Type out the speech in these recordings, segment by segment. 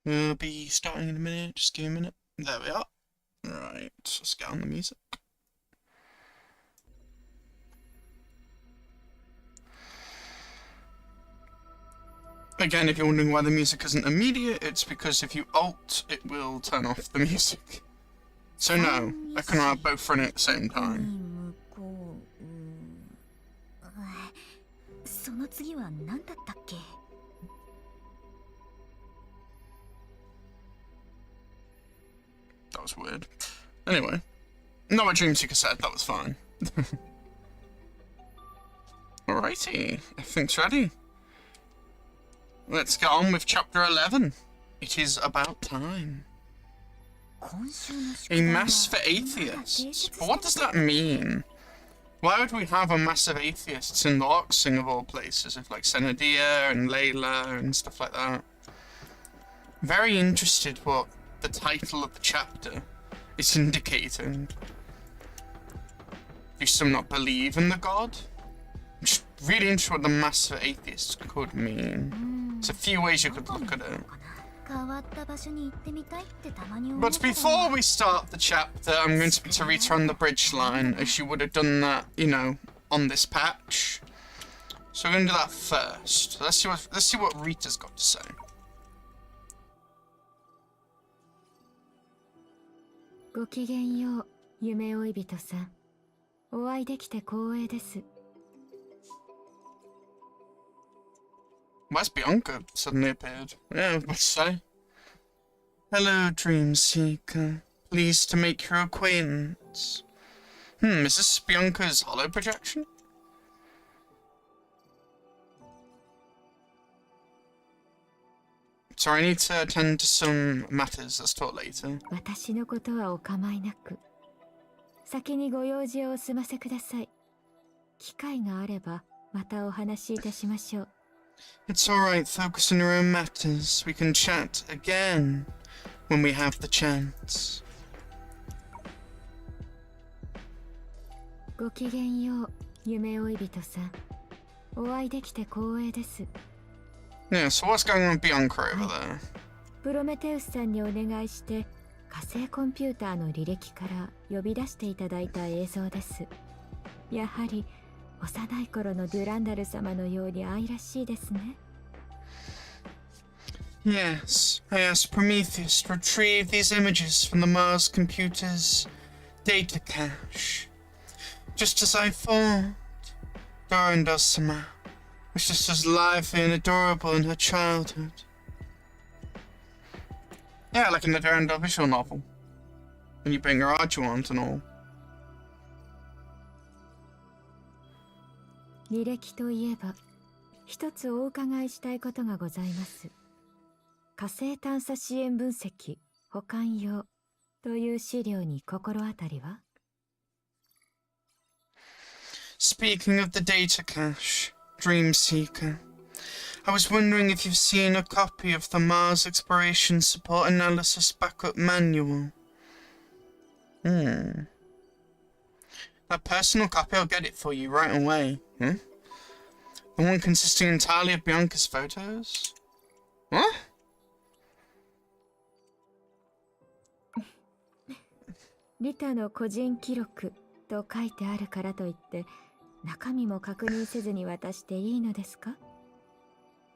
We'll be starting in a minute, just give me a minute. There we are. Right, let's get on the music. Again, if you're wondering why the music isn't immediate, it's because if you alt, it will turn off the music. So no, I cannot have both running at the same time. That was weird. Anyway, not what Dreamseeker said, that was fine. Alrighty, everything's ready. Let's get on with chapter 11. It is about time. A mass for atheists. But what does that mean? Why would we have a mass of atheists in Loxing of all places, with like Senadia and Layla and stuff like that? Very interested what the title of the chapter is indicating. Do some not believe in the god? I'm just really interested what the mass for atheists could mean. There's a few ways you could look at it. But before we start the chapter, I'm going to return the bridge line, as you would have done that, you know, on this patch. So we're going to do that first. Let's see what Rita's got to say. Why's Bianca suddenly appeared? Yeah, I was about to say. Hello, Dreamseeker. Pleased to make your acquaintance. Is this Bianca's hollow projection? Sorry, I need to attend to some matters. Let's talk later. It's alright, focus on your own matters. We can chat again when we have the chance. Yeah, so what's going on with Bianca over there? プロメテウスさんにお願いして火星コンピューターの履歴から呼び出していただいた映像です。やはり幼い頃のデュランダル様のように愛らしいですね。Yes, I asked Prometheus to retrieve these images from the Mars computer's data cache. Just as I thought, Durandal-sama was just as lively and adorable in her childhood. Yeah, like in the Durandal visual novel. When you bring her Arjuant and all. 履歴といえば、一つお伺いしたいことがございます。火星探査支援分析保管用という資料に心当たりは？ Speaking of the data cache, Dreamseeker, I was wondering if you've seen a copy of the Mars Exploration Support Analysis Backup Manual. A personal copy, I'll get it for you right away. The one consisting entirely of Bianca's photos? What? リタの個人記録と書いてあるからといって中身も確認せずに渡していいのですか？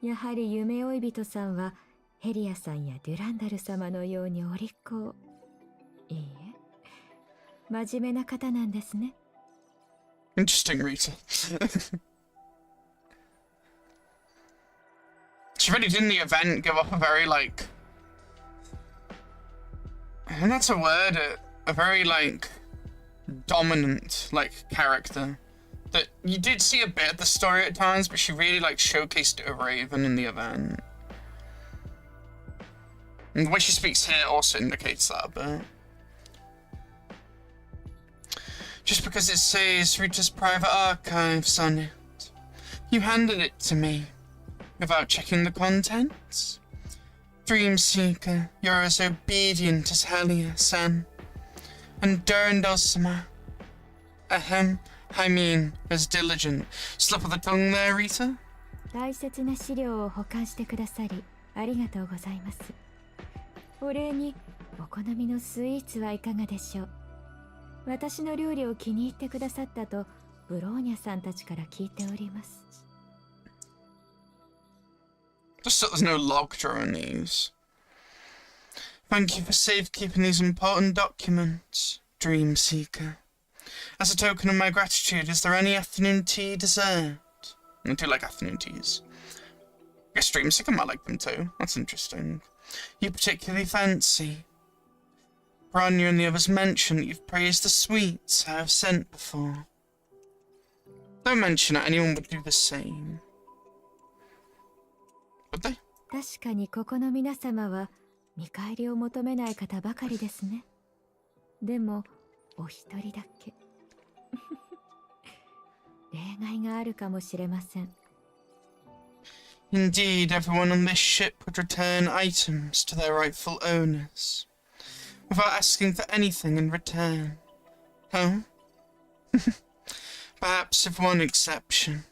やはり夢追い人さんはヘリアさんやデュランダル様のようにお利口。いいえ、真面目な方なんですね。Interesting, Rita. She really did in the event give off a very, like... I think that's a word, a very, like, dominant, like, character. That you did see a bit of the story at times, but she really, like, showcased it over Raven in the event. And the way she speaks here also indicates that a bit. Just because it says Rita's private archives on it. You handed it to me, without checking the contents. Dreamseeker, you're as obedient as Helia-san. And Durandal-sama. Ahem, I mean, as diligent. Slip of the tongue there, Rita? 大切な資料を保管してくださりありがとうございます。お礼にお好みのスイーツはいかがでしょう。私の料理を気に入ってくださったとブローニャさんたちから聞いております。Just so there's no lockjaw on these. Thank you for safekeeping these important documents, Dream Seeker. As a token of my gratitude, is there any afternoon tea dessert? I do like afternoon teas. I guess Dream Seeker might like them too. That's interesting. You particularly fancy. Bronya and the others mention that you've praised the sweets I have sent before. Don't mention it, anyone would do the same. Would they? 確かにここの皆様は見返りを求めない方ばかりですね。でもお一人だけ例外があるかもしれません。Indeed, everyone on this ship would return items to their rightful owners, without asking for anything in return. Huh? Perhaps with one exception.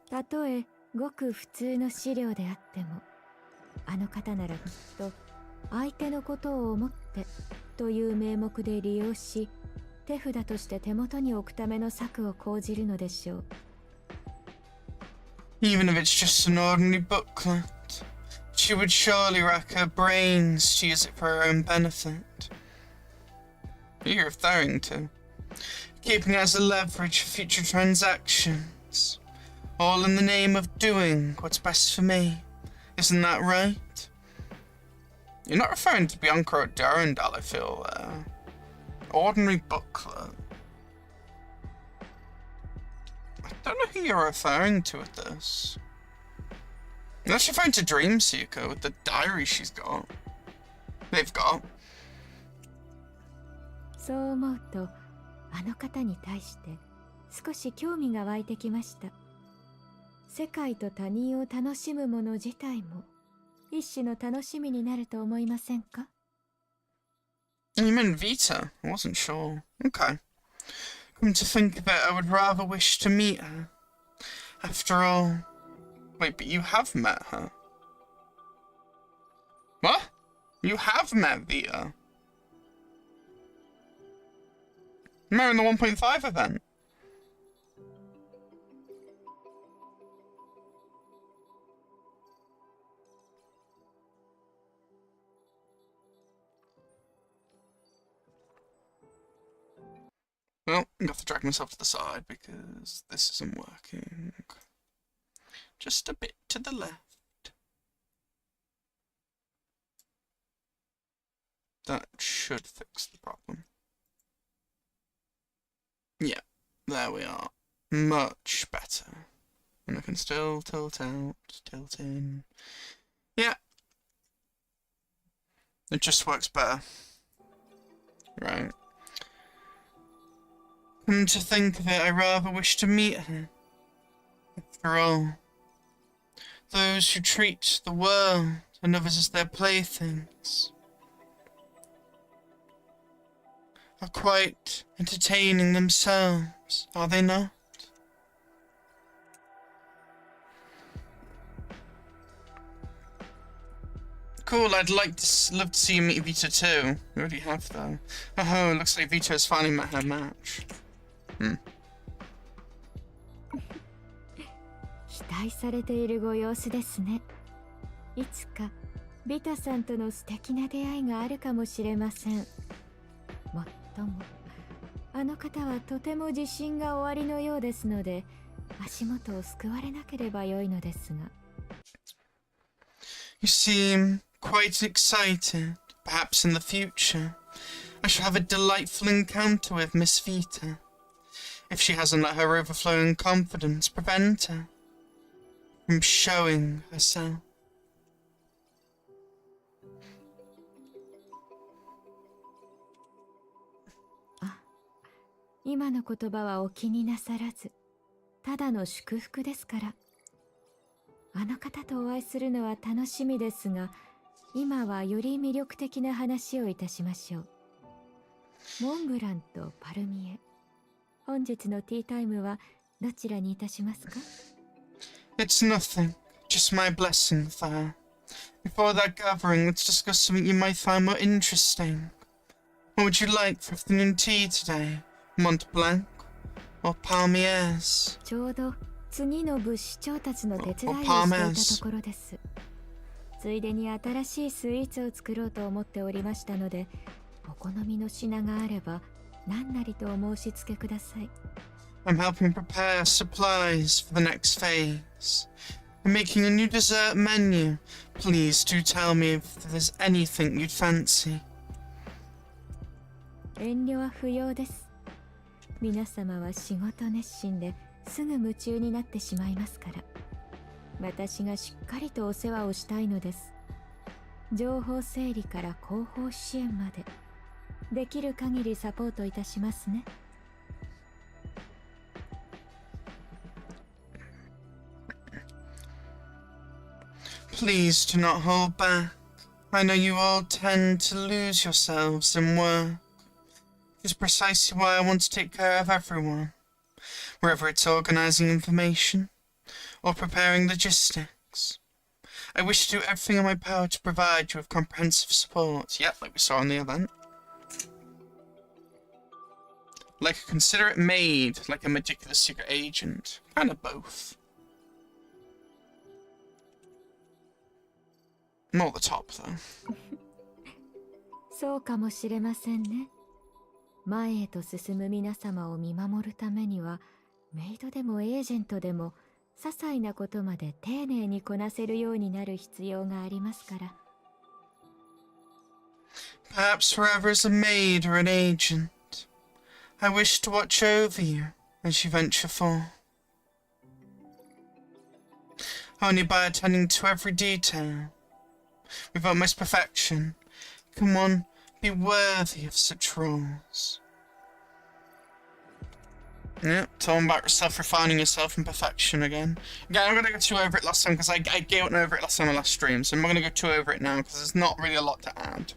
たとえごく普通の資料であっても、あの方ならきっと相手のことを思ってという名目で利用し、手札として手元に置くための策を講じるのでしょう。Even if it's just an ordinary booklet, she would surely rack her brains to use it for her own benefit. You're referring to keeping it as a leverage for future transactions, all in the name of doing what's best for me. Isn't that right? You're not referring to Bianca or Durandal, I feel there. Ordinary booklet. I don't know who you're referring to with this. Unless you're referring to Dreamseeker with the diary she's got. They've got. そう思うと、あの方に対して少し興味が湧いてきました。世界と他人を楽しむもの自体も一種の楽しみになると思いませんか? You meant Vita? I wasn't sure. Okay. Come to think of it, I would rather wish to meet her. After all... Wait, but you have met her. What? You have met Vita? You met her in the 1.5 event. Well, I have to drag myself to the side because this isn't working. Just a bit to the left. That should fix the problem. Yeah, there we are. Much better. And I can still tilt out, tilt in. Yeah. It just works better. Right. Come to think of it, I rather wish to meet her. After all, those who treat the world and others as their playthings are quite entertaining themselves, are they not? Cool, I'd love to see you meet Vita too. We already have though. Oh, looks like Vita has finally met her match. 期待されているご様子ですね。いつかビタさんとの素敵な出会いがあるかもしれません。もっともあの方はとても自信がおありのようですので、足元をすくわれなければ良いのですが。You seem quite excited. Perhaps in the future, I shall have a delightful encounter with Miss Vita. If she hasn't let her overflowing confidence prevent her from showing herself. あ、今の言葉はお気になさらず、ただの祝福ですから。あの方とお会いするのは楽しみですが、今はより魅力的な話をいたしましょう。モンブランとパルミエ。本日のティータイムはどちらにいたしますか? It's nothing, just my blessing for her. Before that gathering, let's discuss something you might find more interesting. What would you like for afternoon tea today? Mont Blanc or Palmiers? ちょうど次の部市長たちの手伝いをしていたところです。ついでに新しいスイーツを作ろうと思っておりましたので、お好みの品があれば何なりとお申し付けください。I'm helping prepare supplies for the next phase. I'm making a new dessert menu. Please do tell me if there's anything you'd fancy. 遠慮は不要です。皆様は仕事熱心ですぐ夢中になってしまいますから。私がしっかりとお世話をしたいのです。情報整理から広報支援まで、できる限りサポートいたしますね。Please do not hold back. I know you all tend to lose yourselves in work. It's precisely why I want to take care of everyone, whether it's organizing information or preparing logistics. I wish to do everything in my power to provide you with comprehensive support. Yep, like we saw in the event. Like a considerate maid, like a meticulous secret agent. Kind of both. More the top, though. そうかもしれませんね。前へと進む皆様を見守るためには、メイドでもエージェントでも、些細なことまで丁寧にこなせるようになる必要がありますから。Perhaps forever as a maid or an agent. I wish to watch over you as you venture forth. Only by attending to every detail, with utmost perfection, can one be worthy of such roles. Yep, talking about self-refining yourself in perfection again. Again, I'm going to go too over it last time because I went over it last time on the last stream, so I'm not going to go too over it now because there's not really a lot to add.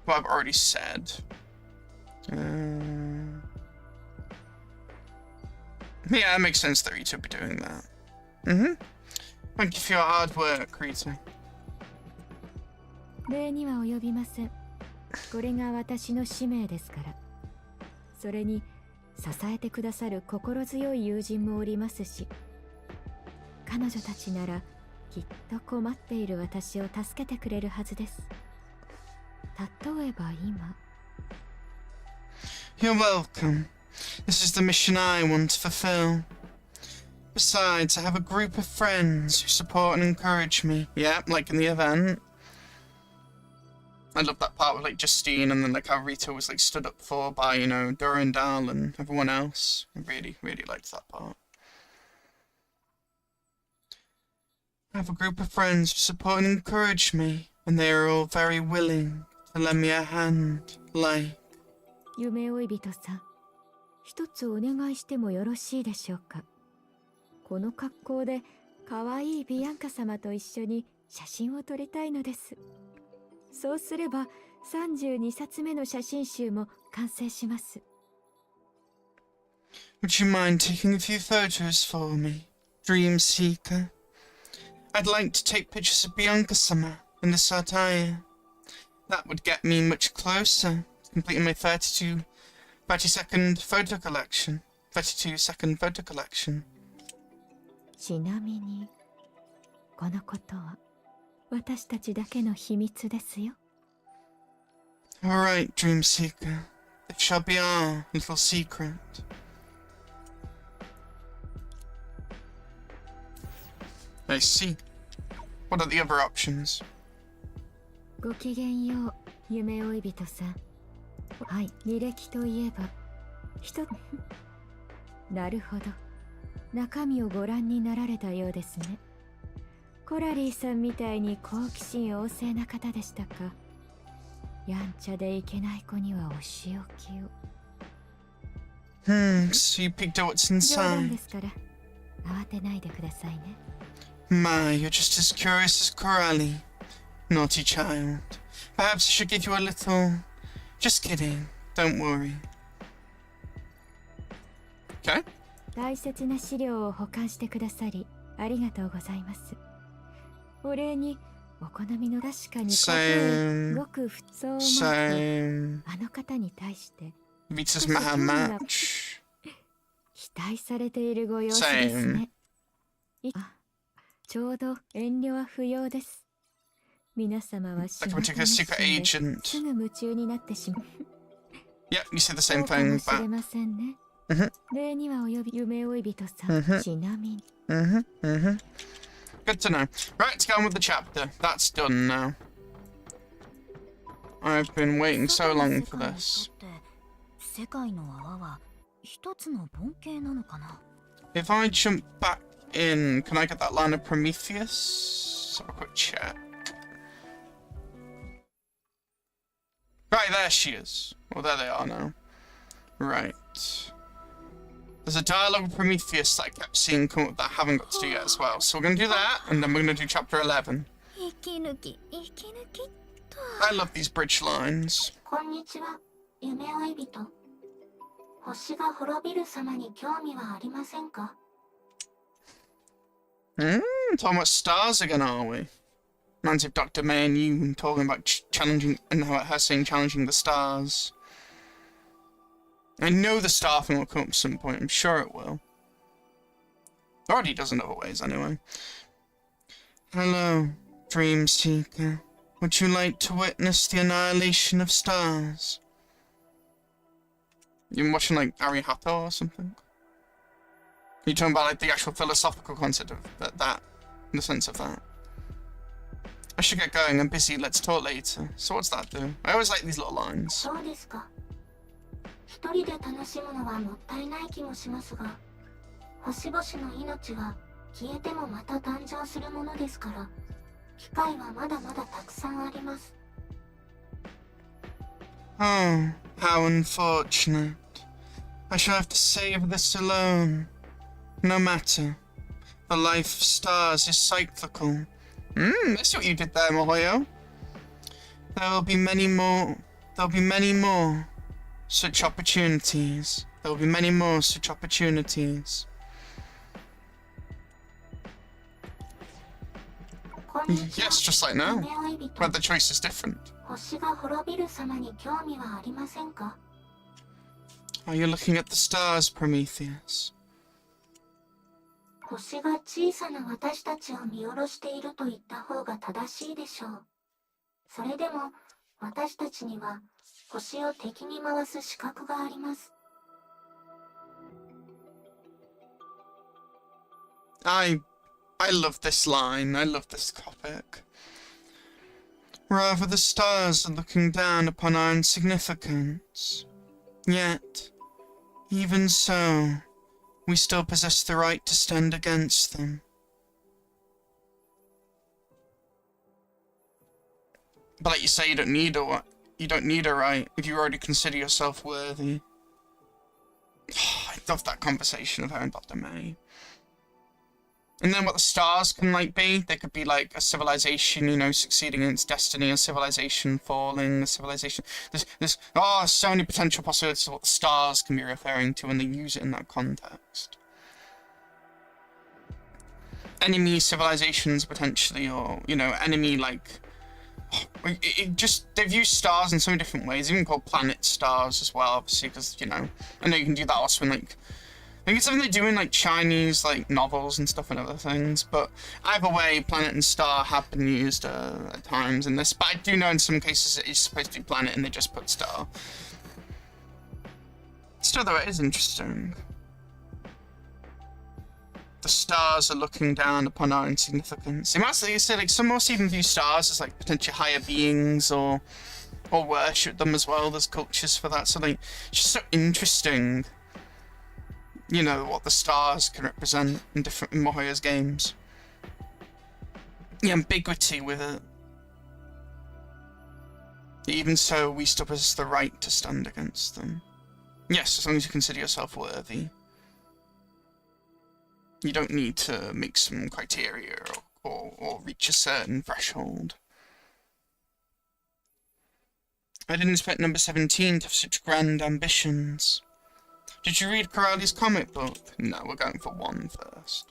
What I've already said. Yeah, it makes sense that Rita would be doing that. Thank you for your hard work, Rita. 礼には及びません。これが私の使命ですから。それに支えてくださる心強い友人もおりますし、彼女たちならきっと困っている私を助けてくれるはずです。例えば今。You're welcome. This is the mission I want to fulfill. Besides, I have a group of friends who support and encourage me. Yeah, like in the event. I love that part with like Justine and then like how Rita was like stood up for by, you know, Durandal and everyone else. I really, really liked that part. I have a group of friends who support and encourage me, and they are all very willing to lend me a hand, like... 夢追い人さん、一つお願いしてもよろしいでしょうか。この格好で可愛いビアンカ様と一緒に写真を撮りたいのです。そうすれば32冊目の写真集も完成します。Would you mind taking a few photos for me, Dream Seeker? I'd like to take pictures of Bianca-sama in this attire. That would get me much closer to completing my 32-second photo collection. 32-second photo collection. ちなみに、このことは私たちだけの秘密ですよ。Alright, Dream Seeker. It shall be our little secret. I see. What are the other options? ごきげんよう、夢追い人さん。はい、履歴といえば、なるほど。中身をご覧になられたようですね。コラリーさんみたいに好奇心旺盛な方でしたか。やんちゃでいけない子にはお仕置きを。So you picked out what's 冗談 inside. ですから、慌てないでくださいね。My, you're just as curious as Coralie. Naughty child. Perhaps I should give you a little... Just kidding. Don't worry. Okay. 大切な資料を保管してくださり、ありがとうございます。お礼にお好みの確かに Same. ごく普通を Same. あの方に対して Vita's Maha match. 期待されているご様子ですね。ちょうど遠慮は不要です。皆様は仕事熱心ですぐ夢中になってしまう。Yep, you say the same thing, but... かもしれませんね。例には及び夢追い人さん。ちなみに。Good to know. Right, to go on with the chapter. That's done now. I've been waiting so long for this. If I jump back in, can I get that line of Prometheus? Let's have a quick check. Right, there she is. Well, there they are now. Right. There's a dialogue with Prometheus that I kept seeing come up that I haven't got to do yet as well. So we're going to do that, and then we're going to do chapter 11. I love these bridge lines. Talking about stars again, are we? Reminds me of Dr. May and you talking about challenging, and her saying challenging the stars. I know the star thing will come up at some point, I'm sure it will. It already does in other ways, anyway. Hello, Dream Seeker. Would you like to witness the annihilation of stars? You've been watching, like, Arihato or something? Are you talking about, like, the actual philosophical concept of that, in the sense of that? I should get going, I'm busy, let's talk later. So what's that do? I always like these little lines. Oh, how unfortunate. I shall have to save this alone. No matter. The life of stars is cyclical. That's what you did there, miHoYo. There will be many more. There'll be many more such opportunities. There will be many more such opportunities. Yes, just like now. But the choice is different. Are you looking at the stars, Prometheus? I love this line. I love this topic. Rather, the stars are looking down upon our insignificance. Yet, even so, we still possess the right to stand against them. But like you say, you don't need a right if you already consider yourself worthy. I love that conversation of her and Dr. May. And then what the stars can, like, be, they could be, like, a civilization, you know, succeeding in its destiny, a civilization falling, a civilization... There's so many potential possibilities of what the stars can be referring to when they use it in that context. Enemy civilizations, potentially, or, you know, enemy, like... they've used stars in so many different ways, even called planet stars as well, obviously, because, you know, I know you can do that also in, like... I think it's something they do in, like, Chinese, like, novels and stuff and other things, but either way, planet and star have been used at times in this, but I do know in some cases it is supposed to be planet and they just put star. Still, though, it is interesting. The stars are looking down upon our insignificance. It must, like you said, like, some must even view stars as, like, potentially higher beings or worship them as well. There's cultures for that, so, like, it's just so interesting. You know, what the stars can represent in different miHoYo's games. The ambiguity with it. Even so, we still possess the right to stand against them. Yes, as long as you consider yourself worthy. You don't need to make some criteria or reach a certain threshold. I didn't expect number 17 to have such grand ambitions. Did you read Corelli's comic book? No, we're going for one first.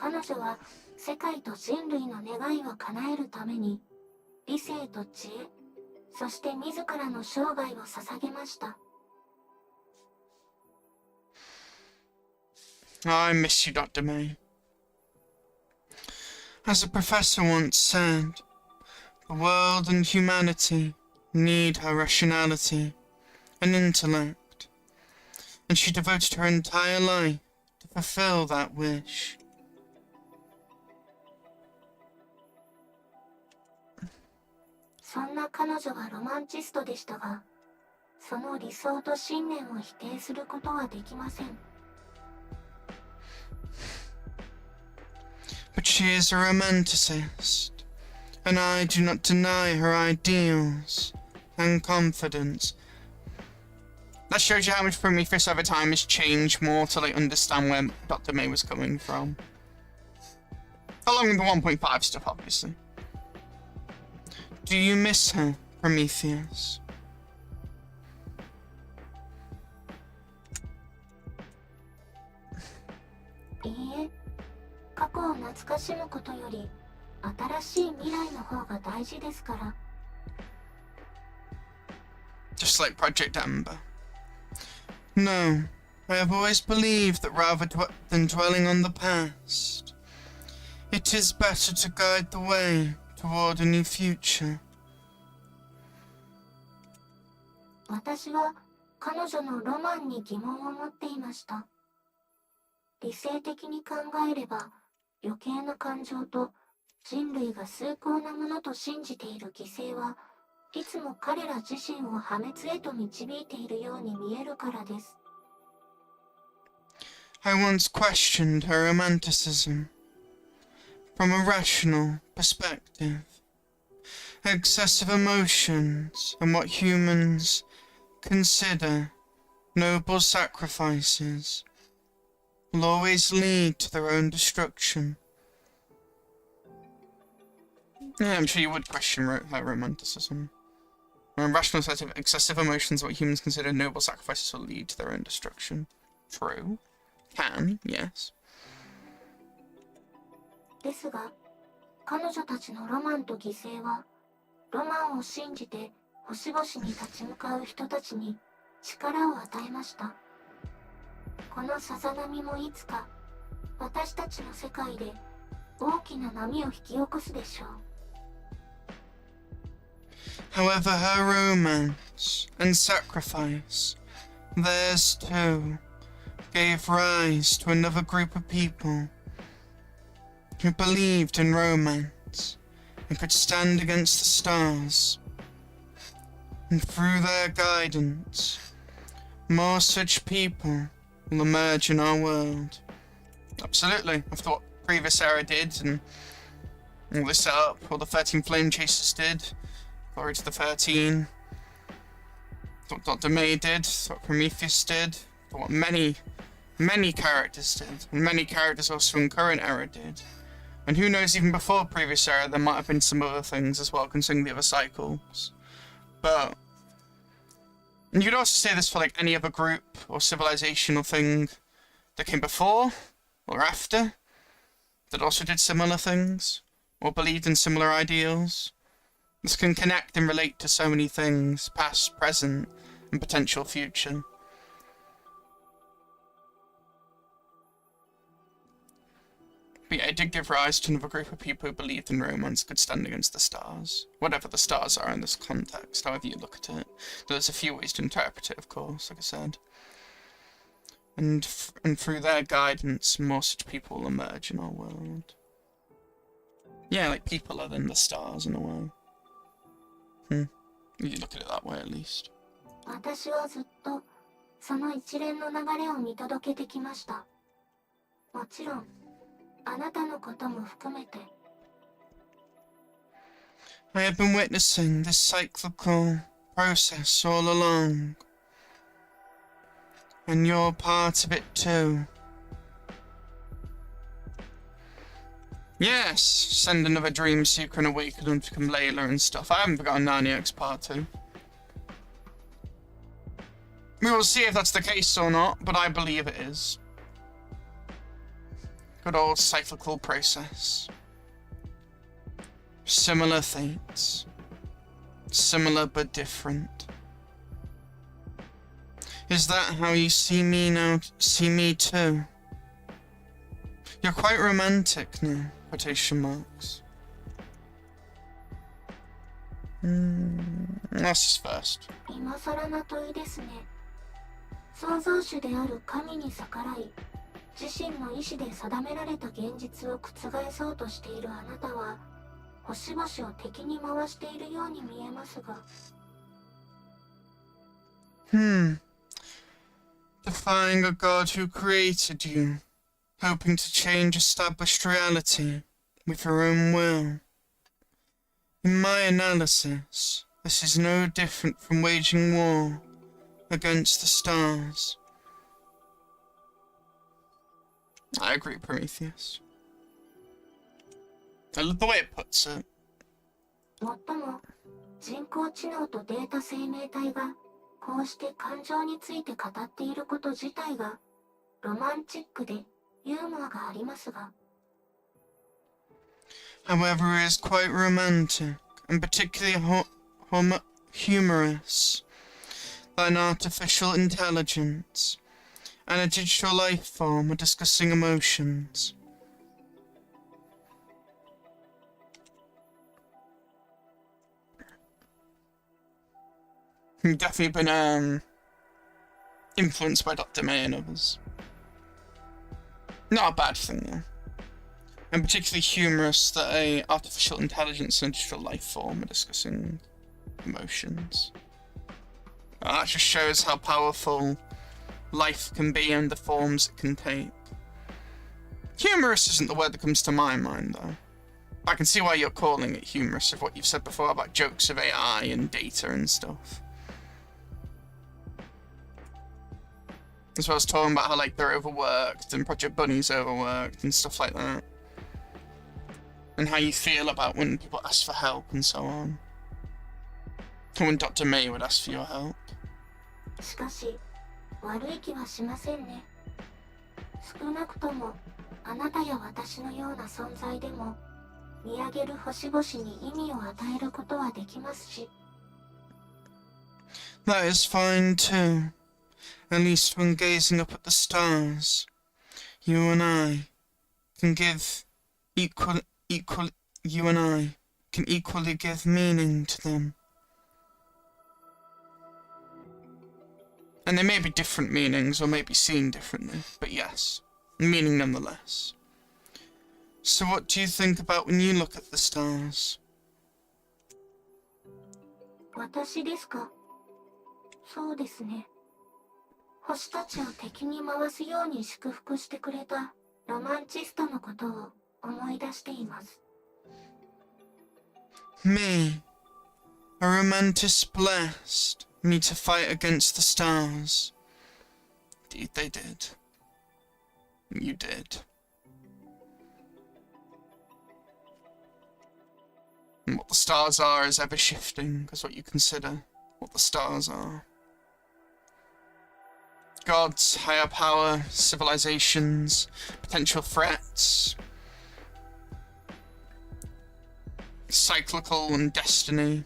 彼女は世界と人類の願いを叶えるために理性と知恵、そして自らの生涯を捧げました。I miss you, Dr. May. As a professor once said, the world and humanity need her rationality and intellect, and she devoted her entire life to fulfill that wish. そんな彼女はロマンチストでしたが、その理想と信念を否定することはできません。But she is a romanticist, and I do not deny her ideals and confidence. That shows you how much Prometheus over time has changed more to like understand where Dr. May was coming from. Along with the 1.5 stuff, obviously. Do you miss her, Prometheus? いいえ、過去を懐かしむことより新しい未来の方が大事ですから。Just like Project Amber. No, I have always believed that rather than dwelling on the past, it is better to guide the way toward a new future. 私は彼女のロマンに疑問を持っていました。理性的に考えれば余計な感情と人類が崇高なものと信じている犠牲はいつも彼ら自身を破滅へと導いているように見えるからです。I once questioned her romanticism from a rational perspective. Excessive emotions and what humans consider noble sacrifices will always lead to their own destruction. Yeah, I'm sure you would question her romanticism. When rational set of excessive emotions and what humans consider noble sacrifices will lead to their own destruction. True. Can, yes. ですが、彼女たちのロマンと犠牲は、ロマンを信じて星々に立ち向かう人たちに力を与えました。このさざ波もいつか私たちの世界で大きな波を引き起こすでしょう。However, her romance and sacrifice, theirs too, gave rise to another group of people who believed in romance and could stand against the stars. And through their guidance, more such people will emerge in our world. Absolutely. After what previous era did and all this setup, what the 13 Flame Chasers did, Glory to the 13, what Dr. May did, what Prometheus did, what many characters did, and many characters also in current era did. And who knows, even before previous era, there might have been some other things as well, considering the other cycles. But, and you'd also say this for like any other group or civilization or thing that came before or after, that also did similar things, or believed in similar ideals. This can connect and relate to so many things, past, present, and potential future. But yeah, it did give rise to another group of people who believed in romance could stand against the stars. Whatever the stars are in this context, however you look at it. There's a few ways to interpret it, of course, like I said. And through their guidance, more such people will emerge in our world. Yeah, like people are then the stars in a way. You look at it that way at least. 私はずっとその一連の流れを見届けてきました。もちろん、あなたのことも含めて。I have been witnessing this cyclical process all along. And you're part of it too. Yes, send another Dream Seeker and awaken them to become Layla and stuff. I haven't forgotten Narnia X Part 2. We will see if that's the case or not, but I believe it is. Good old cyclical process. Similar fates. Similar but different. Is that how you see me now? See me too? You're quite romantic now, quotation marks. That's his first. 今更な問いですね。創造主である神に逆らい、自身の意志で定められた現実を覆そうとしているあなたは、星々を敵に回しているように見えますが。Defying a god who created you, hoping to change established reality with your own will. In my analysis, this is no different from waging war against the stars. I agree, Prometheus. I love the way it puts it. もっとも、人工知能とデータ生命体がこうして感情について語っていること自体がロマンチックでユーモアがありますが。However, it is quite romantic, and particularly humorous, that an artificial intelligence and a digital life form are discussing emotions. You've definitely been influenced by Dr. May and others. Not a bad thing, though. And particularly humorous that a artificial intelligence and digital life form are discussing emotions. That just shows how powerful life can be and the forms it can take. Humorous isn't the word that comes to my mind, though. I can see why you're calling it humorous of what you've said before about jokes of AI and data and stuff. As well as talking about how, like, they're overworked and Project Bunny's overworked and stuff like that. And how you feel about when people ask for help and so on. And when Dr. May would ask for your help. しかし、悪い気はしませんね。少なくとも、あなたや私のような存在でも、見上げる星々に意味を与えることはできますし。That is fine too. At least when gazing up at the stars, you and I can give you and I can equally give meaning to them. And they may be different meanings or may be seen differently, but yes, meaning nonetheless. So what do you think about when you look at the stars? 私ですか。そうですね。星たちを敵に回すように祝福してくれたロマンチストのことを思い出しています。Me, a romantic blessed me to fight against the stars. Indeed they did. You did. And what the stars are is ever shifting, is what you consider what the stars are. Gods, higher power, civilizations, potential threats, cyclical and destiny.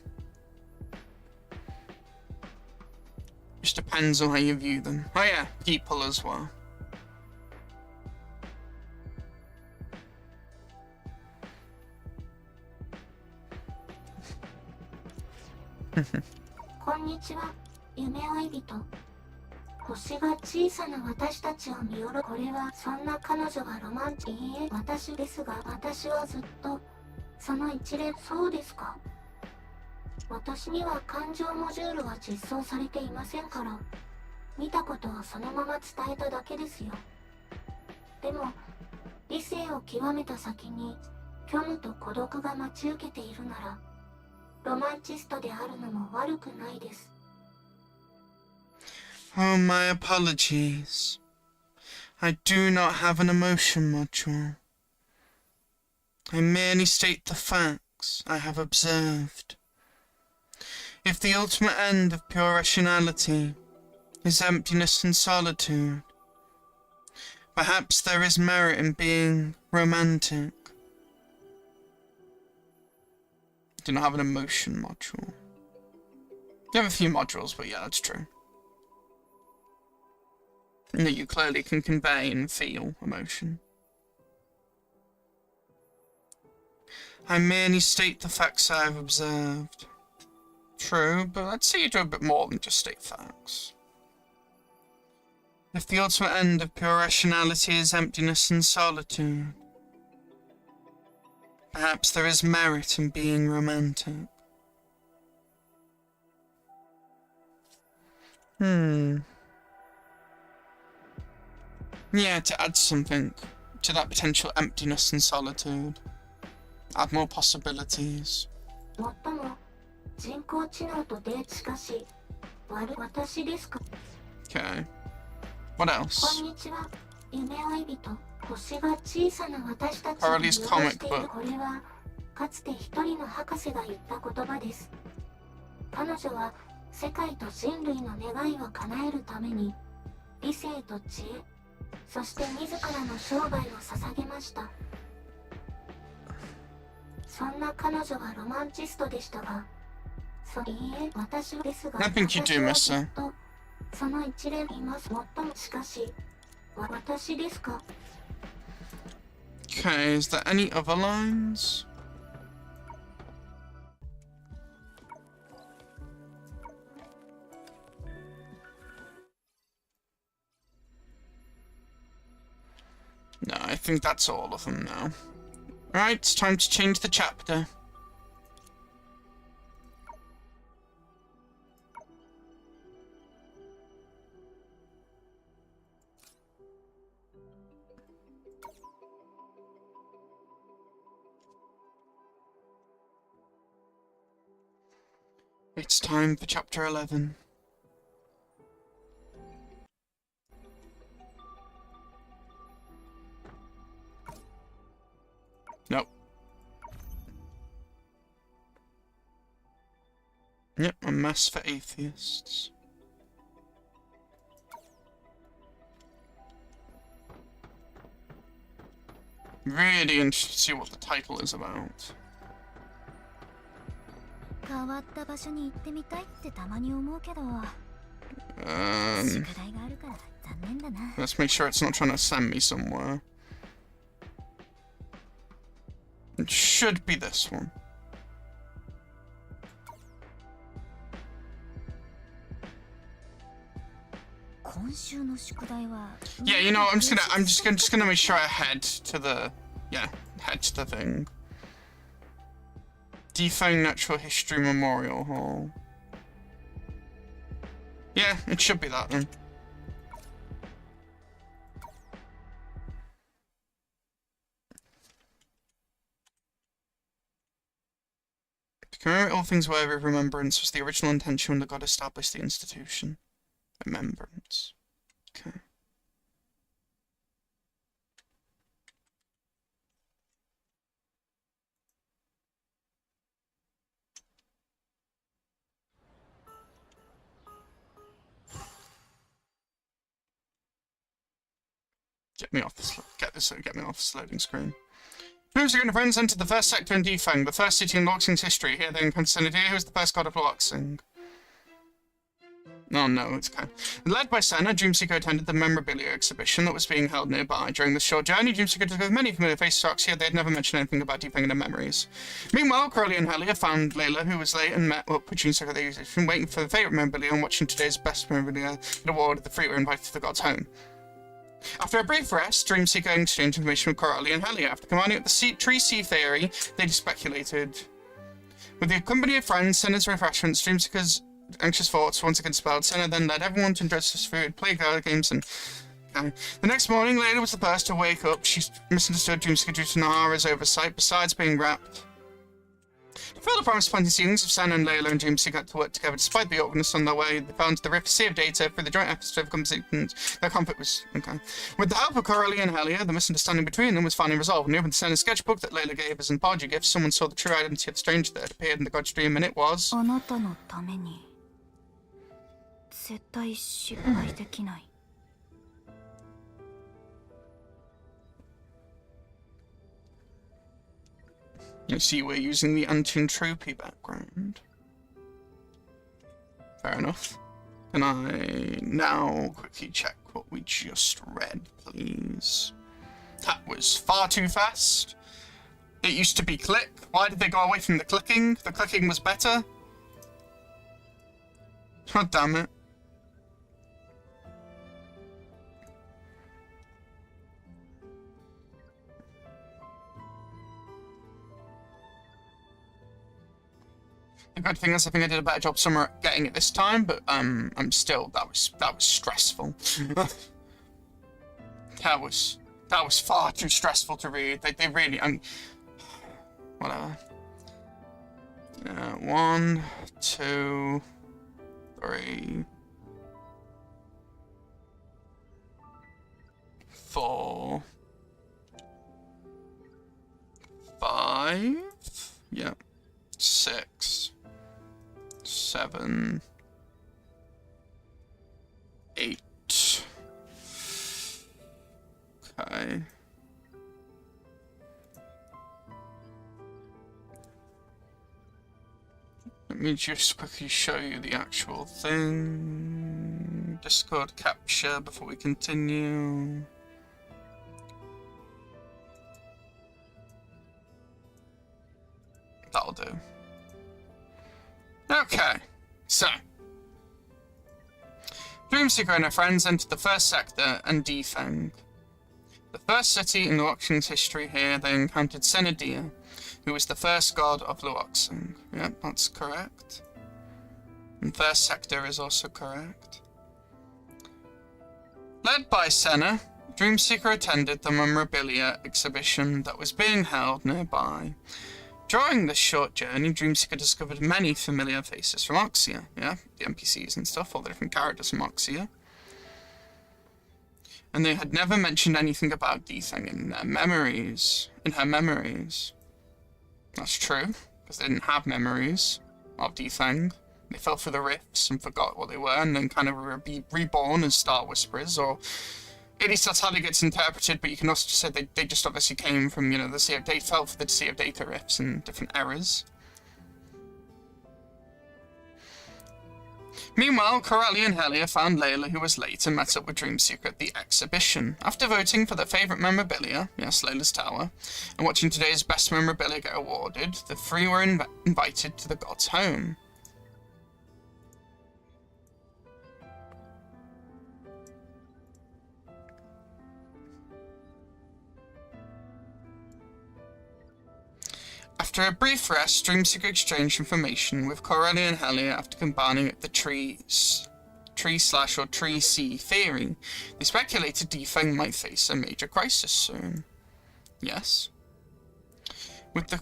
Just depends on how you view them. Oh yeah, people as well. こんにちは、夢追い人。星が小さな私たちを見下ろこれはそんな彼女がロマンチいいえ私ですが私はずっとその一連そうですか私には感情モジュールは実装されていませんから見たことをそのまま伝えただけですよでも理性を極めた先に虚無と孤独が待ち受けているならロマンチストであるのも悪くないです Oh, my apologies. I do not have an emotion module. I merely state the facts I have observed. If the ultimate end of pure rationality is emptiness and solitude, Perhaps there is merit in being romantic. Do not have an emotion module. You have a few modules, but yeah, that's true. And that you clearly can convey and feel emotion. I merely state the facts I have observed. True, but let's see you do a bit more than just state facts. If the ultimate end of pure rationality is emptiness and solitude, perhaps there is merit in being romantic. Yeah, to add something to that potential emptiness and solitude. Add more possibilities. もっとも人工知能とデートしかし私ですか Okay. What こ else? んにちは夢追い人星が小さな私たちを Harley's 利用 comic している book. これはかつて一人の博士が言った言葉です彼女は世界と人類の願いを叶えるために理性と知恵そして自らの生涯を捧げましたそんな彼女はロマンチストでしたがいいえ私ですが I think you do, 私は mister. ずっとその一連いますもっともしかし私ですか Okay, is there any other lines? No, I think that's all of them now. Right, it's time to change the chapter. It's time for chapter 11. Nope. Yep, a mess for atheists. Really interested to see what the title is about. 変わった場所に行ってみたいってたまに思うけど、宿題があるから残念だな。 Let's make sure it's not trying to send me somewhere. It should be this one. Yeah, you know, I'm just gonna make sure I head to the thing. Defang Natural History Memorial Hall. Yeah, it should be that then. To commemorate all things worthy of remembrance was the original intention when the god established the institution. Remembrance. Okay. Get me off this loading screen. Moves and friends entered the first sector in Defang, the first city in Loxing's history. Here they encountered Sennadir, who was the first god of Loxing. Oh no, it's okay. Led by Senna, Dreamseeker attended the memorabilia exhibition that was being held nearby. During this short journey, Dreamseeker took with many familiar faces to Oxia. They had never mentioned anything about Defang in their memories. Meanwhile, Crowley and Helia found Layla, who was late and met up with Dreamseeker at the exhibition, waiting for the favourite memorabilia and watching today's best memorabilia award. The three were invited to the god's home. After a brief rest, Dreamseeker exchanged information with Crowley and Helia. After commanding up the tree sea theory, they speculated. With the company of friends, Senna's refreshments, Dreamseeker's anxious thoughts once again dispelled. Senna then led everyone to enjoy this food, play card games, and... The next morning, Layla was the first to wake up. She misunderstood Dreamseeker due to Nahara's oversight, besides being wrapped. To fulfill the promised planting seedlings of Senna and Layla and Dreamseeker had to work together despite the awkwardness on their way. They found the Rift Sea of Data through the joint efforts to overcome their conflict was... Okay. With the help of Coralie and Helia, the misunderstanding between them was finally resolved. When they opened Senna's sketchbook that Layla gave as an apology gift, someone saw the true identity of the stranger that had appeared in the god's dream, and it was... あなたのために絶対失敗できない。You see, we're using the Antentropy background. Fair enough. Can I now quickly check what we just read, please? That was far too fast. It used to be click. Why did they go away from the clicking? The clicking was better. God damn it. The good thing is, I think I did a better job somewhere at getting it this time, but I'm still that was stressful. that was far too stressful to read. They really whatever. 1, 2, 3, 4, 5. Yeah. 6, 7, 8. Okay. Let me just quickly show you the actual thing. Discord capture before we continue. That'll do. Okay, so Dreamseeker and her friends entered the first sector and Defeng. The first city in Luoxing's history here, they encountered Senadia, who was the first god of Luoxing. Yep, that's correct. And first sector is also correct. Led by Senna, Dreamseeker attended the memorabilia exhibition that was being held nearby. During this short journey, Dreamseeker discovered many familiar faces from Oxia, yeah, the NPCs and stuff, all the different characters from Oxia. And they had never mentioned anything about Defeng in her memories. That's true, because they didn't have memories of Defeng. They fell through the rifts and forgot what they were, and then kind of were reborn as Star Whisperers, or at least that's how it gets interpreted, but you can also just say they just obviously came from, you know, the Sea of Data, fell for the Sea of Data rifts and different errors. Meanwhile, Coralie and Helia found Layla, who was late, and met up with Dreamseeker at the exhibition. After voting for their favourite memorabilia, yes, Layla's Tower, and watching today's best memorabilia get awarded, the three were invited to the god's home. After a brief rest, Dreamseeker exchanged information with Coralie and Helia after combining the tree C theory. They speculated Defeng might face a major crisis soon. Yes. With the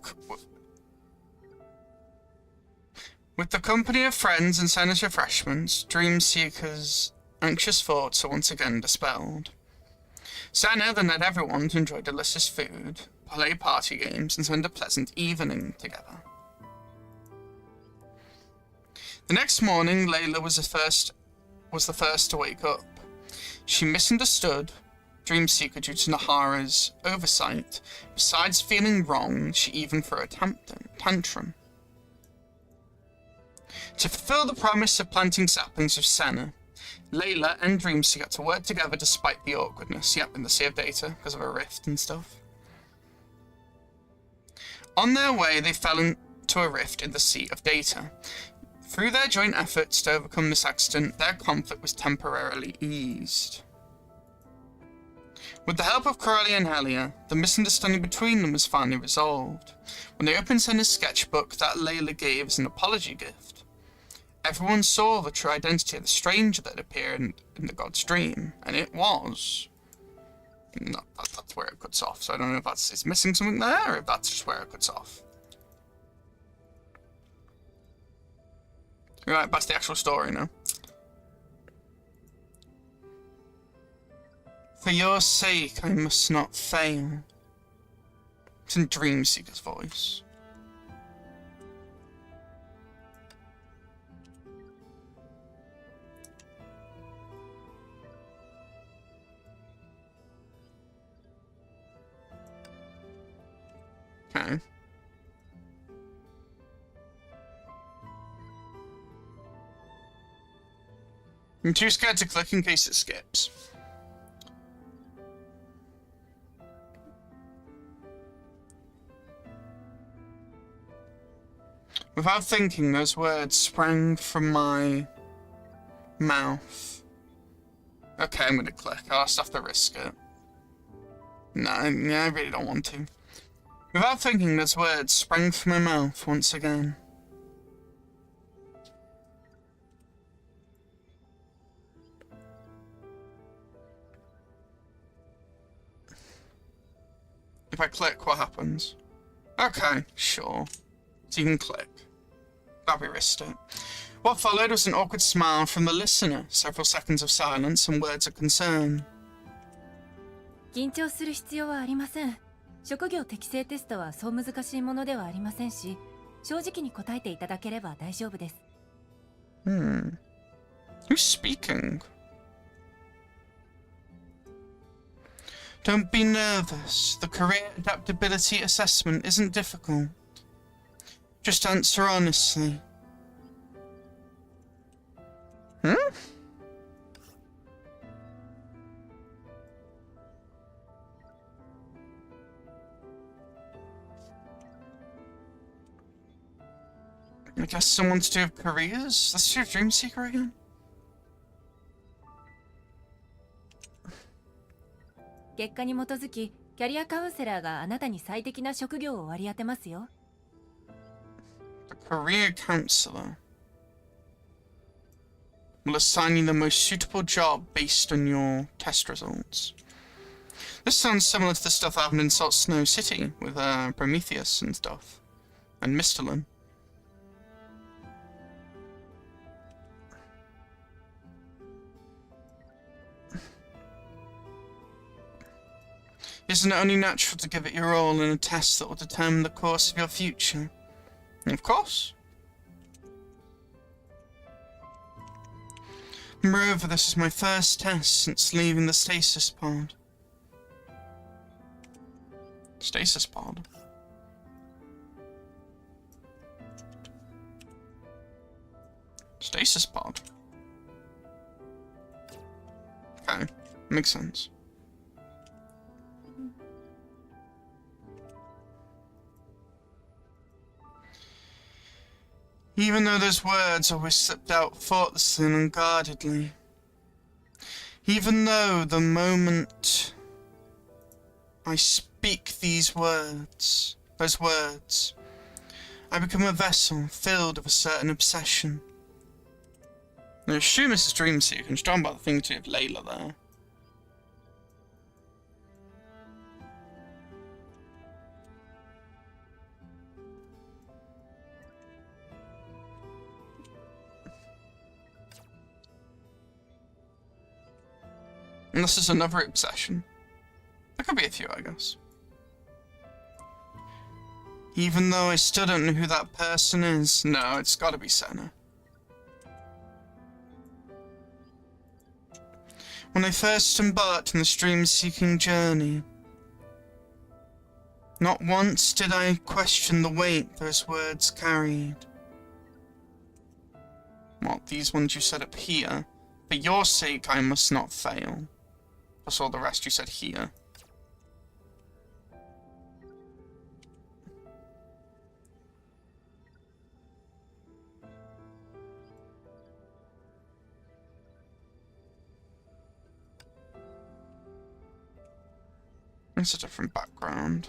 company of friends and Senna's refreshments, Dreamseeker's anxious thoughts are once again dispelled. Senna then led everyone to enjoy delicious food, play party games, and spend a pleasant evening together. The next morning, Layla was the first to wake up. She misunderstood Dreamseeker due to Nahara's oversight. Besides feeling wrong, she even threw a tantrum. To fulfill the promise of planting saplings with Senna, Layla and Dreamseeker got to work together despite the awkwardness, in the Sea of Data, because of a rift and stuff. On their way, they fell into a rift in the Sea of Data. Through their joint efforts to overcome this accident, their conflict was temporarily eased. With the help of Coralie and Helia, the misunderstanding between them was finally resolved. When they opened Senna's sketchbook that Layla gave as an apology gift, everyone saw the true identity of the stranger that appeared in the god's dream, and it was... No, that's where it cuts off, so I don't know if it's missing something there, or if that's just where it cuts off. Right, that's the actual story now. For your sake, I must not fail. It's in Dreamseeker's voice. Okay. I'm too scared to click in case it skips. Without thinking, those words sprang from my mouth. Okay, I'm gonna click. I'll just have to risk it. No, I really don't want to. Without thinking, those words sprang from my mouth once again. If I click, what happens? Okay, sure. So you can click. But we risked it. What followed was an awkward smile from the listener, several seconds of silence and words of concern. 緊張する必要はありません。職業適性テストはそう難しいものではありませんし、正直に答えていただければ大丈夫です。Who's speaking? Don't be nervous. The career adaptability assessment isn't difficult. Just answer honestly. I guess someone to do with careers? Let's do Dream Seeker again. 結果に基づき、キャリアカウンセラーがあなたに最適な職業を割り当てますよ。The career counselor will assign you the most suitable job based on your test results. This sounds similar to the stuff that happened in Salt Snow City with Prometheus and stuff, and Misthalin. Isn't it only natural to give it your all in a test that will determine the course of your future? Of course. Moreover, this is my first test since leaving the stasis pod. Stasis pod? Stasis pod? Okay, makes sense. Even though those words always slipped out thoughtlessly and unguardedly. Even though the moment I speak these words, I become a vessel filled with a certain obsession. I assume this is Dream Seeker, and she's talking about the thing to do with Layla there. And this is another obsession. There could be a few, I guess. Even though I still don't know who that person is. No, it's gotta be Senna. When I first embarked on this dream-seeking journey, not once did I question the weight those words carried. What, these ones you said up here? For your sake, I must not fail. Plus all the rest you said here. It's a different background.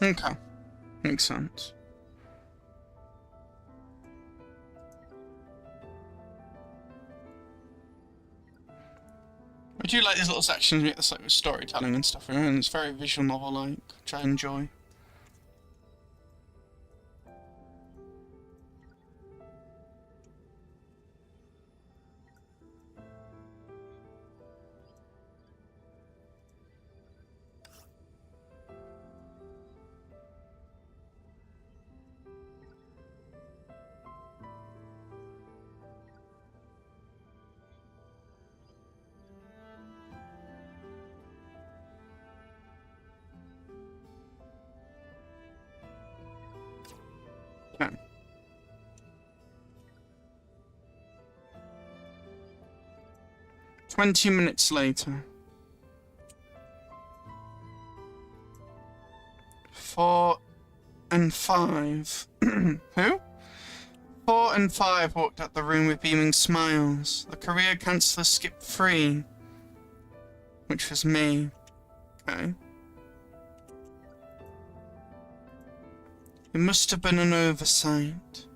Okay. Makes sense. I do like these little sections with this like with storytelling and stuff, and it's very visual novel-like, which I enjoy. Okay. "20 minutes later. 4 and 5. Who? 4 and 5 walked out the room with beaming smiles. The career counsellor skipped 3, which was me. Okay. It must have been an oversight.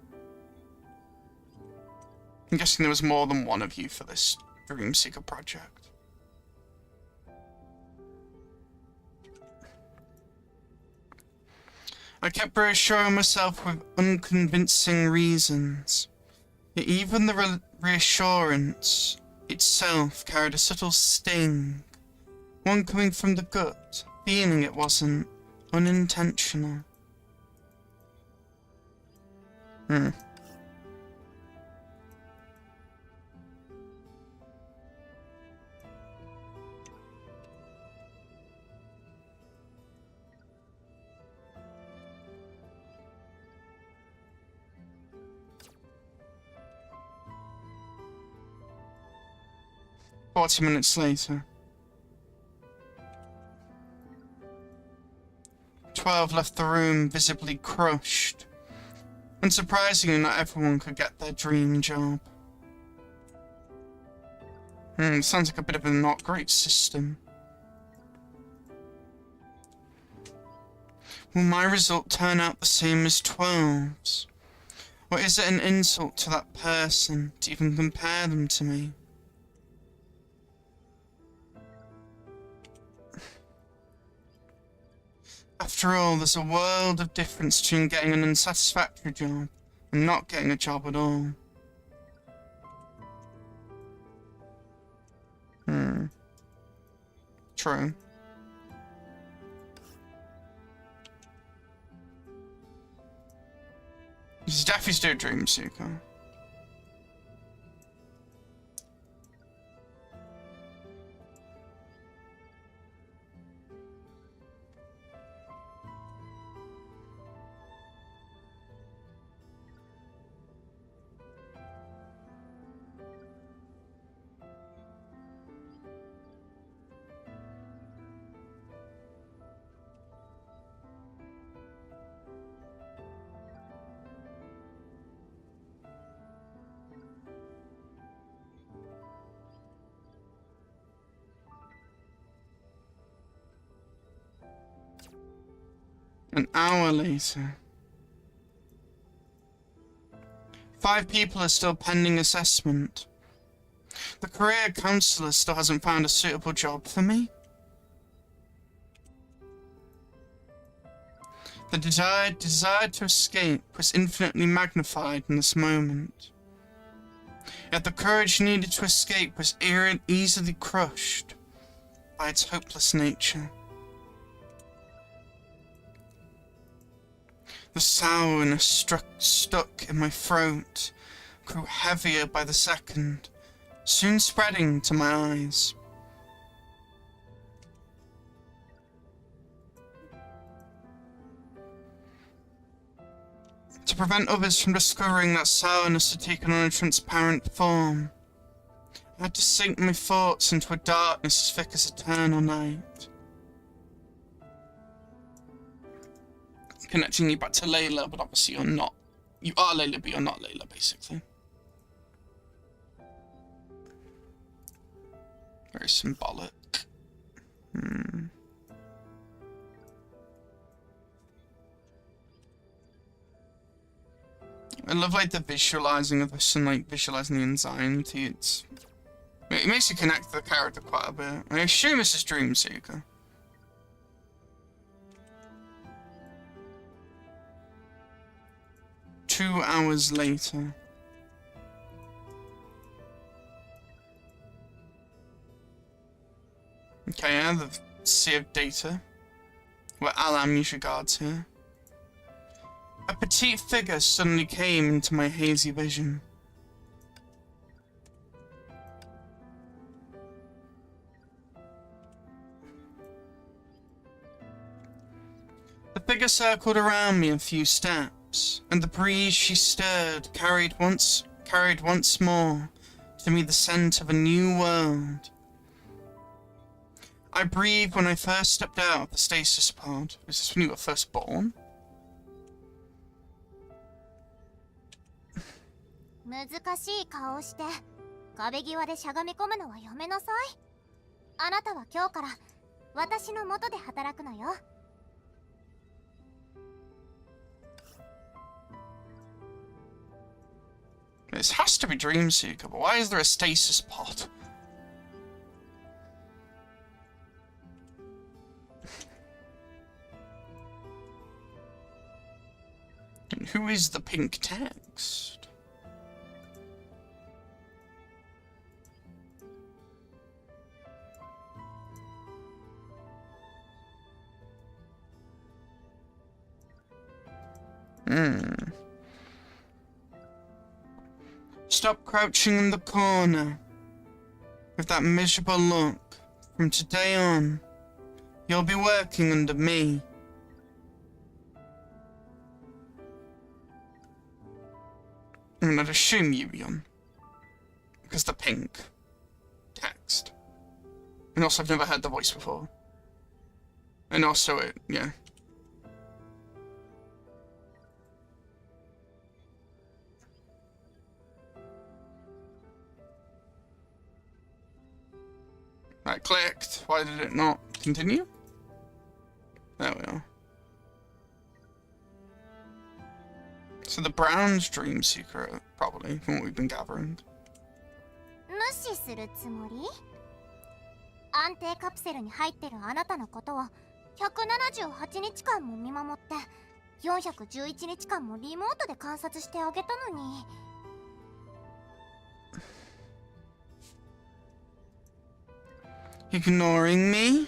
I'm guessing there was more than one of you for this Dreamseeker project. I kept reassuring myself with unconvincing reasons. Yet even the reassurance itself carried a subtle sting. One coming from the gut, feeling it wasn't unintentional. 40 minutes later. 12 left the room visibly crushed. Unsurprisingly, not everyone could get their dream job. Sounds like a bit of a not great system. Will my result turn out the same as 12's? Or is it an insult to that person to even compare them to me? After all, there's a world of difference between getting an unsatisfactory job and not getting a job at all. True. This is definitely still a Dreamseeker. An hour later. 5 people are still pending assessment. The career counsellor still hasn't found a suitable job for me. The desire to escape was infinitely magnified in this moment. Yet the courage needed to escape was easily crushed by its hopeless nature. The sourness stuck in my throat, grew heavier by the second, soon spreading to my eyes. To prevent others from discovering that sourness had taken on a transparent form, I had to sink my thoughts into a darkness as thick as eternal night. Connecting you back to Layla, but obviously you're not. You are Layla, but you're not Layla, basically. Very symbolic. I love like the visualizing of this and like visualizing the anxiety. It makes you connect to the character quite a bit. I assume this is Dreamseeker. Two hours later. Okay, yeah, the sea of data. Where Alam usually guards here. A petite figure suddenly came into my hazy vision. The figure circled around me a few steps, and the breeze she stirred carried once more to me the scent of a new world. I breathed when I first stepped out of the stasis pod. Is this when you were first born? 難しい顔をして壁際でしゃがみ込むのはやめなさい。あなたは今日から私の元で働くのよ。This has to be Dreamseeker, but why is there a stasis pod? And who is the pink text? Stop crouching in the corner with that miserable look. From today on, you'll be working under me. And I'd assume Yubion, because the pink text. And also I've never heard the voice before. And also it, yeah. I clicked. Why did it not continue? There we are. So the Brown's Dreamseeker, probably, from what we've been gathering. 無視するつもり？安定カプセルに入ってるあなたのことを178日間も見守って411日間もリモートで観察してあげたのに。Ignoring me?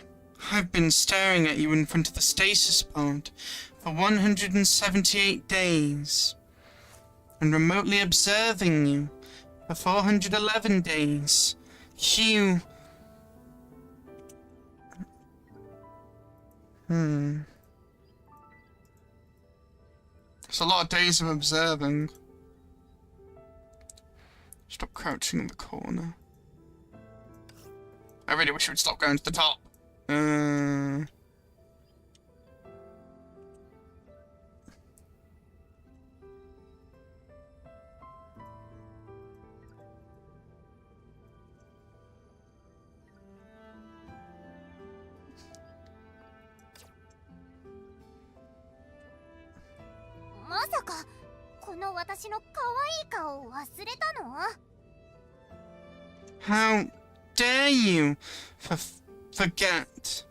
I've been staring at you in front of the stasis pod for 178 days. And remotely observing you for 411 days. You... It's a lot of days of observing. Stop crouching in the corner. I really wish it would stop going to the top.まさかこの私の可愛い顔を忘れたの？ How dare you forget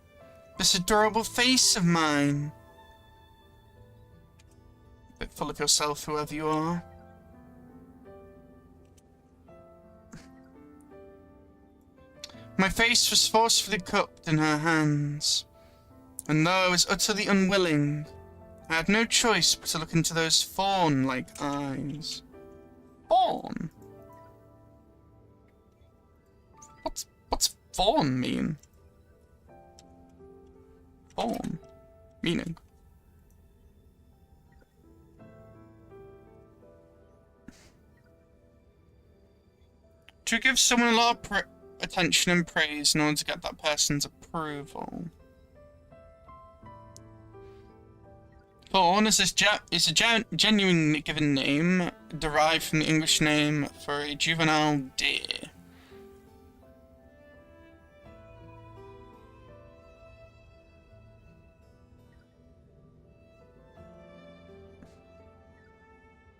this adorable face of mine? A bit full of yourself, whoever you are. My face was forcefully cupped in her hands, and though I was utterly unwilling, I had no choice but to look into those fawn-like eyes. Fawn? What's fawn mean? Fawn? Meaning? To give someone a lot of attention and praise in order to get that person's approval. Fawn is a genuine given name derived from the English name for a juvenile deer.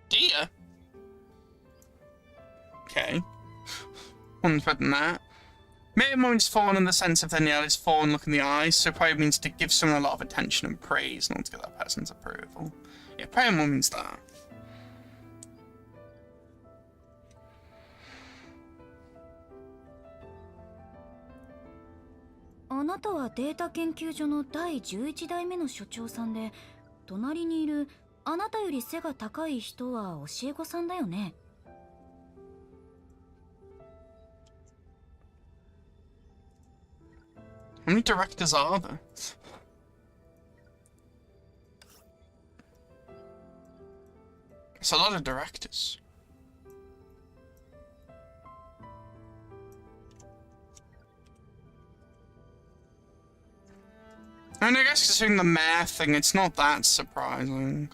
Deer? okay. One's better than that. Metamour means fawn in the sense of Danielle is fawn look in the eyes, so probably means to give someone a lot of attention and praise in order to get that person's approval. Yeah, Metamour means that. あなたはデータ研究所の第11代目の所長さんで、隣にいるあなたより背が高い人は教え子さんだよね。How many directors are there? It's a lot of directors. I mean, I guess considering the math thing, it's not that surprising.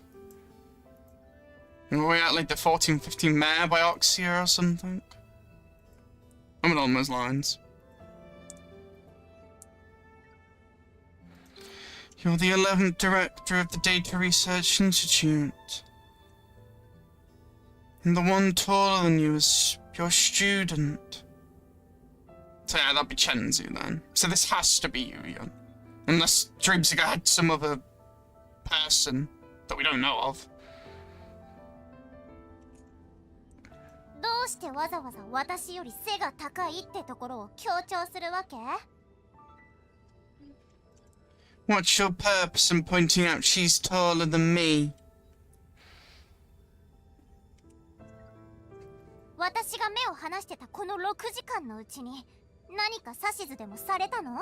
Are we at like the 14-15 mare by Oxia or something? I'm along those lines. You're the 11th director of the Data Research Institute. And the one taller than you is your student. So yeah, that'd be Chenzu then. So this has to be Yuyan. Unless Dreamseeker had some other person that we don't know of. どうしてわざわざ私より背が高いってところを強調するわけ？ What's your purpose in pointing out she's taller than me? 私が目を離してたこの6時間のうちに何か指図でもされたの？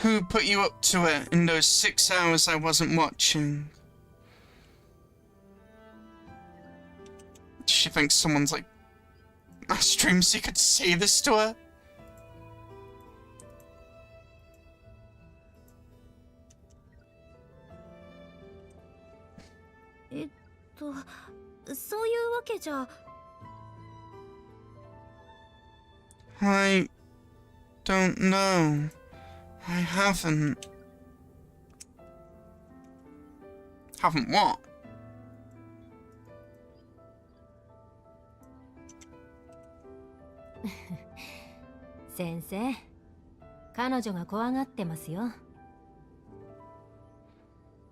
Who put you up to it in those 6 hours I wasn't watching? She thinks someone's like a Dreamseeker to say this to her? I don't know. I haven't. Haven't what? 先生、彼女が怖がってますよ。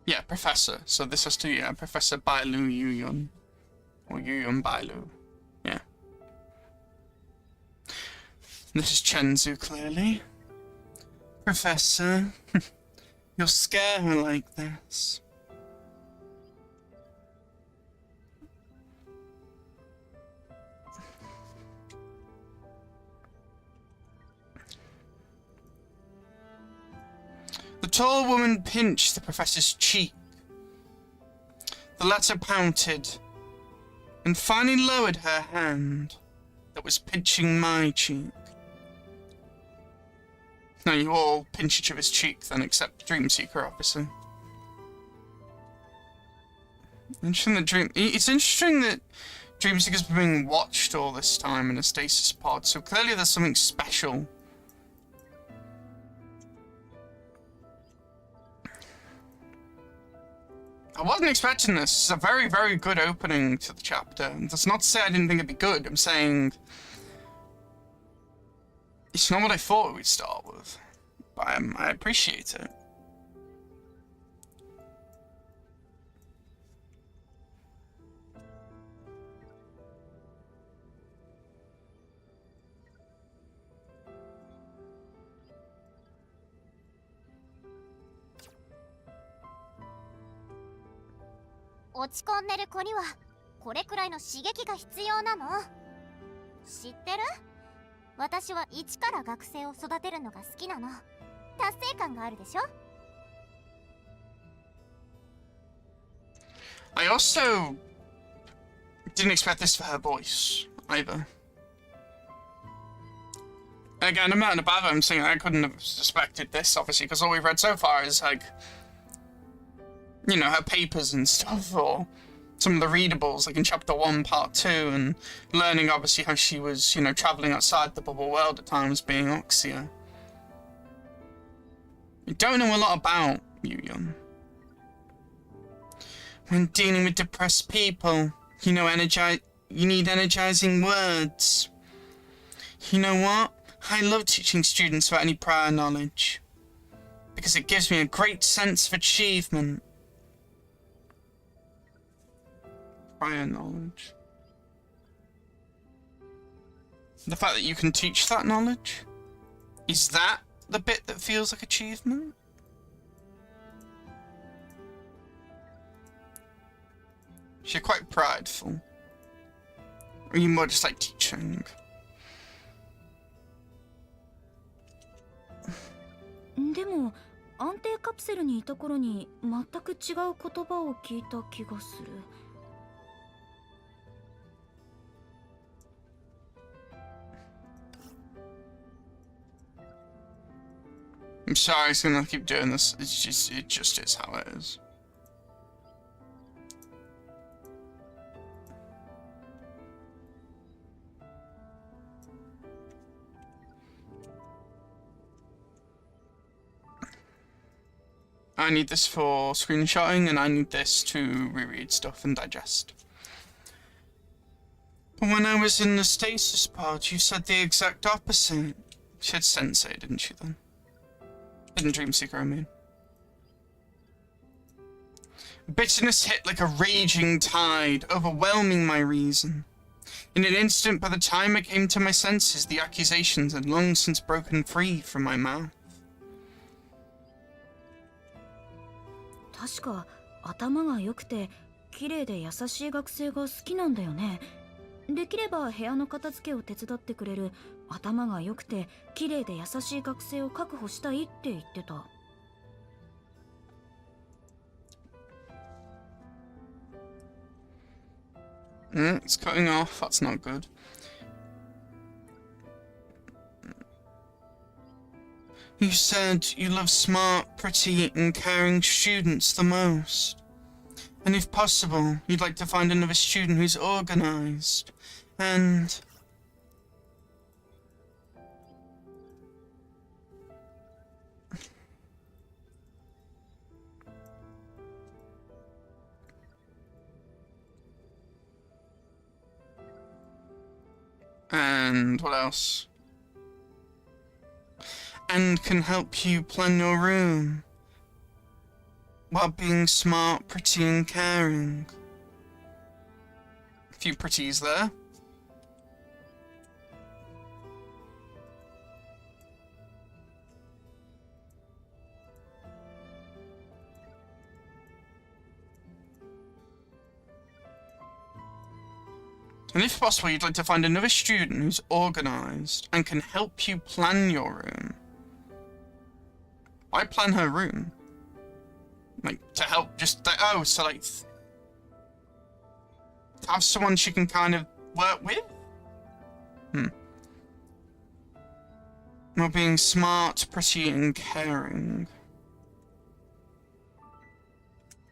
Yeah, Professor. So this has to be Professor Bailu Yuyun. Or Yuyun Bailu. Yeah. This is Chenzu, clearly. Professor, you'll scare her like this. The tall woman pinched the professor's cheek. The latter pouted, and finally lowered her hand that was pinching my cheek. Now you all pinch each other's cheek then, except Dreamseeker, obviously. Interesting that it's interesting that Dreamseeker's been being watched all this time in a stasis pod, so clearly there's something special. I wasn't expecting this. It's a very, very good opening to the chapter. That's not to say I didn't think it'd be good. I'm saying it's not what I thought we'd start with. But I appreciate it.「落ち込んでる子にはこれくらいの刺激が必要なの。知ってる？私は一から学生を育てるのが好きなの。達成感があるでしょ？ I also didn't expect this for her voice either. Again, I'm not in a bad way. I'm saying I couldn't have suspected this, obviously, because all we've read so far is like, you know, her papers and stuff, or some of the readables, like in Chapter 1, Part 2, and learning, obviously, how she was, you know, travelling outside the bubble world at times, being Oxia. We don't know a lot about Yuyan. When dealing with depressed people, you need energizing words. You know what? I love teaching students without any prior knowledge, because it gives me a great sense of achievement. Prior knowledge. The fact that you can teach that knowledge? Is that the bit that feels like achievement? You're quite prideful. Or are you more just like teaching? でも安定カプセルにいた頃に全く違う言葉を聞いた気がする。I'm sorry, it's gonna keep doing this. It just is how it is. I need this for screenshotting, and I need this to reread stuff and digest. But when I was in the stasis pod, you said the exact opposite. You said sensei, didn't you then? Didn't Dreamseeker, I mean. Bitterness hit like a raging tide, overwhelming my reason. In an instant, by the time I came to my senses, the accusations had long since broken free from my mouth. 確か頭が良くて綺麗で優しい学生が好きなんだよね。できれば部屋の片付けを手伝ってくれる頭が良くて綺麗で優しい学生を確保したいって言ってた。It's cutting off. That's not good. You said you love smart, pretty, and caring students the most. And if possible, you'd like to find another student who's organized. And... And what else? And can help you plan your room while being smart, pretty, and caring. A few pretties there. And if possible, you'd like to find another student who's organized and can help you plan your room. Why plan her room? Like, to help just... oh, so like... have someone she can kind of work with? While being smart, pretty, and caring.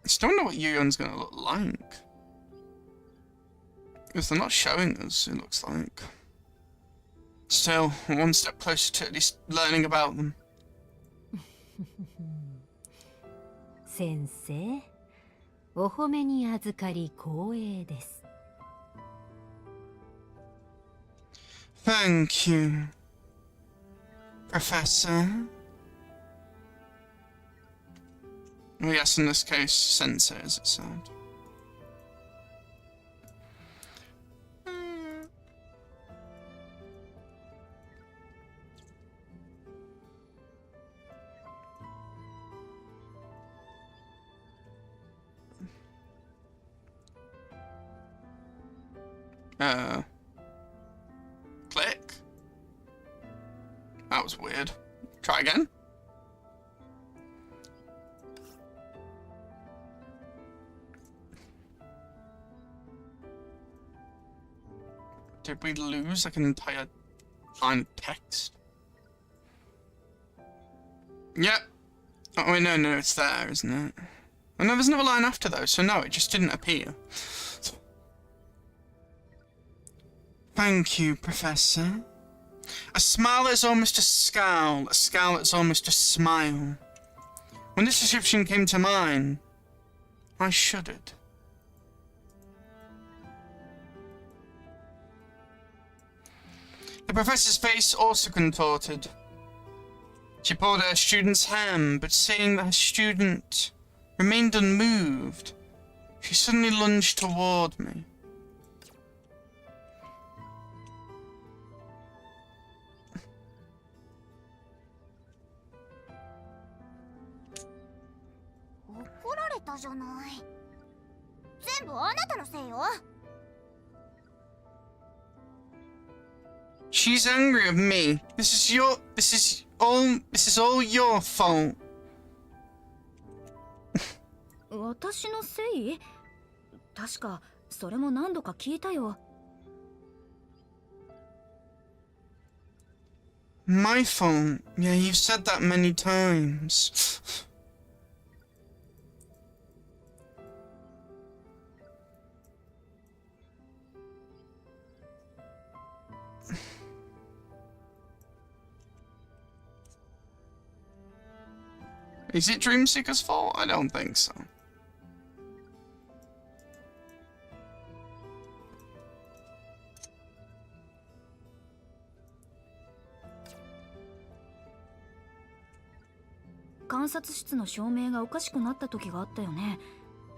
I still don't know what Yuyeon's gonna look like. Because they're not showing us, it looks like. Still, one step closer to at least learning about them. 先生、お褒めに預かり光栄です。Thank you, Professor. Oh yes, in this case, sensei, as it said. Click. That was weird. Try again. Did we lose like an entire line of text? Yep. Oh wait, no, it's there, isn't it? Oh no, there's another line after though, so no, it just didn't appear. Thank you, Professor. A smile is almost a scowl is almost a smile. When this description came to mind, I shuddered. The professor's face also contorted. She pulled at her student's hand, but seeing that her student remained unmoved, she suddenly lunged toward me. She's angry at me. This is all your fault. 私のせい？確かそれも何度か聞いたよ。My fault. Yeah, you've said that many times. Is it Dreamseeker's fault? I don't think so.「観察室の照明がおかしくなった時があったよね。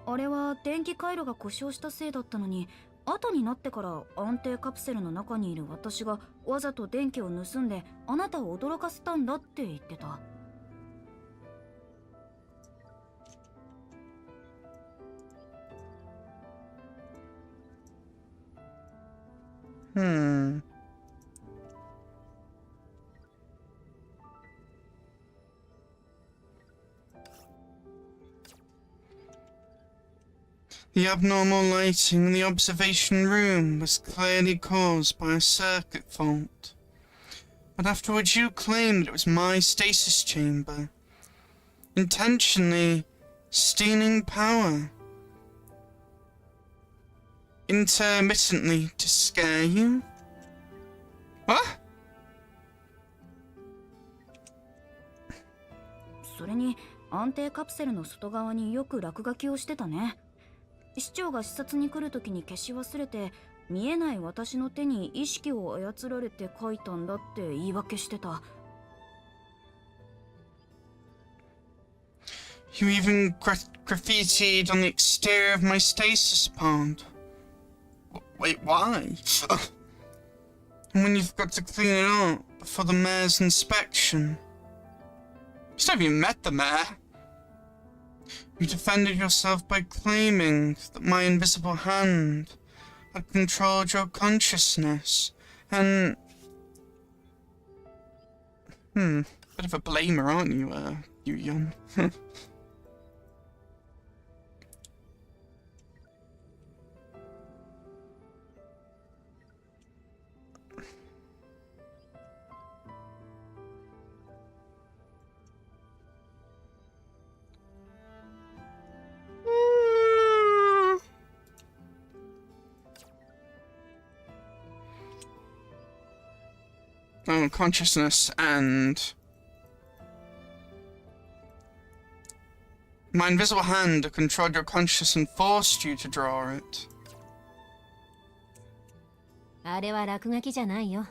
あれは電気回路が故障したせいだったのに、後になってから安定カプセルの中にいる私がわざと電気を盗んであなたを驚かせたんだって言ってた。The abnormal lighting in the observation room was clearly caused by a circuit fault. But afterwards you claimed it was my stasis chamber, intentionally stealing power, intermittently to scare you? What? それに安定カプセルの外側によく落書きをしてたね。市長が視察に来るときに消し忘れて、見えない私の手に意識を操られて書いたんだって言い訳してた。You even graffitied on the exterior of my stasis pod. Wait, why? And when you've got to clean it up before the mayor's inspection. You haven't even met the mayor. You defended yourself by claiming that my invisible hand had controlled your consciousness, and... bit of a blamer, aren't you, you young? Oh, consciousness and... My invisible hand controlled your consciousness and forced you to draw it. あれは落書きじゃないよ。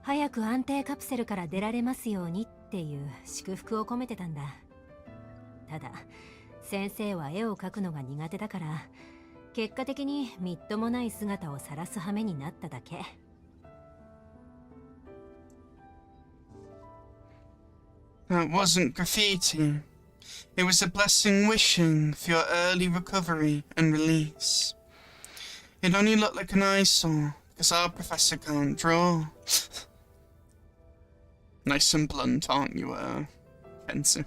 早く安定カプセルから出られますようにっていう祝福を込めてたんだ。ただ、先生は絵を描くのが苦手だから、結果的にみっともない姿を晒す羽目になっただけ。That wasn't graffiti. It was a blessing wishing for your early recovery and release. It only looked like an eyesore because our professor can't draw. Nice and blunt, aren't you, Fencer?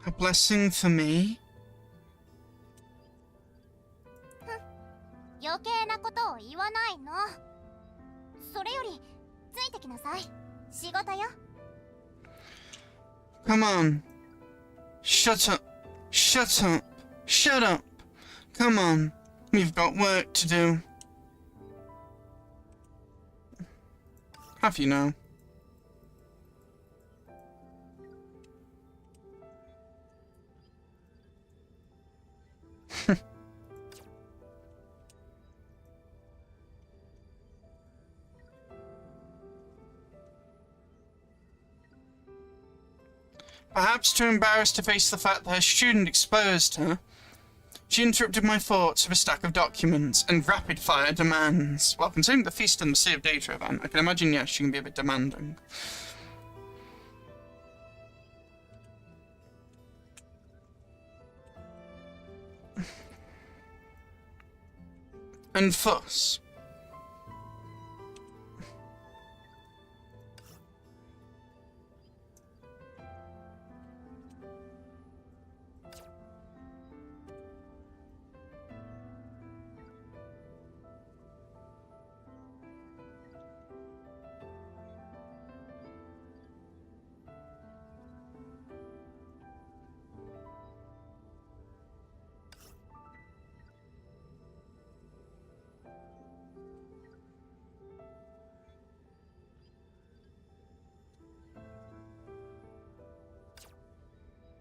A blessing for me? 余計なことを言わないの。それよりついてきなさい。仕事よ。 Come on. Shut up. Shut up. Shut up. Come on. We've got work to do. Have you now? Perhaps too embarrassed to face the fact that her student exposed her, she interrupted my thoughts with a stack of documents and rapid-fire demands. Well, considering the Feast and the Sea of Data event, I can imagine, yes, she can be a bit demanding. And fuss.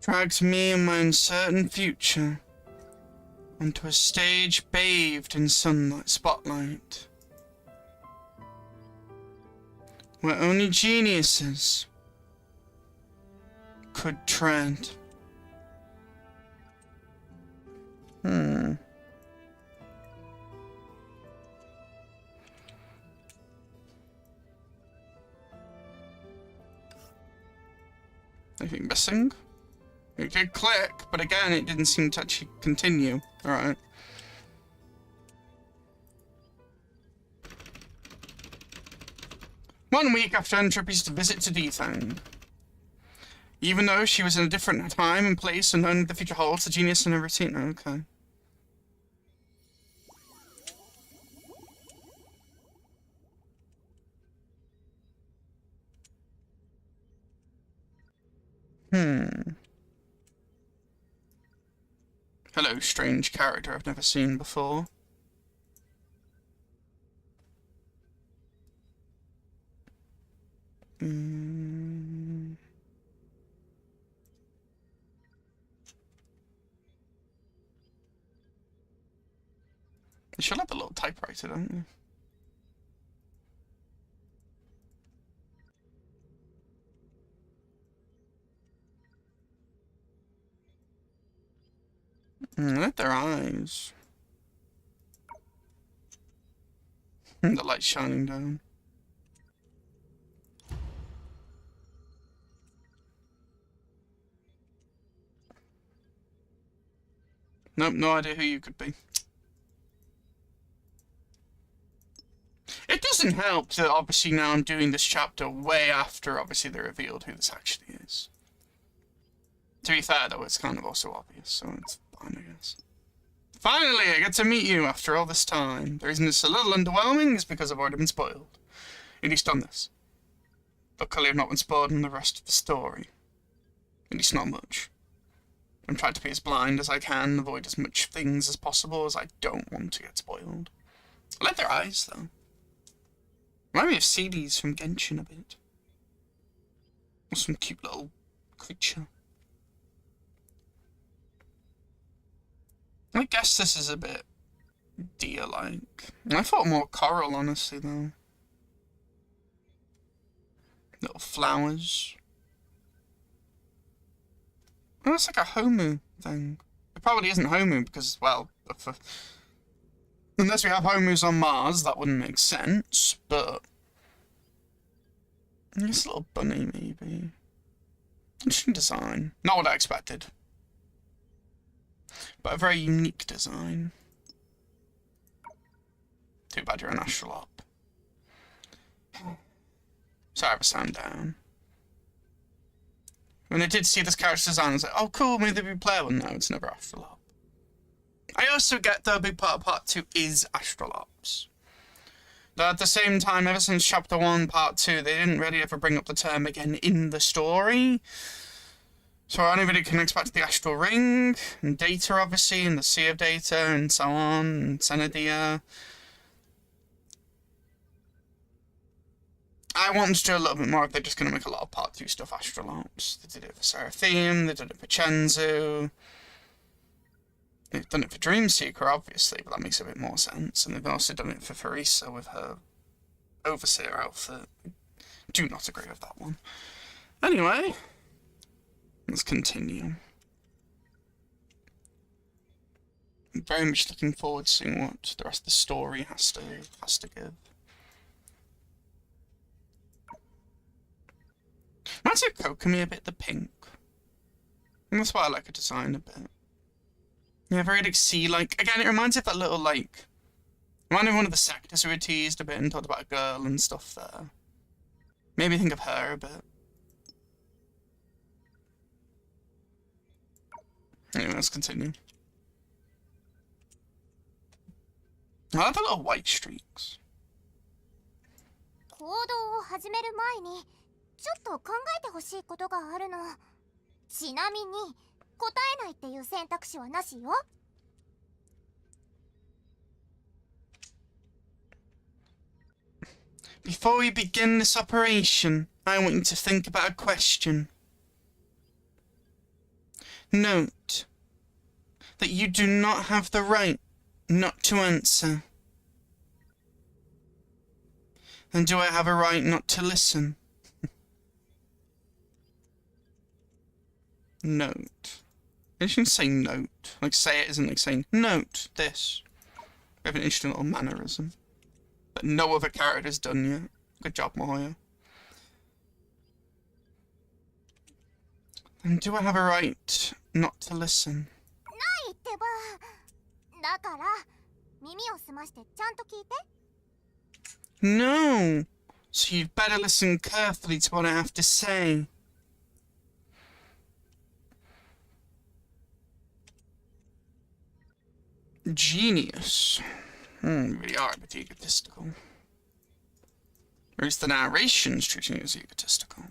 Drags me and my uncertain future onto a stage bathed in sunlight spotlight, where only geniuses could tread. Anything missing? It did click, but again, it didn't seem to actually continue. Alright. One week after Entropy's visit to Dethang. Even though she was in a different time and place and only the future holds, the genius in her routine. Okay. Hello, strange character I've never seen before. They should have a little typewriter, don't they? Look at their eyes. The light shining down. Nope, no idea who you could be. It doesn't help that obviously now I'm doing this chapter way after obviously they revealed who this actually is. To be fair though, it's kind of also obvious, so it's fine, I guess. Finally, I get to meet you after all this time. The reason it's a little underwhelming is because I've already been spoiled. At least on this. Luckily I've not been spoiled on the rest of the story. At least not much. I'm trying to be as blind as I can, avoid as much things as possible as I don't want to get spoiled. I like their eyes though. Remind me of CDs from Genshin a bit. Or some cute little creature. I guess this is a bit deer-like. I thought more coral, honestly, though. Little flowers. Oh, it's like a Homu thing. It probably isn't Homu because, well, unless we have Homus on Mars, that wouldn't make sense, but I guess a little bunny, maybe. Interesting design. Not what I expected. But a very unique design. Too bad you're an astrolop. Sorry, I have a sound down. When I did see this character design, I was like, oh cool, maybe they'll be playable. No, it's never astrolop. I also get, though, a big part of part 2 is astrolops. But at the same time, ever since Chapter 1, Part 2, they didn't really ever bring up the term again in the story. So it only really connects back to the Astral Ring, and Data, obviously, and the Sea of Data, and so on, and Senadia. I want them to do a little bit more if they're just going to make a lot of Part 2 stuff Astral Ops. They did it for Seraphim, they did it for Chenzu. They've done it for Dreamseeker, obviously, but that makes a bit more sense. And they've also done it for Farisa with her Overseer outfit. Do not agree with that one. Anyway, let's continue. I'm very much looking forward to seeing what the rest of the story has to give. Reminds me of Kokomi a bit, the pink. And that's why I like her design a bit. Yeah, very like sea-like. Again, it reminds me of that little like... Reminded me of one of the sectors we were teased a bit and talked about a girl and stuff there. Maybe think of her a bit. Anyway, let's continue. I like the little white streaks. 行動を始める前にちょっと考えてほしいことがあるの。ちなみに答えないっていう選択肢はなしよ。Before we begin this operation, I want you to think about a question. Note that you do not have the right not to answer. And do I have a right not to listen? Note. I shouldn't say note. Like, say it isn't like saying, note this. We have an interesting little mannerism that no other character's done yet. Good job, miHoYo. And do I have a right not to listen? ないってば。だから耳を澄ましてちゃんと聞いて。No! So you'd better listen carefully to what I have to say. Genius. You really are a bit egotistical. Or at least the narration's treating you as egotistical.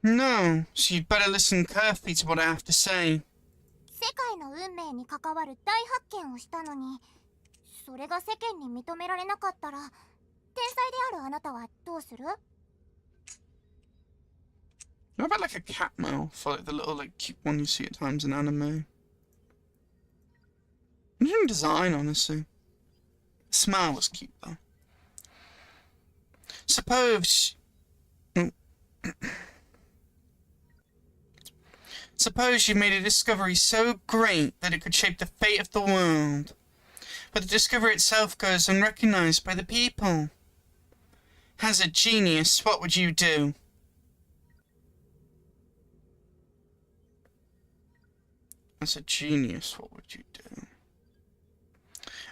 No, so you'd better listen carefully to what I have to say. 世界の運命に関わる大発見をしたのに、それが世間に認められなかったら、天才であるあなたはどうする？ What about like a cat mouth, or like the little like cute one you see at times in anime? Interesting design, honestly. The smile was cute though. Suppose... Suppose you made a discovery so great that it could shape the fate of the world, but the discovery itself goes unrecognized by the people. As a genius, what would you do? As a genius, what would you do?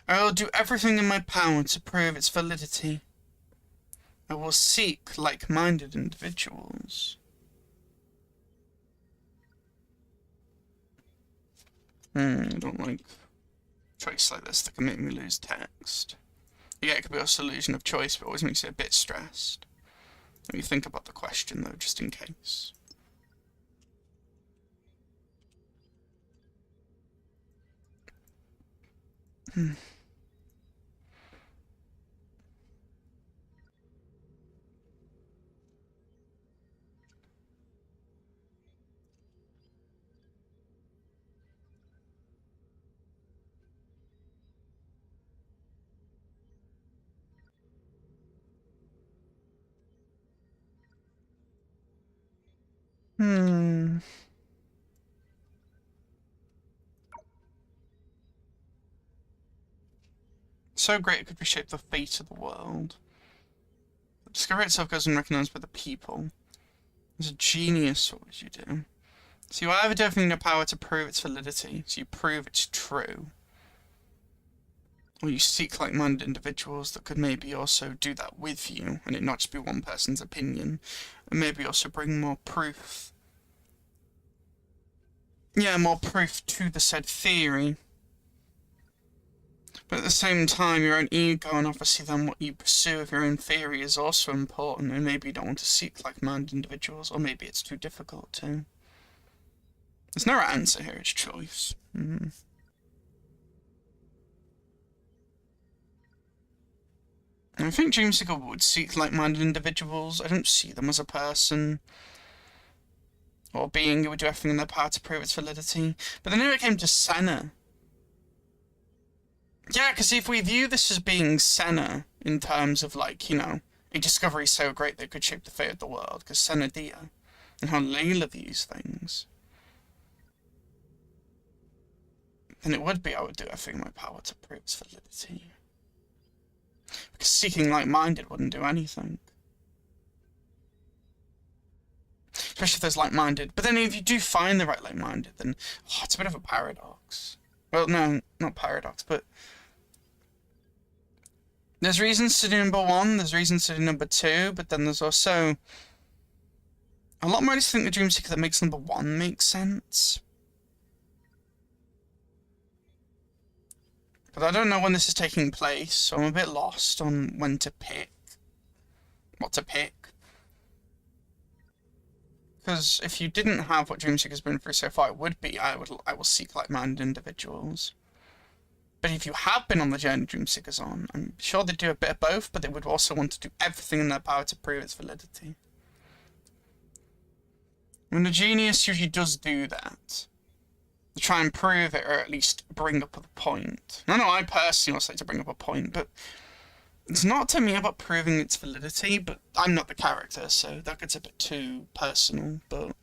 I will do everything in my power to prove its validity. I will seek like-minded individuals. I don't like choice like this that can make me lose text. Yeah, it could be a illusion of choice, but it always makes you a bit stressed. Let me think about the question though, just in case. So great it could reshape the fate of the world. The discovery itself goes unrecognized by the people. As a genius, what would you do? So you either do everything in your power to prove its validity, so you prove it's true. Or you seek like-minded individuals that could maybe also do that with you, and it not just be one person's opinion, and maybe also bring more proof. Yeah, more proof to the said theory. But at the same time, your own ego and obviously then what you pursue of your own theory is also important, and maybe you don't want to seek like-minded individuals, or maybe it's too difficult to. There's no right answer here, it's choice. I think Dreamseeker would seek like-minded individuals. I don't see them as a person or being who would do everything in their power to prove its validity. But then when it came to Senna, yeah, because if we view this as being Senna in terms of, like, you know, a discovery so great that it could shape the fate of the world, because Senna Dia, and how Layla views things, then it would be I would do everything in my power to prove its validity. Because seeking like-minded wouldn't do anything. Especially if there's like-minded. But then if you do find the right like-minded, then it's a bit of a paradox. Well, no, not paradox, but there's reasons to do number 1, there's reasons to do number 2, but then there's also a lot more to think the Dreamseeker that makes number 1 make sense. But I don't know when this is taking place, so I'm a bit lost on when to pick. What to pick. Because if you didn't have what Dreamseeker's been through so far, it would be I will seek like-minded individuals. But if you have been on the journey Dreamseeker's on, I'm sure they do a bit of both, but they would also want to do everything in their power to prove its validity. When the genius usually does do that, to try and prove it, or at least bring up a point. I know I personally also like to bring up a point, but it's not to me about proving its validity, but I'm not the character, so that gets a bit too personal, but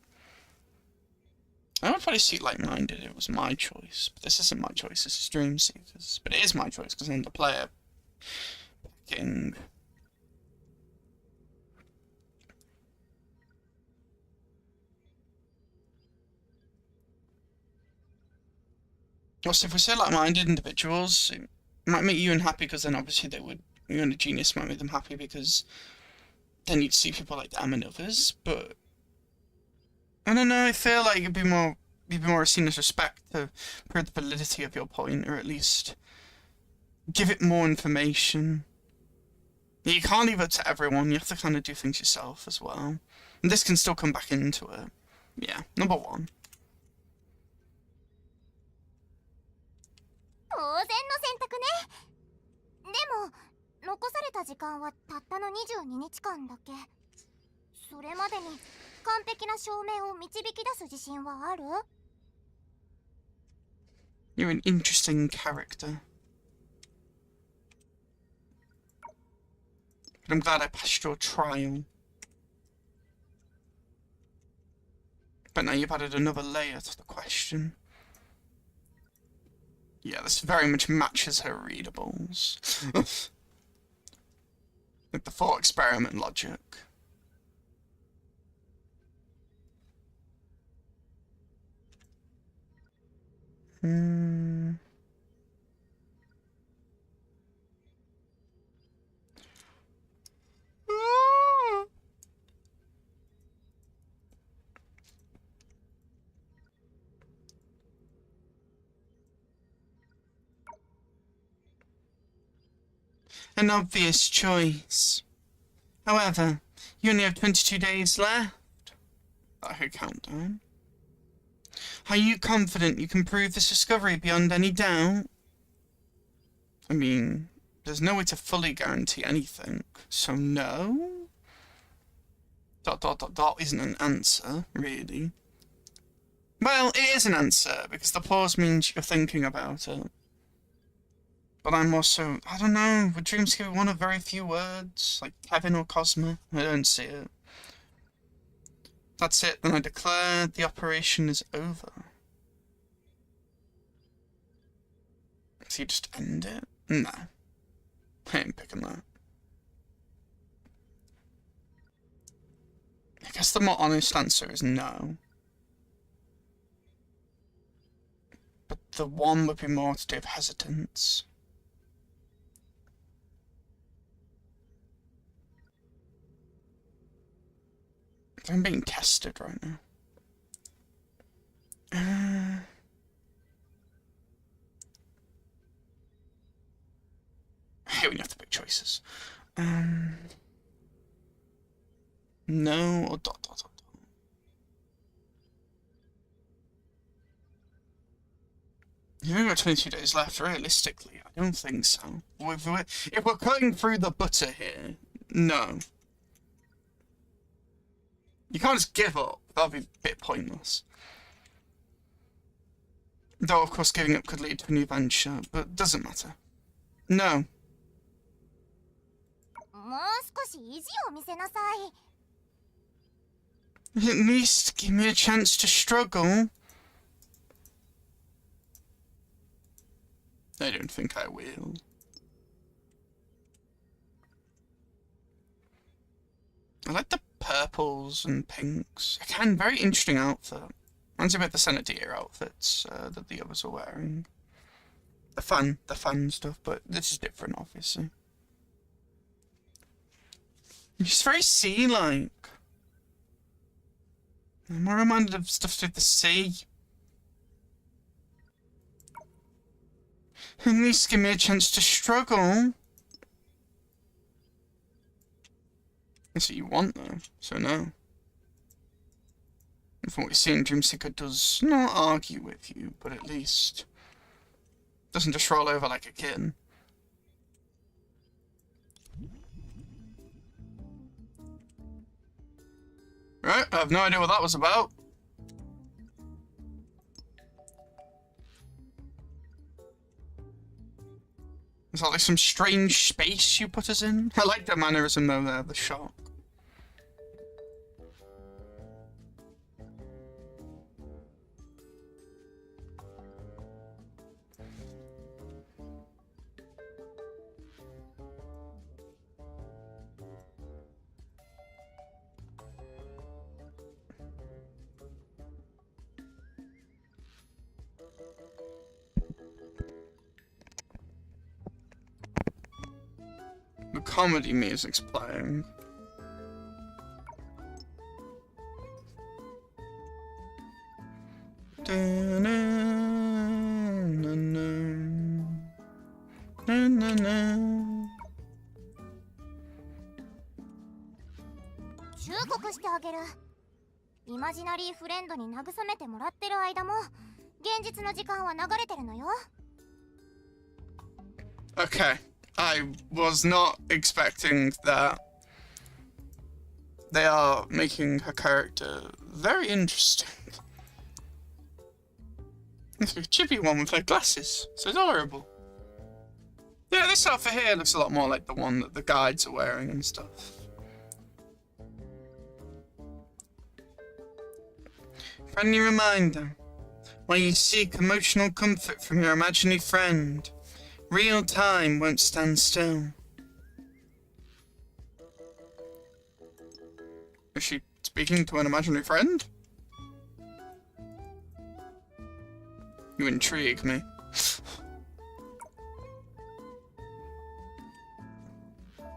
I would probably seek like-minded if it was my choice, but this isn't my choice, this is Dreamseeker's. But it is my choice, because I'm the player picking. Also, if we say like-minded individuals, it might make you unhappy because then obviously they would, you and a genius might make them happy because then you'd see people like them and others, but I don't know, I feel like you'd be more seen as respect to prove the validity of your point, or at least give it more information. You can't leave it to everyone, you have to kind of do things yourself as well. And this can still come back into it. Yeah, number 1. 当然の選択ね。でも残された時間はたったの22日間だけ。それまでに完璧な証明を導き出す自信はある？ You're an interesting character. But I'm glad I passed your trial. But now you've added another layer to the question. Yeah, this very much matches her readables. Like the thought experiment logic. An obvious choice. However, you only have 22 days left. Like a countdown. Are you confident you can prove this discovery beyond any doubt? I mean, there's no way to fully guarantee anything, so no? ... isn't an answer, really. Well, it is an answer, because the pause means you're thinking about it. But I'm also, I don't know, would Dreamseeker be one of very few words? Like Kevin or Cosmo? I don't see it. That's it, then I declare the operation is over. So you just end it? No. I ain't picking that. I guess the more honest answer is no. But the one would be more to do with hesitance. I'm being tested right now. I hate when you have to pick choices. No or dot dot dot. You've only got 22 days left. Realistically, I don't think so. If we're cutting through the butter here, no. You can't just give up. That'd be a bit pointless. Though, of course, giving up could lead to a new venture, but it doesn't matter. No. もう少し意地を見せなさい。 At least give me a chance to struggle. I don't think I will. I like the purples and pinks. Again, very interesting outfit. Reminds me about the Senate outfits that the others are wearing. The fun stuff, but this is different, obviously. It's very sea-like. I'm more reminded of stuff with the sea. At least give me a chance to struggle. That's what you want, though, so no. And from what we see, Dreamseeker does not argue with you, but at least doesn't just roll over like a kid. Right, I have no idea what that was about. Is that like some strange space you put us in? I like the mannerism though there, the shock. The comedy music's playing.イマジナリーフレンドに慰めてもらってる間も現実の時間は流れてるのよ。 Okay, I was not expecting that. They are making her character very interesting. It's a chippy one with her glasses. It's adorable. Yeah, this outfit here looks a lot more like the one that the guides are wearing and stuff. Friendly reminder. While you seek emotional comfort from your imaginary friend, real time won't stand still. Is she speaking to an imaginary friend? You intrigue me.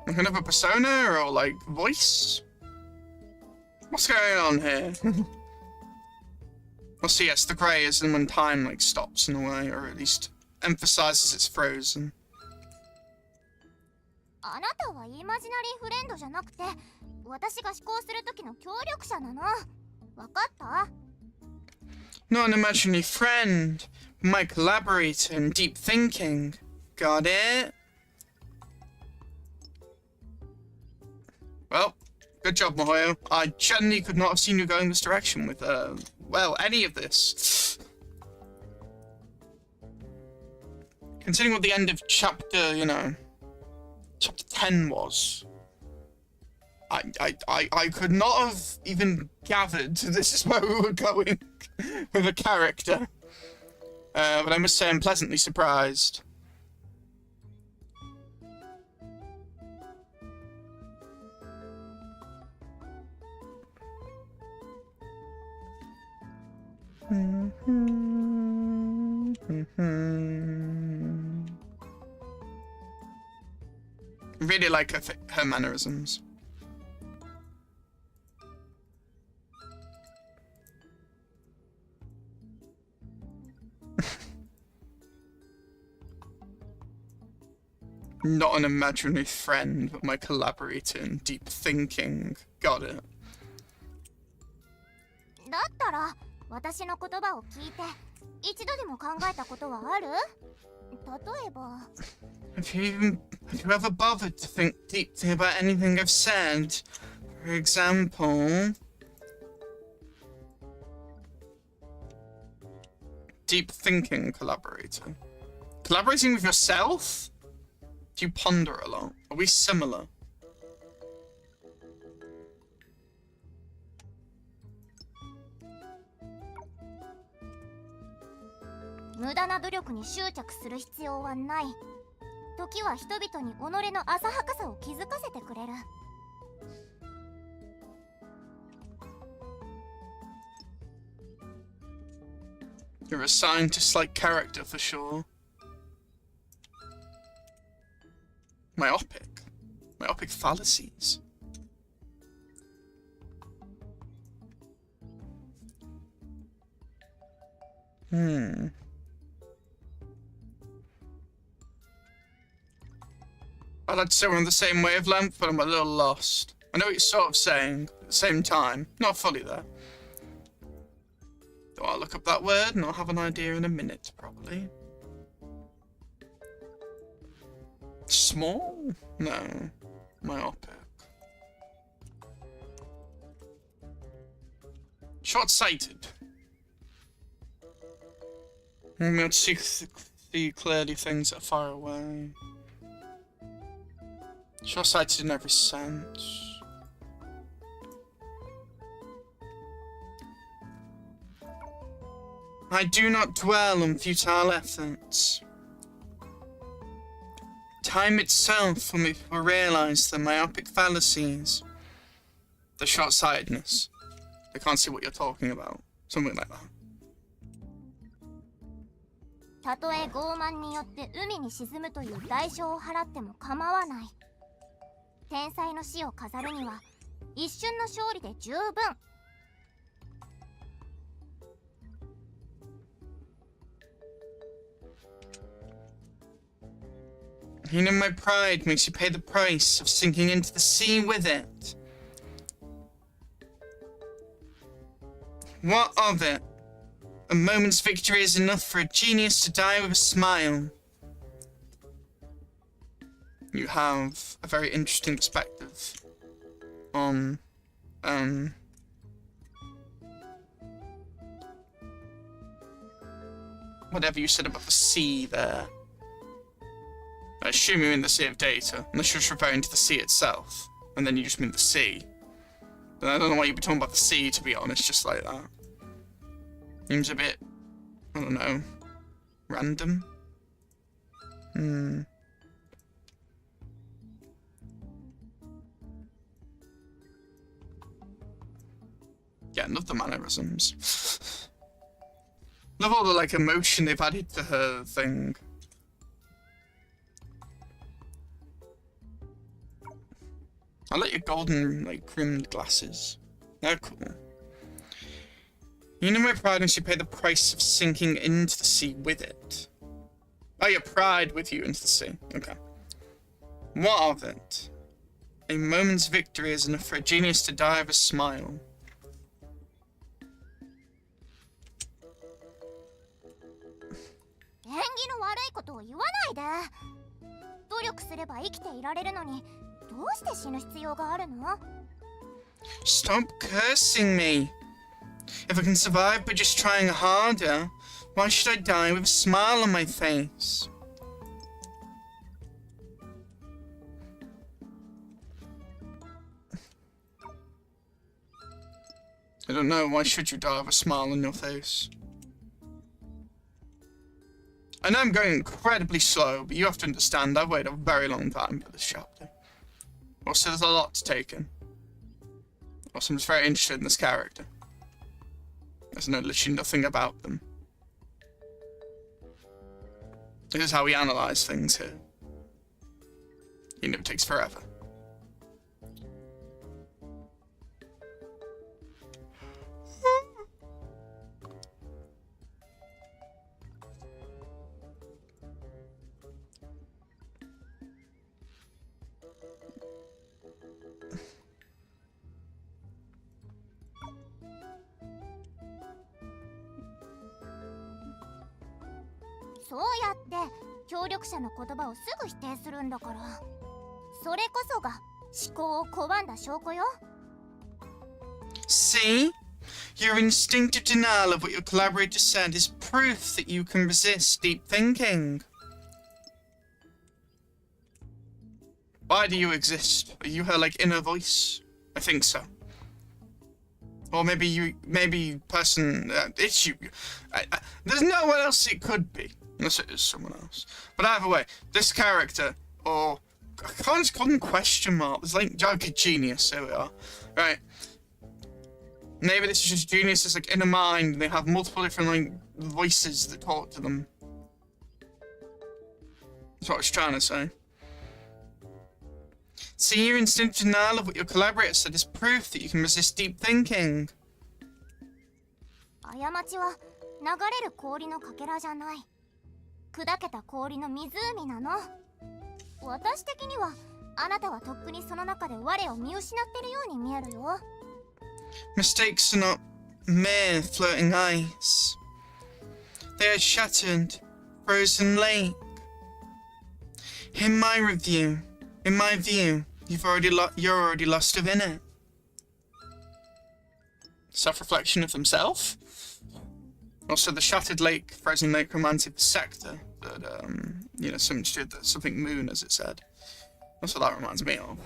Like another persona or like voice? What's going on here? Well, so yes, the grey is when time like stops in a way, or at least emphasizes it's frozen. あなたはイマジナリーフレンドじゃなくて、私が思考する時の協力者なの。わかった？ Not an imaginary friend, but my collaborator in deep thinking. Got it? Well, good job, miHoYo. I genuinely could not have seen you going this direction with, well, any of this. Considering what the end of chapter, you know, chapter 10 was, I could not have even gathered this is where we were going with a character. But I must say I'm pleasantly surprised. Really like her mannerisms. Not an imaginary friend, but my collaborator in deep thinking. Got it. だったら私の言葉を聞いて一度でも考えたことはある？例えば Have you ever bothered to think deeply about anything I've said? For example, deep thinking collaborator. Collaborating with yourself? Do you ponder a lot? Are we similar?「無駄な努力に執着する必要はない」「時は人々に己の浅はかさを気づかせてくれる」You're a scientist-like character for sure. Myopic. Myopic fallacies. I'd like to say we're on the same wavelength, but I'm a little lost. I know what you're sort of saying, at the same time. Not fully there. Though I'll look up that word and I'll have an idea in a minute, probably. Small? No. Myopic. Short-sighted. I'm able to see clearly things that are far away. Short-sighted in every sense. I do not dwell on futile efforts. Time itself will realize the myopic fallacies. The short-sightedness. They can't see what you're talking about. Something like that. たとえ傲慢によって海に沈むという代償を払っても構わない。天才の死を飾るには一瞬の勝利で十分。You know, my pride makes you pay the price of sinking into the sea with it. What of it? A moment's victory is enough for a genius to die with a smile. You have a very interesting perspective on, whatever you said about the sea there. I assume you're in the Sea of Data, unless you're just referring to the sea itself, and then you just mean the sea. Then I don't know why you'd be talking about the sea, to be honest, just like that. Seems a bit, I don't know, random. Yeah, love the mannerisms. Love all the, like, emotion they've added to her thing. I like your golden, like, rimmed glasses. They're cool. You know my pride makes you pay the price of sinking into the sea with it. Oh, your pride with you into the sea. Okay. What of it? A moment's victory is enough for a genius to die with a smile. Stop cursing me. If I can survive by just trying harder, why should I die with a smile on my face? I don't know, why should you die with a smile on your face? I know I'm going incredibly slow, but you have to understand I've waited a very long time for this chapter. Also, there's a lot to take in. Also, I'm just very interested in this character. There's literally nothing about them. This is how we analyze things here. You know, it takes forever. そうやって協力者の言葉をすぐ否定するんだから。それこそが思考を拒んだ証拠よ。 See? Your instinctive denial of what your collaborator said is proof that you can resist deep thinking. Why do you exist? Are you her, like, inner voice? I think so. Or maybe person, it's you. There's no one else it could be, unless it is someone else. But either way, this character, or, I can't just call them question mark, there's like, okay, genius, here we are. Right. Maybe this is just genius's, like, inner mind, and they have multiple different, like, voices that talk to them. That's what I was trying to say. See, your instinctive denial of what your collaborator said is proof that you can resist deep thinking. 過ちは流れる氷のかけらじゃない。砕けた氷の湖なの。私的にはあなたはとっくにその中で我を見失ってるように見えるよ。Mistakes are not mere floating ice. They are shattered, frozen lake. In my view, you're already lost within it. Self-reflection of themselves. Also, the shattered lake, frozen lake, romantic sector that you know, something moon, as it said. That's what that reminds me of.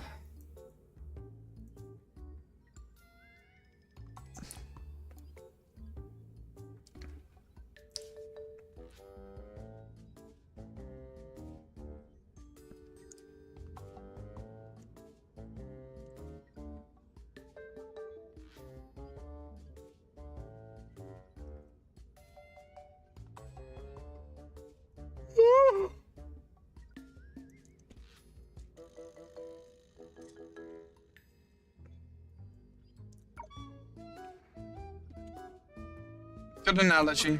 Good analogy.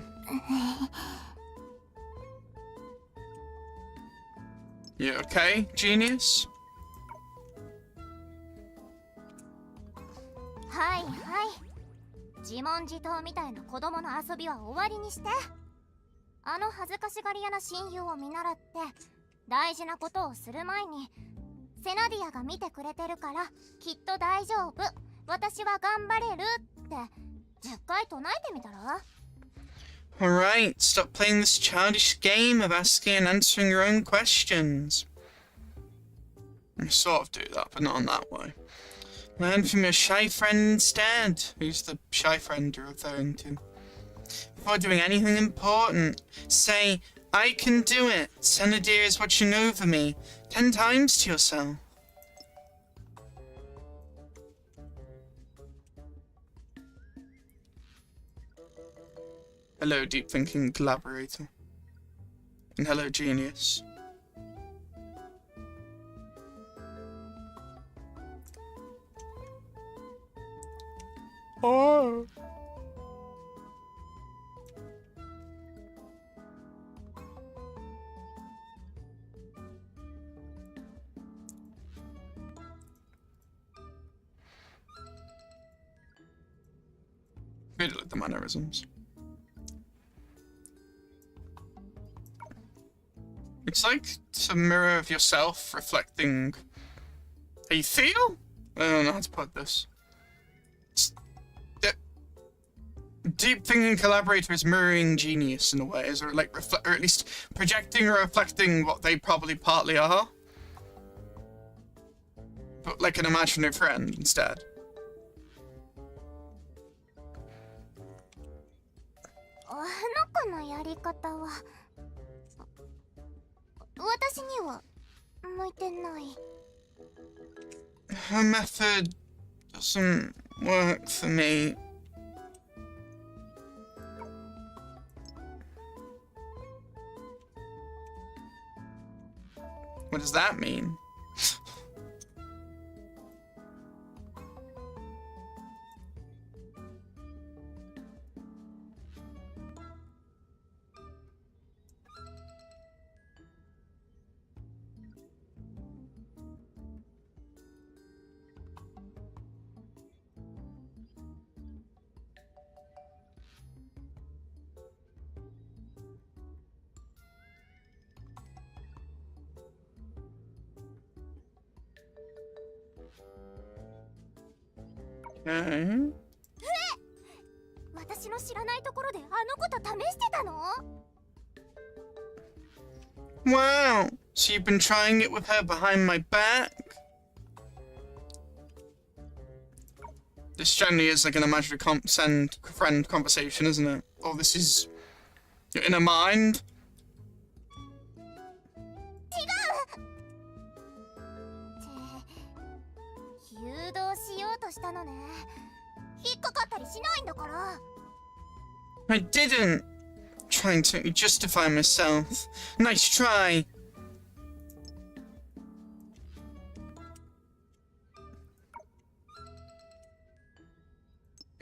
You okay, genius? はいはい。自問自答みたいな子供の遊びは終わりにして。あの恥ずかしがり屋な親友を見習って大事なことをする前に、セナディアが見てくれてるからきっと大丈夫、私は頑張れるって10回唱えてみたら？ Alright, stop playing this childish game of asking and answering your own questions. I sort of do that, but not in that way. Learn from your shy friend instead. Who's the shy friend you're referring to? Before doing anything important, say, I can do it. Senadir is watching over me. 10 times to yourself. Hello, deep thinking collaborator. And hello, genius. Oh. Really like the mannerisms. It's like a mirror of yourself reflecting how you feel? I don't know how to put this. Deep thinking collaborator is mirroring genius in a way, or like or at least projecting or reflecting what they probably partly are. But like an imaginary friend instead. あの子のやり方は私には向いてない。 Her method doesn't work for me. What does that mean? Okay. 私の知らないところであの子と試してたの？ Wow. So you've been trying it with her behind my back? This generally is like an imaginary send friend conversation, isn't it? Or this is your inner mind. 誘導しようとしたのね。引っかかったりしないんだから。 I didn't. Trying to justify myself. Nice try.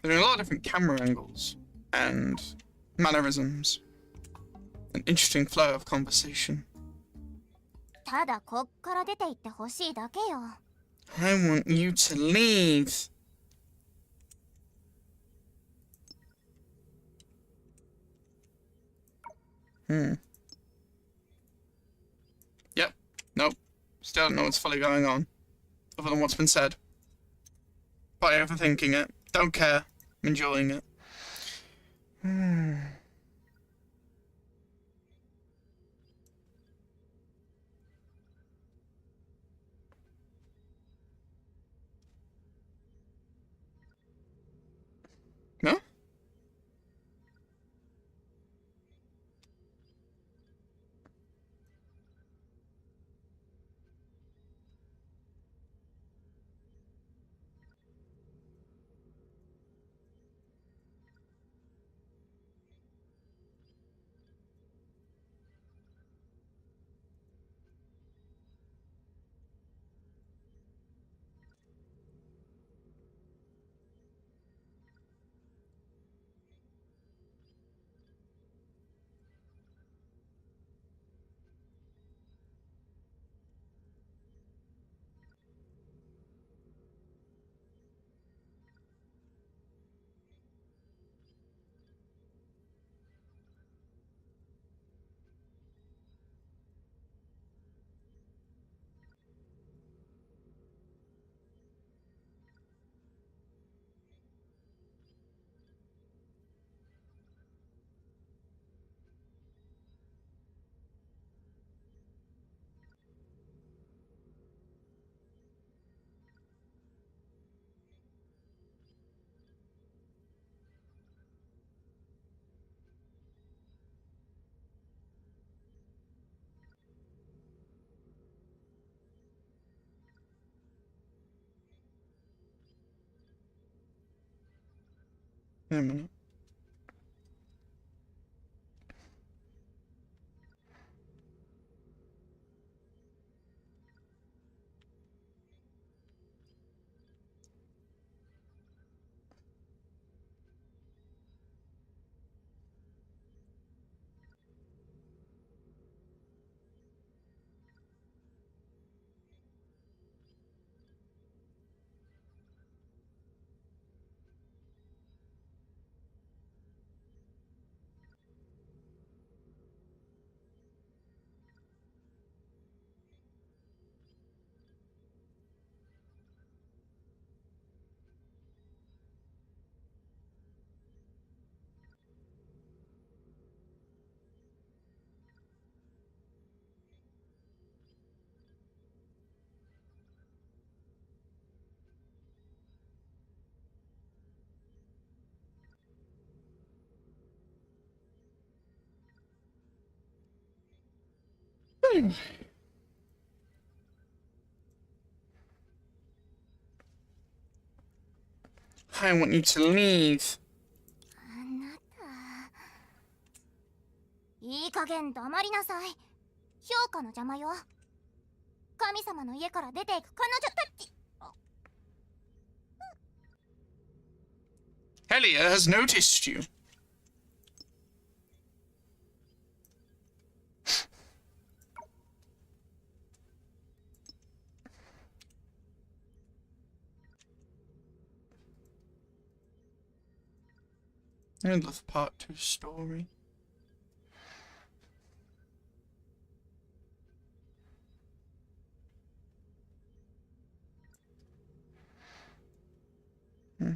There are a lot of different camera angles and mannerisms. An interesting flow of conversation. ただこっから出て行ってほしいだけよ。 I want you to leave. Yep. Nope. Still don't know what's fully going on. Other than what's been said. By overthinking it. Don't care. I'm enjoying it. No? Wait a minute. I want you to leave. あなた。いい加減黙りなさい。評価の邪魔よ。神様の家から出ていく彼女たち。 Helia has noticed you. I love part 2 story. Hmm.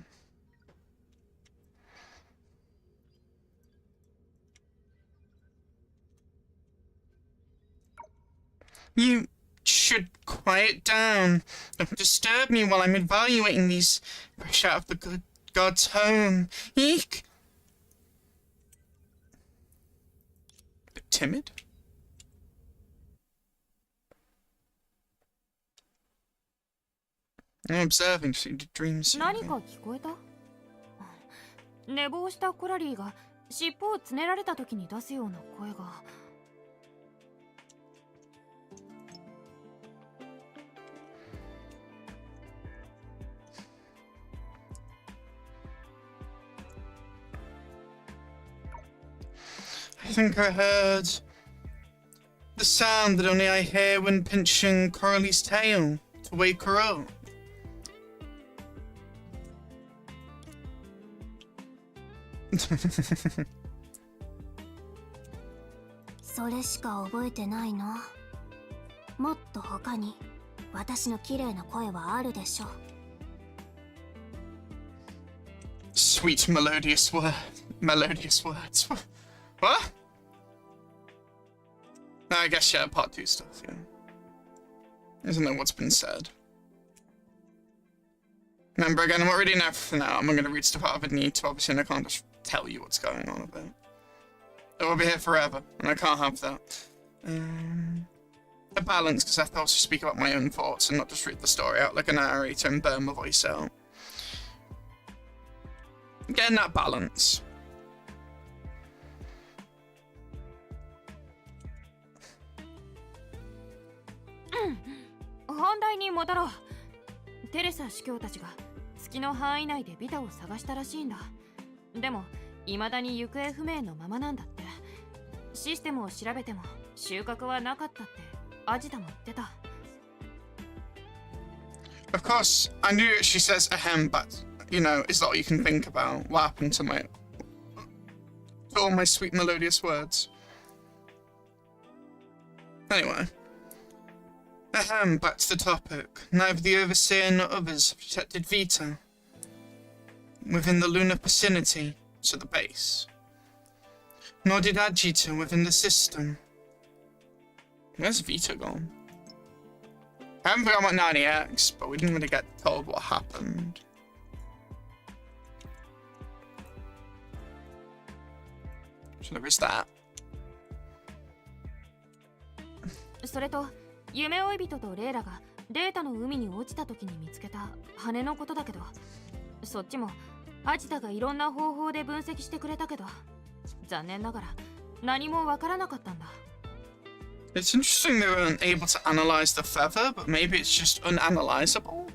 You should quiet down. Don't disturb me while I'm evaluating these fresh out of the god's home. Eek! Bit timid. I'm observing to see the dreams. 何か聞こえた？寝坊したコラリーが尻尾をつねられた時に出すような声が。I think I heard the sound that only I hear when pinching Coralie's tail to wake her up. それしか覚えてないの。もっと他に私の綺麗な声はあるでしょ。Sweet melodious words. What? I guess yeah, part 2 stuff, yeah. Isn't that what's been said? Remember again, I'm not reading everything out. I'm going to read stuff out of a need to, obviously, and I can't just tell you what's going on about. It will be here forever, and I can't have that. A balance, because I have to also speak about my own thoughts and not just read the story out like a narrator and burn my voice out. Getting that balance. 本題に戻ろう。テレサ司教たちが月の範囲内でビタを探したらしいんだ。でも未だに行方不明のままなんだって。システムを調べても収穫はなかったってアジタも言ってた。Of course, I knew she says ahem, but, you know, it's not all you can think about. What happened to all my sweet melodious words? Anyway. Ahem, back to the topic. Neither the Overseer nor others have detected Vita within the lunar vicinity to the base. Nor did Agita within the system. Where's Vita gone? I haven't forgotten about 90X, but we didn't really get told what happened. So there is that. それと夢追い人とレイラがデータの海に落ちた時に見つけた羽のことだけど、そっちもアジタがいろんな方法で分析してくれたけど、残念ながら何もわからなかったんだ。It's interesting they weren't able to analyze the feather, but maybe it's just unanalyzable?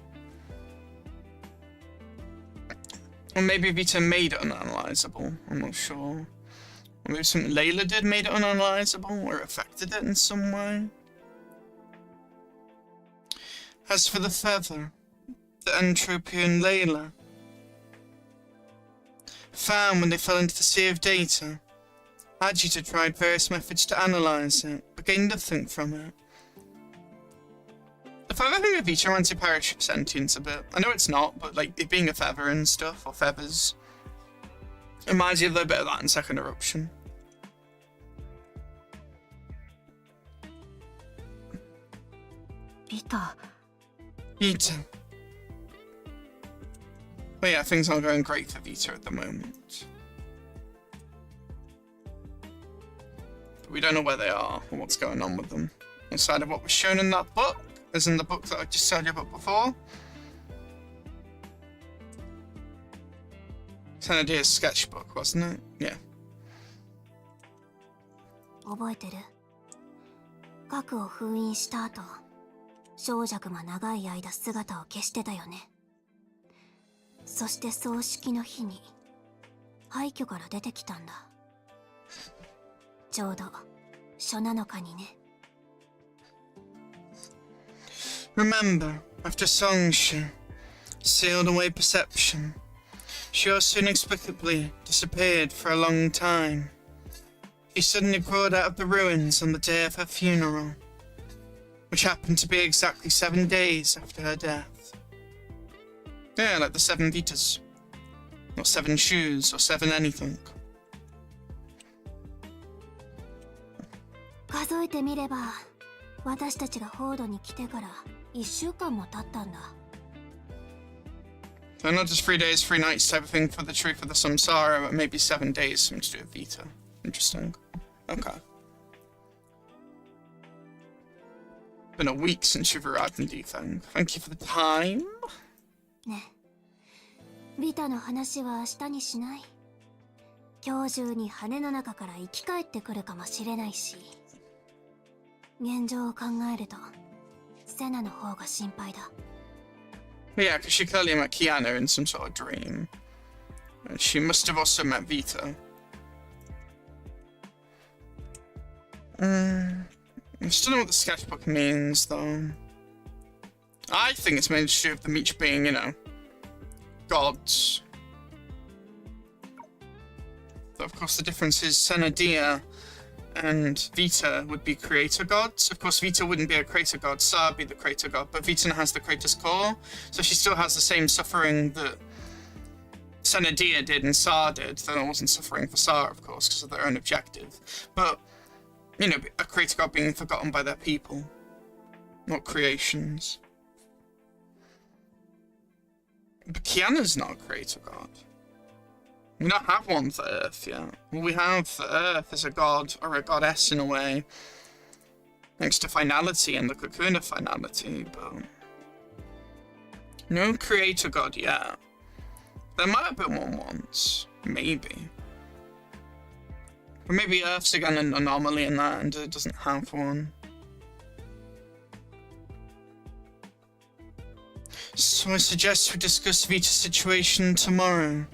Or maybe Vita made it unanalyzable, I'm not sure. Or maybe something Layla did made it unanalyzable, or affected it in some way. As for the feather, the entropy and Layla found when they fell into the sea of data, Agita tried various methods to analyze it, but gained nothing from it. The feather thing with Vita reminds me of parachute sentience a bit. I know it's not, but like it being a feather and stuff, or feathers, it reminds you a little bit of that in Second Eruption. Vita. But yeah, things aren't going great for Vita at the moment. But we don't know where they are or what's going on with them. Outside of what was shown in that book, as in the book that I just told you about before. Sanadia's sketchbook, wasn't it? Yeah. 覚えてる？核を封印した後、小弱が長い間姿を消してたよね。そして葬式の日に廃墟から出てきたんだ。ちょうど初七日にね。Remember, after Songsha sealed away perception, she also inexplicably disappeared for a long time. She suddenly crawled out of the ruins on the day of her funeral, which happened to be exactly 7 days after her death. Yeah, like the 7 Vitas. Not 7 shoes or 7 anything. 数えてみれば私たちがフォードに来てから1週間も経ったんだ。 So not just 3 days, 3 nights type of thing for the truth of the samsara, but maybe 7 days, something to do with Vita. Interesting. Okay. Been a week since you've arrived in D-Thing. Thank you for the time. ねえ、ビタの話は明日にしない？今日中に羽の中から生き返ってくるかもしれないし、現状を考えるとセナの方が心配だ。 Yeah, because she clearly met Kiana in some sort of dream. And she must have also met Vita. I still don't know what the sketchbook means, though. I think it's meant to do with them each being, you know, gods. But of course the difference is Senadia and Vita would be creator gods. Of course Vita wouldn't be a creator god, Sa would be the creator god, but Vita has the creator's core, so she still has the same suffering that Senadia did and Sa did, though it wasn't suffering for Sa, of course, because of their own objective. But, you know, a creator god being forgotten by their people, not creations. But Kiana's not a creator god. We don't have one for Earth yet. What we have for Earth is a god, or a goddess in a way, thanks to finality and the cocoon of finality, but no creator god yet. There might have been one once, maybe. But maybe Earth's again an anomaly in that and it doesn't have one. So I suggest we discuss Vita's situation tomorrow.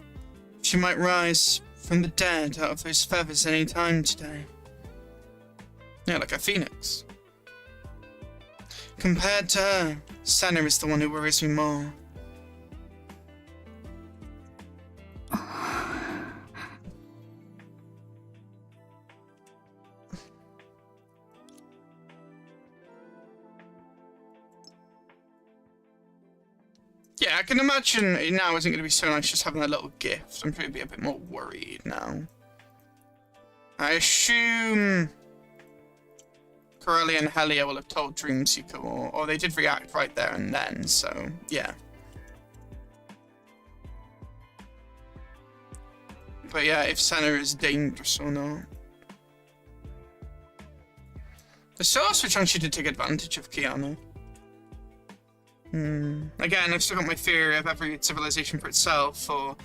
She might rise from the dead out of those feathers any time today. Yeah, like a phoenix. Compared to her, Senna is the one who worries me more. Yeah, I can imagine it now isn't going to be so nice just having a little gift. I'm going to be a bit more worried now. I assume Corellia and Helia will have told Dreamseeker, or they did react right there and then, so yeah. But yeah, if Senna is dangerous or not. There's still also a chance she did take advantage of Kiana. Again, I've still got my theory of every civilization for itself, or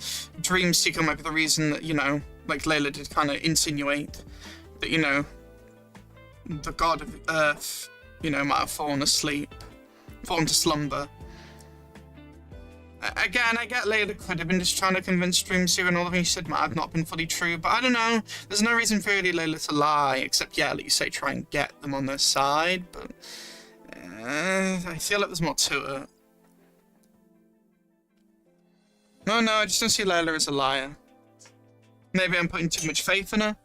Dreamseeker might be the reason that, you know, like Layla did kind of insinuate, that, you know, the god of Earth, you know, might have fallen to slumber. Again, I get Layla could have been just trying to convince Dreamseeker, and all of them she said might have not been fully true, but I don't know, there's no reason for really Layla to lie, except, yeah, like you say, try and get them on their side, but I feel like there's more to it. No, I just don't see Layla as a liar. Maybe I'm putting too much faith in her.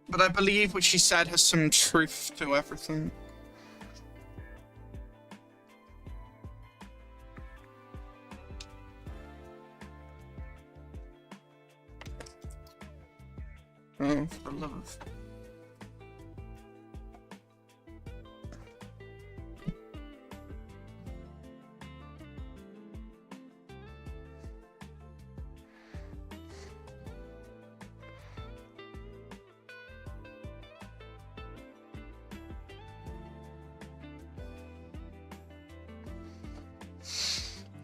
But I believe what she said has some truth to everything. Oh, for the love of...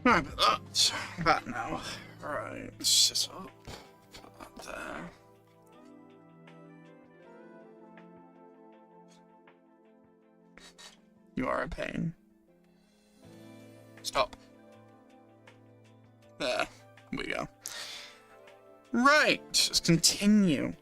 Right, but that's that now. Right, sit up. Put that there. You are a pain. Stop. There we go. Right, let's continue.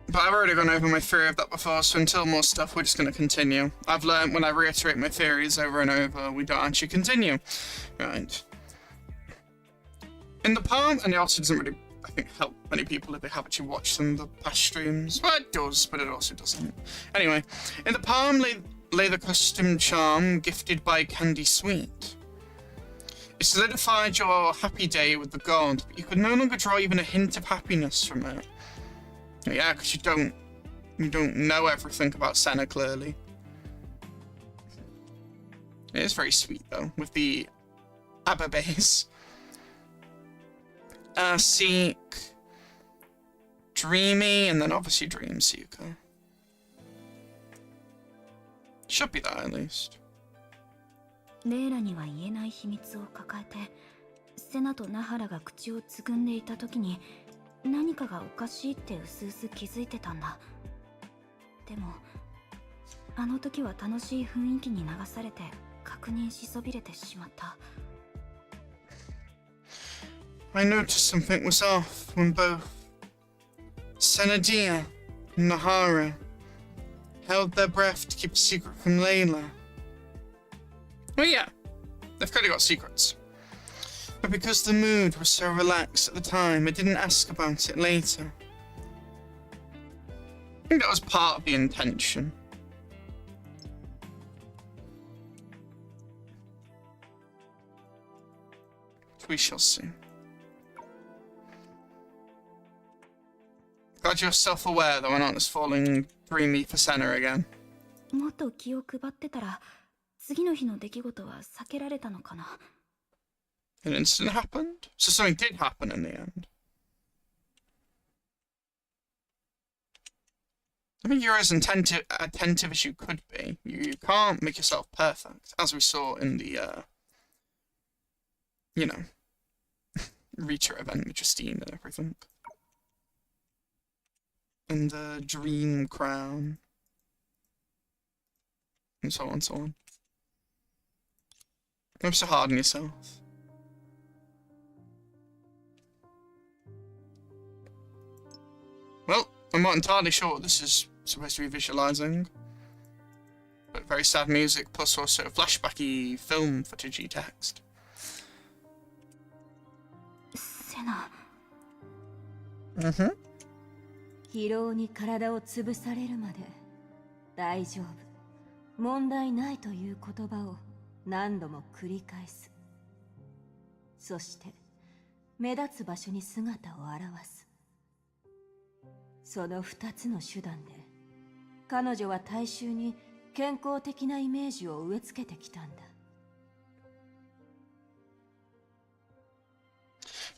But I've already gone over my theory of that before, so until more stuff, we're just going to continue. I've learned when I reiterate my theories over and over, we don't actually continue. Right. In the palm, and it also doesn't really, I think, help many people if they have actually watched some of the past streams. Well, it does, but it also doesn't. Anyway, in the palm lay the custom charm gifted by Candy Sweet. It solidified your happy day with the god, but you could no longer draw even a hint of happiness from it. Yeah, because you don't know everything about Senna, clearly. It is very sweet, though, with the ABBA bass. Seek, Dreamy, and then obviously Dream Seeker. Should be that, at least. レイラには言えない秘密を抱えて、セナとナハラが口をつぐんでいた時に何かがおかしいってうすうす気づいてたんだ。でもあの時は楽しい雰囲気に流されて確認しそびれてしまった。I noticed something was off when both Senadia and Nahara held their breath to keep a secret from Layla. Oh yeah, they've clearly got secrets. But because the mood was so relaxed at the time, I didn't ask about it later. I think that was part of the intention. We shall see. Glad you're self-aware that we're not just falling dreamy for Senna again. もっと気を配ってたら次の日の出来事は避けられたのかな。An incident happened? So something did happen in the end. I think you're as attentive as you could be. You can't make yourself perfect, as we saw in the, you know, Reacher event with Justine and everything. And the Dream Crown. And so on, so on. Don't be so hard on yourself. Well, I'm not entirely sure what this is supposed to be visualizing. But very sad music, plus also flashbacky film footage-y text. セナ。Mm-hmm. 疲労に体を潰されるまで大丈夫、問題ないという言葉を何度も繰り返す。そして目立つ場所に姿を現す。その2つの手段で彼女は大衆に健康的なイメージを植え付けてきたんだ。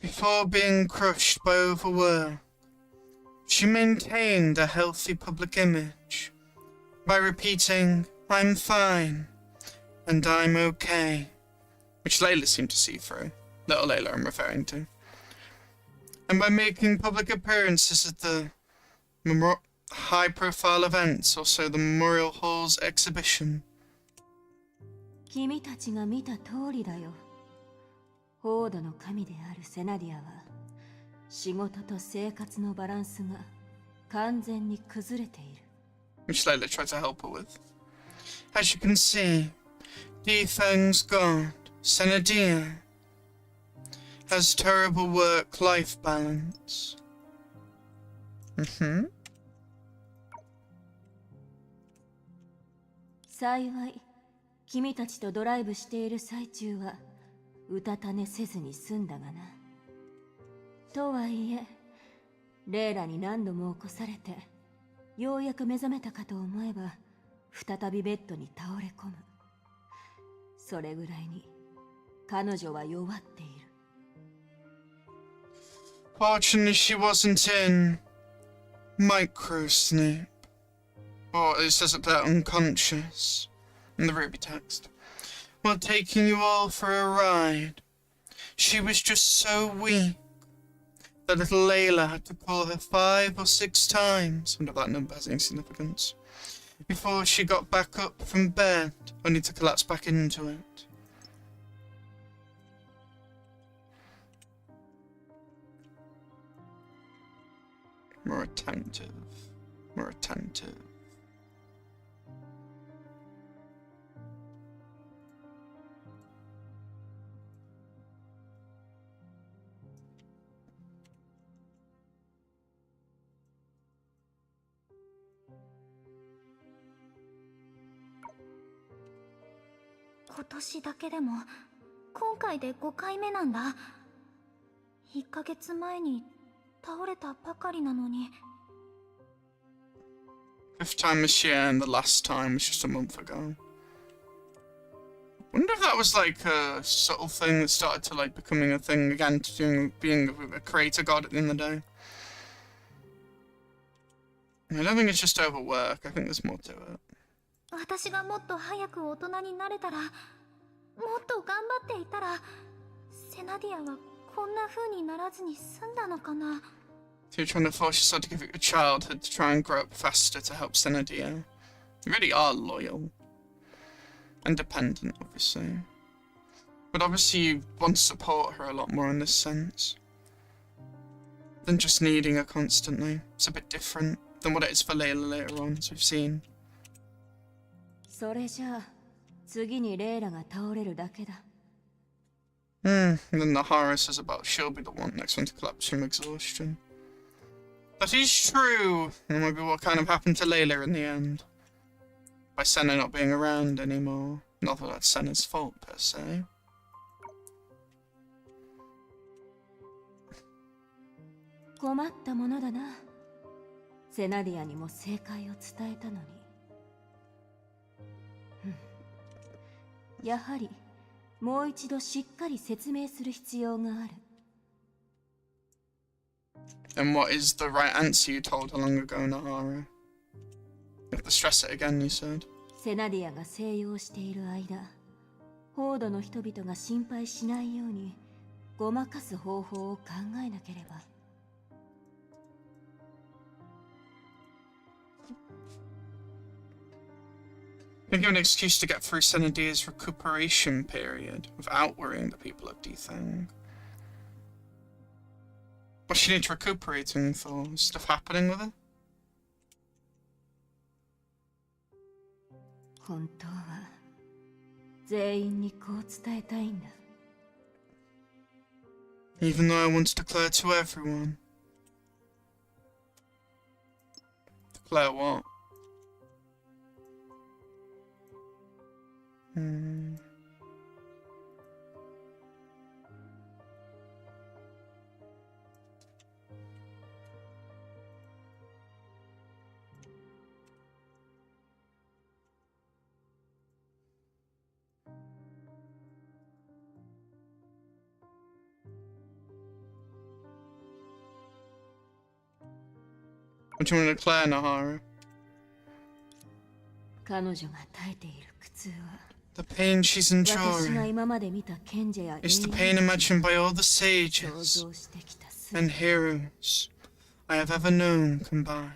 Before being crushed by overwork, she maintained a healthy public image by repeating, "I'm fine," and "I'm okay," which Layla seemed to see through. Little Layla I'm referring to. And by making public appearances at the high-profile events, also the Memorial Hall's exhibition. 君たちが見た通りだよ。ホードの神であるセナディアは仕事と生活のバランスが完全に崩れている。Which Layla tried to help her with. As you can see, Defeng's god, Senadia, has terrible work-life balance. Mm-hmm. 幸い、君たちとドライブしている最中はうたた寝せずに済んだがな。とはいえ、レイラに何度も起こされて、ようやく目覚めたかと思えば、再びベッドに倒れ込む。それぐらいに彼女は弱っている。Fortunately, she wasn't in micro sleep. Or it says it there, unconscious, in the Ruby text. While taking you all for a ride, she was just so weak that little Layla had to call her 5 or 6 times, wonder if that number has any significance, before she got back up from bed, only to collapse back into it. More attentive, more attentive.今年だけでも今回で5回目なんだ。1ヶ月前に倒れたばかりなのに。Fifth time this year, and the last time was just a month ago. Wonder if that was like a subtle thing that started to like becoming a thing again, to being a creator god at the end of the day. I don't think it's just overwork. I think there's more to it. 私がもっと早く大人になれたら、もっと頑張っていたら、セナディアはこんな風にならずに済んだのかな。So you're trying to force yourself to give it your childhood to try and grow up faster to help Senadia. You really are loyal. And dependent, obviously. But obviously you want to support her a lot more in this sense. Than just needing her constantly. It's a bit different than what it is for Layla later on, as we've seen. それじゃあ次にレイラが倒れるだけだ。And then Nahara says about she'll be the one next one to collapse from exhaustion. That is true. And maybe what kind of happened to Layla in the end. By Senna not being around anymore. Not that that's Senna's fault, per se. 困ったものだな。セナディアにも正解を伝えたのに。やはりもう一度しっかり説明する必要がある。And what is the right answer you told her long ago, Nahara? You have to stress it again, you said. セナディアが静養している間、ホードの人々が心配しないようにごまかす方法を考えなければ。Think of an excuse to get through Senadia's recuperation period without worrying the people of Dethang. What's she need recuperating for? Is stuff happening with her? 本当は全員にこう伝えたいんだ。Even though I want to declare to everyone. Declare what? What do you want to declare, Nahara? 彼女が耐えている苦痛は The pain she's 私が enduring 今まで見た賢者や is the pain imagined by all the 想 sages 像してきたす and heroes I have ever known combined.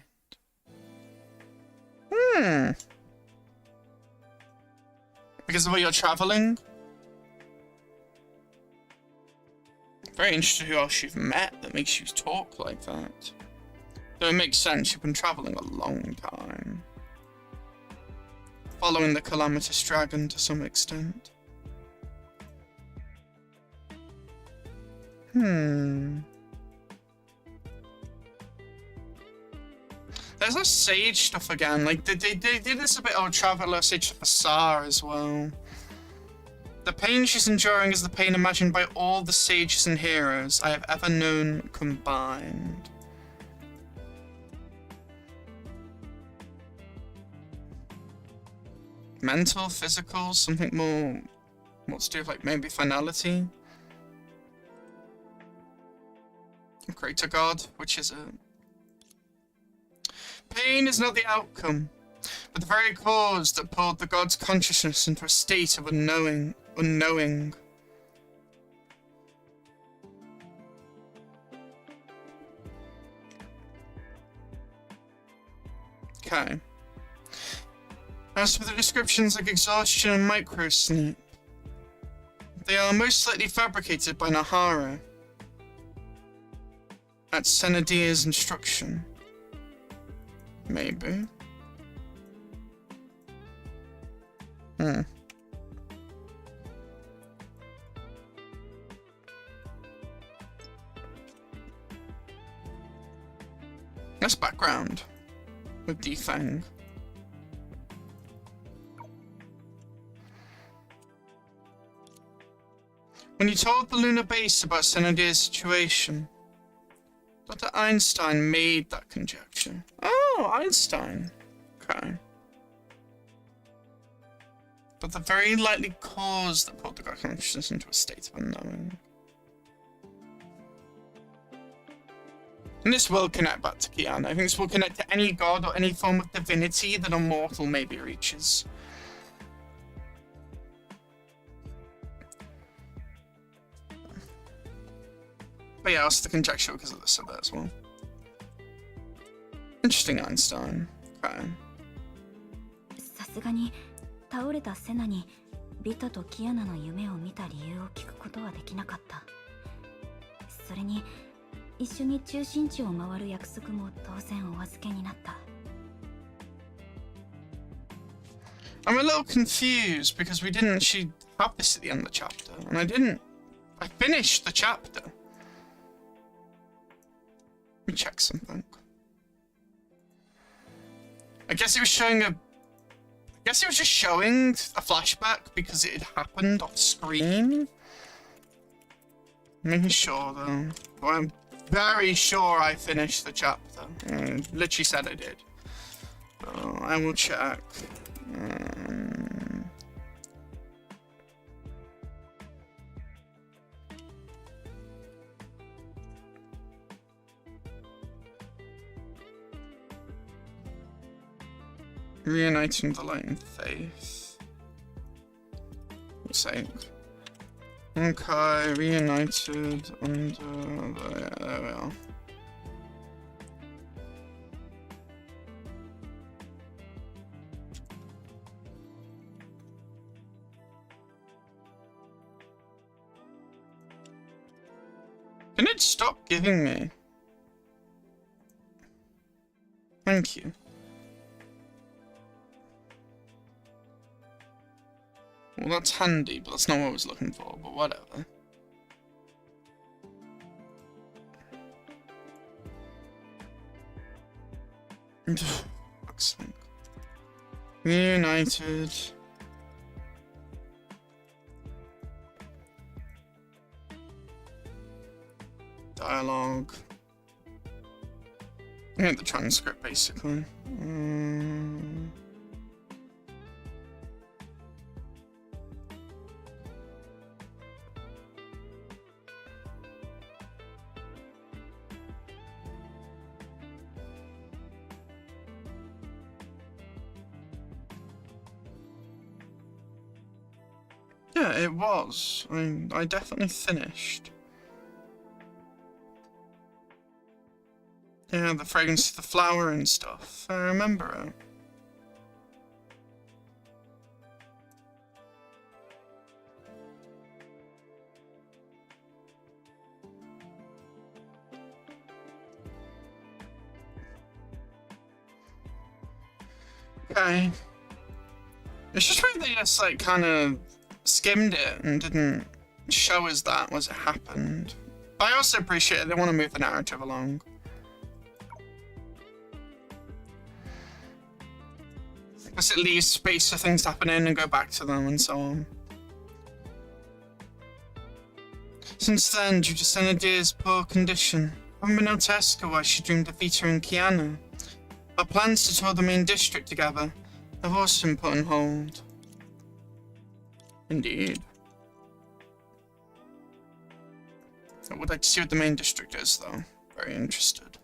Because of the way you're traveling? Very interested who else you've met that makes you talk like that. Though it makes sense, you've been traveling a long time. Following the calamitous dragon to some extent. There's that sage stuff again. Like, they did this a bit on Traveller Sage Bazaar as well. The pain she's enduring is the pain imagined by all the sages and heroes I have ever known combined. Mental, physical, something more to do with like maybe finality. Greater God, which is it? Pain is not the outcome, but the very cause that pulled the god's consciousness into a state of unknowing. Okay. As for the descriptions like exhaustion and microsleep, they are most likely fabricated by Nahara at Senadia's instruction. Maybe. That's background with Defang. When you told the lunar base about Senadir's situation, Dr. Einstein made that conjecture. Oh, Einstein. Okay. But the very likely cause that put the god consciousness into a state of unknowing. And this will connect back to Kiana. I think this will connect to any god or any form of divinity that a mortal maybe reaches. But yeah, also the conjecture because of this of it as well. Interesting, Einstein. Okay. さすがに倒れたセナにビタとキアナの夢を見た理由を聞くことはできなかった。それに一緒に中心地を回る約束も当然お預けになった。I'm a little confused because we didn't actually have this at the end of the chapter, and I finished the chapter. Let me check something. I guess it was just showing a flashback because it had happened off screen. Making sure though. Well, I'm very sure I finished the chapter. Literally said I did. So I will check. Reuniting the light and faith. What's sake? Honkai reunited under the... Yeah, there we are. Can it stop giving me? Thank you. Well, that's handy, but that's not what I was looking for, but whatever. Fuck's sake. Reunited. Dialogue. Yeah, the transcript, basically. Yeah, it was. I definitely finished. Yeah, the fragrance of the flower and stuff. I remember it. Okay. It's just weird they just like kind of skimmed it and didn't show us that as it happened. But I also appreciate they want to move the narrative along. Because it leaves space for things to happen in and go back to them and so on. Since then, due to Senadir's poor condition, I haven't been able to ask her why she dreamed of Vita and Kiana. Our plans to tour the main district together have also been put on hold. Indeed. I would like to see what the main district is, though. Very interested.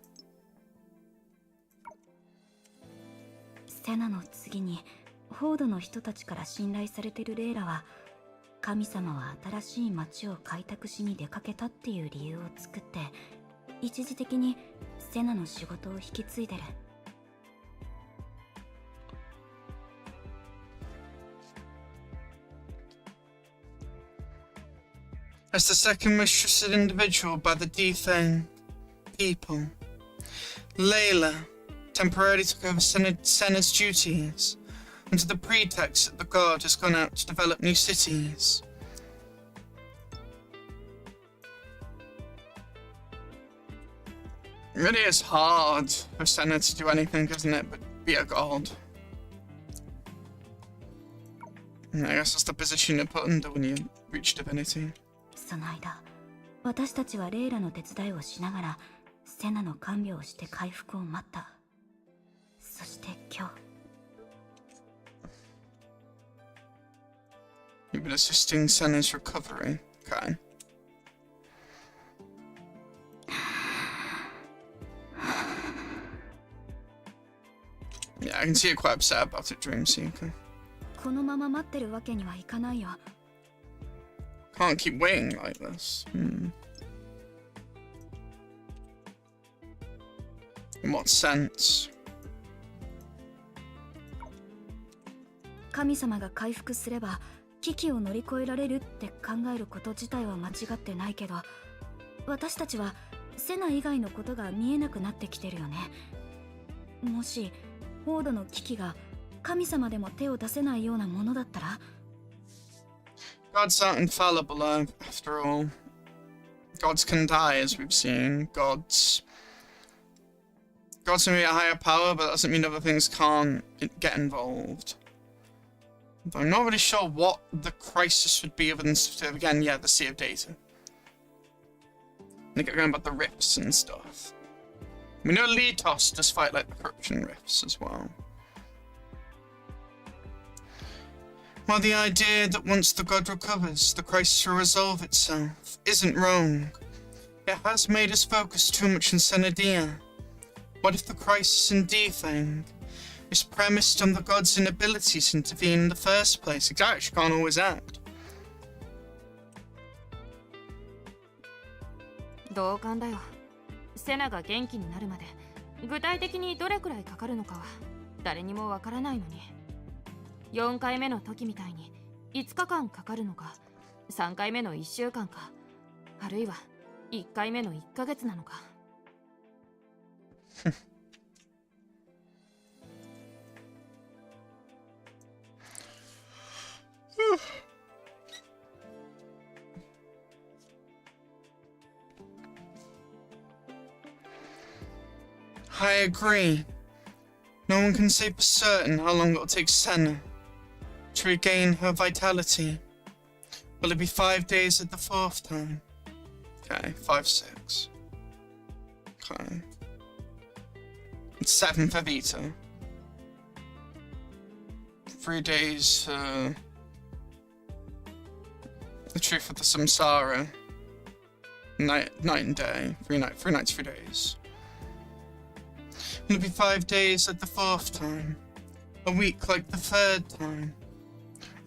セナの次にホードの人たちから信頼されてるレイラは、神様は新しい町を開拓しに出かけたっていう理由を作って、一時的にセナの仕事を引き継いでる。As the second most trusted individual by the Defang people, Layla temporarily took over Senna's duties under the pretext that the god has gone out to develop new cities. It really is hard for Senna to do anything, isn't it, but be a god. And I guess that's the position you're put under when you reach divinity. その間、私たちはレイラの手伝いをしながらセナの看病をして回復を待った。そして今日。You've been assisting Senna's recovery. Okay. Yeah, I can see you're quite upset about it, Dreamseeker. このまま待ってるわけにはいかないよ。Can't keep waiting like this. In what sense? 神様が回復すれば危機を乗り越えられるって考えること自体は間違ってないけど、私たちはセナ以外のことが見えなくなってきてるよね。もしホードの危機が神様でも手を出せないようなものだったら。 Gods aren't infallible, after all. Gods can die, as we've seen. Gods may be a higher power, but that doesn't mean other things can't get involved. I'm not really sure what the crisis would be other than, again, yeah, the Sea of Data. They get going about the rifts and stuff. We know Litos does fight like the corruption rifts as well. While the idea that once the god recovers, the crisis will resolve itself isn't wrong, it has made us focus too much on Senadia. What if the crisis in Defang is premised on the god's inability to intervene in the first place? Exactly, she can't always act. 同感だよ。セナが元気になるまで具体的にどれくらいかかるのかは誰にもわからないのに。4回目の時みたいに5日間かかるのか、3回目の1週間か、あるいは1回目の1ヶ月なのか。I agree. No one can say for certain how long it'll take Senna to regain her vitality. Will it be 5 days at the 4th time? Okay, 5, 6. Okay. It's 7 for Vita. 3 days, the truth of the Samsara. Night and day. 3 nights, 3 days. Will it be 5 days at the 4th time? A week like the 3rd time?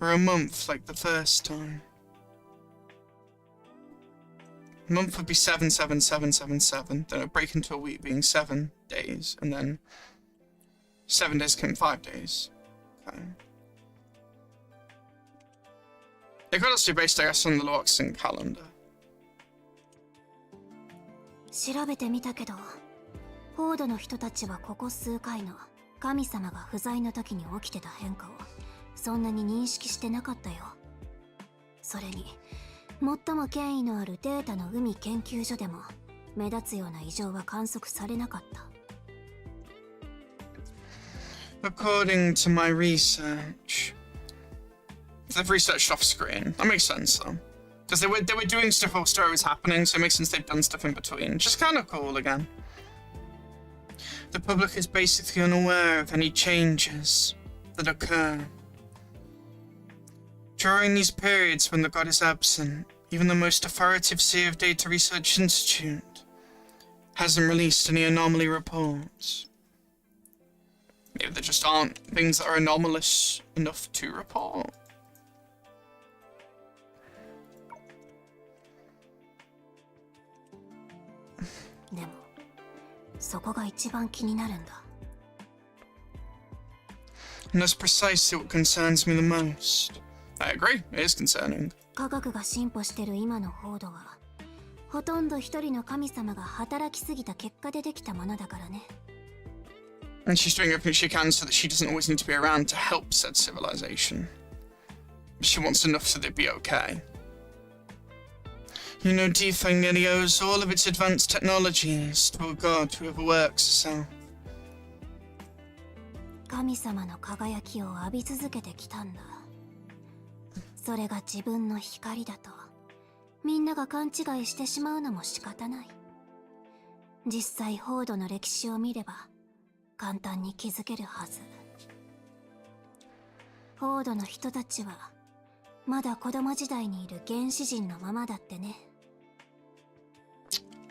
Or a month like the 1st time? A month would be 7, 7, 7, 7, 7. Then it would break into a week being 7 days. And then 7 days became 5 days. Okay. It could also be based, I guess, on the Loaxing calendar. 調べてみたけど、フォードの人たちはここ数回の神様が不在の時に起きてた変化をそんなに認識してなかったよ。それに最も権威のあるデータの海研究所でも目立つような異常は観測されなかった。According to my research, they've researched off screen. That makes sense though, because they were doing stuff while story was happening, so it makes sense they've done stuff in between. Just kind of cool again. The public is basically unaware of any changes that occur. During these periods when the god is absent, even the most authoritative Sea of Data Research Institute hasn't released any anomaly reports. Maybe there just aren't things that are anomalous enough to report. Demo, そこが一番気になるんだ。 And that's precisely what concerns me the most. I agree, it is concerning. 科学が進歩してる今の報道は、ほとんど一人の神様が働きすぎた結果でできたものだからね。And she's doing everything she can so that she doesn't always need to be around to help said civilization. She wants enough so they'd be okay. You know, Defang nearly owes all of its advanced technologies to a god who overworks herself. 神様の輝きを浴び続けてきたんだ。それが自分の光だとみんなが勘違いしてしまうのも仕方ない。実際フォードの歴史を見れば簡単に気づけるはず。フォードの人たちはまだ子供時代にいる原始人のままだってね。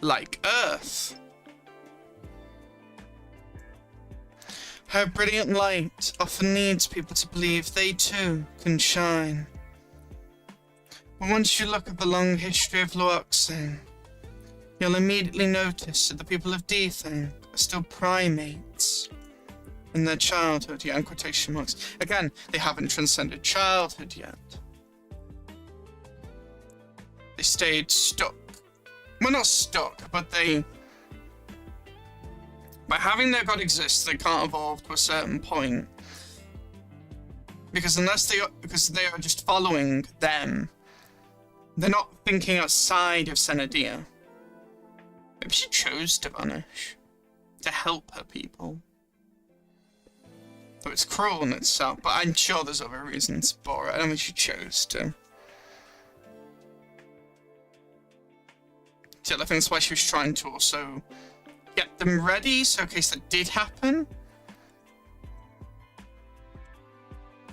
Like Earth. Her brilliant light often leads people to believe they too can shine. But once you look at the long history of Luoxing, you'll immediately notice that the people of Dethang are still primates in their childhood, yeah, in quotation marks. Again, they haven't transcended childhood yet. They stayed stuck. Well, not stuck, but they... By having their god exist, they can't evolve to a certain point. Because because they are just following them. They're not thinking outside of Senadia. Maybe she chose to vanish. To help her people. Though it's cruel in itself, but I'm sure there's other reasons for it. I don't think she chose to. So I think that's why she was trying to also get them ready, so in case that did happen,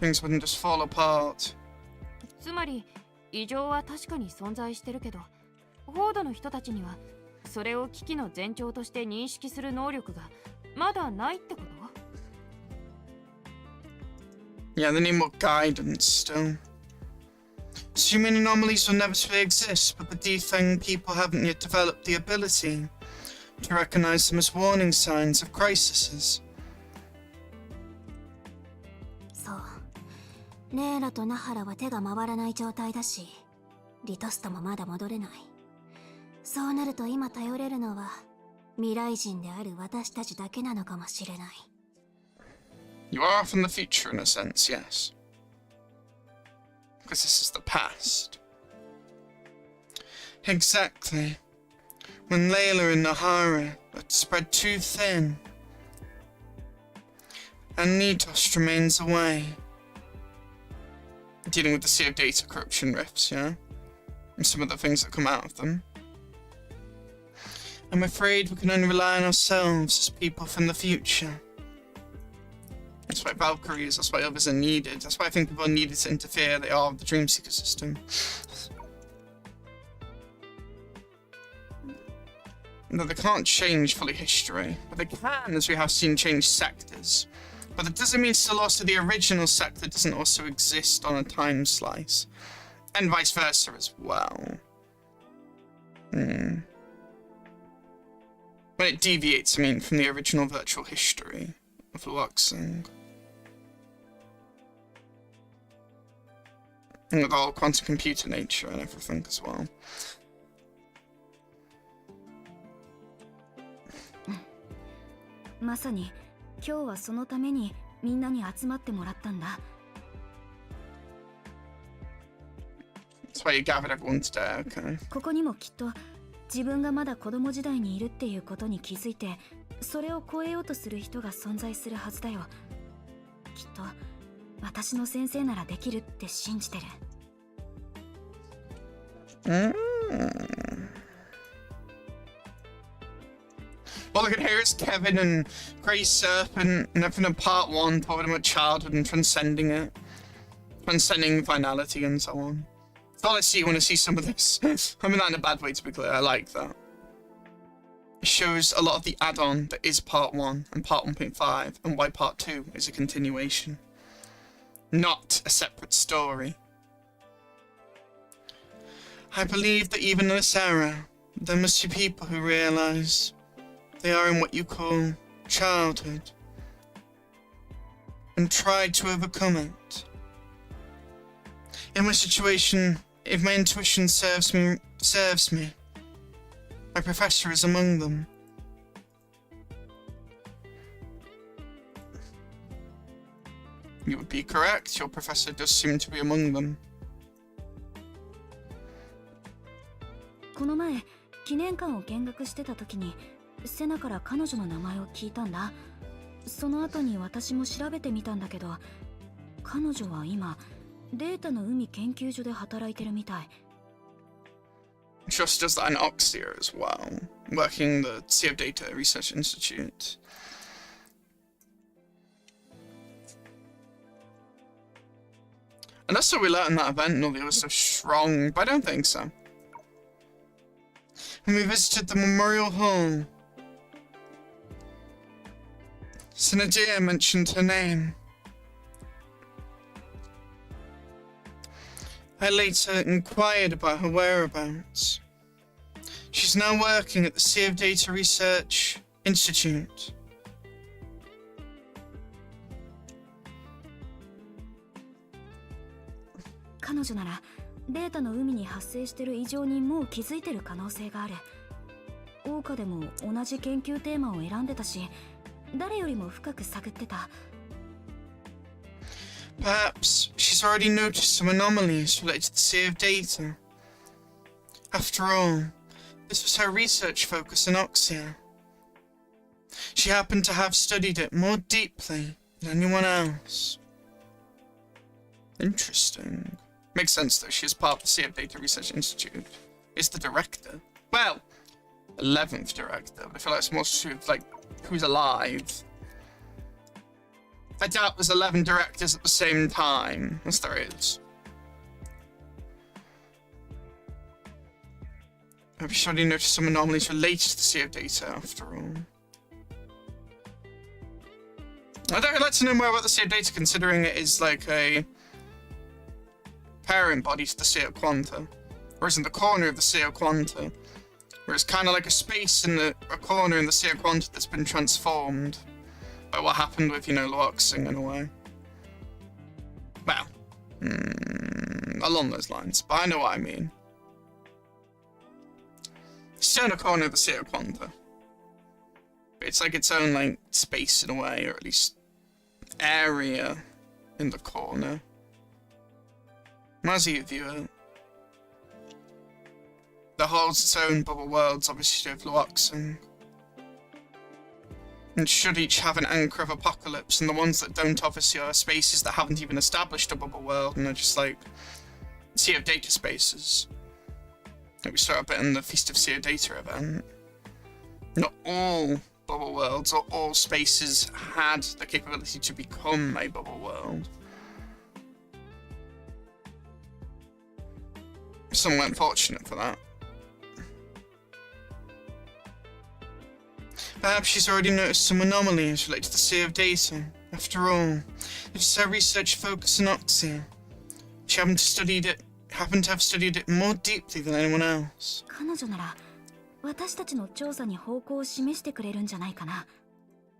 things wouldn't just fall apart. つまり異常は確かに存在してるけど、フォードの人たちにはそれを危機の前兆として認識する能力がまだないってこと？ Yeah, they need more guidance still. Assuming anomalies will inevitably exist, but the Dethang people haven't yet developed the ability to recognize them as warning signs of crises. そう。レイラとナハラは手が回らない状態だし、リトスともまだ戻れない。そうなると今頼れるのは未来人である私たちだけなのかもしれない。You are from the future in a sense, yes. Because this is the past. Exactly. When Layla and Nahara are spread too thin, and Nitost remains away. Dealing with the Sea of Data corruption rifts, yeah? And some of the things that come out of them. I'm afraid we can only rely on ourselves as people from the future. That's why Valkyries, that's why others are needed. That's why I think people are needed to interfere. They are the Dreamseeker system. No, they can't change fully history, but they can, as we have seen, change sectors. But that doesn't mean still also the original sector doesn't also exist on a time slice. And vice versa as well. When it deviates, I mean, from the original virtual history of Luoxing. And with all quantum computer nature and everything as well. まさに今日はそのためにみんなに集まってもらったんだ。That's why you gathered everyone today, okay? ここにもきっと自分がまだ子供時代にいるっていうことに気づいて、それを超えようとする人が存在するはずだよ。きっと私の先生ならできるって信じてる。Well, look at here, it's Kevin and Grey Serpent and everything in part 1, talking about childhood and transcending it. Transcending finality and so on. That's all I see when I see some of this. I mean that in a bad way, to be clear, I like that. It shows a lot of the add-on that is part 1 and part 1.5, and why part 2 is a continuation. Not a separate story. I believe that even in this era, there must be people who realize they are in what you call childhood, and try to overcome it. In my situation, if my intuition serves me, my professor is among them. You would be correct, your professor does seem to be among them. この前記念館を見学してた時にセナから彼女の名前を聞いたんだ。その後に私も調べてみたんだけど、彼女は今データの海研究所で働いてるみたい。She also does that in Oxia as well, working the Sea of Data Research Institute. And that's what we learned in that event, and all the other stuff strong, but I don't think so. When we visited the Memorial Hall, Synadia mentioned her name. I later inquired about her whereabouts. She's now working at the Sea of Data Research Institute.彼女ならデータの海に発生している異常にもう気づいてる可能性がある。桜花でも同じ研究テーマを選んでたし、誰よりも深く探ってた。Perhaps she's already noticed some anomalies related to the Sea of Data. After all, this was her research focus in Oxia. She happened to have studied it more deeply than anyone else. Interesting. Makes sense though, she is part of the Sea of Data Research Institute. Is the director. Well, 11th director, but I feel like it's more to do with, like, who's alive. I doubt there's 11 directors at the same time, as there is. Have you already noticed some anomalies related to the Sea of Data, after all? I'd like to know more about the Sea of Data, considering it is like a parent body to the Sea of Quanta, or is in the corner of the Sea of Quanta, where it's kind of like a space in a corner in the Sea of Quanta that's been transformed by what happened with, you know, Luoxing in a way. Well, along those lines, but I know what I mean. It's still in a corner of the Sea of Quanta. It's like its own, like, space in a way, or at least area in the corner. As you view it, that holds its own bubble worlds, obviously, of Luoxing. And should each have an anchor of apocalypse, and the ones that don't obviously are spaces that haven't even established a bubble world, and are just like Sea of Data spaces. Like we saw a bit in the Feast of Sea of Data event. Not all bubble worlds or all spaces had the capability to become a bubble world. Somewhat unfortunate for that. Perhaps she's already noticed some anomalies related to the Sea of Data. After all, if it's her research focus in Oxia, she happened to have studied it more deeply than anyone else. 彼女なら私たちの調査に方向を示してくれるんじゃないかな。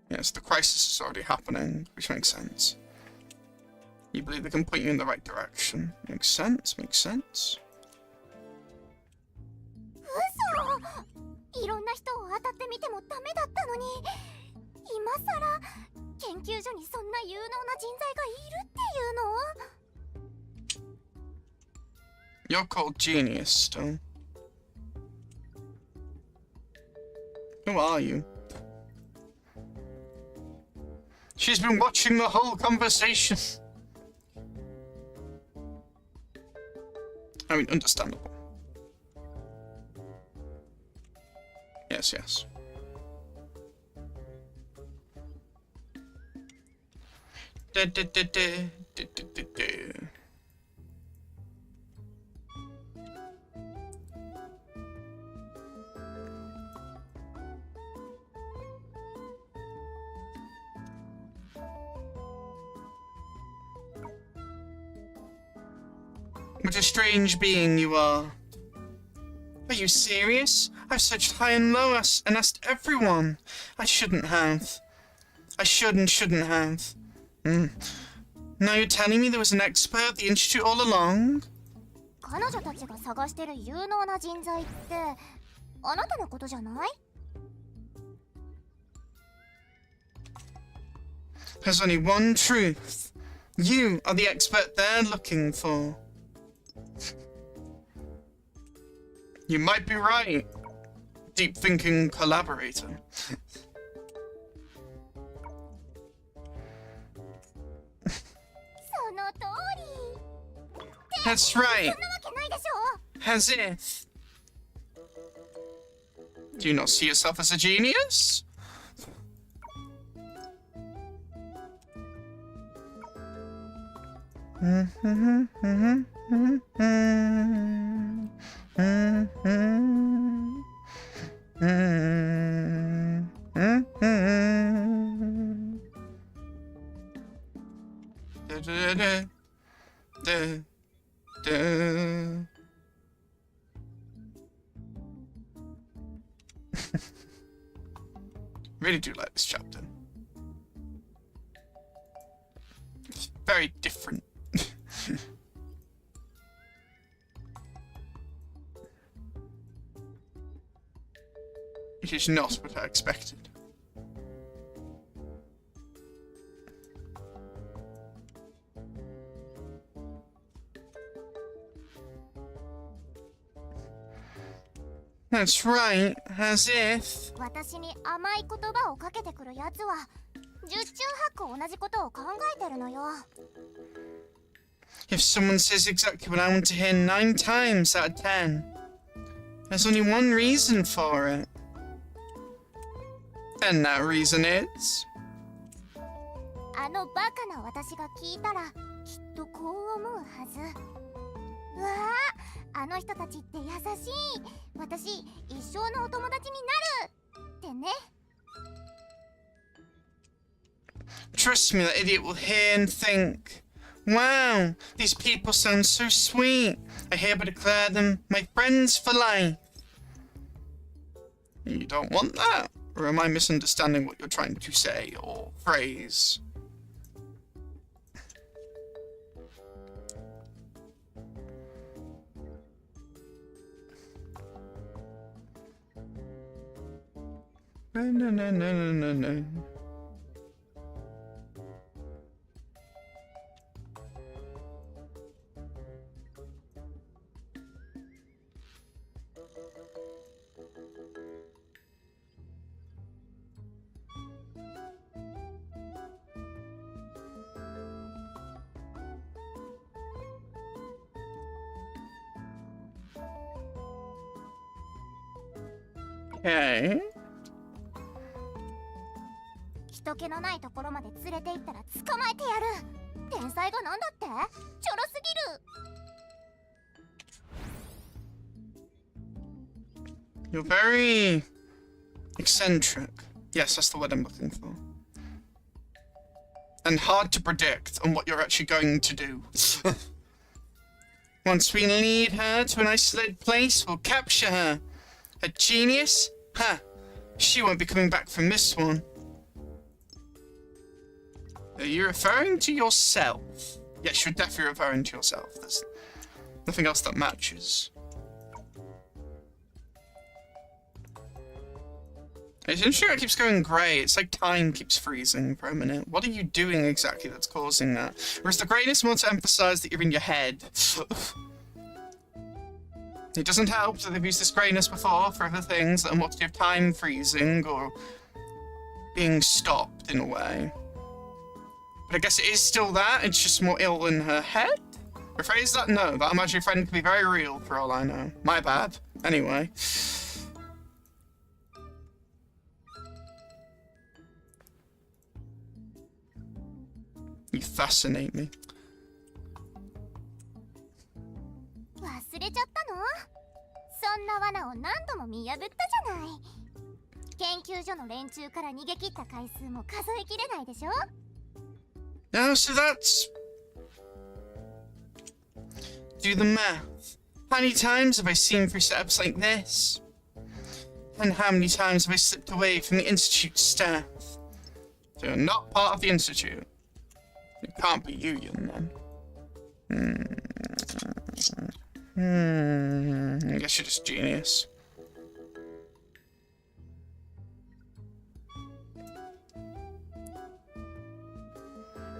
Yes, the crisis is already happening, which makes sense. You believe they can point you in the right direction. Makes sense, makes sense. 嘘！いろんな人を当たってみてもダメだったのに、今さら研究所にそんな有能な人材がいるっていうの？ You're called genius still. Who are you? She's been watching the whole conversation. I mean, understandable. Yes, yes. What a strange being you are. Are you serious? I've searched high and low and asked everyone. I shouldn't have. I shouldn't have. Now you're telling me there was an expert at the Institute all along? 彼女たちが探してる有能な人材って、あなたのことじゃない？ There's only one truth. You are the expert they're looking for. You might be right, deep thinking collaborator. その通り。 That's right. そんなわけないでしょ。 As if. Do you not see yourself as a genius? Really do like this chapter. It's very different. It is not what I expected. That's right, as if... 私に甘い言葉をかけてくるやつは十中八九同じことを考えてるのよ。 If someone says exactly what I want to hear 9 times out of 10, there's only one reason for it. And that reason is... あのバカな私が聞いたらきっとこう思うはず。うわあ、あの人たちって優しい。私一生のお友達になるってね。 Trust me, that idiot will hear and think, wow, these people sound so sweet. I hereby declare them my friends for life. You don't want that? Or am I misunderstanding what you're trying to say or phrase? No. Okay. 人気のないところまで連れて行ったら捕まえてやる。天才がなんだって？ちょろすぎる。 You're very eccentric. Yes, that's the word I'm looking for. And hard to predict on what you're actually going to do. Once we lead her to an isolated place, we'll capture her. A genius? Ha! She won't be coming back from this one. Are you referring to yourself? Yes, you're definitely referring to yourself. There's nothing else that matches. It's interesting it keeps going grey. It's like time keeps freezing for a minute. What are you doing exactly that's causing that? Or is the greyness more to emphasise that you're in your head? It doesn't help that they've used this greyness before for other things that are more to do with time freezing or being stopped in a way. But I guess it is still that, it's just more ill in her head? Rephrase that? No, that imaginary friend could be very real for all I know. My bad. Anyway. You fascinate me. 忘れちゃったの？そんな罠を何度も見破ったじゃない。研究所の連中から逃げ切った回数も数えきれないでしょ？ Now, so that's... Do the math. How many times have I seen through setups like this? And how many times have I slipped away from the Institute staff? So you're not part of the Institute. It can't be you, young man. I guess you're just genius.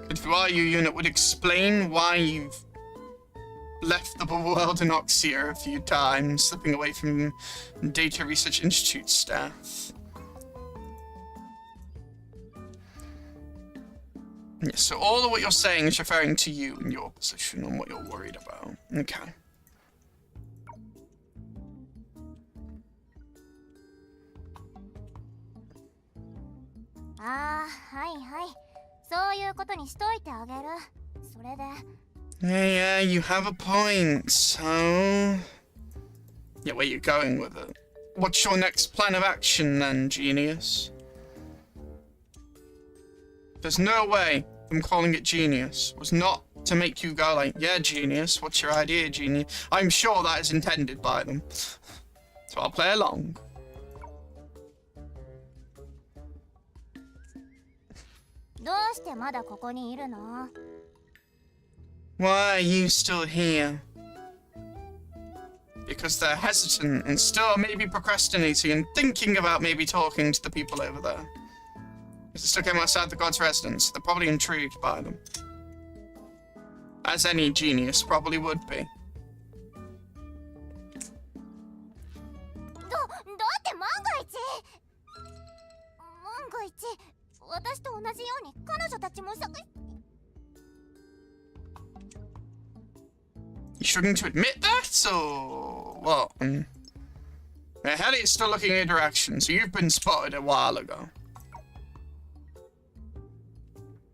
But if you are you, it would explain why you've left the world in Oxia a few times, slipping away from Data Research Institute staff. Yes, so all of what you're saying is referring to you and your position and what you're worried about. Okay. ああ、はいはい。そういうことにしといてあげる。それで。Yeah, you have a point, so... Yeah, where you going with it? What's your next plan of action then, genius? There's no way I'm calling it genius was not to make you go like, yeah, genius, what's your idea, genius? I'm sure that is intended by them. So I'll play along. どうしてまだここにいるの？ Why are you still here? Because they're hesitant and still maybe procrastinating and thinking about maybe talking to the people over there. Because they still came outside the god's residence. They're probably intrigued by them. As any genius probably would be. だって万が一私と同じように彼女たちも探し You struggling to admit that, or what? Hellie's still looking in your direction, so you've been spotted a while ago.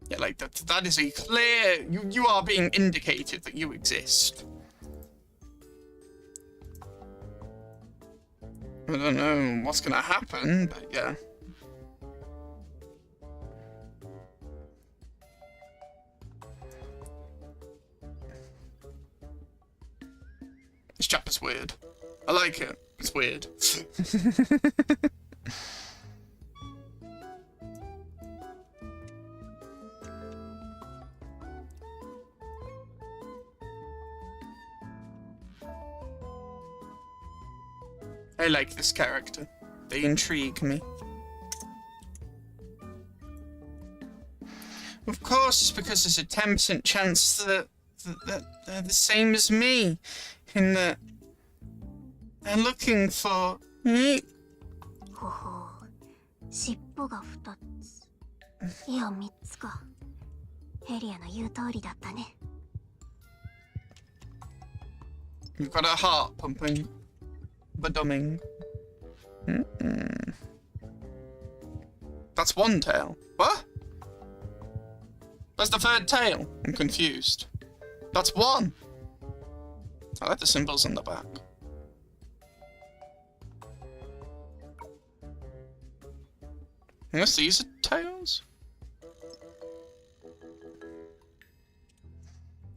Yeah, like that is a clear... You are being indicated that you exist. I don't know what's gonna happen, but yeah. This chapter's weird. I like it. It's weird. I like this character. They intrigue me. Of course, because there's a 10% chance that they're the same as me. In that they're looking for me. ほほう、尻尾が2つ。いや、3つか。ヘリアの言う通りだったね。You've got a heart pumping, bedumming. That's one tail. What? That's the third tail. I'm confused. That's one. I like the symbols on the back. I guess these are tails?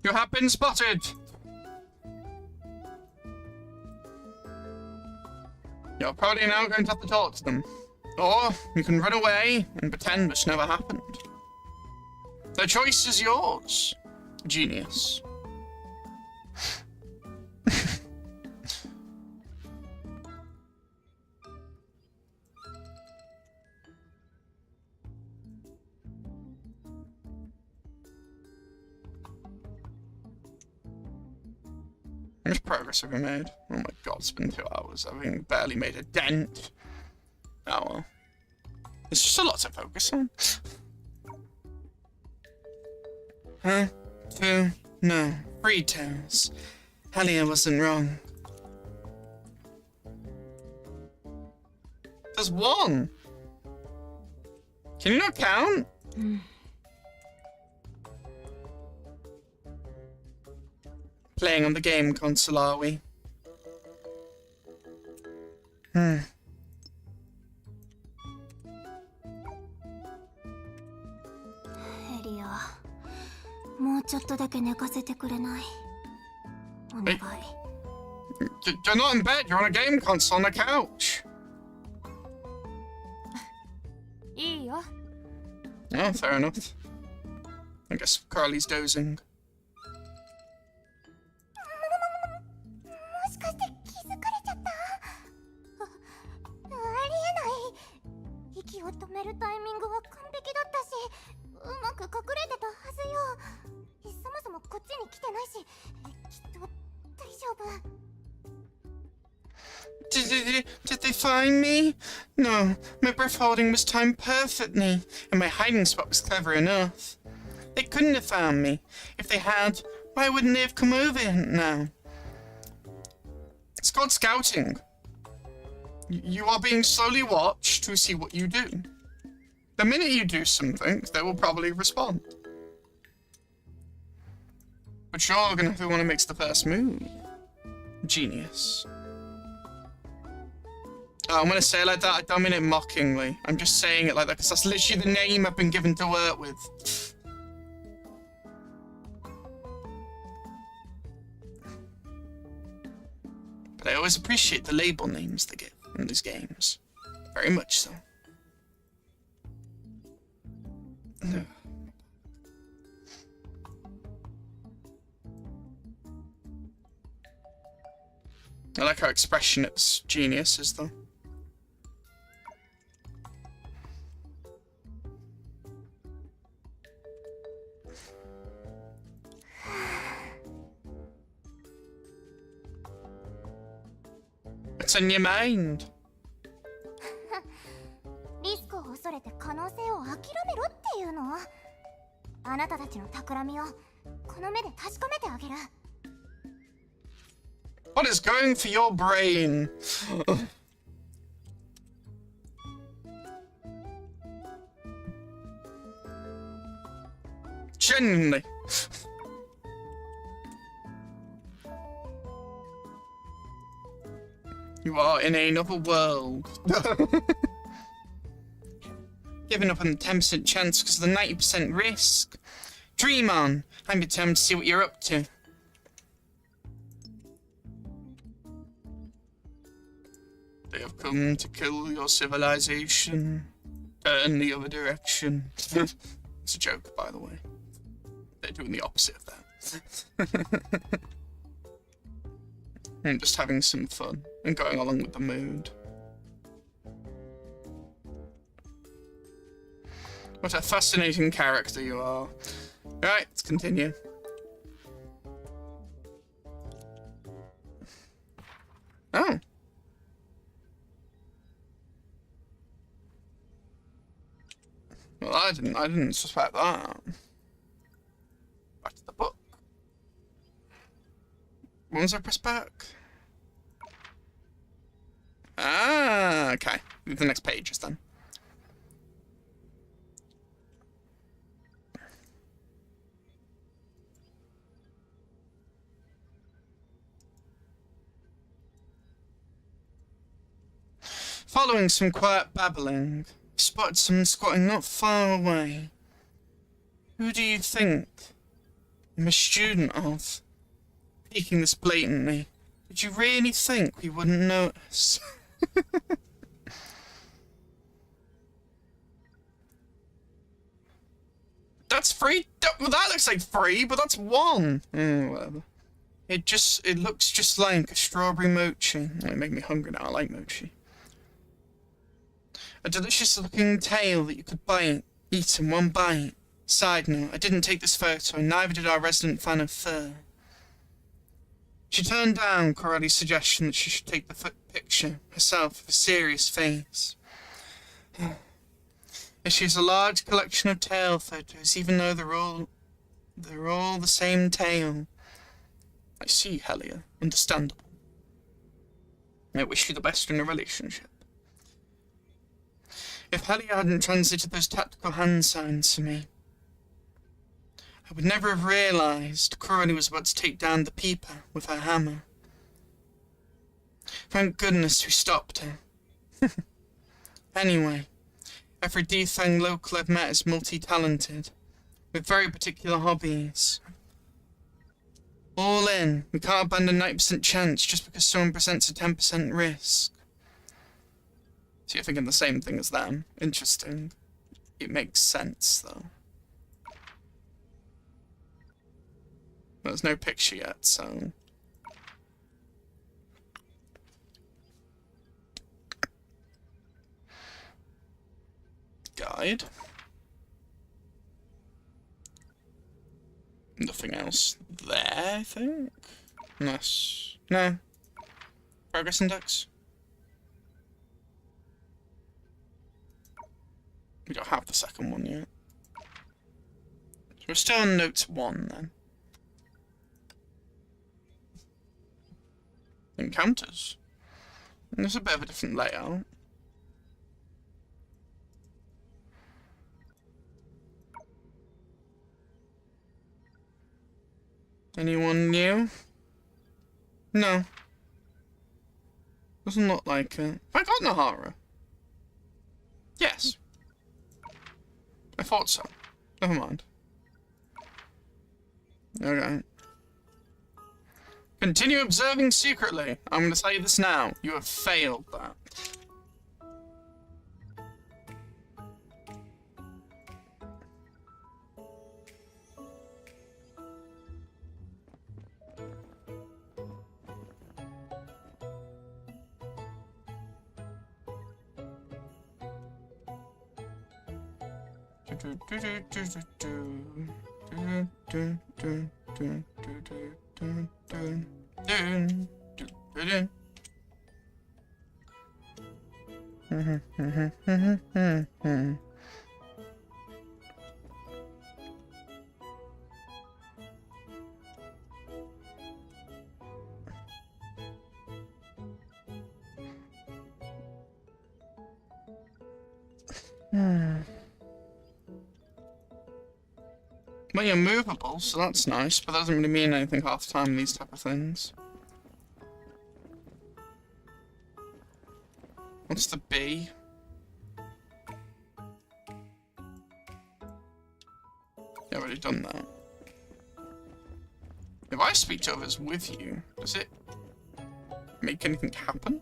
You have been spotted! You're probably now going to have to talk to them. Or you can run away and pretend this never happened. The choice is yours, genius. How much progress have we made? Oh my god, it's been 2 hours. I've barely made a dent. Oh well. There's just a lot to focus on. Huh? 2? No. 3 tails. Halia wasn't wrong. There's 1! Can you not count? Playing on the game console, are we? ヘリア、もうちょっとだけ寝かせてくれない？お願い。You're not in bed, you're on a game console on the couch. いいよ。 Oh, fair enough. I guess Carly's dozing. もしかして気づかれちゃった？ありえない。息を止めるタイミングは完璧だったし、うまく隠れてたはずよ。そもそもこっちに来てないし、きっと大丈夫。Did they find me? No, my breath holding was timed perfectly, and my hiding spot was clever enough. They couldn't have found me. If they had, why wouldn't they have come over now? It's called scouting. You are being slowly watched to see what you do. The minute you do something, they will probably respond. But you're gonna be the one who makes the first move. Genius. Oh, I'm gonna say it like that, I don't mean it mockingly. I'm just saying it like that because that's literally the name I've been given to work with. But I always appreciate the label names they give in these games. Very much so. I like how expression it's genius is though. What's on your mind? リスクを恐れて可能性を諦めろっていうの？あなたたちの企みをこの目で確かめてあげる。What is going for your brain? Genuinely. You are in another world. Giving up on the 10% chance because of the 90% risk. Dream on. I'm determined to see what you're up to. They have come to kill your civilization. Turn the other direction. It's a joke, by the way. They're doing the opposite of that. I'm just having some fun and going along with the mood. What a fascinating character you are. Right, let's continue. Oh. Well, I didn't suspect that. Back to the book. Once I press back. Ah, okay. The next page is done. Following some quiet babbling, spotted someone squatting not far away. Who do you think I'm a student of? Speaking this blatantly, did you really think we wouldn't notice? That's free? Well, that looks like free, but that's one. Whatever. It looks just like a strawberry mochi. It made me hungry now, I like mochi. A delicious looking tail that you could eat in one bite. Side note, I didn't take this photo, and neither did our resident fan of fur. She turned down Corelli's suggestion that she should take the picture herself with a serious face. She has a large collection of tail photos, even though they're all the same tail. I see, Helia. Understandable. I wish you the best in a relationship. If Helia hadn't translated those tactical hand signs to me, I would never have realised Corelli was about to take down the peeper with her hammer. Thank goodness we stopped her. Anyway, every D-Fang local I've met is multi-talented, with very particular hobbies. All in, we can't abandon 90% chance just because someone presents a 10% risk. So you're thinking the same thing as them. Interesting. It makes sense, though. There's no picture yet, so... Guide. Nothing else there, I think? Unless... No. Progress index? We don't have the second one yet. So we're still on note 1 then. Encounters. And there's a bit of a different layout. Anyone new? No. Doesn't look like it. Have I got Nahara? Yes. I thought so. Never mind. Okay. Continue observing secretly. I'm going to tell you this now. You have failed that. Well, you're movable, so that's nice, but that doesn't really mean anything half the time, these type of things. What's the B? I've already done that. If I speak to others with you, does it make anything happen?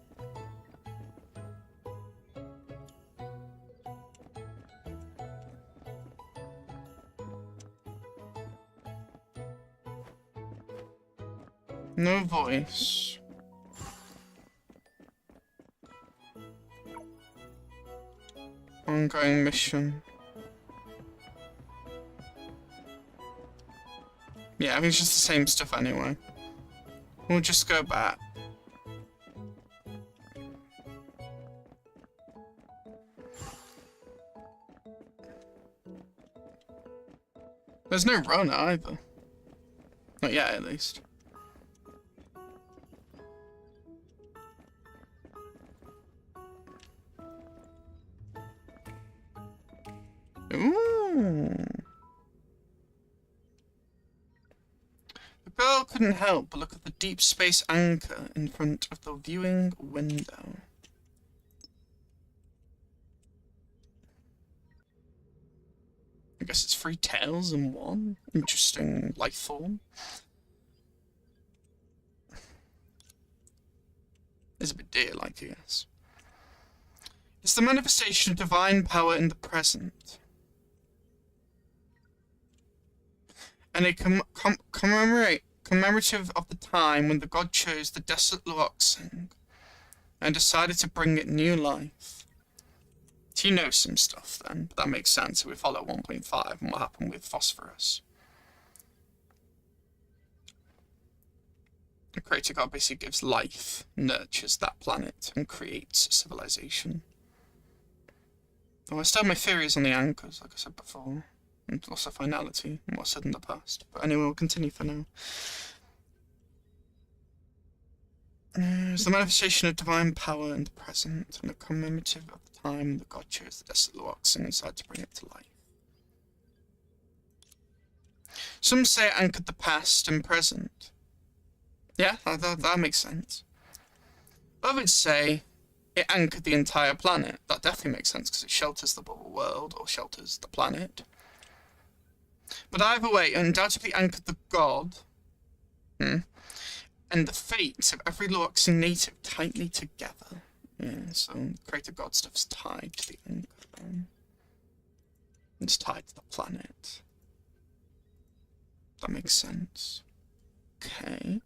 No voice. Ongoing mission. Yeah, I think it's just the same stuff anyway. We'll just go back. There's no run either. Not yet, at least. Ooh. The girl couldn't help but look at the deep space anchor in front of the viewing window. I guess it's 3 tails in one. Interesting life form. It's a bit deer-like, I guess. It's the manifestation of divine power in the present. And a commemorative of the time when the god chose the desolate Luoxing and decided to bring it new life. So you know some stuff then, but that makes sense if we follow 1.5 and what happened with phosphorus. The creator god basically gives life, nurtures that planet, and creates civilization. Though I still have my theories on the anchors, like I said before. And loss of finality, and what's said in the past. But anyway, we'll continue for now. It's the manifestation of divine power in the present, and a commemorative of the time the god chose the desolate Luoxing and decided to bring it to life. Some say it anchored the past and present. Yeah, that makes sense. Others say it anchored the entire planet. That definitely makes sense, because it shelters the bubble world, or shelters the planet. But either way, it undoubtedly anchored the god, and the fates of every Luoxing native tightly together. Yeah, so creator god stuff's tied to the anchor. It's tied to the planet. That makes sense. Okay.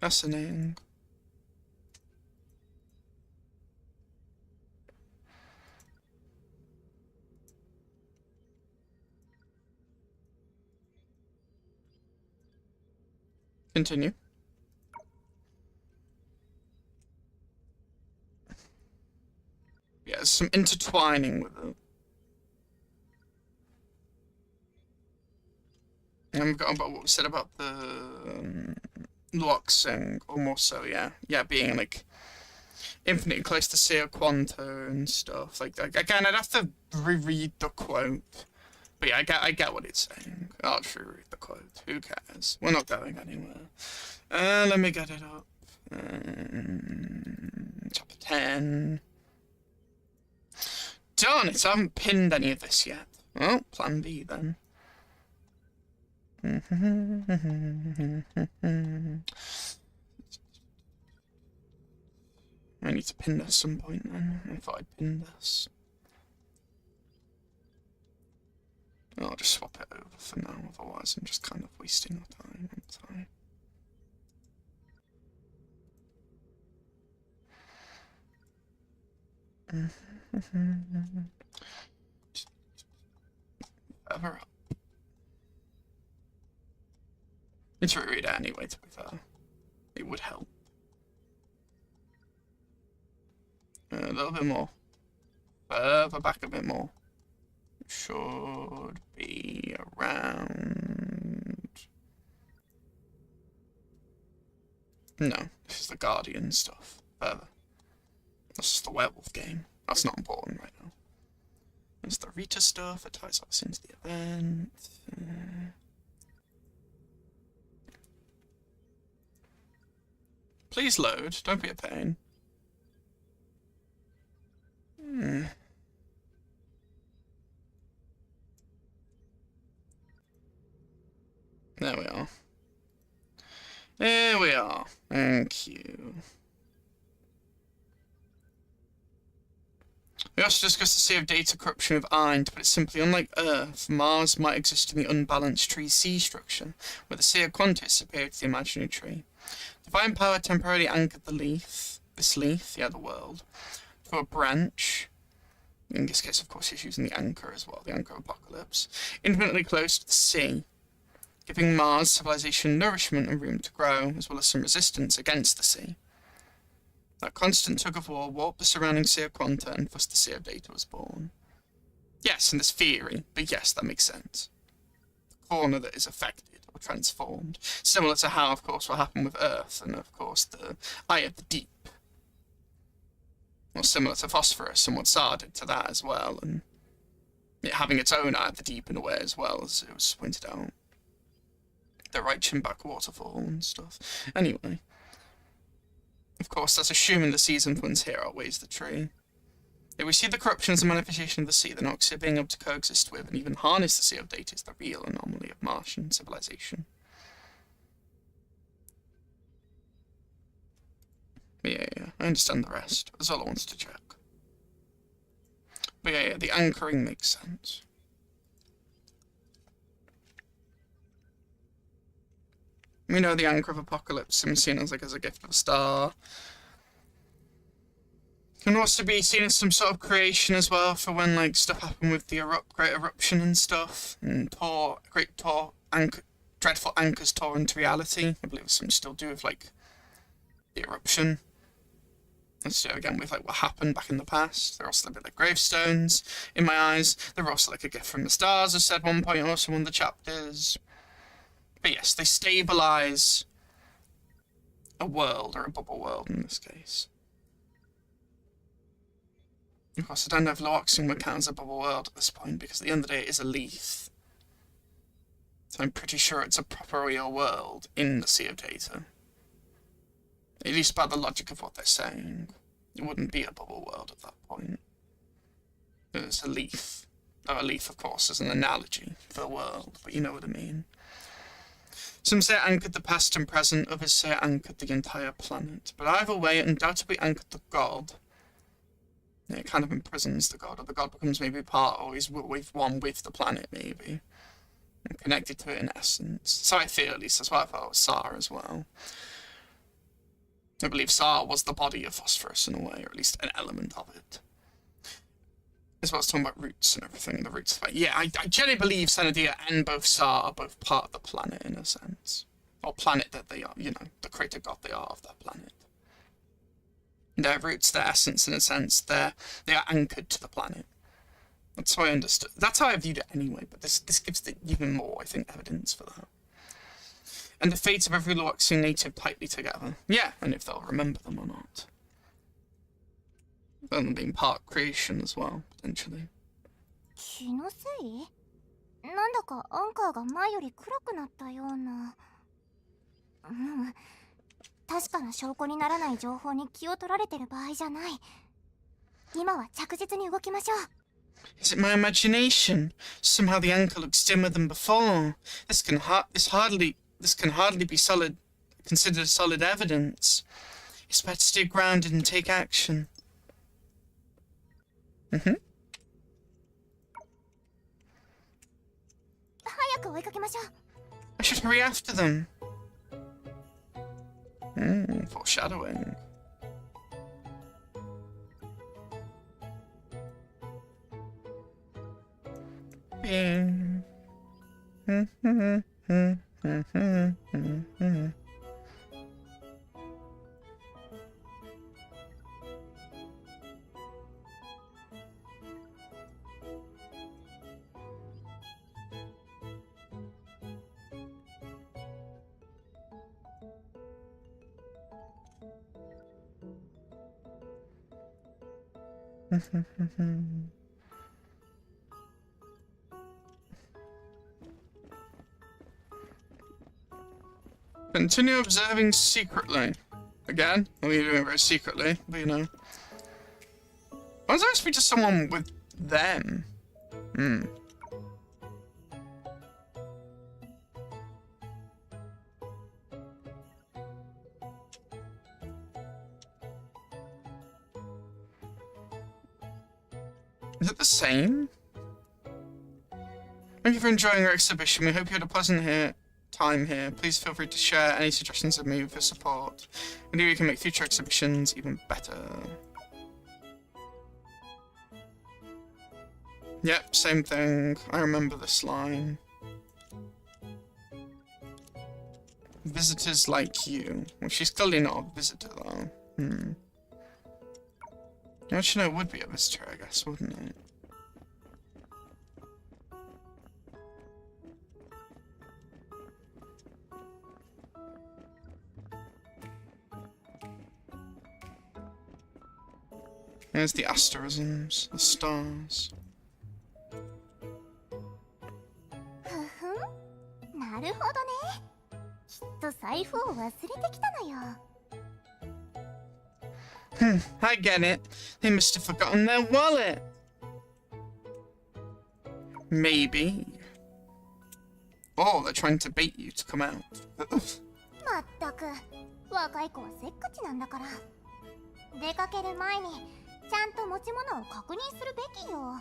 Fascinating. Continue. Yeah, there's some intertwining with it. And we've got about what we said about the Luoxing, or more so, yeah. Yeah, being like infinitely close to Sea of Quanto and stuff. Like, again, I'd have to reread the quote. But yeah, I get what it's saying. I'll just reread the quote. Who cares? We're not going anywhere. Let me get it up. Chapter 10. Darn it, I haven't pinned any of this yet. Well, plan B then. I need to pin this at some point then. I thought I'd pin this. I'll just swap it over for now, otherwise I'm just kind of wasting our time, aren't I? Ever up. It's reread it anyway, to be fair. It would help. A little bit more. Further back a bit more. Should be around... No, this is the Guardian stuff. Further. This is the werewolf game. That's not important right now. There's the Rita stuff. It ties us into the event. Please load. Don't be a pain. There we are. There we are. Thank you. We also discussed the Sea of Data corruption of Ein, to put it simply, unlike Earth, Mars might exist in the unbalanced tree C structure, where the Sea of Quantum is superior to the imaginary tree. Divine power temporarily anchored the leaf, the world, to a branch. In this case, of course, he's using the anchor as well, the anchor of Apocalypse, infinitely close to the sea, giving Mars civilization nourishment and room to grow, as well as some resistance against the sea. That constant tug-of-war warped the surrounding Sea of Quanta, and thus the Sea of Data was born. Yes, in this theory, but yes, that makes sense. The corner that is affected or transformed, similar to how, of course, what happened with Earth, and of course the Eye of the Deep. Or similar to Phosphorus, and what Tsar did to that as well, and it having its own Eye of the Deep in a way as well, as it was pointed out. The Reichenbach waterfall and stuff. Anyway. Of course, that's assuming the season twins here outweighs the tree. If we see the corruption as a manifestation of the sea, then Oxia being able to coexist with and even harness the Sea of Data is the real anomaly of Martian civilization. But yeah, I understand the rest. That's all I wanted to check. But yeah, the anchoring makes sense. We know the anchor of Apocalypse can be seen as a gift of a star. Can also be seen as some sort of creation as well for when stuff happened with the Great Eruption and stuff. And Dreadful Anchors tore into reality. I believe it's something to still do with the eruption. Let's do it again with what happened back in the past. They're also a bit like gravestones in my eyes. They're also a gift from the stars, as said at one point also in one of the chapters. But yes, they stabilize a world, or a bubble world in this case. Of course, I don't know if Loaxing would count as a bubble world at this point, because at the end of the day it is a leaf. So I'm pretty sure it's a proper real world in the Sea of Data. At least by the logic of what they're saying. It wouldn't be a bubble world at that point. It's a leaf. Though a leaf, of course, is an analogy for the world, but you know what I mean. Some say it anchored the past and present, others say it anchored the entire planet. But either way, it undoubtedly anchored the god. It kind of imprisons the god, or the god becomes maybe part, or is one with the planet, maybe. And connected to it in essence. So I feel, at least, that's what I thought with Tsar as well. I believe Tsar was the body of Phosphorus in a way, or at least an element of it. As well as talking about roots and everything, the roots of it. Yeah, I genuinely believe Xanadia and both Tsar are both part of the planet in a sense. Or planet that they are, the creator god they are of that planet. Their roots, their essence in a sense, they are anchored to the planet. That's how I understood. That's how I viewed it anyway, but this gives it even more, I think, evidence for that. And the fates of every Loaxing native tightly together. Yeah, and if they'll remember them or not. And being part creation as well, potentially. 気のせい？なんだかアンカーが前より暗くなったような。確かな証拠にならない情報に気を取られてる場合じゃない。今は着実に動きましょう。Is it my imagination? Somehow the anchor looks dimmer than before. This can hardly be considered solid evidence. It's better to stay grounded and take action. Mm-hmm. 早く追いかけましょう。I should hurry after them. Foreshadowing. Bing. Continue observing secretly. Again, well, you're doing it very secretly, but you know. Why was I speak to someone with them? Is it the same? Thank you for enjoying our exhibition. We hope you had a pleasant time here. Please feel free to share any suggestions of me with your support. We know we can make future exhibitions even better. Yep, same thing. I remember this line. Visitors like you. Well, she's clearly not a visitor, though. Actually, no, it would be a visitor, I guess, wouldn't it? There's the asterisms, the stars. なるほどね。きっと財布を忘れてきたのよ。I get it. They must have forgotten their wallet. Maybe. Oh, they're trying to bait you to come out. まったく、若い子はせっかちなんだから。出かける前にちゃんと持ち物を確認するべきよ。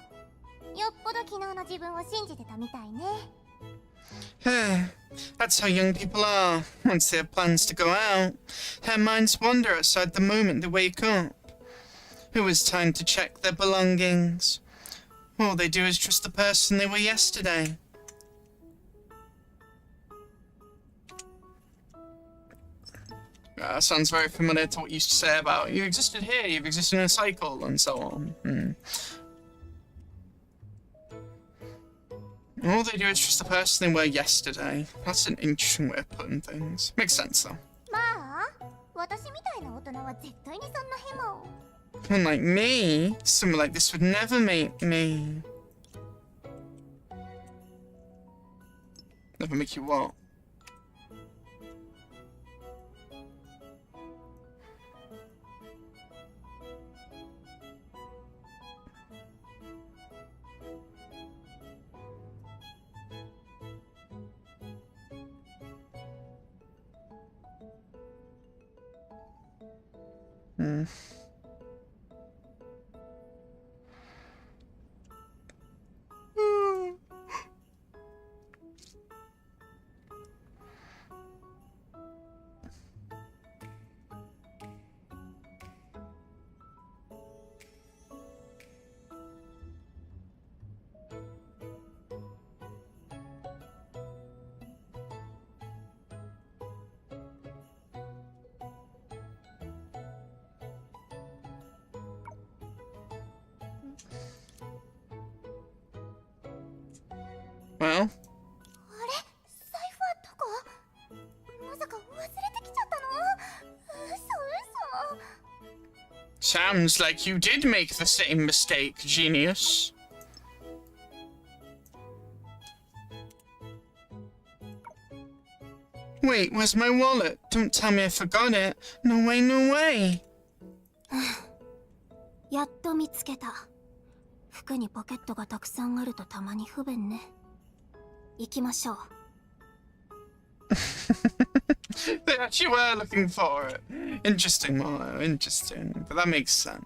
よっぽど昨日の自分を信じてたみたいね。That's how young people are. Once they have plans to go out, their minds wander outside the moment they wake up. Who has time to check their belongings? All they do is trust the person they were yesterday. Sounds very familiar to what you used to say about you existed here, you've existed in a cycle, and so on. All they do is trust the person they were yesterday. That's an interesting way of putting things. Makes sense, though. まあ、私みたいな大人は絶対にそんなヘマを。Unlike me, someone like this would never make me. Never make you what? Well? あれ、財布はどこ？まさか忘れてきちゃったの？嘘嘘。Sounds like you did make the same mistake, genius. Wait, where's my wallet? Don't tell me I forgot it. No way, no way. やっと見つけた。服にポケットがたくさんあるとたまに不便ね。行きましょう。They actually were looking for it. Interesting, Mono, interesting. But that makes sense.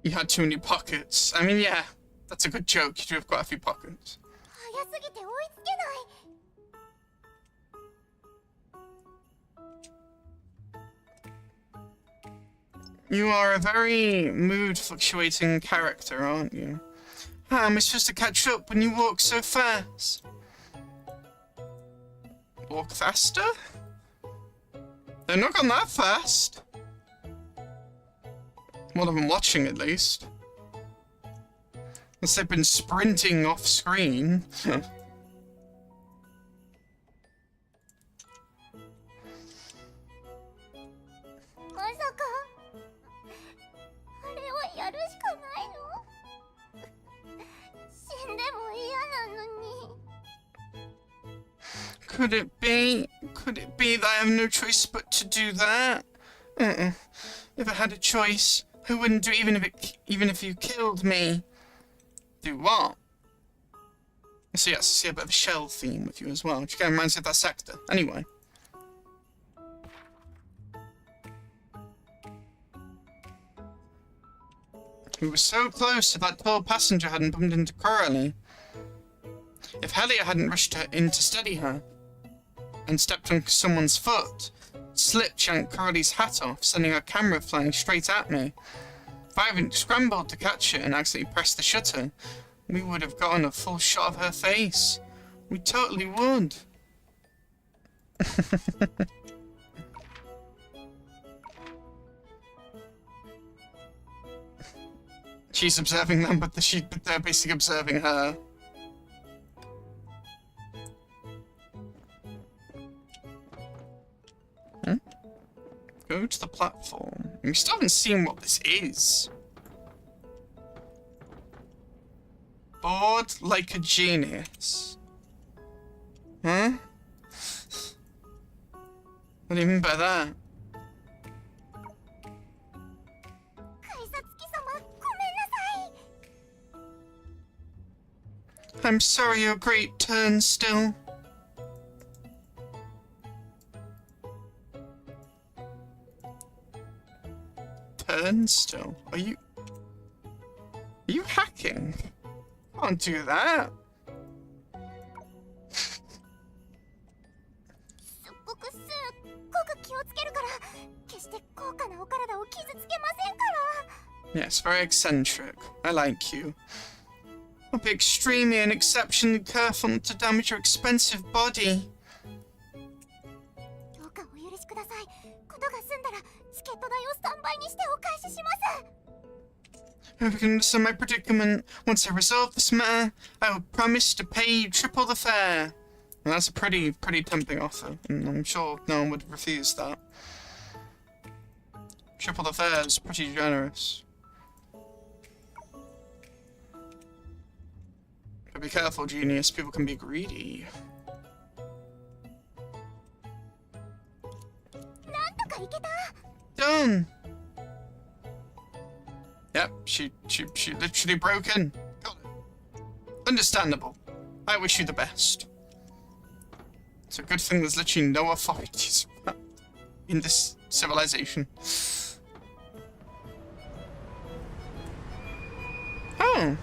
You had too many pockets. I mean, yeah, that's a good joke. You do have quite a few pockets. 早すぎて追いつけない。You are a very mood-fluctuating character, aren't you? How am I supposed to catch up when you walk so fast? Walk faster? They're not gone that fast. What I've been watching, at least. Unless they've been sprinting off screen. まさかあれをやるしかないの？死んでも嫌なのに。Could it be that I have no choice but to do that? If I had a choice, I wouldn't do even if you killed me. Do what? So yes, I see a bit of a shell theme with you as well, which again reminds me of that sector. Anyway. We were so close if that poor passenger hadn't bumped into Coralie. If Helia hadn't rushed her in to steady her, and stepped on someone's foot, slipped, yanked Coralie's hat off, sending her camera flying straight at me. If I hadn't scrambled to catch it and accidentally pressed the shutter, we would have gotten a full shot of her face. We totally would. She's observing them, but they're basically observing her. Go to the platform. We still haven't seen what this is. Bored like a genius. Huh? What do you mean by that? I'm sorry, your great turnstile. Turnstile? Are you hacking? Can't do that. すっごく気をつけるから、決して高価なお体を傷つけませんから。 Yes, very eccentric. I like you. I'll be extremely and exceptionally careful not to damage your expensive body. どうかお許しください。ことが済んだらチケット代をスタンバイにしてお返しします。 I hope you can understand my predicament. Once I resolve this matter, I will promise to pay you triple the fare. And that's a pretty tempting offer, and I'm sure no one would refuse that. Triple the fare is pretty generous. But be careful, genius. People can be greedy. なんとかいけた。 Done. Yep, she literally broke in. Got it. Understandable. I wish you the best. It's a good thing there's literally no authorities in this civilization. Oh.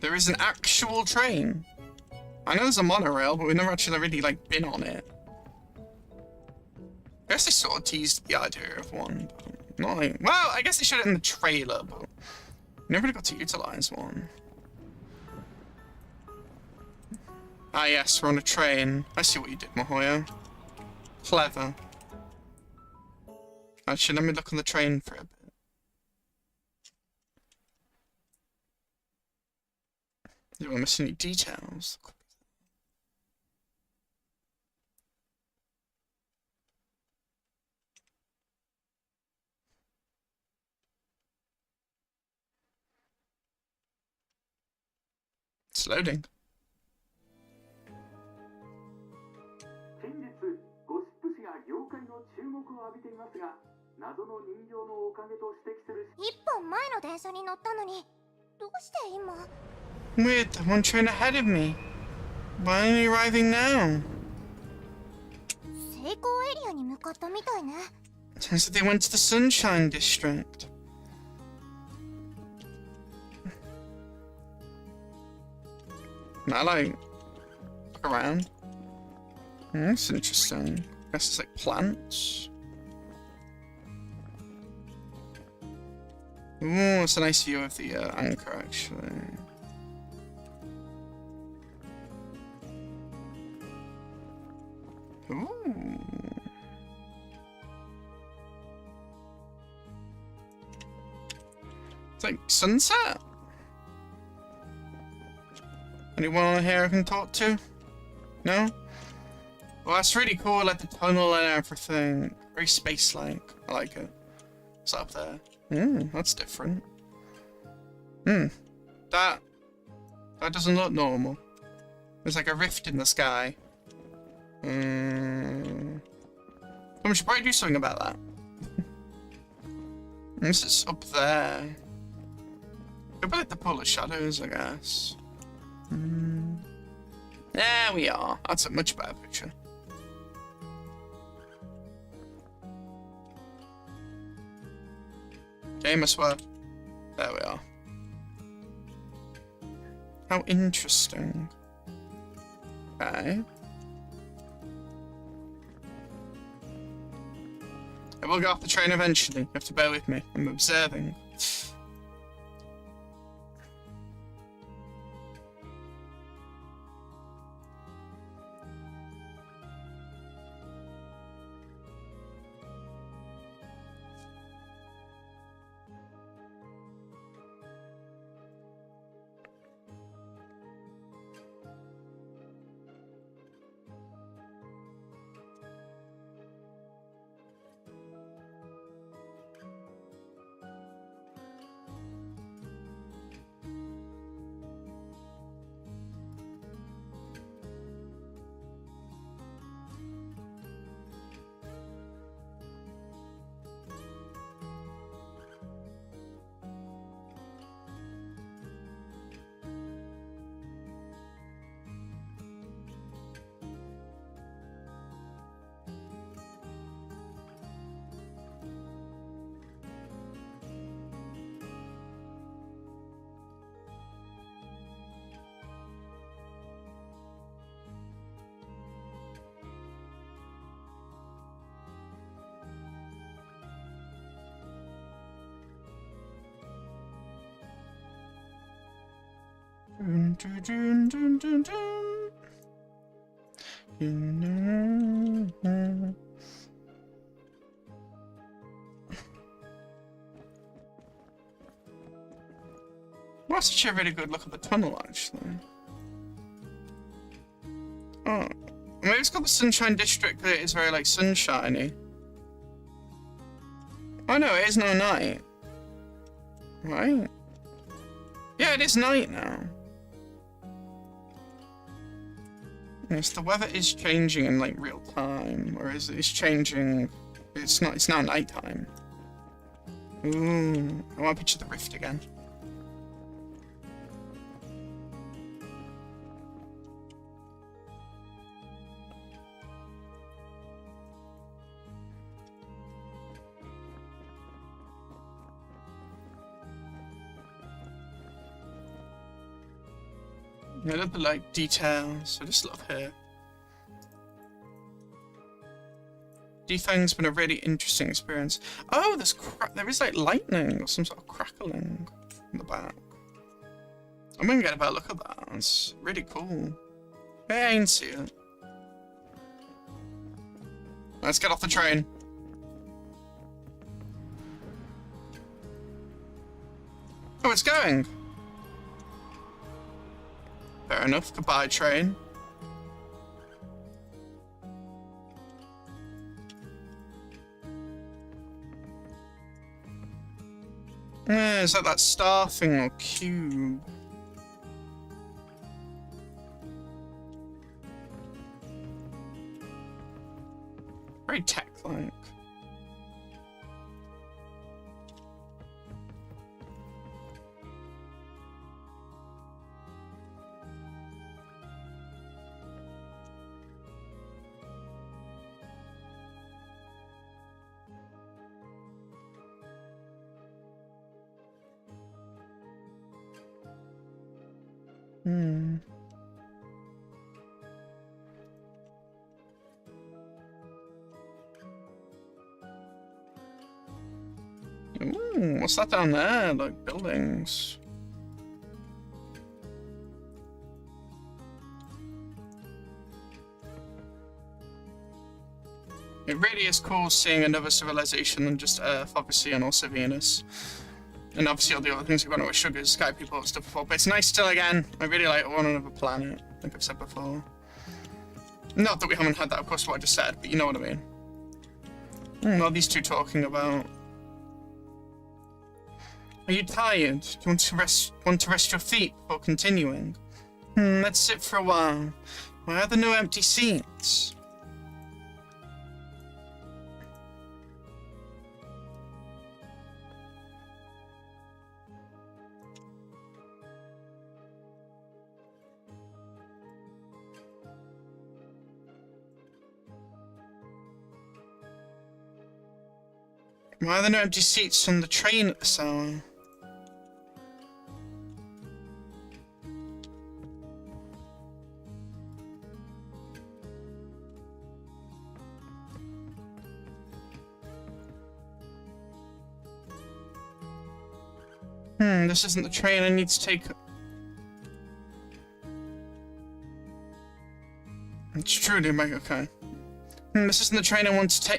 There is an actual train. I know there's a monorail, but we've never actually really, like, been on it. I guess they sort of teased the idea of one, but not like... Well, I guess they showed it in the trailer, but we never really got to utilize one. Ah, yes, we're on a train. I see what you did, miHoYo. Clever. Actually, let me look on the train for a bit. You won't miss any details. It's loading. 近日ゴシップ誌が業界の注目を浴びていますが、謎の人形のおかげと指摘する一本前の電車に乗ったのに、どうして今？ Weird, the one train ahead of me. Why are you arriving now? 成功エリアに向かったみたいね。Turns out they went to the Sunshine District. I like look around. That's interesting. I guess it's like plants. Ooh, it's a nice view of the anchor actually. Ooh. It's like sunset. Anyone on here I can talk to? No? Well, that's really cool, like the tunnel and everything. Very space-like. I like it. It's up there. That's different. That doesn't look normal. There's like a rift in the sky. We should probably do something about that. This is up there. Could be like the polar shadows, I guess. There we are. That's a much better picture. Game, I swear. There we are. How interesting. Okay. I will get off the train eventually. You have to bear with me. I'm observing. Dun, dun, dun, dun, dun, dun. That's actually a really good look at the tunnel, actually. Oh, maybe it's called the Sunshine District because it is very, like, sunshiny. Oh no, it is no night. Right? Yeah, it is night now. Yes, the weather is changing in, like, real time, or is it's changing... It's not, it's now nighttime. Ooh, I want to picture the rift again. I love the like details. I just love her. Defang's been a really interesting experience. Oh, there is like lightning or some sort of crackling in the back. I'm gonna get a better look at that. It's really cool. Hey, I ain't see it. Let's get off the train. Oh, it's going. Fair enough. Goodbye, train. Yeah, is that star thing or cube? Very tech-like. Ooh, what's that down there? Like buildings. It really is cool seeing another civilization than just Earth, obviously, and also Venus. And obviously all the other things we've got with sugars, sky people and stuff before. But it's nice still again. I really like on another planet, like I've said before. Not that we haven't had that, of course, what I just said, but you know what I mean. What are these two talking about? Are you tired? Do you want to rest your feet before continuing? Let's sit for a while. Why are there no empty seats? Why are there no empty seats on the train at this hour? This isn't the train I need to take. It's truly okay. This isn't the train I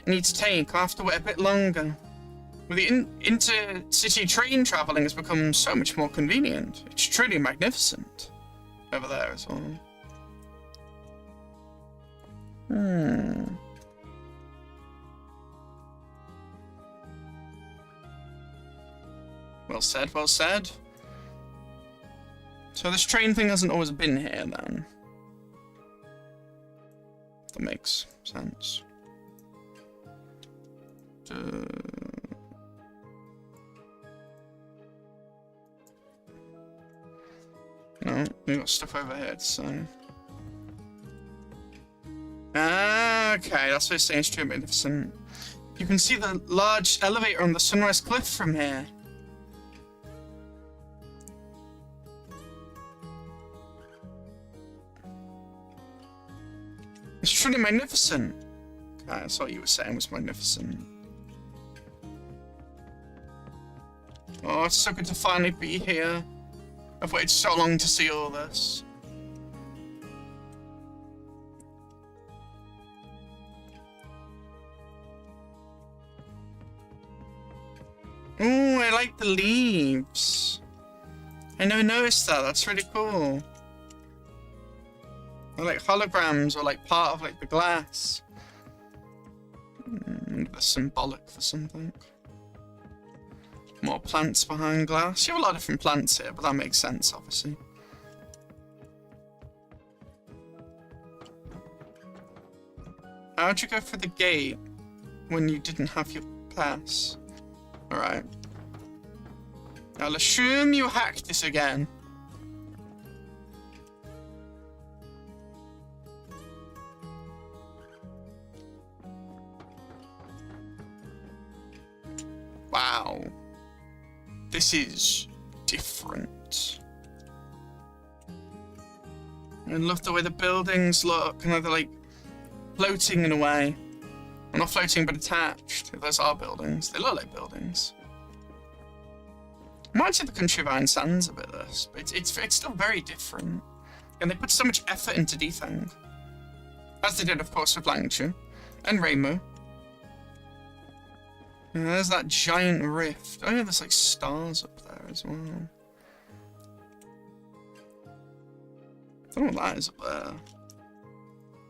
need to take. I'll have to wait a bit longer. Well, the intercity train travelling has become so much more convenient. It's truly magnificent. Over there as well. Well said, well said. So this train thing hasn't always been here, then. That makes sense. No, we got stuff over here, so... Okay, that's what it's saying, it's truly magnificent. You can see the large elevator on the Sunrise Cliff from here. It's truly magnificent. Okay, that's what you were saying was magnificent. Oh, it's so good to finally be here. I've waited so long to see all this. Ooh, I like the leaves. I never noticed that. That's really cool. Or like holograms, or like part of like the glass. They're symbolic for something. More plants behind glass. You have a lot of different plants here, but that makes sense, obviously. How'd you go through the gate when you didn't have your pass? Alright. I'll assume you hacked this again. Wow. This is different. I love the way the buildings look, and they're like floating in a way. Well, not floating, but attached. Those are buildings. They look like buildings. Reminds me of the Country of Iron Sands a bit, this, but it's still very different. And they put so much effort into detailing. As they did, of course, with Langchu and Reimu. And there's that giant rift. Oh yeah, there's like stars up there as well. I don't know what that is up there.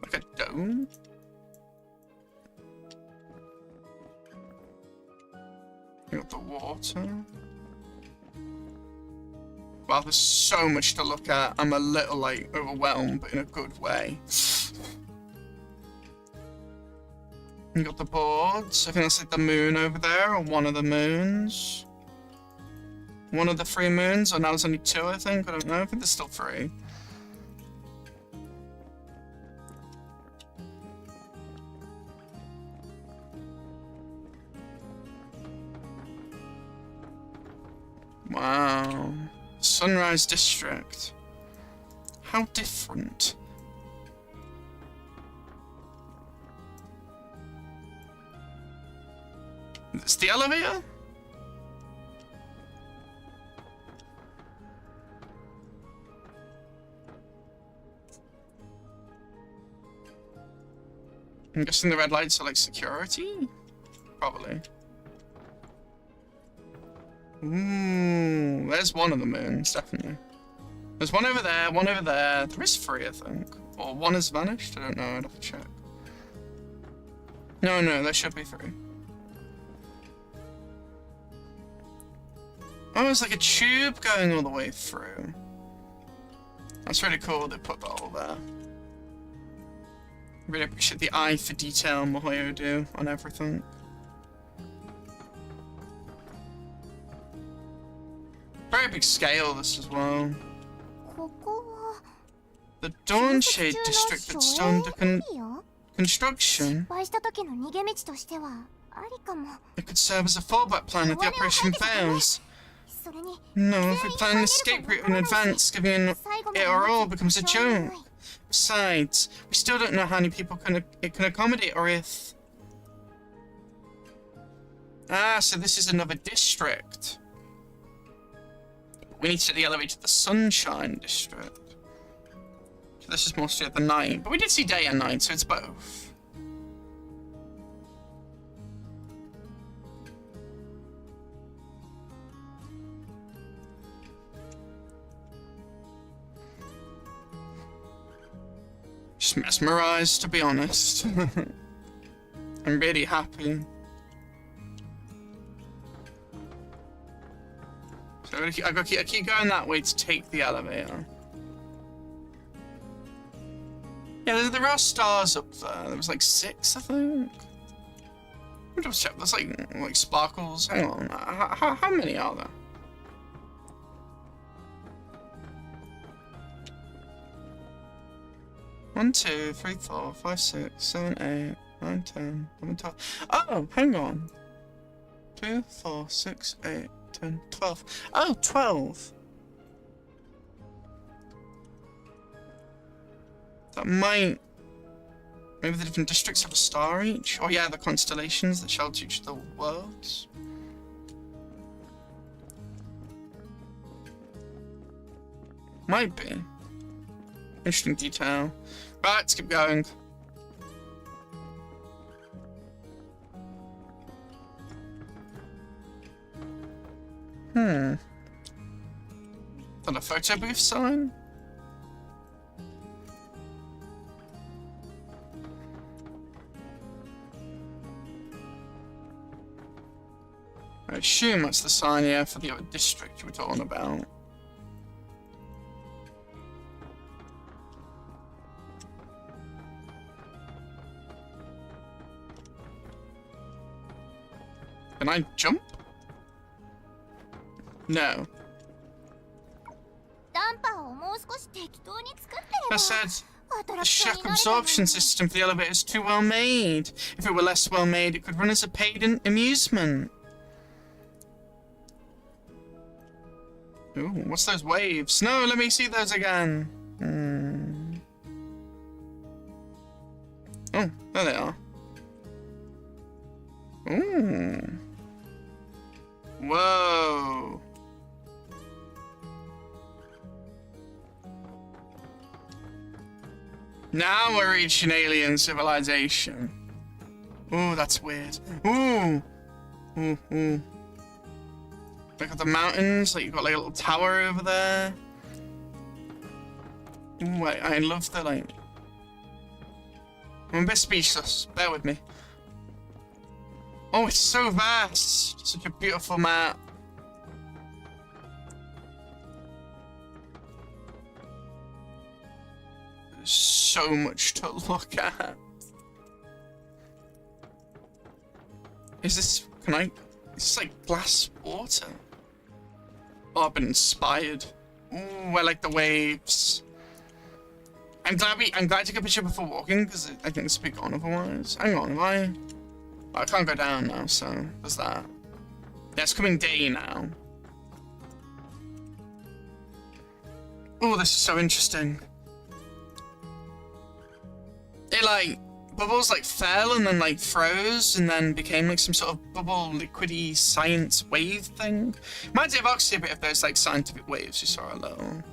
Like a dome? You got the water. Wow, there's so much to look at. I'm a little, like, overwhelmed, but in a good way. You got the boards. I think that's like the moon over there, or one of the moons. One of the 3 moons, or now there's only 2, I think. I don't know. I think there's still 3. Wow. Sunrise District. How different. It's the elevator? I'm guessing the red lights are like security? Probably. Ooh, there's one of the moons, definitely. There's one over there, one over there. There is 3, I think. Or one has vanished? I don't know, I'd have to check. No, there should be 3. Oh, it's like a tube going all the way through. That's really cool, they put that all there. Really appreciate the eye for detail miHoYo do on everything. Very big scale, this as well. The Dawnshade District that's still under construction. It could serve as a fallback plan if the operation fails. No, if we plan an escape route in advance, giving it our all becomes a joke. Besides, we still don't know how many people it can accommodate, or if... Ah, so this is another district. We need to take the elevator to the Sunshine District. So this is mostly at the night, but we did see day and night, so it's both. Just mesmerized, to be honest. I'm really happy. So I keep going that way to take the elevator. Yeah, there are stars up there. There was like 6, I think. Let me just check. There's like sparkles. Hang on. How many are there? One, 2, 3, 4, 5, 6, 7, 8, 9, 10, 11, 12. Oh, hang on. 2, 4, 6, 8, 10, 12. Oh, 12. That might... Maybe the different districts have a star each? Oh yeah, the constellations that shelter each of the worlds. Might be. Interesting detail. Right, let's keep going. Is that a photo booth sign? I assume that's the sign, yeah, for the other district you were talking about. Can I jump? No. I said, the shock absorption system for the elevator is too well made. If it were less well made, it could run as a paid amusement. Ooh, what's those waves? No, let me see those again. Oh, there they are. Ooh. Whoa. Now we're reaching alien civilization. Ooh, that's weird. Ooh. Ooh, ooh. Look at the mountains, like you've got like a little tower over there. Ooh, I love the like... I'm a bit speechless, bear with me. Oh, it's so vast! Such a beautiful map. There's so much to look at. Is this... Can I... Is this like glass water? Oh, I've been inspired. Ooh, I like the waves. I'm glad I took a picture before walking, because I think it's a bit gone otherwise. Hang on, I can't go down now, so there's that. Yeah, it's coming day now. Oh, this is so interesting. It like, bubbles like fell and then like froze and then became like some sort of bubble liquidy science wave thing. Reminds me of Oxy a bit of those like scientific waves you saw a little.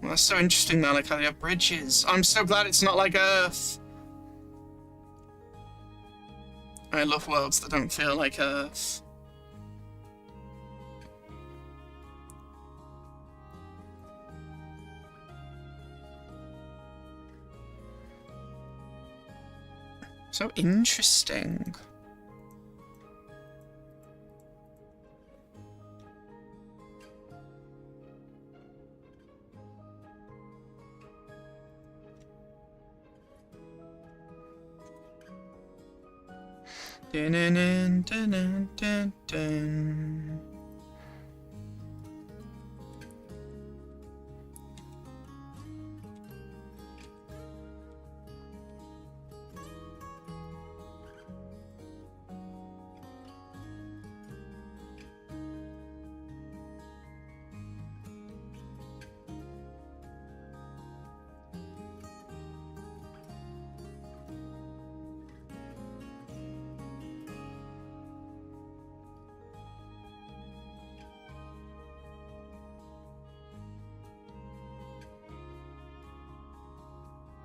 Well, that's so interesting though, like how they have bridges. I'm so glad it's not like Earth. I love worlds that don't feel like Earth. So interesting. Dun, dun, dun, dun, dun, dun.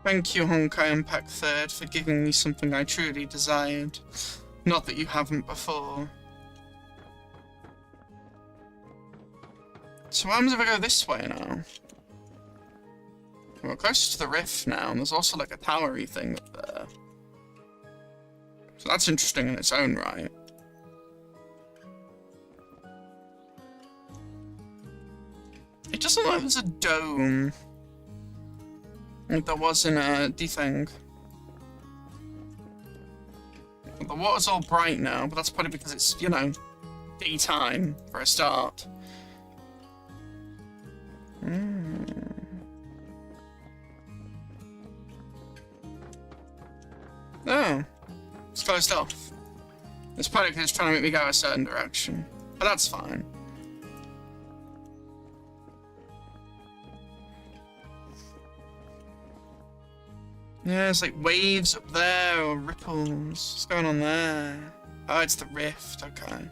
Thank you, Honkai Impact 3rd, for giving me something I truly desired. Not that you haven't before. So what happens if I go this way now? We're close to the rift now, and there's also like a towery thing up there. So that's interesting in its own right. It doesn't look like there's a dome. Like there was in a D-Thing. The water's all bright now, but that's probably because it's, you know, daytime for a start. Oh. It's closed off. It's probably because it's trying to make me go a certain direction. But that's fine. Yeah, it's like waves up there, or ripples. What's going on there? Oh, it's the rift, okay.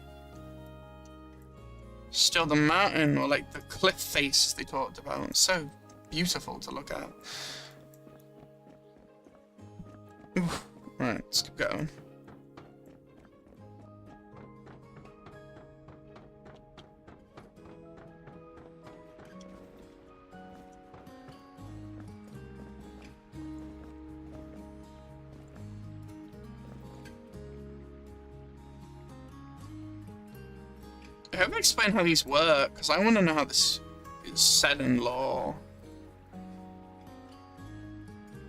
Still the mountain, or like the cliff faces they talked about. It's so beautiful to look at. Oof. Right, let's keep going. I hope I explain how these work, because I want to know how this is said in law.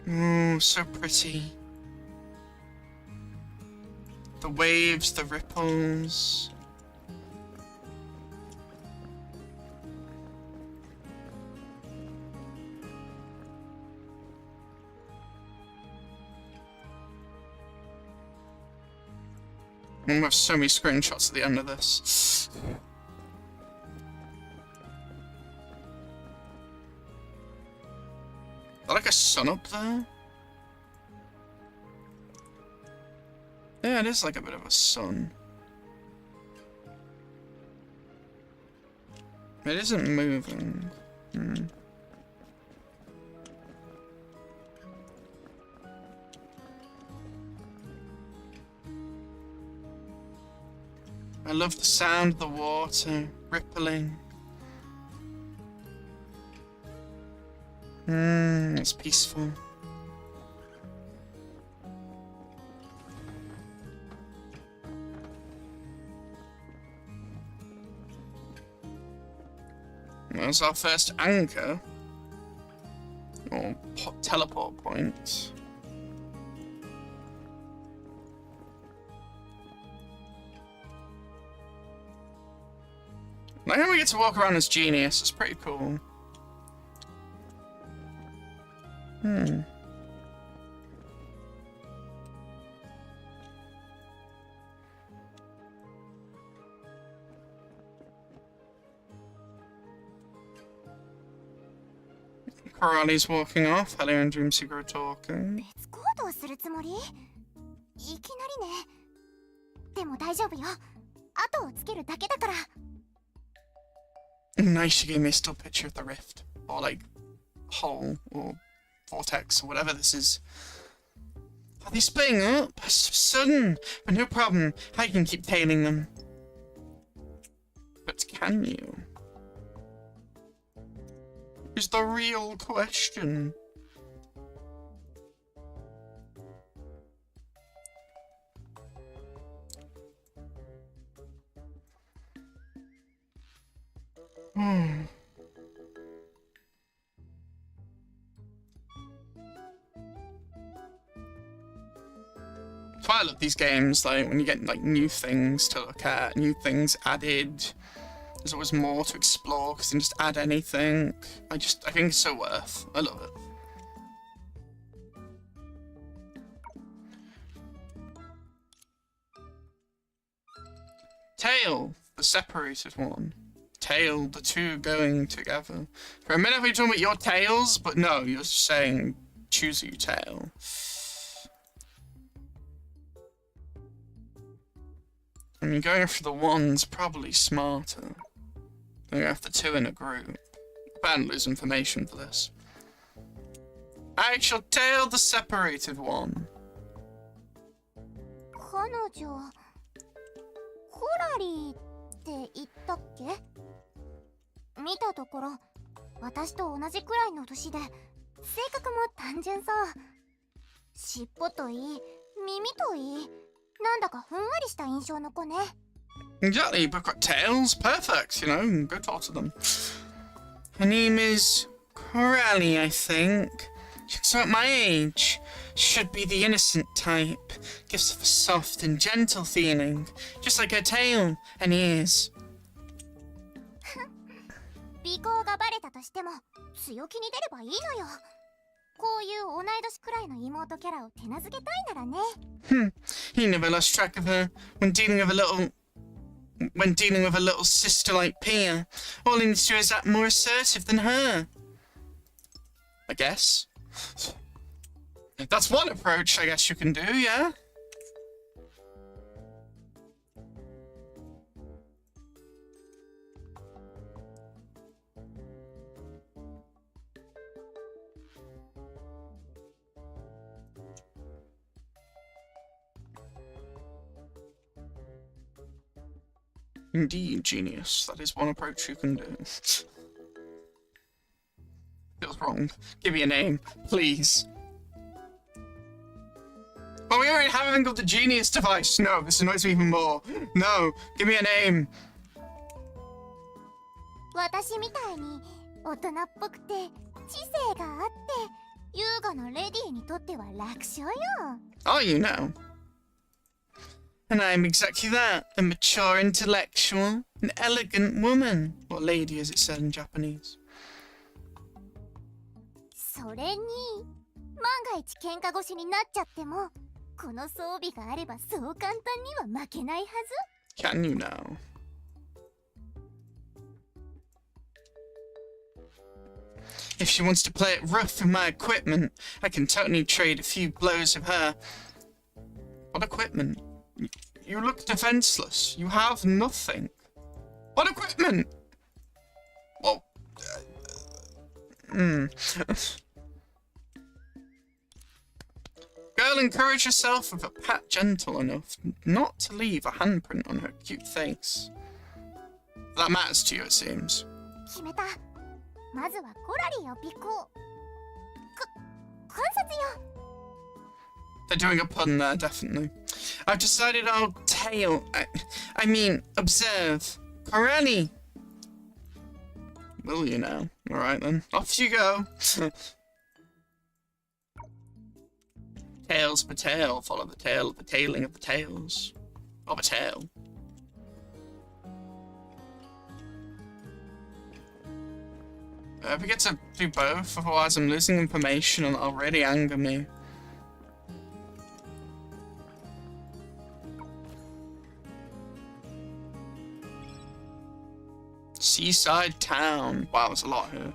Ooh, so pretty. The waves, the ripples. I'm gonna have so many screenshots at the end of this. Is that like a sun up there? Yeah, it is like a bit of a sun. It isn't moving. I love the sound of the water rippling. It's peaceful. That's our first anchor. Or teleport point. Like how we get to walk around as Genius, it's pretty cool. Corrali's walking off, Hello and Dreamseeker are talking. 別行動するつもり？いきなりね。でも大丈夫よ。後をつけるだけだから。Nice, you gave me a still picture of the rift. Or like, hole, or vortex, or whatever this is. Are they splitting up? So sudden! But no problem, I can keep tailing them. But can you? Is the real question. That's why I love these games, like when you get like new things to look at, new things added. There's always more to explore because you can just add anything. I think it's so worth. I love it. Tail, the separated one. Tail, the two going together. For a minute we were talking about your tails, but no, you're saying choose your tail. I mean, going after the one's probably smarter. Going after two in a group. I don't lose information for this. I shall tail the separated one. 彼女、ホラリーって言ったっけ？見たところ、私と同じくらいの年で、性格も単純そう。尻尾といい、耳といい、なんだかふんわりした印象の子ね。Exactly, but got tails, perfect, you know, go talk to them. Her name is Corelli, I think. She's about my age. Should be the innocent type. Gives off a soft and gentle feeling, just like her tail and ears. 尾行がバレたとしても、強気に出ればいいのよ。こういう同い年くらいの妹キャラを手なずけたいならね。He never lost track of her when dealing with a little sister like Pia. All he needs to do is act more assertive than her. I guess. That's one approach I guess you can do, yeah? Indeed, genius. That is one approach you can do. Feels wrong. Give me a name, please. Oh, we already haven't got the genius device. No, this annoys me even more. No, give me a name. 私みたいに大人っぽくて知性があって優雅なレディーにとっては楽勝よ。Are you now? And I'm exactly that, a mature intellectual, an elegant woman, or lady as it's said in Japanese. それに万が一喧嘩腰になっちゃってもこの装備があればそう簡単には負けないはず。 Can you now? If she wants to play it rough with my equipment, I can totally trade a few blows of her. What equipment? You look defenseless. You have nothing. What equipment? Well, Girl, encourage herself with a pat gentle enough not to leave a handprint on her cute face. That matters to you, it seems. 決めた。まずはコラリーを尾行。観察よ。 They're doing a pun there, definitely. I've decided I'll tail. I mean, observe. Corelli! Will you now? Alright then. Off you go. Tails per tail. Follow the tail of the tailing of the tails. Of a tail. If we get to do both, otherwise I'm losing information and that'll really anger me. Seaside Town. Wow, there's a lot here.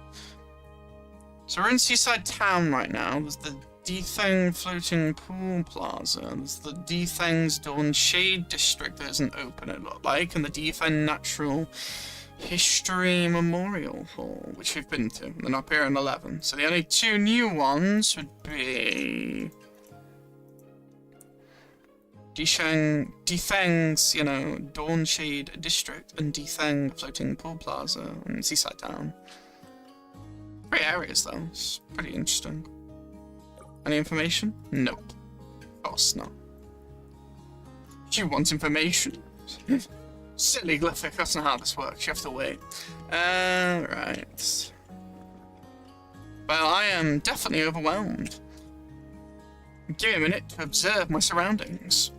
So we're in Seaside Town right now. There's the Defeng Floating Pool Plaza. There's the Defeng's Dawn Shade District that isn't open, it looked like, and the Defeng Natural History Memorial Hall, which we've been to. And then up here in 11. So the only two new ones would be Defeng's, you know, Dawn Shade District and Defeng Floating Pool Plaza and Seaside Town. Great areas though, it's pretty interesting. Any information? Nope. Of course not. You want information? Silly Glyphic, that's not how this works, you have to wait. Right. Well, I am definitely overwhelmed. Give me a minute to observe my surroundings.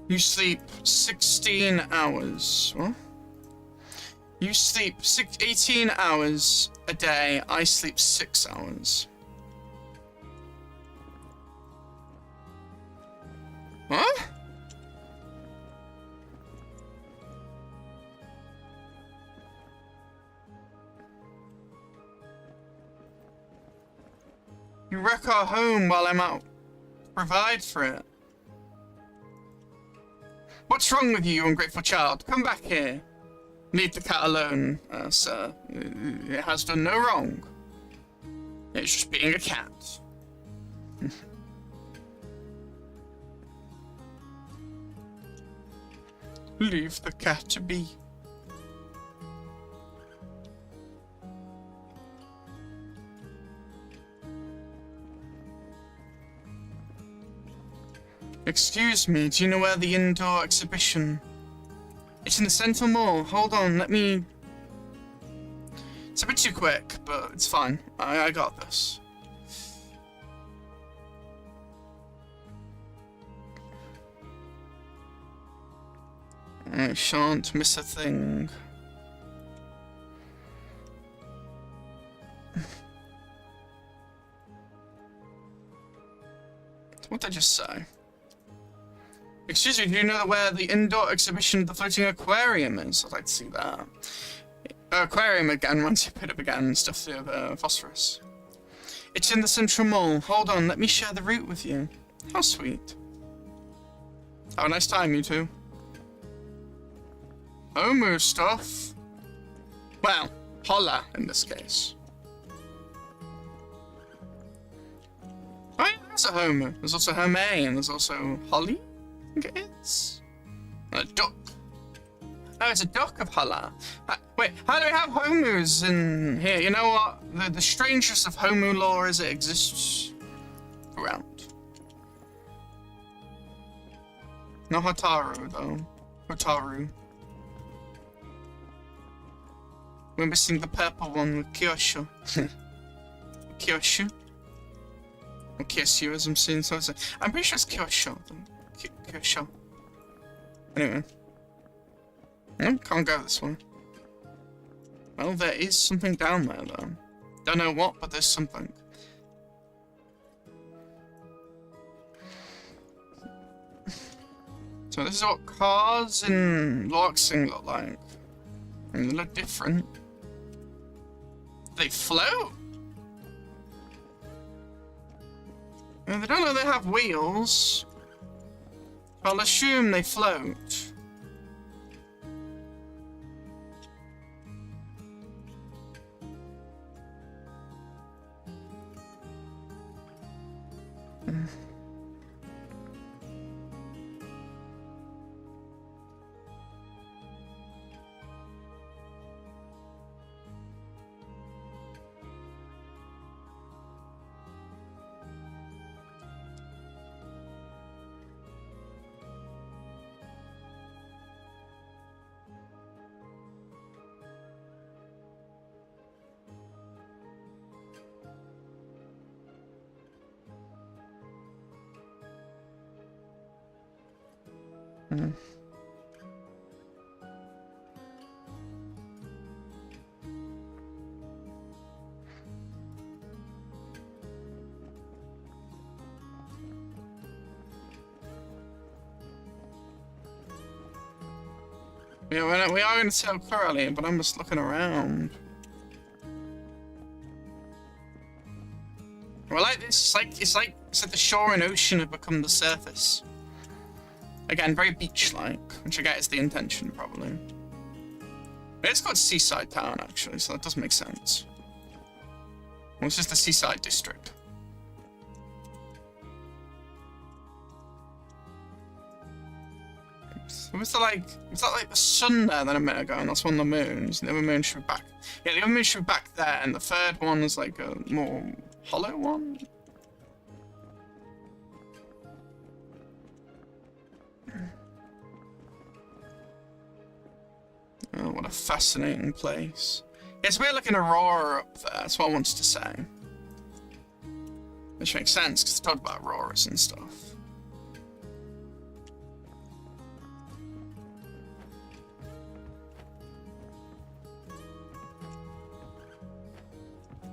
You sleep 16 hours. What? You sleep 18 hours a day. I sleep 6 hours. What? You wreck our home while I'm out to provide for it. What's wrong with you, you ungrateful child? Come back here. Leave the cat alone, sir. It has done no wrong. It's just being a cat. Leave the cat be. Excuse me, do you know where the indoor exhibition? It's in the Central Mall. Hold on, let me... It's a bit too quick, but it's fine. I got this. I shan't miss a thing. What did I just say? Excuse me, do you know where the indoor exhibition of the floating aquarium is? I'd like to see that. Aquarium again, once you put it again, stuffed with phosphorus. It's in the Central Mall. Hold on, let me share the route with you. How sweet. Have a nice time, you two. Homu stuff. Well, holla in this case. Oh yeah, there's a Homu. There's also Hermé, and there's also Holly. I think it is. A duck. Oh, it's a duck of Hala. Wait, how do we have Homus in here? You know what? The strangest of Homu lore is it exists around. No Hotaru, though. Hotaru. We're missing the purple one with Kyosho. Kyosho? Or Kyosho, as I'm seeing so. I'm pretty sure it's Kyosho. Kyosho. Anyway. Can't go this way. Well, there is something down there, though. Don't know what, but there's something. So this is what cars in Loxing look like. And they look different. They float? They don't know they have wheels. I'll assume they float. Yeah, we are going to tell Curly, but I'm just looking around. Well, like this, it's like the shore and ocean have become the surface. Again, very beach-like, which I get is the intention, probably. It's called Seaside Town, actually, so that does make sense. Well, it's just the Seaside District. So was that like the sun there then a minute ago, and that's one of the moons, and the other moon should be back. Yeah, the other moon should be back there, and the third one is like a more hollow one. Oh, what a fascinating place. It's weird looking aurora up there, that's what I wanted to say. Which makes sense, because they talked about auroras and stuff.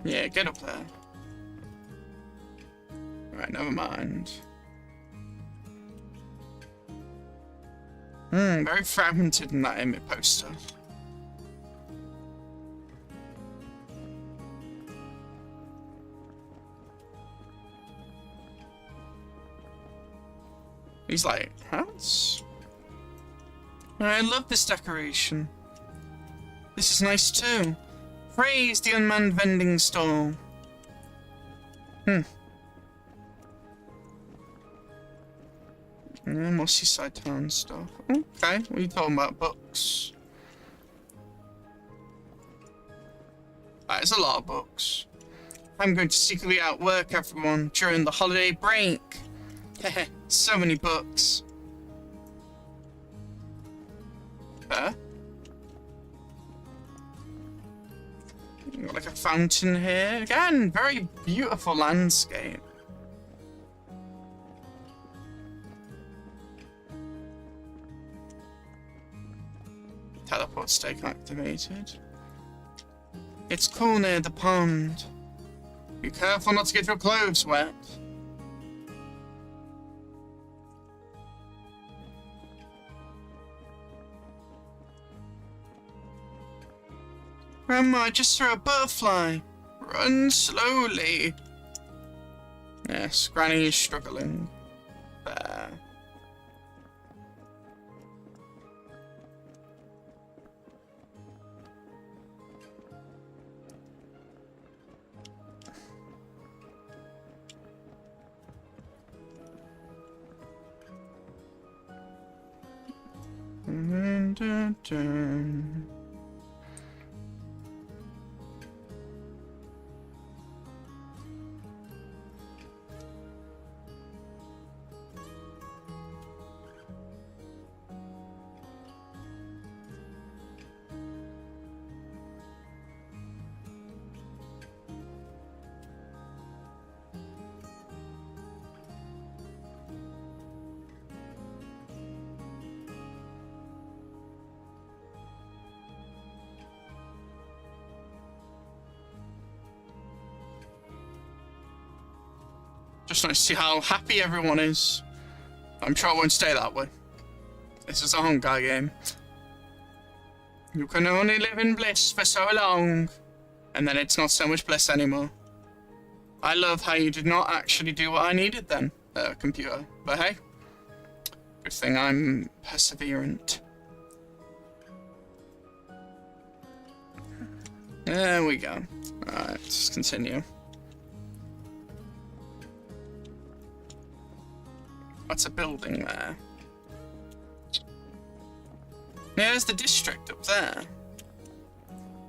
Yeah, get up there. Alright, never mind. Very fragmented in that image poster. He's like, hats? I love this decoration. This is nice too. Praise the unmanned vending stall. Yeah, more Seaside Town stuff. Okay, what are you talking about? Books. That is a lot of books. I'm going to secretly outwork everyone during the holiday break. Heh, so many books. There. Got like a fountain here. Again, very beautiful landscape. Teleport stake activated. It's cool near the pond. Be careful not to get your clothes wet. Grandma, I just saw a butterfly. Run slowly. Yes, Granny is struggling. There. Dun, dun, dun. Just nice to see how happy everyone is. I'm sure it won't stay that way. This is a Honkai game. You can only live in bliss for so long, and then it's not so much bliss anymore. I love how you did not actually do what I needed then, computer. But hey, good thing I'm perseverant. There we go. Alright, let's continue. What's a building there? Yeah, there's the district up there.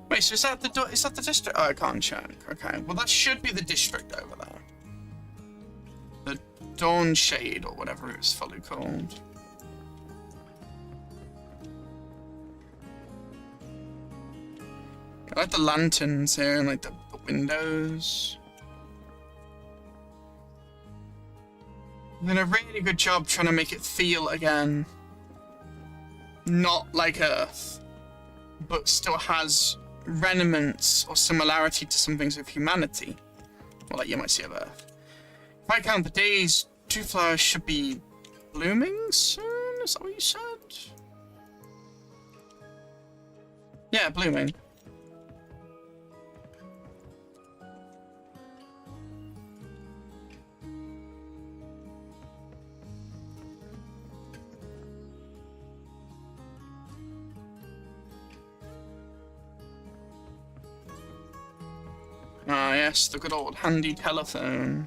Wait, so is that the district? Oh, I can't check. Okay, well that should be the district over there. The Dawn Shade, or whatever it was fully called. I like the lanterns here and like the windows. They're doing a really good job trying to make it feel again not like Earth, but still has remnants or similarity to some things of humanity, or like you might see of Earth. If I count the days, 2 flowers should be blooming soon. Is that what you said? Yeah, blooming. Ah, yes, the good old handy telephone.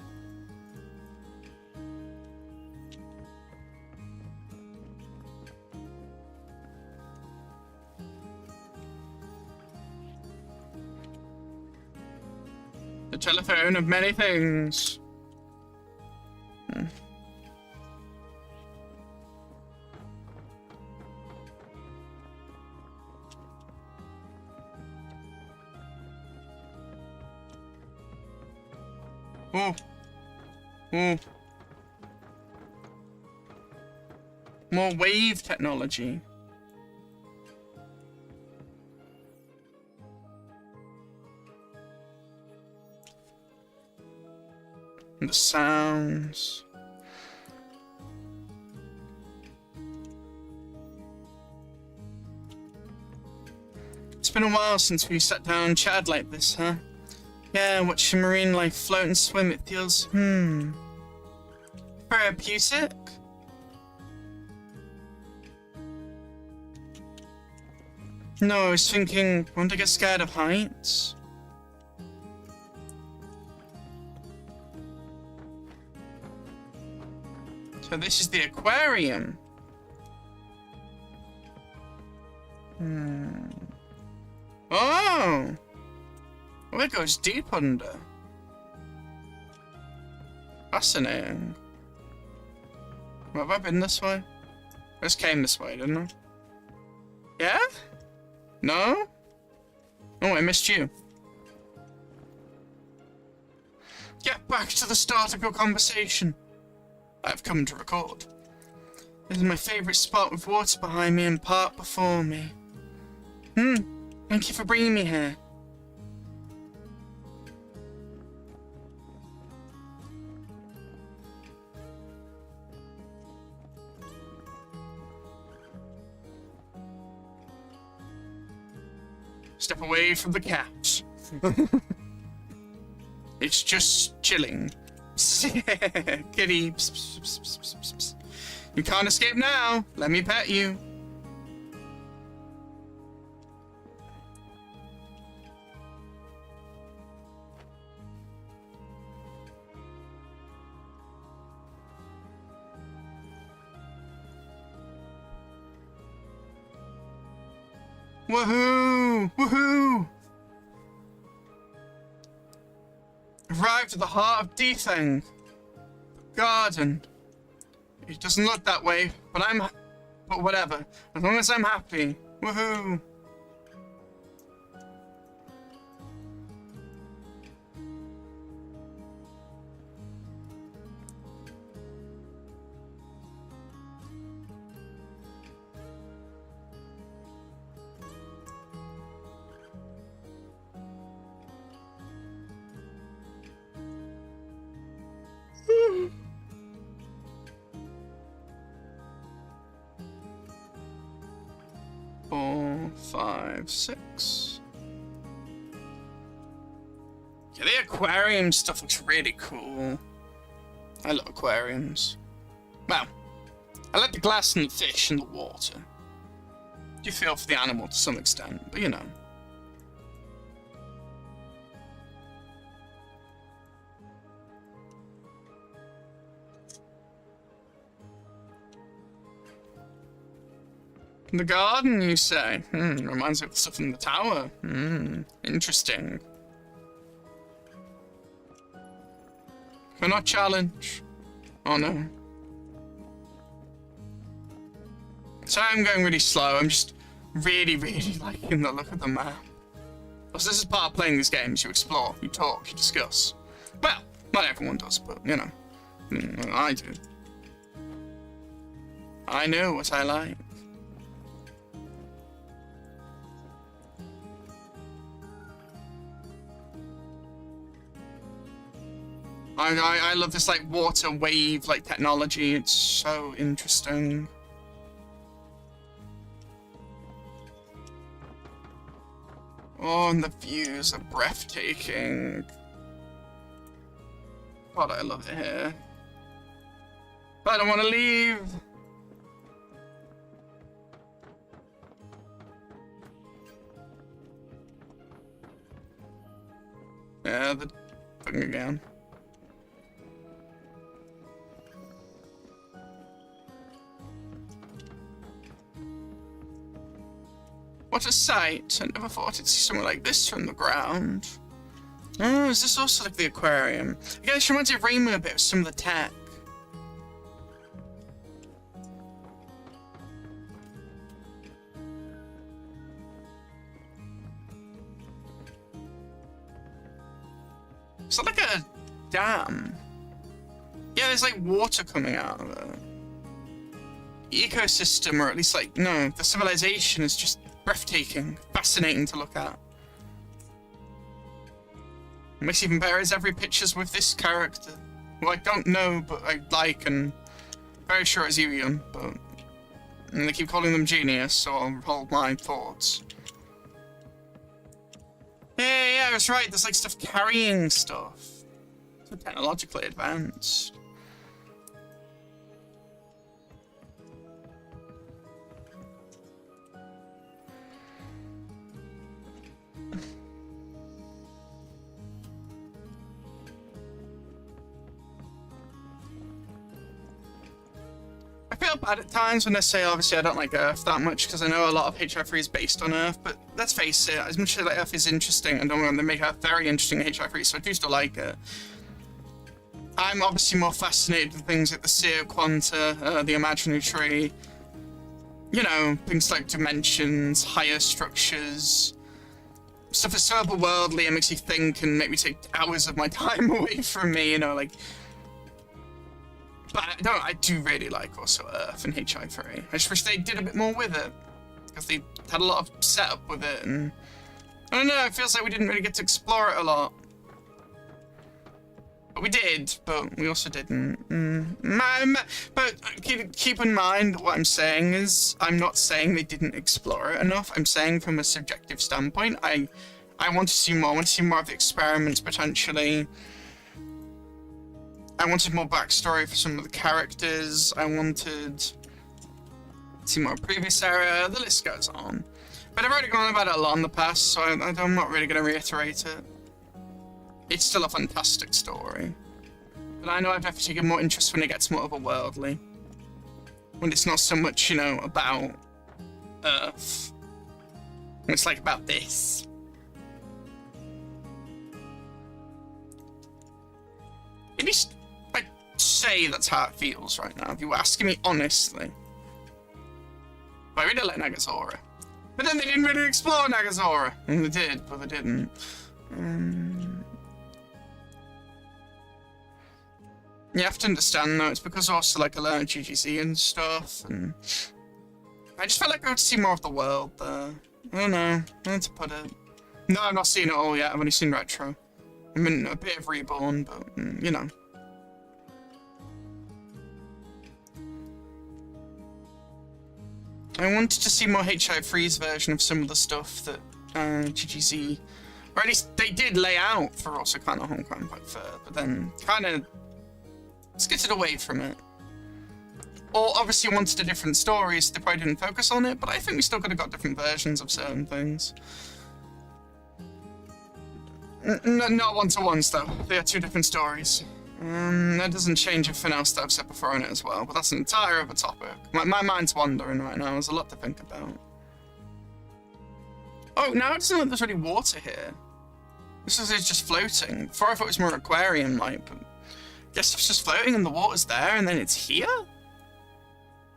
The telephone of many things. Oh. Oh. More wave technology. And the sounds. It's been a while since we sat down and chatted like this, huh? Yeah, watching marine life float and swim, it feels, therapeutic? No, I was thinking, won't I get scared of heights? So this is the aquarium. Oh! Well, it goes deep under. Fascinating. Have I been this way? I just came this way, didn't I? Yeah? No? Oh, I missed you. Get back to the start of your conversation. I've come to record. This is my favourite spot with water behind me and park before me. Thank you for bringing me here. Step away from the cat. It's just chilling. Kitty. Psst, psst, psst, psst, psst, psst. You can't escape now. Let me pet you. Woohoo! Woohoo! Arrived at the heart of Dethang. Garden. It doesn't look that way, but but whatever. As long as I'm happy. Woohoo! Four, 5, 6. Yeah, The aquarium stuff looks really cool. I love aquariums. Well, I like the glass and the fish and the water. You feel for the animal to some extent, but you know. The garden, you say? Reminds me of the stuff in the tower. Interesting. Cannot challenge. Oh no. So I'm going really slow. I'm just really liking the look of the map. Because this is part of playing these games. You explore, you talk, you discuss. Well, not everyone does, but you know. I do. I know what I like. I love this like water wave like technology. It's so interesting. Oh, and the views are breathtaking. God, I love it here. But I don't want to leave. Yeah, the thing again. What a sight! I never thought I'd see somewhere like this from the ground. Oh, is this also like the aquarium? I guess it reminds me of Rainbow a bit with some of the tech. Is that like a dam? Yeah, there's like water coming out of it. The ecosystem, or at least like, no, the civilization is just breathtaking, fascinating to look at. What makes it even better is every picture's with this character, who I don't know, but I like, and very sure it's Yuyon, but and they keep calling them genius, so I'll hold my thoughts. Yeah, I was right, there's like stuff carrying stuff. So technologically advanced. I feel bad at times when I say, obviously, I don't like Earth that much, because I know a lot of HI3 is based on Earth, but let's face it, as much as like Earth is interesting, I don't want to make Earth very interesting in HI3, so I do still like it. I'm obviously more fascinated with things like the Seer Quanta, the Imaginary Tree, you know, things like dimensions, higher structures, stuff that's so otherworldly and makes you think and make me take hours of my time away from me, you know, like... But I do really like also Earth and HI3. I just wish they did a bit more with it. Because they had a lot of setup with it, and... I don't know, it feels like we didn't really get to explore it a lot. But we did, but we also didn't. But keep in mind, what I'm saying is, I'm not saying they didn't explore it enough. I'm saying from a subjective standpoint, I want to see more. I want to see more of the experiments, potentially. I wanted more backstory for some of the characters. I wanted to see more previous area. The list goes on. But I've already gone about it a lot in the past, so I'm not really going to reiterate it. It's still a fantastic story. But I know I've definitely taken more interest when it gets more otherworldly. When it's not so much, you know, about Earth. When it's like about this. At least I'd say that's how it feels right now, if you were asking me honestly. But I really like Nagazora. But then they didn't really explore Nagazora. And they did, but they didn't. You have to understand though, it's because also like I learned GGZ and stuff, and I just felt like I would see more of the world there. I don't know, how to put it. No, I've not seen it all yet, I've only seen Retro. I mean, a bit of Reborn, but, you know. I wanted to see more HI3's version of some of the stuff that GGZ Or at least they did lay out for also kind of Honkai Impact third, but then kind of skittered away from it. Or obviously wanted a different story, so they probably didn't focus on it, but I think we still could have got different versions of certain things. Not one-to-ones, though. They are two different stories. That doesn't change everything else that I've said before in it as well, but that's an entire other topic. My mind's wandering right now. There's a lot to think about. Oh, now it doesn't look like there's really water here. This is just floating. Before I thought it was more aquarium-like, but I guess it's just floating and the water's there and then it's here?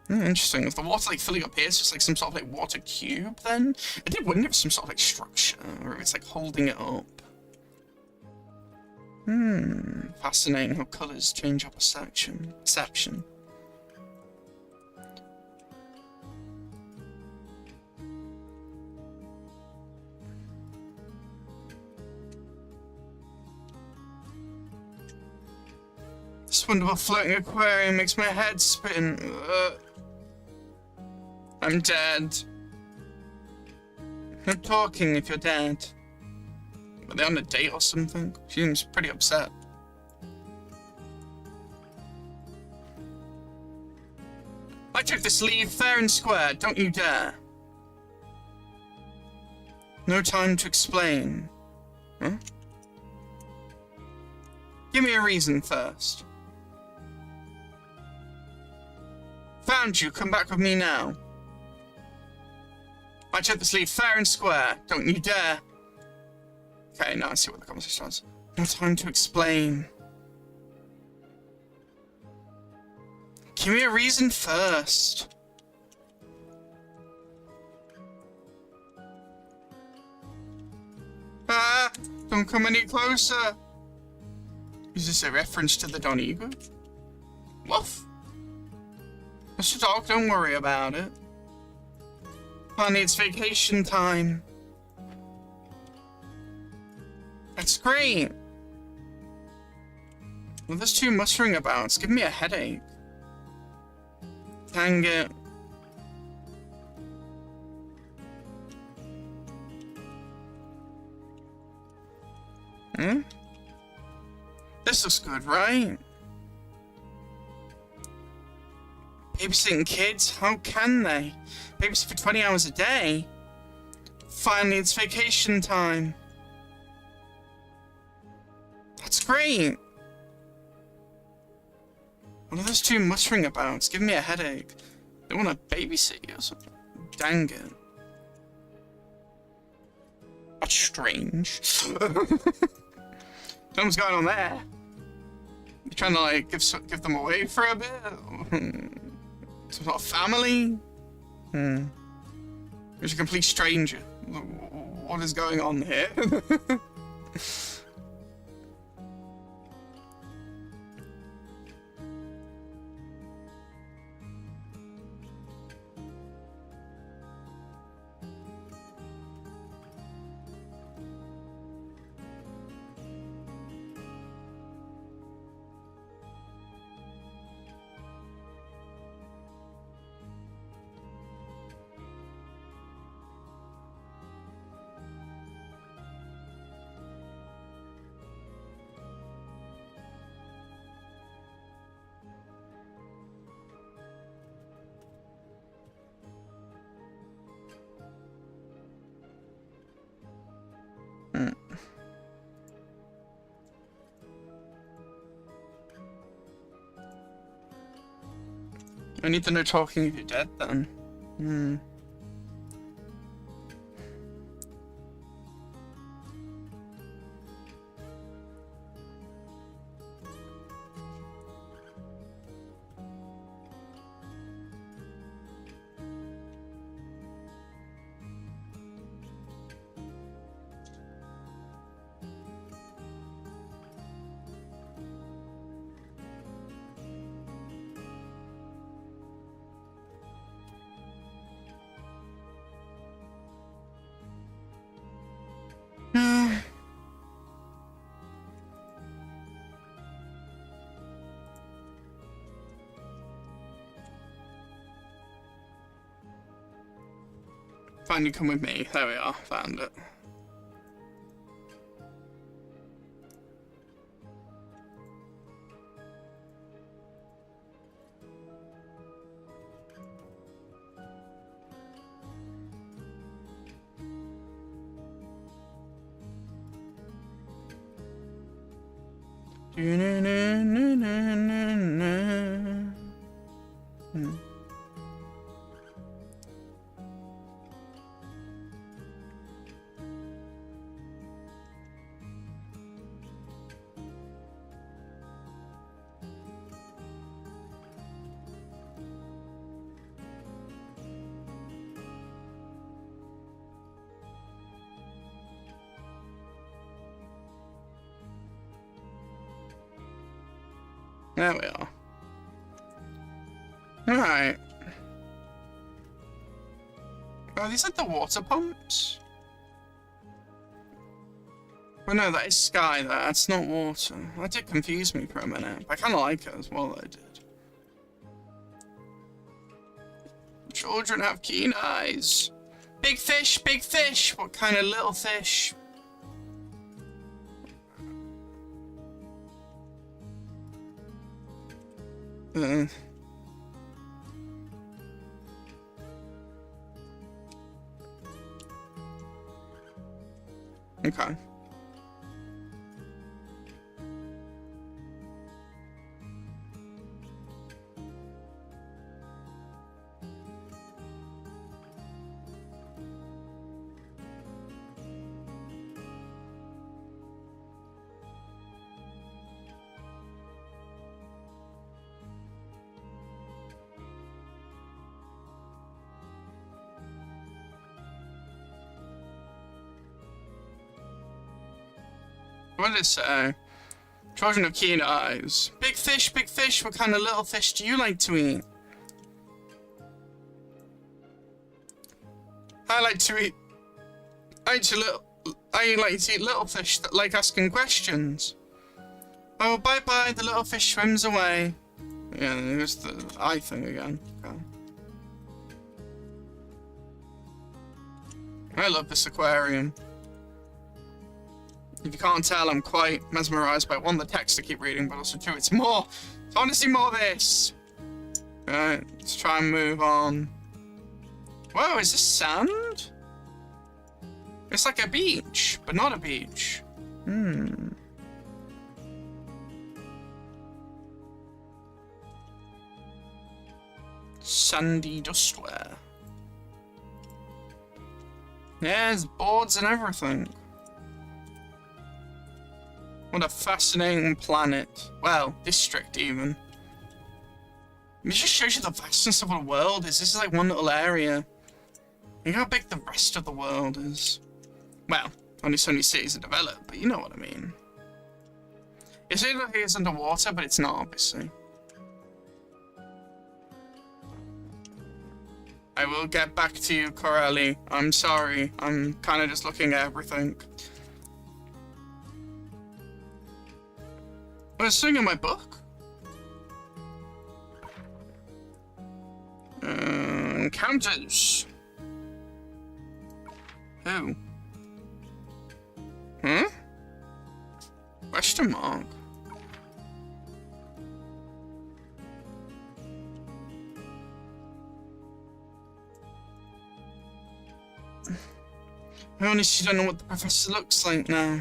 Interesting. If the water like filling up here is just like some sort of like water cube, then I did wonder if it's some sort of like structure or if it's like holding it up. Fascinating how colours change our perception. This wonderful floating aquarium makes my head spin. I'm dead. No talking if you're dead. Are they on a date or something? She seems pretty upset. I took this leave fair and square, don't you dare. No time to explain. Huh? Give me a reason first. Found you, come back with me now. I took this leave fair and square, don't you dare. Okay, now I see what the conversation was. No time to explain. Give me a reason first. Ah! Don't come any closer! Is this a reference to the Don Eagle? Woof! Mr. Dog, don't worry about it. Honey, it's vacation time. That's great. Well, there's too muttering about. It's giving me a headache. Dang it. This looks good, right? Babysitting kids? How can they? Babysit for 20 hours a day? Finally, it's vacation time. That's great. What are those two muttering about? It's giving me a headache. They want to babysit you or something. Dang it. That's strange. Something's going on there. You trying to like give them away for a bit? Some sort of family? There's a complete stranger. What is going on here? I need to know talking if you're dead then. Fine, you come with me. There we are. Found it. There we are. Alright. Oh, these are the water pumps? Well, no, that is sky there. That's not water. That did confuse me for a minute. I kind of like it as well, I did. Children have keen eyes. Big fish, big fish. What kind of little fish? Okay. What did it say? Children of keen eyes. Big fish, what kind of little fish do you like to eat? I like to eat little fish that like asking questions. Oh, bye-bye, the little fish swims away. Yeah, there's the eye thing again. Okay. I love this aquarium. If you can't tell, I'm quite mesmerized by one, the text I keep reading, but also two, it's more. I want to see more of this. Alright, let's try and move on. Whoa, is this sand? It's like a beach, but not a beach. Sandy dustware. Yeah, there's boards and everything. What a fascinating planet. Well, district even. It just shows you the vastness of the world is. This is like one little area. Look how big the rest of the world is. Well, only so many cities are developed, but you know what I mean. It seems like it's underwater, but it's not, obviously. I will get back to you, Corelli. I'm sorry. I'm kind of just looking at everything. I was sitting in my book. Encounters. Who? Huh? Question mark. I honestly don't know what the professor looks like now.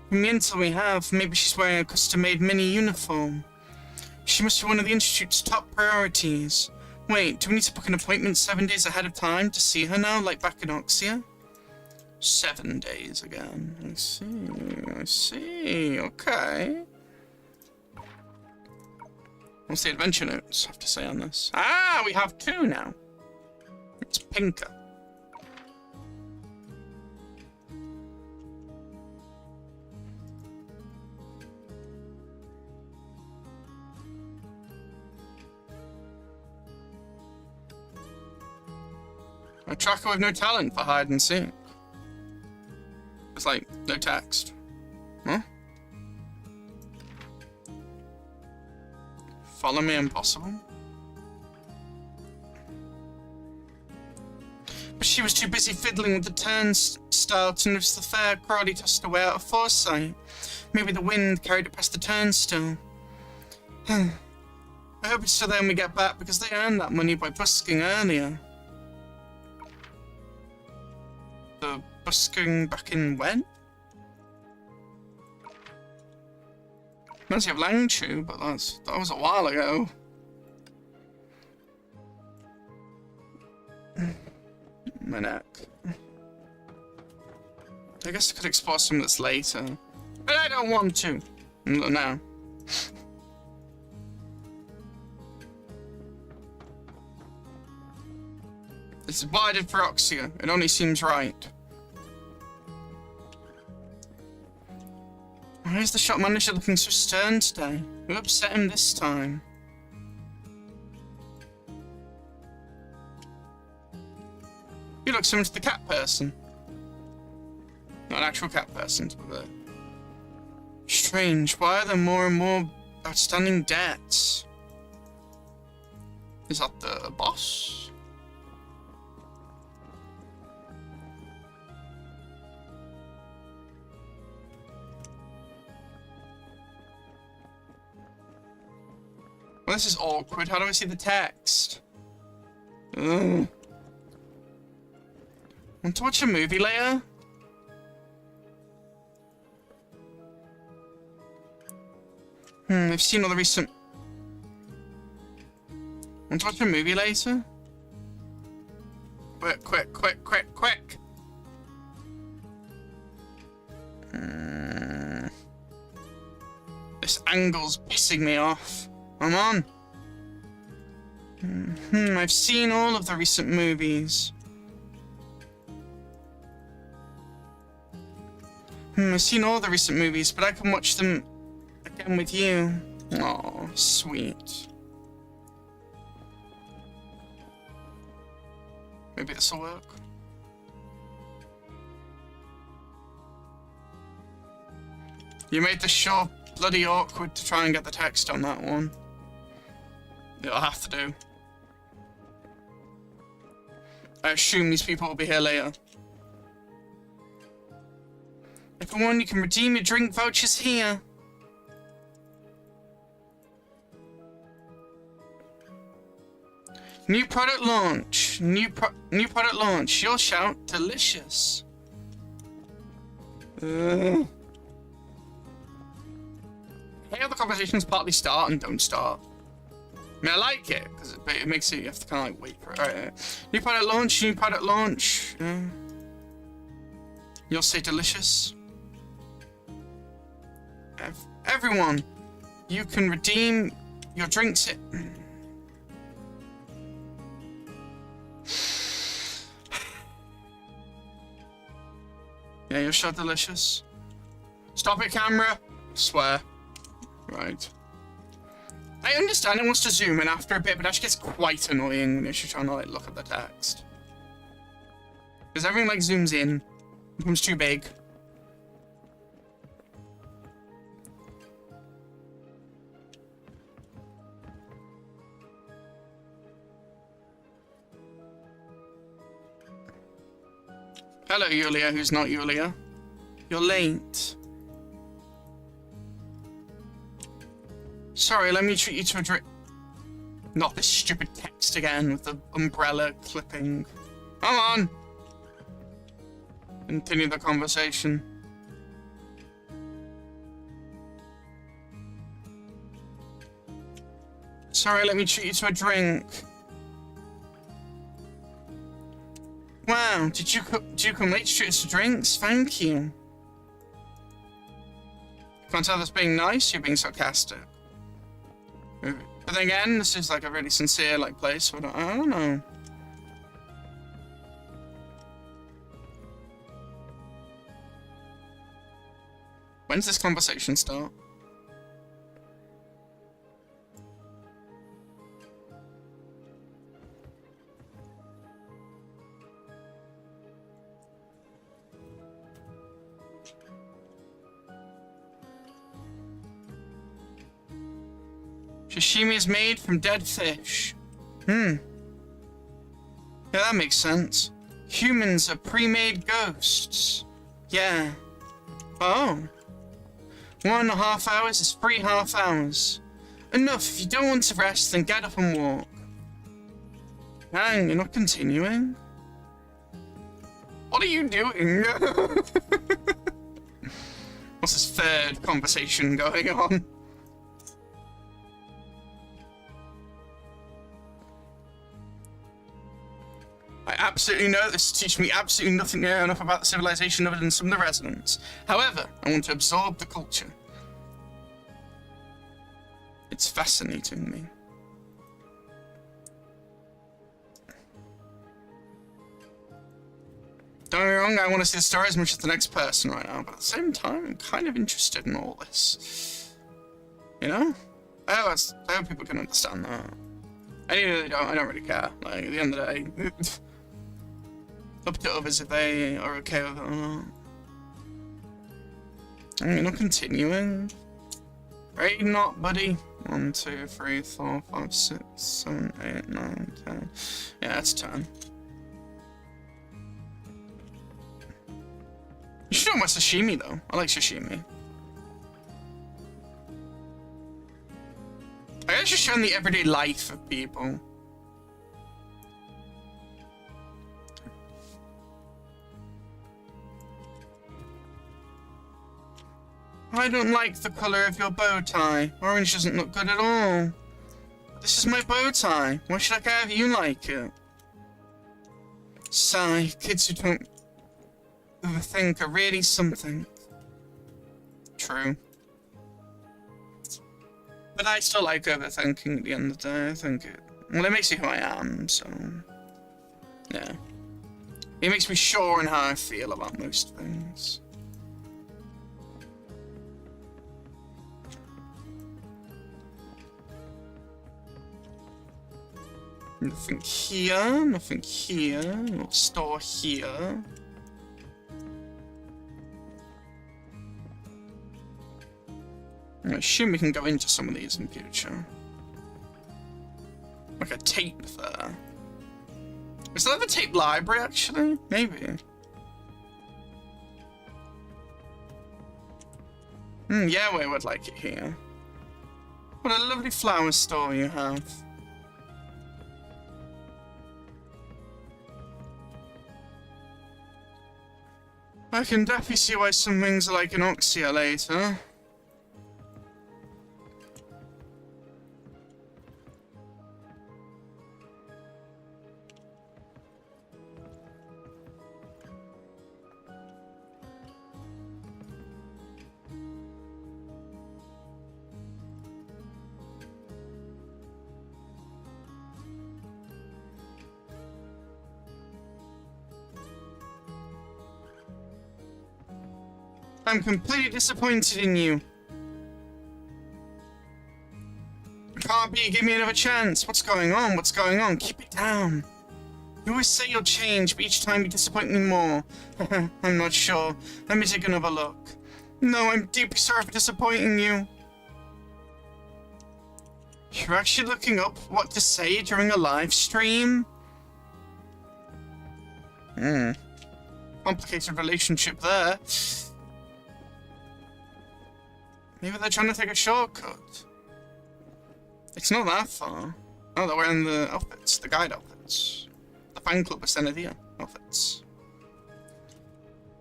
From the intel we have, maybe she's wearing a custom-made mini uniform. She must be one of the Institute's top priorities. Wait, do we need to book an appointment 7 days ahead of time to see her now, like back in Oxia? 7 days again. I see, okay. What's the adventure notes have to say on this? Ah, we have two now. It's Pinker. A tracker with no talent for hide and seek. It's like, no text. Huh? Follow me impossible? But she was too busy fiddling with the turnstile to notice the fair Crowley tossed away out of foresight. Maybe the wind carried it past the turnstile. I hope it's still there when we get back, because they earned that money by busking earlier. The busking back in when? Reminds me of Langchu, but that was a while ago. My neck. I guess I could explore some of this later. But I don't want to. No. This is what I did for Oxia. It only seems right. Why is the shop manager looking so stern today? Who upset him this time? You look similar to the cat person. Not an actual cat person, but strange. Why are there more and more outstanding debts? Is that the boss? Well, this is awkward. How do I see the text? Ugh. Want to watch a movie later? I've seen all the recent... Want to watch a movie later? Quick. This angle's pissing me off. Come on. I've seen all of the recent movies. I've seen all the recent movies, but I can watch them again with you. Oh, sweet. Maybe this'll work. You made this show bloody awkward to try and get the text on that one. It'll have to do. I assume these people will be here later. If you want, you can redeem your drink vouchers here. New product launch. New product launch. Your shout, delicious. Hey, other conversations partly start and don't start. I mean, I like it, because it makes it, you have to kind of like wait for it. Right. New product launch. You'll say delicious. Everyone, you can redeem your drinks. Yeah, you're so delicious. Stop it, camera. Swear. Right. I understand it wants to zoom in after a bit, but it actually gets quite annoying when you're trying to like look at the text. Because everything like zooms in, becomes too big. Hello, Yulia, who's not Yulia. You're late. Sorry, let me treat you to a drink. Not this stupid text again with the umbrella clipping. Come on! Continue the conversation. Sorry, let me treat you to a drink. Wow, did you come late to treat us to drinks? Thank you. Can't tell that's being nice, you're being sarcastic. But then again, this is like a really sincere like place, so I don't know. When's this conversation start? Sashimi is made from dead fish. Yeah, that makes sense. Humans are pre-made ghosts. Yeah. Oh. 1.5 hours is 3.5 hours. Enough. If you don't want to rest, then get up and walk. Hang, you're not continuing? What are you doing? What's this third conversation going on? I absolutely know this teach me absolutely nothing enough about the civilization other than some of the residents. However, I want to absorb the culture. It's fascinating me. Don't get me wrong, I want to see the story as much as the next person right now, but at the same time, I'm kind of interested in all this. You know? I hope people can understand that. I don't really care. Like, at the end of the day, up to others if they are okay with it or not. I mean, not continuing. Right, not, buddy. 1, 2, 3, 4, 5, 6, 7, 8, 9, 10. Yeah, that's 10. You should know my sashimi, though. I like sashimi. I guess just showing the everyday life of people. I don't like the colour of your bow tie. Orange doesn't look good at all. This is my bow tie. Why should I care if you like it? Sigh, kids who don't overthink are really something. True. But I still like overthinking at the end of the day. I think it... Well, it makes me who I am, so... Yeah. It makes me sure in how I feel about most things. Nothing here, nothing here, no store here. I assume we can go into some of these in future. Like a tape there. Is that the tape library, actually? Maybe. Yeah, we would like it here. What a lovely flower store you have. I can definitely see why some things are like an Oxia later. I'm completely disappointed in you. Can't be, give me another chance. What's going on? What's going on? Keep it down. You always say you'll change, but each time you disappoint me more. I'm not sure. Let me take another look. No, I'm deeply sorry for disappointing you. You're actually looking up what to say during a live stream? Complicated relationship there. Maybe they're trying to take a shortcut. It's not that far. Oh, they're wearing the outfits, the guide outfits. The fan club of Senadia outfits.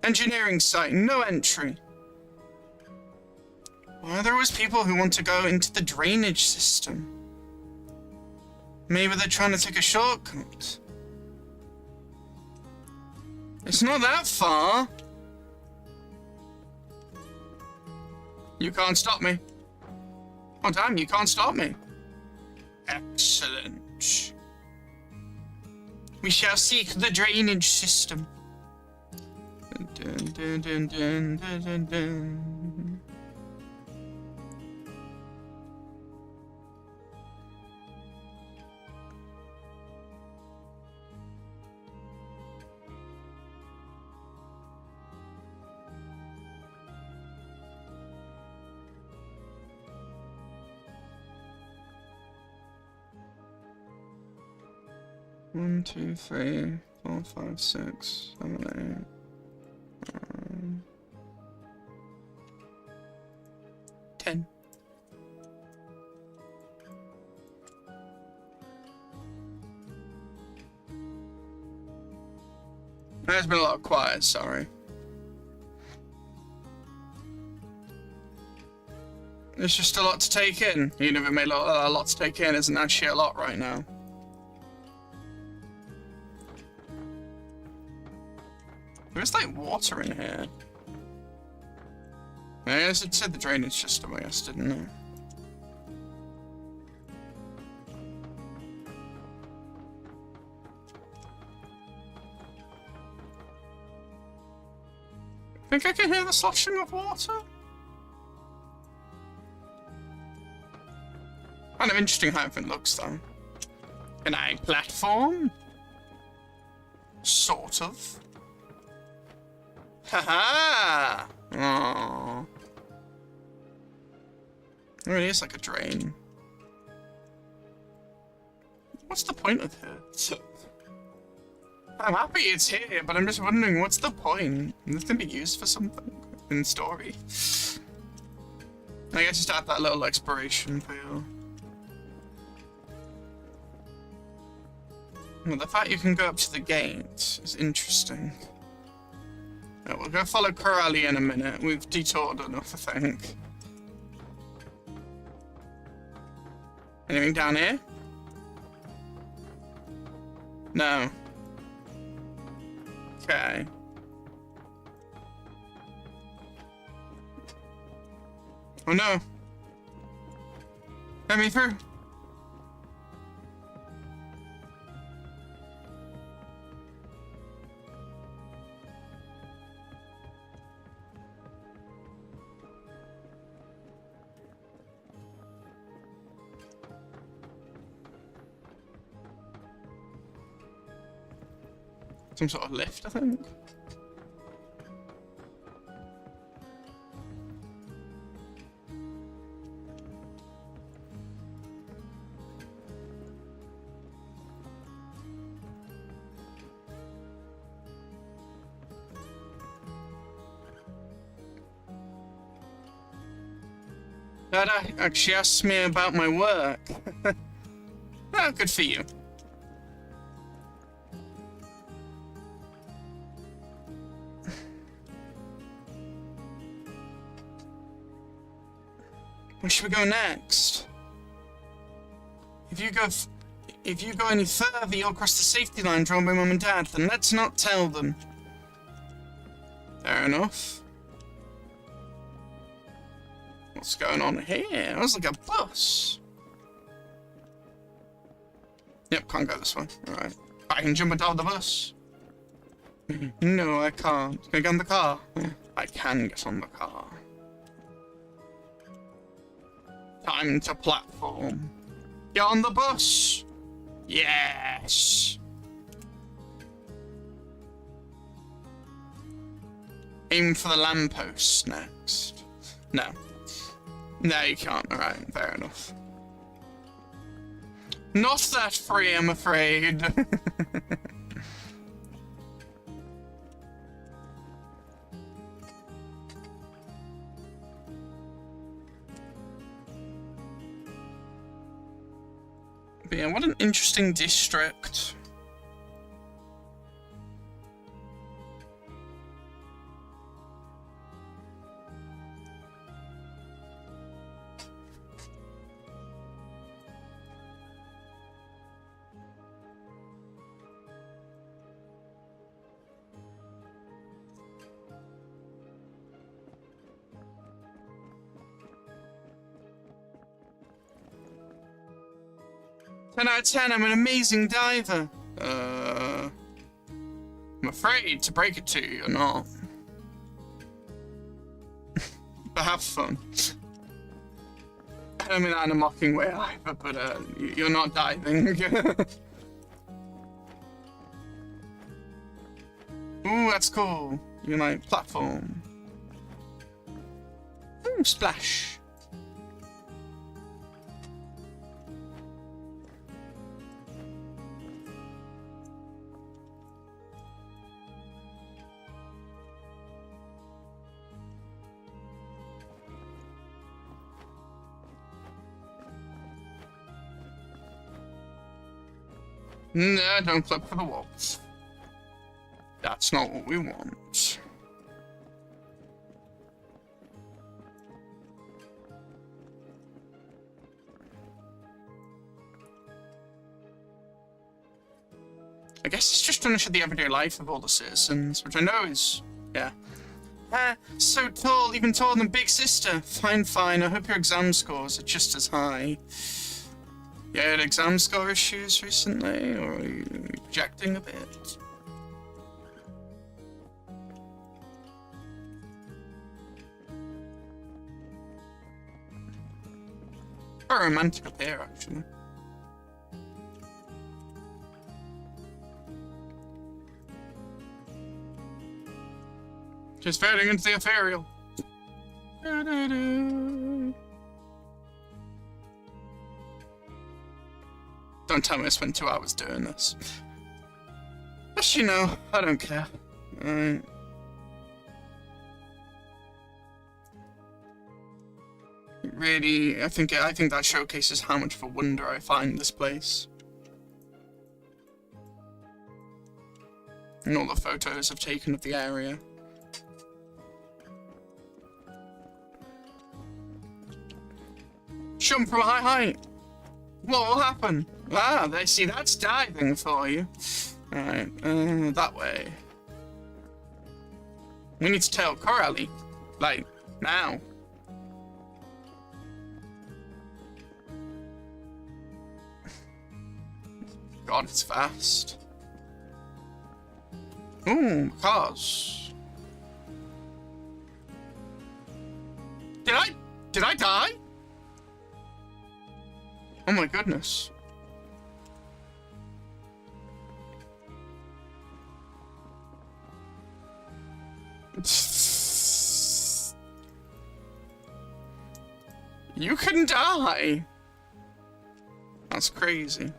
Engineering site, no entry. Why are there always people who want to go into the drainage system? Maybe they're trying to take a shortcut. It's not that far. You can't stop me. Oh damn, you can't stop me. Excellent. We shall seek the drainage system. Dun, dun, dun, dun, dun, dun, dun. One, 2, 3, 4, 5, 6, 7, 8, 10. There's been a lot of quiet, sorry. There's just a lot to take in. Even if it made a lot to take in, isn't actually a lot right now. There's like water in here. I guess it said the drainage system, I guess, didn't it? Think I can hear the sloshing of water? Kind of interesting how everything looks, though. Can I platform? Sort of. Haha! Aww. It really is like a drain. What's the point of it? I'm happy it's here, but I'm just wondering, what's the point? This can be used for something in story. I guess just add that little exploration feel. Well, the fact you can go up to the gate is interesting. We'll go follow Corelli in a minute. We've detoured enough, I think. Anything down here? No. Okay. Oh no. Let me through. Some sort of lift, I think. Dad actually asked me about my work. Oh, good for you. Where should we go next? If you go any further, you'll cross the safety line drawn by Mum and Dad. Then let's not tell them. Fair enough. What's going on here? That was like a bus. Yep, can't go this way. Alright. I can jump on the bus. No, I can't. Can I get on the car? I can get on the car. Time to platform. Get on the bus! Yes! Aim for the lamppost next. No. No, you can't. Alright, fair enough. Not that free, I'm afraid. But yeah, what an interesting district. Ten out of 10, I'm an amazing diver. I'm afraid to break it to you, you're not. But have fun. I don't mean that in a mocking way either, but you're not diving. Ooh, that's cool. You can like platform. Ooh, splash. No, don't flip for the walls. That's not what we want. I guess it's just trying to show the everyday life of all the citizens, which I know is, yeah. So tall, even taller than Big Sister. Fine, fine. I hope your exam scores are just as high. You had exam score issues recently, or are you rejecting a bit? Quite romantic up here, actually. Just fading into the ethereal. Don't tell me I spent 2 hours doing this. Actually, no, I don't care. Really, I think that showcases how much of a wonder I find this place. And all the photos I've taken of the area. Jump from a high height. What will happen? Ah, they see that's diving for you. Alright, that way. We need to tell Coralie. Like, now. God, it's fast. Ooh, cars. Did I die? Oh my goodness. You can die. That's crazy.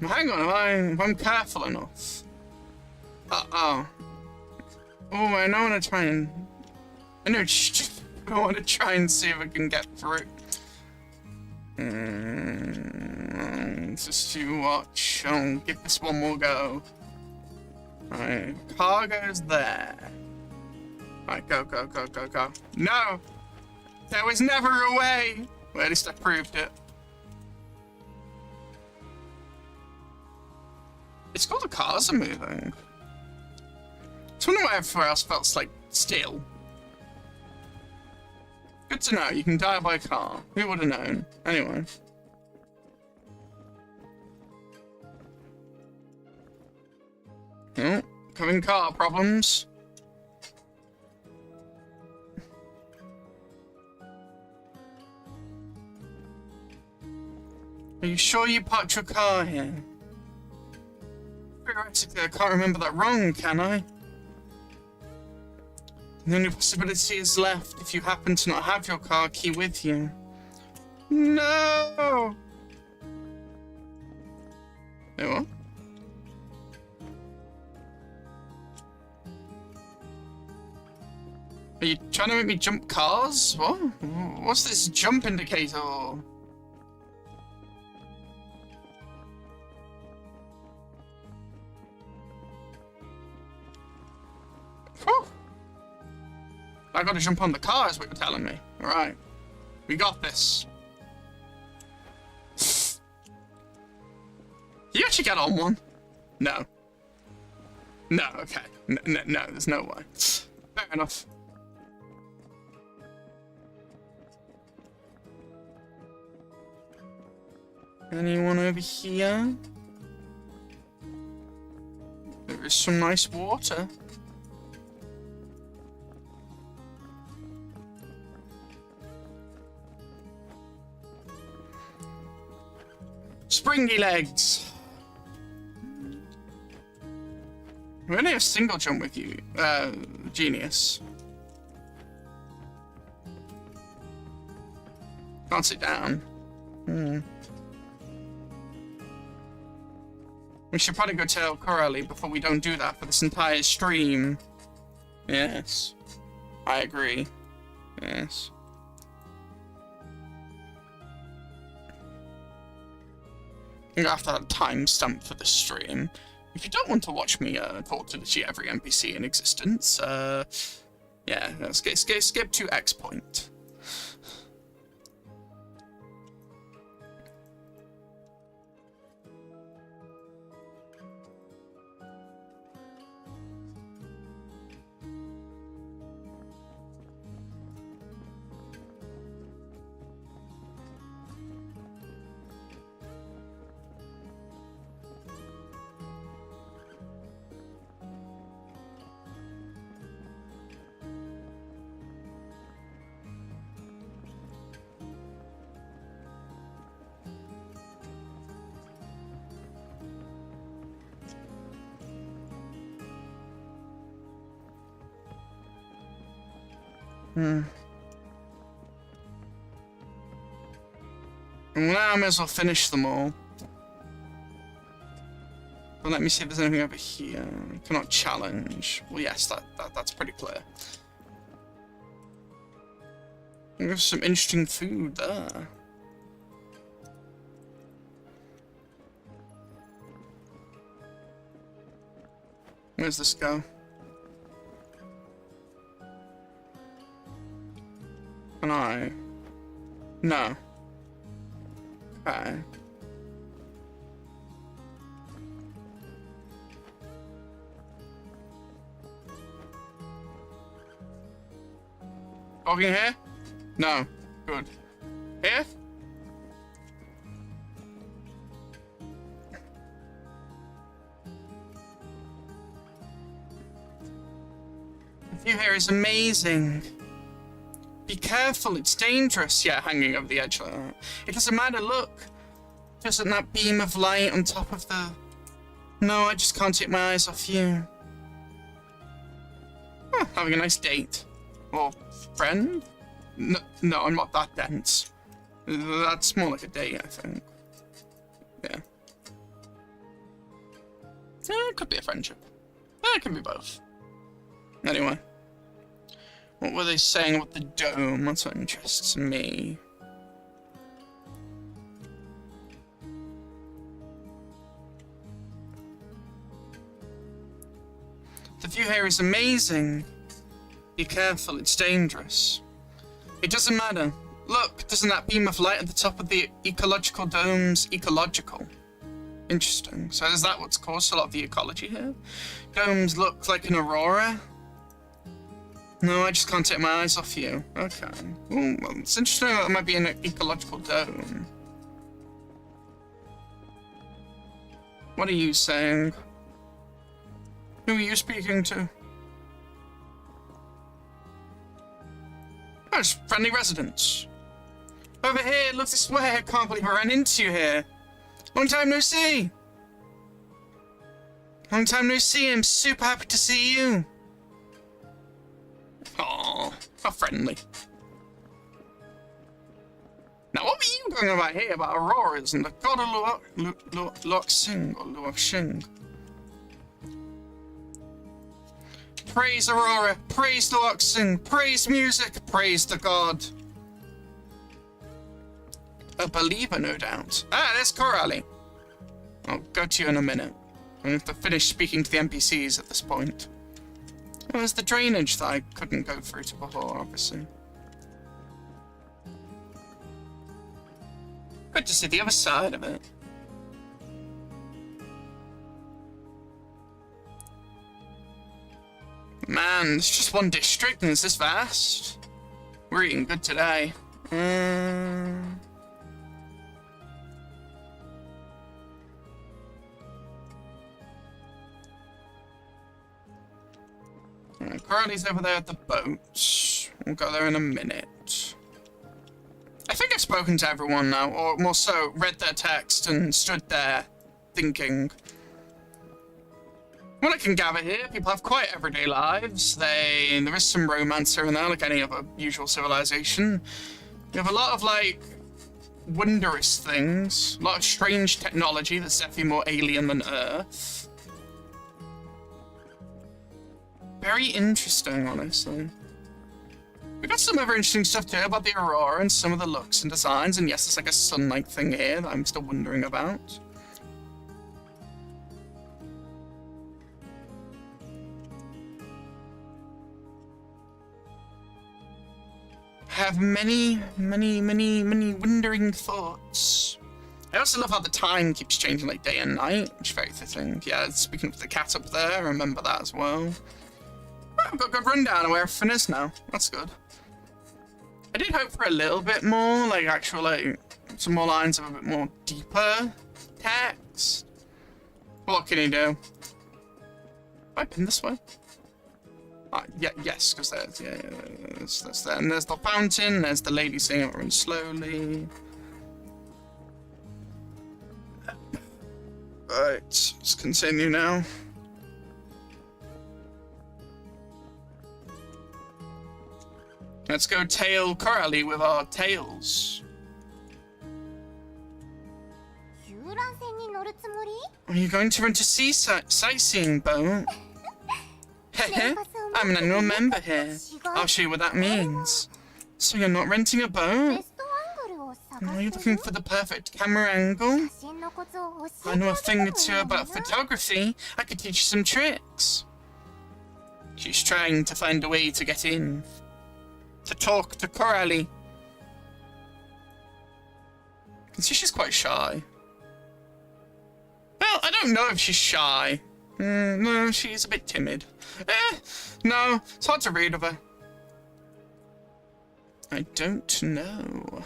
Hang on, if I'm careful enough. Uh-oh. Oh, I know I want to try and... I want to try and see if I can get through. Just to watch. I'll give this one more go. Alright, car goes there. Alright, go, go, go, go, go. No! There was never a way! Well, at least I proved it. It's called the cars are moving. I wonder why everywhere else felt like still. Good to know, you can die by car. Who would have known? Anyway. Oh, having car problems. Are you sure you parked your car here? Theoretically, I can't remember that wrong, can I? The only possibility is left if you happen to not have your car key with you. No! Wait, what? Are you trying to make me jump cars? What? What's this jump indicator? Whew. I gotta jump on the car is what you're telling me. Alright. We got this. You actually get on one? No. No, okay. No, there's no way. Fair enough. Anyone over here? There is some nice water. Springy legs. We only have single jump with you, genius. Can't sit down. We should probably go tell Coralie before we don't do that for this entire stream. Yes. I agree. Yes. I'm gonna have to have a timestamp for the stream. If you don't want to watch me talk to literally every NPC in existence, yeah, skip to X point. Well, now I may as well finish them all. But let me see if there's anything over here. Cannot challenge. Well, yes, that's pretty clear. There's some interesting food there. Where's this go? Can I? No. Okay. Talking here? No. Good. Here? The view here is amazing. Be careful, it's dangerous. Yeah, hanging over the edge like that. It doesn't matter, look. Just that beam of light on top of the... No, I just can't take my eyes off you. Huh, having a nice date. Or friend? No, I'm not that dense. That's more like a date, I think. Yeah. It could be a friendship. It can be both. Anyway. What were they saying about the dome? That's what interests me. The view here is amazing. Be careful, it's dangerous. It doesn't matter. Look, doesn't that beam of light at the top of the ecological domes ecological? Interesting. So is that what's caused a lot of the ecology here? Domes look like an aurora? No, I just can't take my eyes off you. Okay. Ooh, well, it's interesting that it might be an ecological dome. What are you saying? Who are you speaking to? Oh, it's friendly residents. Over here, look this way. I can't believe I ran into you here. Long time no see. Long time no see. I'm super happy to see you. Aww, how friendly. Now, what were you going about here about auroras and the god of Luoxing or Luoxing? Praise Aurora, praise Luoxing, praise music, praise the god. A believer, no doubt. Ah, there's Coralie. I'll go to you in a minute. I have to finish speaking to the NPCs at this point. Well, there's the drainage that I couldn't go through to before, obviously. Good to see the other side of it. Man, it's just one district and it's this vast. We're eating good today. Coralie's over there at the boats. We'll go there in a minute. I think I've spoken to everyone now, or more so, read their text and stood there thinking. What I can gather here, people have quite everyday lives. There is some romance here and there, like any other usual civilization. You have a lot of, like, wondrous things. A lot of strange technology that's definitely more alien than Earth. Very interesting, honestly. We got some other interesting stuff too about the Aurora and some of the looks and designs, and yes, there's like a sun-like thing here that I'm still wondering about. have many, many, many, many wondering thoughts. I also love how the time keeps changing like day and night, which is very fitting. Yeah, speaking of the cat up there, I remember that as well. Right, I've got a good rundown of where everything is now. That's good. I did hope for a little bit more, like actual, like, some more lines of a bit more deeper text. What can you do? Have I been this way? Yeah, yes, because that's there. And there's the fountain, there's the lady singing it really slowly. Right, let's continue now. Let's go tail Coralie with our tails. Are you going to rent a sightseeing boat? Hehe, I'm an annual member here. I'll show you what that means. So you're not renting a boat? Are you looking for the perfect camera angle? I know a thing or two about photography. I could teach you some tricks. She's trying to find a way to get in. To talk to Coralie. I can see she's quite shy. Well, I don't know if she's shy. No, she's a bit timid. No, it's hard to read of her. I don't know.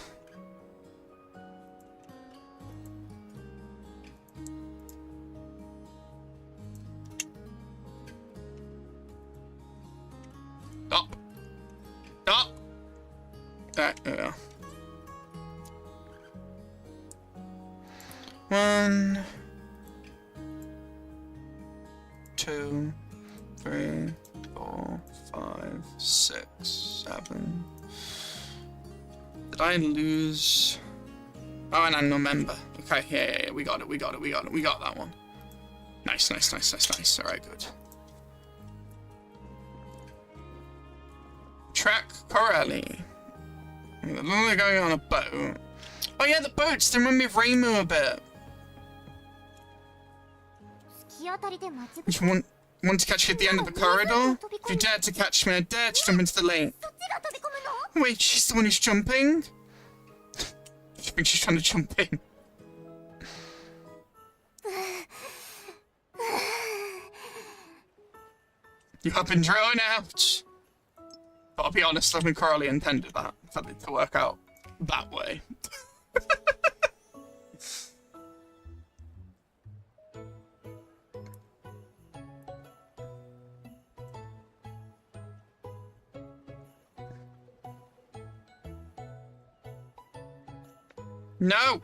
Stop. Stop. Yeah. 1, 2, 3, 4, 5, 6, 7. Did I lose? Oh, an annual member. Okay, yeah, we got it. We got that one. Nice. Alright, good. Track Coralie. They're going on a boat. Oh yeah, the boats. They remind me of Reimu a bit. If you want to catch you at the end of the corridor, if you dare to catch me, I dare to jump into the lake. Wait, she's the one who's jumping? I think she's trying to jump in. You have been drawn out. But I'll be honest, I think Coralie intended that for it to work out that way. No!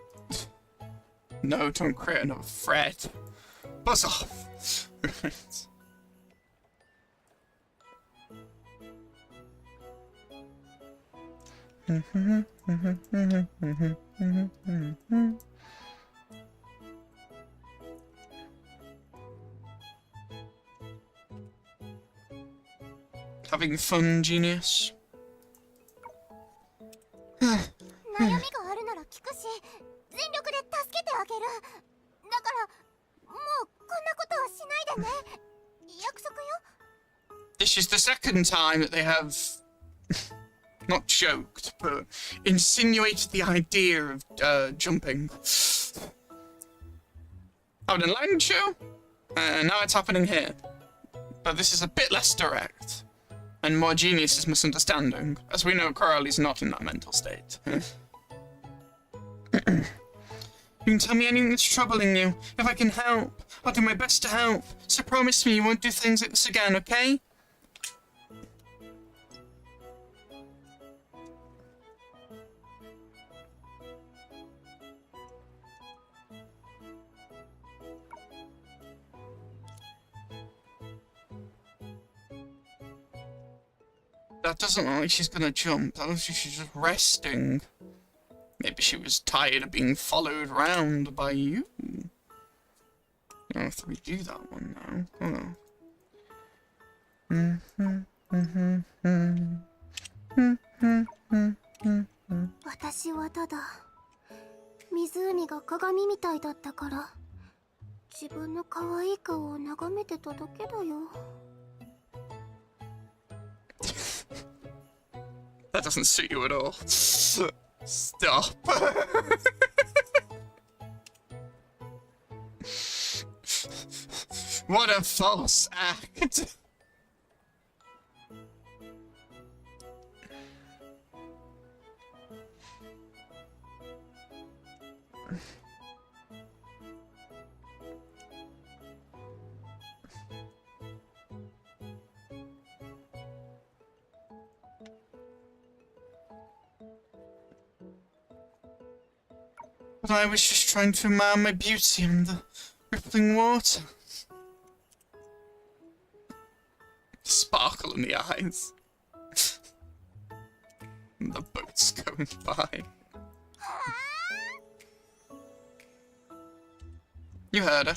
No, don't create another thread. Buzz off! Having fun, genius. 悩みがあるなら聞くし、全力で助けてあげる。だから、もうこんなことはしないでね。約束よ。This is the second time that they have not joked, but insinuated the idea of jumping. Oh, an enlightened show? Now it's happening here. But this is a bit less direct. And more genius is misunderstanding. As we know, Coralie's not in that mental state. You can tell me anything that's troubling you. If I can help, I'll do my best to help. So promise me you won't do things like this again, okay? That doesn't look like she's gonna jump. That looks like she's just resting. Maybe she was tired of being followed around by you. I don't know if we do that one now. Hold on. 私はただ湖が鏡みたいだったから自分の可愛い顔を眺めてただけだよ。That doesn't suit you at all. Stop. What a false act. But I was just trying to admire my beauty in the rippling water. Sparkle in the eyes. And the boat's going by. You heard her.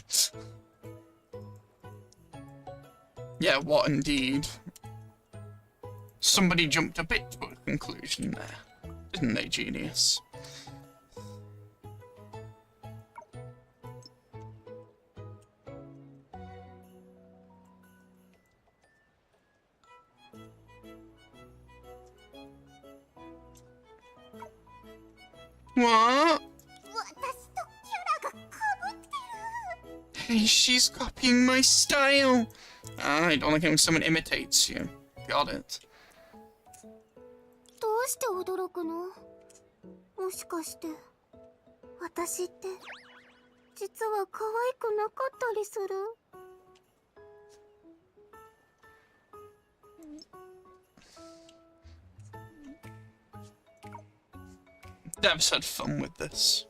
Yeah, what indeed? Somebody jumped a bit to a conclusion there, didn't they, genius? What? Hey, she's copying my style. I don't like it when someone imitates you. Got it. どうして驚くの？もしかして私って実は可愛くなかったりする？ Dev's had fun with this.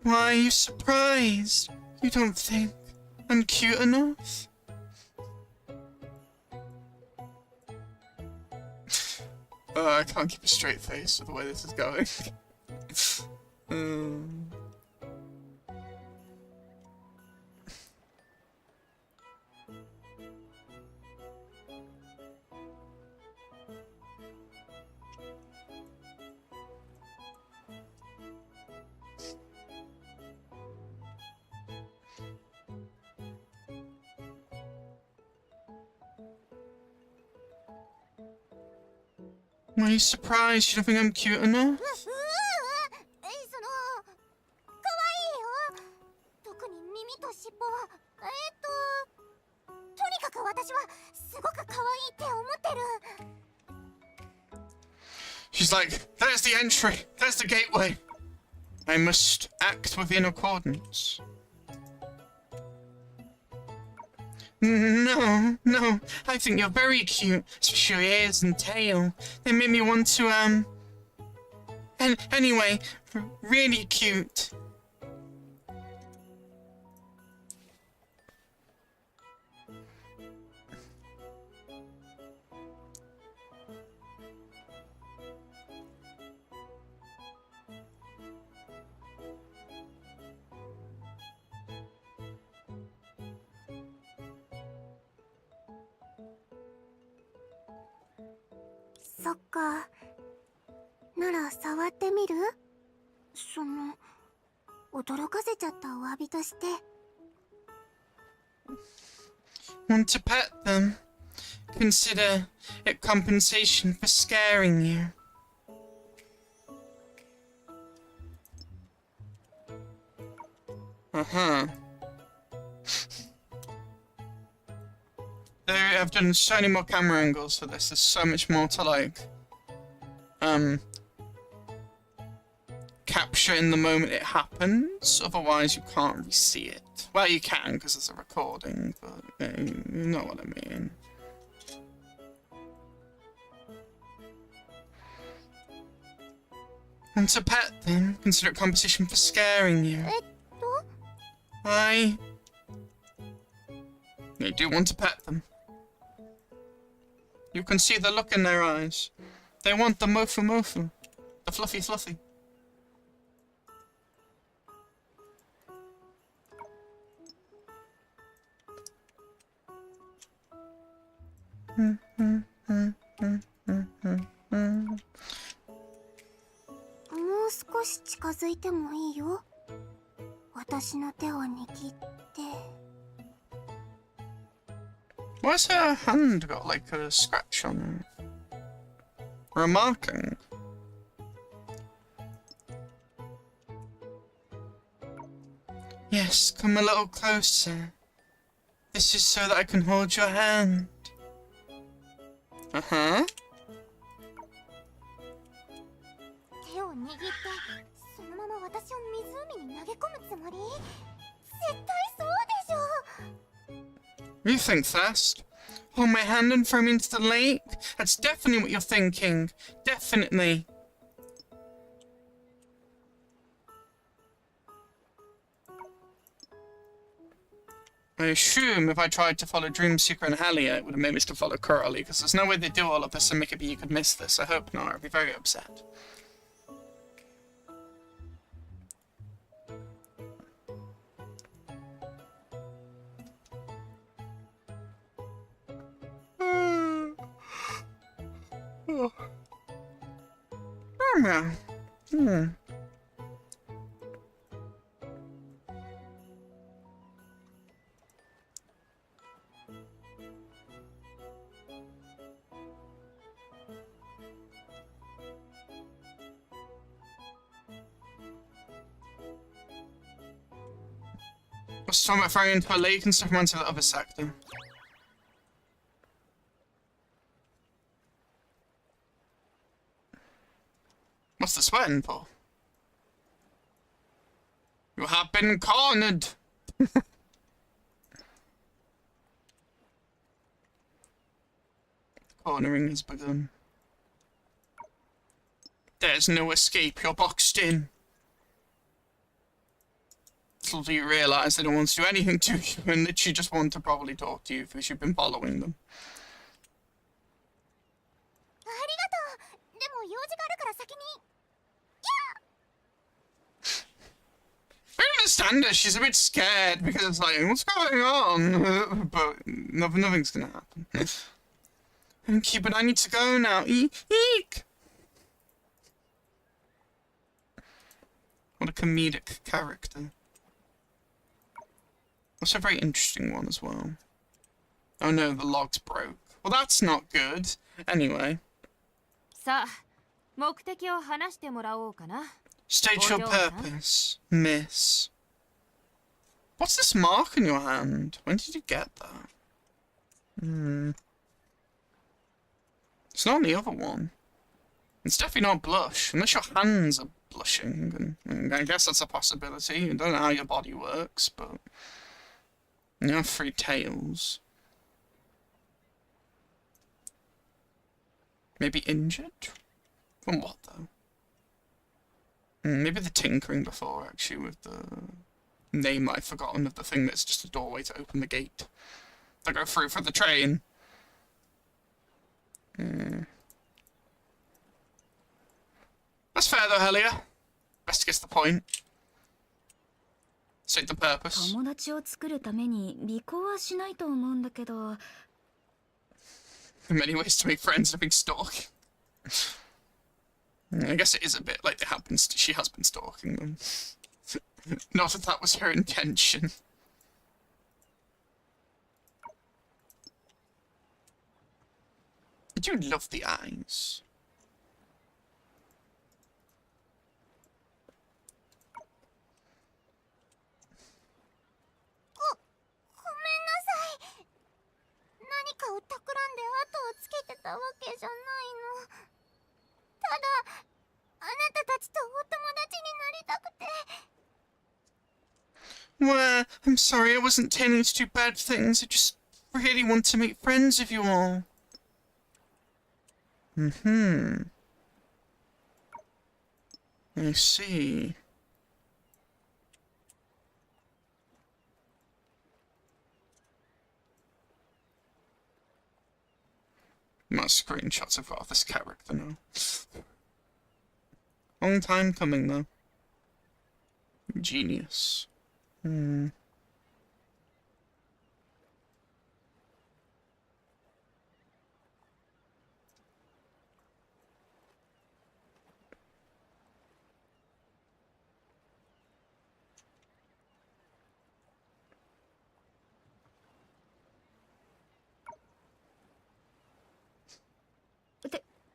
Why are you surprised? You don't think I'm cute enough? I can't keep a straight face with the way this is going. Why are you surprised? You don't think I'm cute enough? 可愛いよ。特に耳と尻尾は。とにかく私はすごく可愛いって思ってる。 She's like, there's the entry, there's the gateway. I must act within accordance. No, I think you're very cute, especially your ears and tail. They make me want to, anyway, really cute.そっか。なら触ってみる？驚かせちゃったお詫びとして。Want to pet them? Consider it compensation for scaring you. I've done so many more camera angles for this. There's so much more to like capture in the moment it happens. Otherwise, you can't really see it. Well, you can because there's a recording, but you know what I mean. Want to pet them? Consider it compensation for scaring you. You do want to pet them. You can see the look in their eyes. They want the mofu mofu. The fluffy fluffy. More 少し近づいてもいいよ。私の手を握って。Why's her hand got like a scratch on it? Or a marking? Yes, come a little closer. This is so that I can hold your hand. Uh-huh. 手を握ってそのまま私を湖に投げ込むつもり？絶対そうでしょ。 You think fast. Hold my hand and throw me into the lake? That's definitely what you're thinking. Definitely. I assume if I tried to follow Dreamseeker and Halia, it would have made me to follow Curly, because there's no way they do all of this and make it be you could miss this. I hope not. I'd be very upset. Oh yeah. What's talking about throwing into a lake and stuff reminds me of the other sector. What's the sweating for? You have been cornered! Cornering has begun. There's no escape, you're boxed in. Little do you realise they don't want to do anything to you and literally just want to probably talk to you because you've been following them. ありがとう。でも用事があるから先に。 I understand her, she's a bit scared because it's like, what's going on? But nothing's gonna happen. Okay, but I need to go now. Eek! What a comedic character. That's a very interesting one as well. Oh no, the logs broke. Well, that's not good. Anyway. さあ、目的を話してもらおうかな。 State your purpose, miss. What's this mark on your hand? When did you get that? It's not on the other one. It's definitely not blush, unless your hands are blushing. And I guess that's a possibility. I don't know how your body works, but you have 3 tails. Maybe injured? From what though? Maybe the tinkering before, actually, with the name I've forgotten of the thing that's just a doorway to open the gate. To go through for the train. That's fair though, Helia. Best gets the point. State the purpose. 友達を作るために尾行はしないと思うんだけど。 Many ways to make friends have been stalking. I guess it is a bit like she has been stalking them. Not that that was her intention. I do love the eyes. 何かを企んで後をつけてたわけじゃないの。ただ、あなたたちとお友達になりたくて。 Well, I'm sorry, I wasn't intending to do bad things. I just really want to make friends with you all. I see. My screenshots I've got of this character now. Long time coming though. Genius.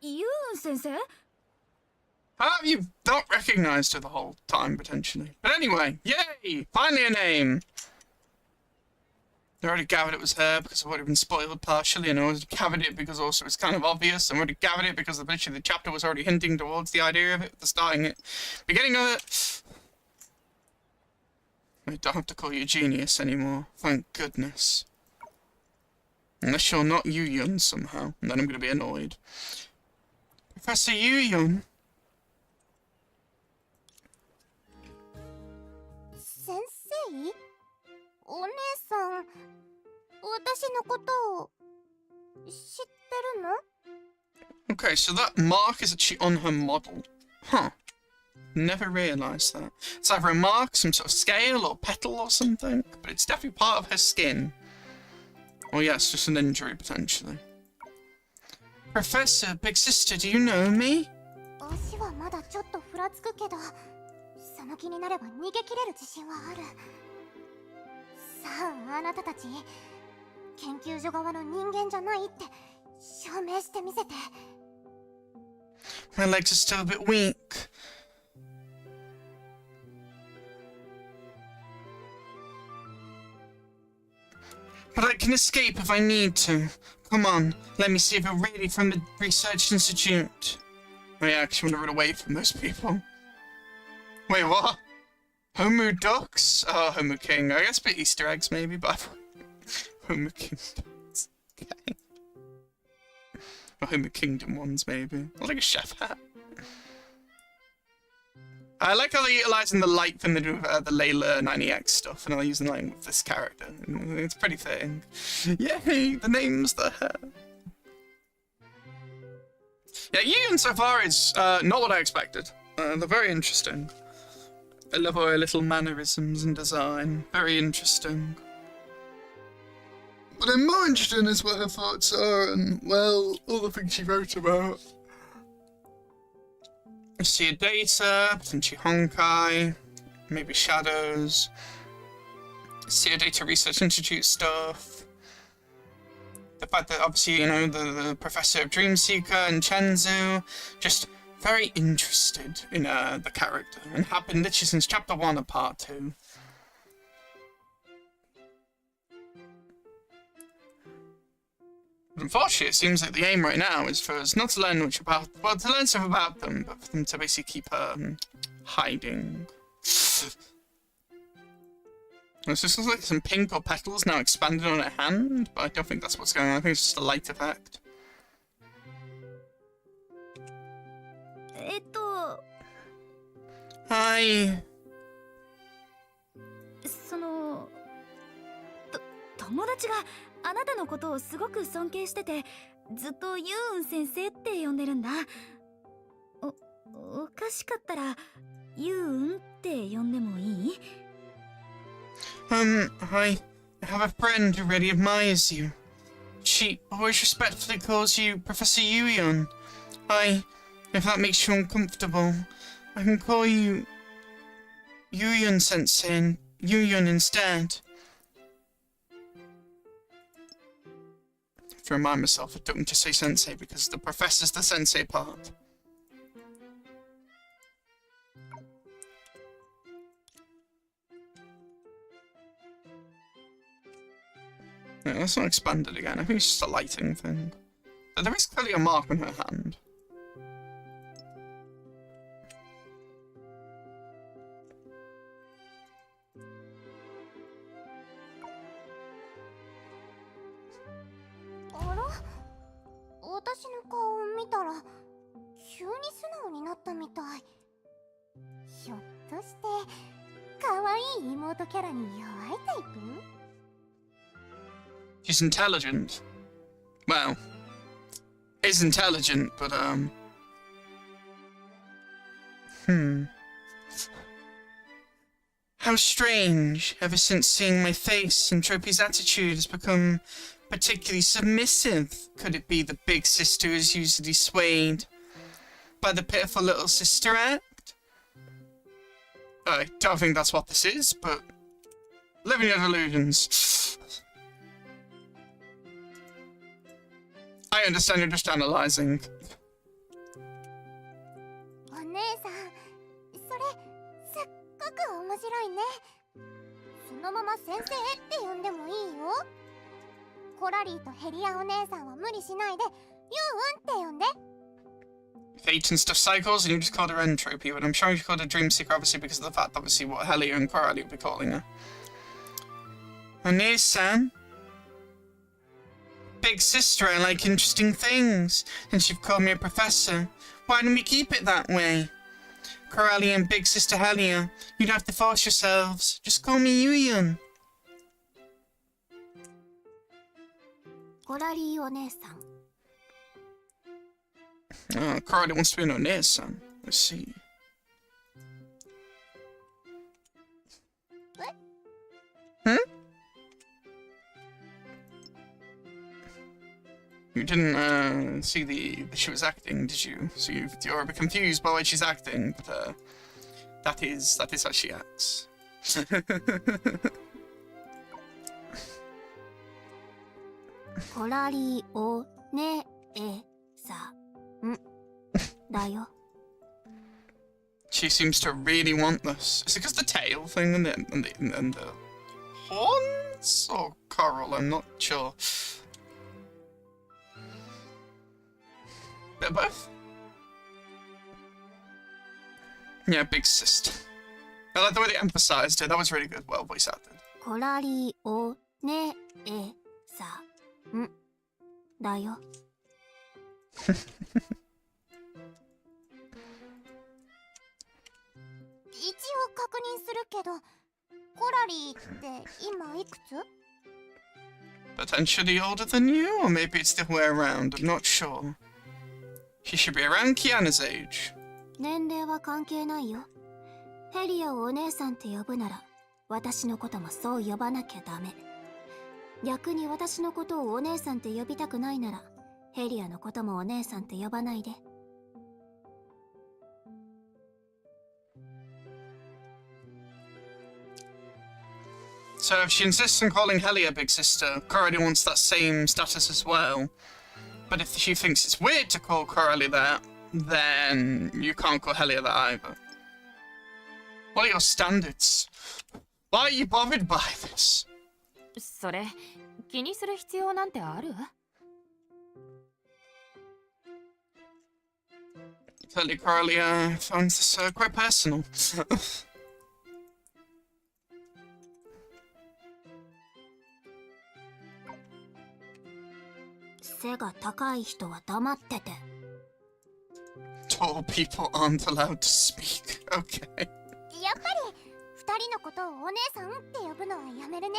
ユーン先生？ How have you not recognized her the whole time, potentially? But anyway, yay! Finally a name! I already gathered it was her because I've already been spoiled partially, and I already gathered it because also it's kind of obvious. I already gathered it because literally the chapter was already hinting towards the idea of it, the starting it, beginning of it. I don't have to call you a genius anymore, thank goodness. Unless you're not Yu-Yun somehow, and then I'm going to be annoyed. Professor Yu-Yun? 先生？お姉さん、私のことを知ってるの？ Okay, so that mark is actually on her model. Huh. Never realised that. It's either a mark, some sort of scale or petal or something, but it's definitely part of her skin. Or yes, just an injury, potentially. Professor, big sister, do you know me? 足はまだちょっとふらつくけど、その気になれば逃げ切れる自信はある。さあ、あなたたち、研究所側の人間じゃないって証明してみせて。My legs are still a bit weak. But I can escape if I need to. Come on, let me see if you're really from the Research Institute. Oh yeah, 'cause you want to run away from those people. Wait, what? Homo ducks? Oh, Homo King. I guess a bit Easter eggs maybe, but Homo King ducks. Okay. Or Homo Kingdom ones maybe. Or like a chef hat. I like how they're utilising the light from the Layla 90X stuff, and they're using light with this character. It's pretty fitting. Yay! The name's there. Yeah, Yun so far is not what I expected. They're very interesting. I love all her little mannerisms and design. Very interesting. What I'm more interested in is what her thoughts are and, well, all the things she wrote about. I see a data, potentially Honkai, maybe Shadows. I see a data research institute stuff. The fact that obviously, you know, the professor of Dreamseeker and Chenzu, just very interested in the character, and have been literally since chapter 1 of part 2. But unfortunately, it seems like the aim right now is for us not to learn much about, well, to learn stuff about them, but for them to basically keep hiding. This looks like some pink or petals now expanded on her hand, but I don't think that's what's going on. I think it's just a light effect. Hi. その友達があなたのことをすごく尊敬してて、ずっとユーン先生って呼んでるんだ。おかしかったらユーンって呼んでもいい？ I have a friend who really admires you. She always respectfully calls you Professor Yu-Yun. If that makes you uncomfortable, I can call you Yu-Yun Sensei and Yu-Yun instead. I have to remind myself I don't just say Sensei because the Professor's the Sensei part. No, that's not expanded again. I think it's just a lighting thing. But there is clearly a mark on her hand.私の顔を見たら急に素直になったみたい。ひょっとして可愛い妹キャラに弱いタイプ？ She's intelligent. Well, is intelligent, but How strange. Ever since seeing my face, Entropy's attitude has become particularly submissive. Could it be the big sister is usually swayed by the pitiful little sister act? I don't think that's what this is, but living your delusions. I understand you're just analysing. く面白いね。そのまま先生って呼んでもいいよ。コラリーとヘリアお姉さんは無理しないで、ユウンって呼んで。Fate and stuff cycles, and you just called her entropy, but I'm sure you called her dream seeker obviously because of the fact, obviously, what Helia and Coralie will be calling her. One-san? Big sister, I like interesting things. Since you've called me a professor, why don't we keep it that way? Coralie and big sister Helia, you don't have to force yourselves. Just call me Yuyun. コラリーお姉さん。Coralie wants to be an One-san. Let's see. What? Hmm? You didn't see the she was acting, did you? So you're a bit confused by the way she's acting, but that is how she acts. コラリーお姉さんだよ。She seems to really want this. Is it because the tail thing and the horns or coral? I'm not sure. Bit of both. Yeah, big sister. I like the way they emphasized it. That was really good. Well voice acted. コラリーお姉さんだよ。一応確認するけど、コラリーって今いくつ？ Potentially older than you, or maybe it's the other way around. I'm not sure. She should be around Kiana's age. 年齢は関係ないよ。ヘリアをお姉さんって呼ぶなら、私のこともそう呼ばなきゃダメ。逆に私のことをお姉さんって呼びたくないなら、ヘリアのこともお姉さんって呼ばないで。So if she insists on calling Helia big sister, Coralie wants that same status as well. But if she thinks it's weird to call Coralie that, then you can't call Helia that either. What are your standards? Why are you bothered by this? それ気にする必要なんてある？ Clearly, Coralie finds this quite personal. 背が高い人は黙ってて。Tall people aren't allowed to speak. Okay. やっぱり二人のことをお姉さんって呼ぶのはやめるね。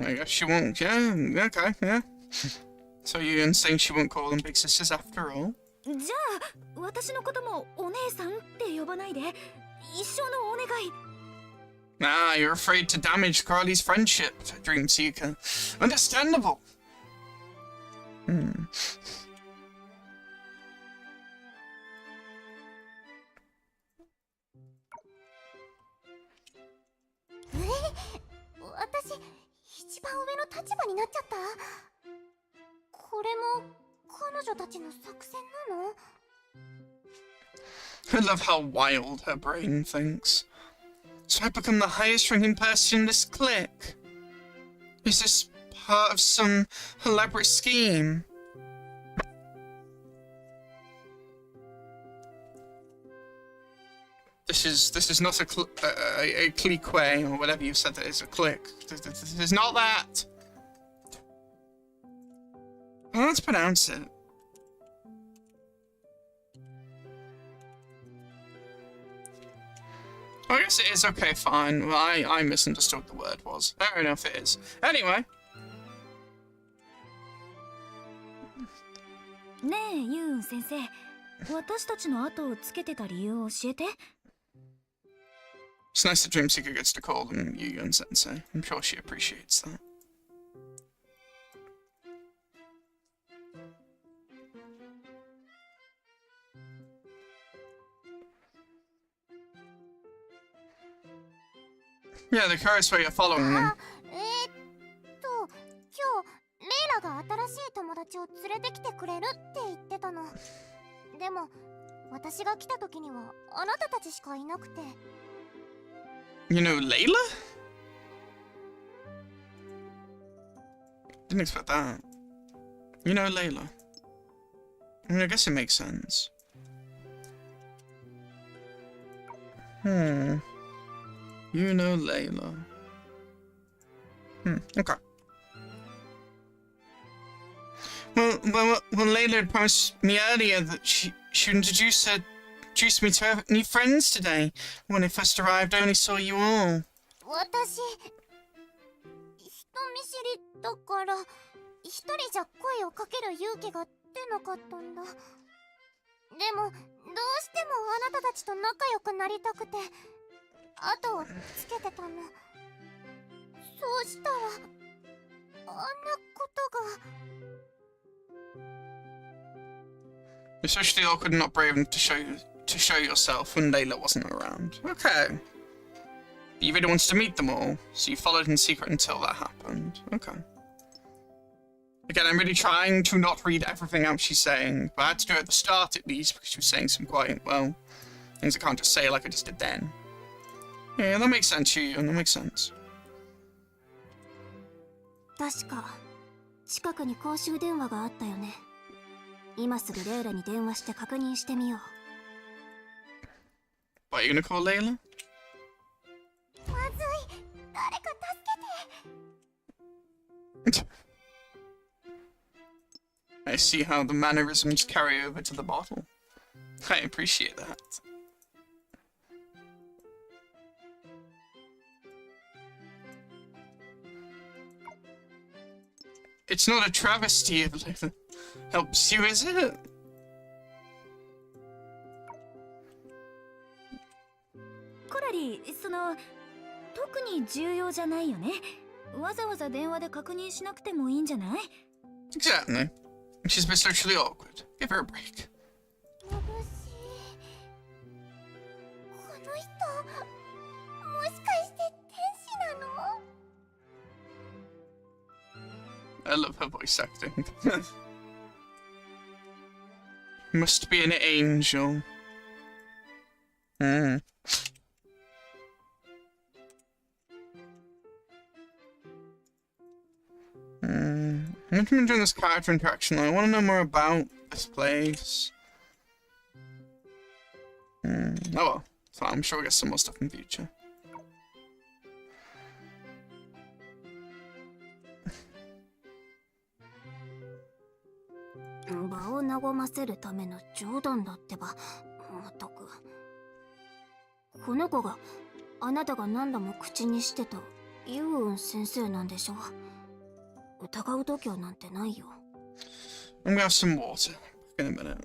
I guess she won't. Yeah. Okay. Yeah. So you're saying she won't call them big sisters after all? じゃあ私のこともお姉さんって呼ばないで。一生のお願い。Ah, you're afraid to damage Coralie's friendship, Dreamseeker. Understandable. Hmm. 私一番上の立場になっちゃった。これも彼女たちの作戦なの？ I love how wild her brain thinks. So I become the highest ranking person in this clique? Is this part of some elaborate scheme? This is not a clique, or whatever you said that is a clique. This is not that. Well, let's pronounce it. I guess it is. Okay, fine. Well, I misunderstood what the word was. Fair enough, it is. Anyway. ねえユウン先生、私たちの後をつけてた理由を教えて。It's nice that Dreamseeker gets to call them Yu-Yun Sensei. I'm sure she appreciates that. Yeah, the curious way you're following them. 今日レイラが新しい友達を連れてきてくれるって言ってたの。でも私が来た時にはあなたたちしかいなくて。You know Layla? Didn't expect that. You know Layla. I mean, I guess it makes sense. You know Layla. Okay. Well, Layla had promised me earlier that she would introduce me to her new friends today. When I first arrived, I only saw you all. 私、人見知りだから、一人じゃ声をかける勇気が出なかったんだ。でも、どうしてもあなたたちと仲良くなりたくて、後をつけてたの。そうしたら、あんなことが。You're socially awkward and not brave enough to show yourself when Layla wasn't around. Okay. But you really wanted to meet them all, so you followed in secret until that happened. Okay. Again, I'm really trying to not read everything else she's saying, but I had to do it at the start at least, because she was saying some quite, well, things I can't just say like I just did then. Yeah, that makes sense, you. That makes sense. 確か、近くに公衆電話があったよね。今すぐレイラに電話して確認してみよう。What, are you gonna call Layla? まずい、誰か助けて。I see how the mannerisms carry over to the bottle. I appreciate that. It's not a travesty if Layla helps you, is it? コラリ、特に重要じゃないよね。わざわざ電話で確認しなくてもいいんじゃない？ Exactly. She's a bit socially awkward. Give her a break. 眩しい。この人、もしかして天使なの？ I love her voice acting. Must be an angel. I'm enjoying this character interaction. I want to know more about this place. Oh well, so I'm sure we'll get some more stuff in the future. 場を和ませるための冗談だってば、まったく。この子があなたが何度も口にしてたユウウン先生なんでしょ。疑う度胸なんてないよ。I'm gonna have some water in a minute.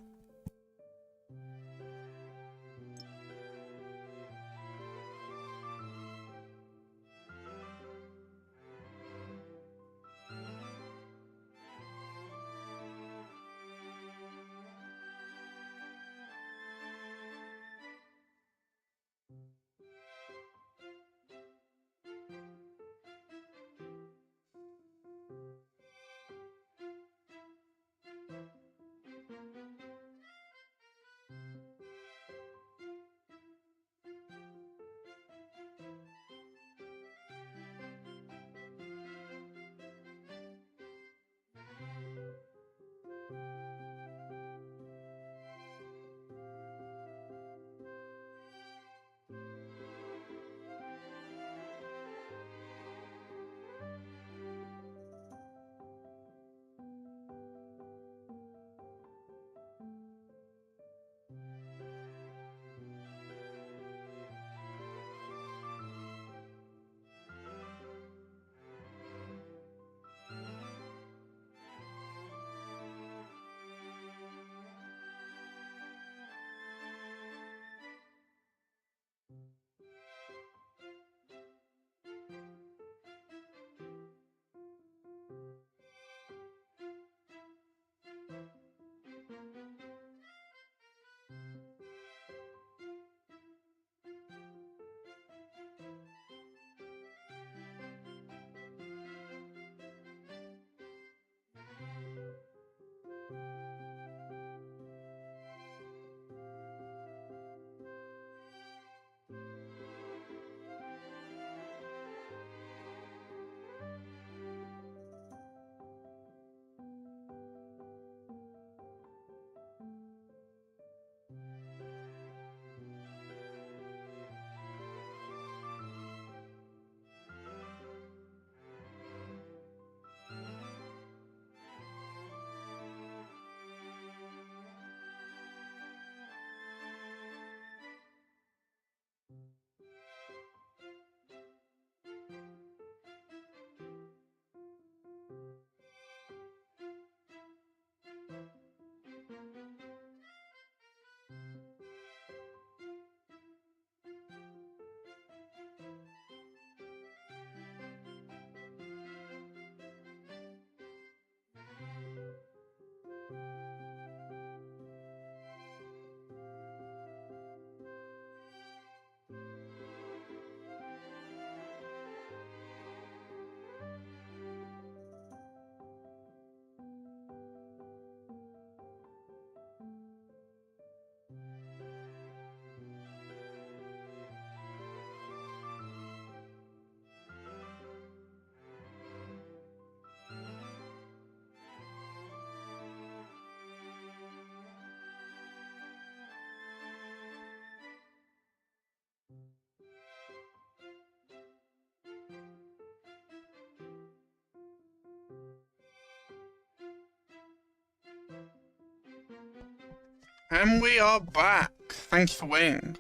And we are back. Thank you for waiting.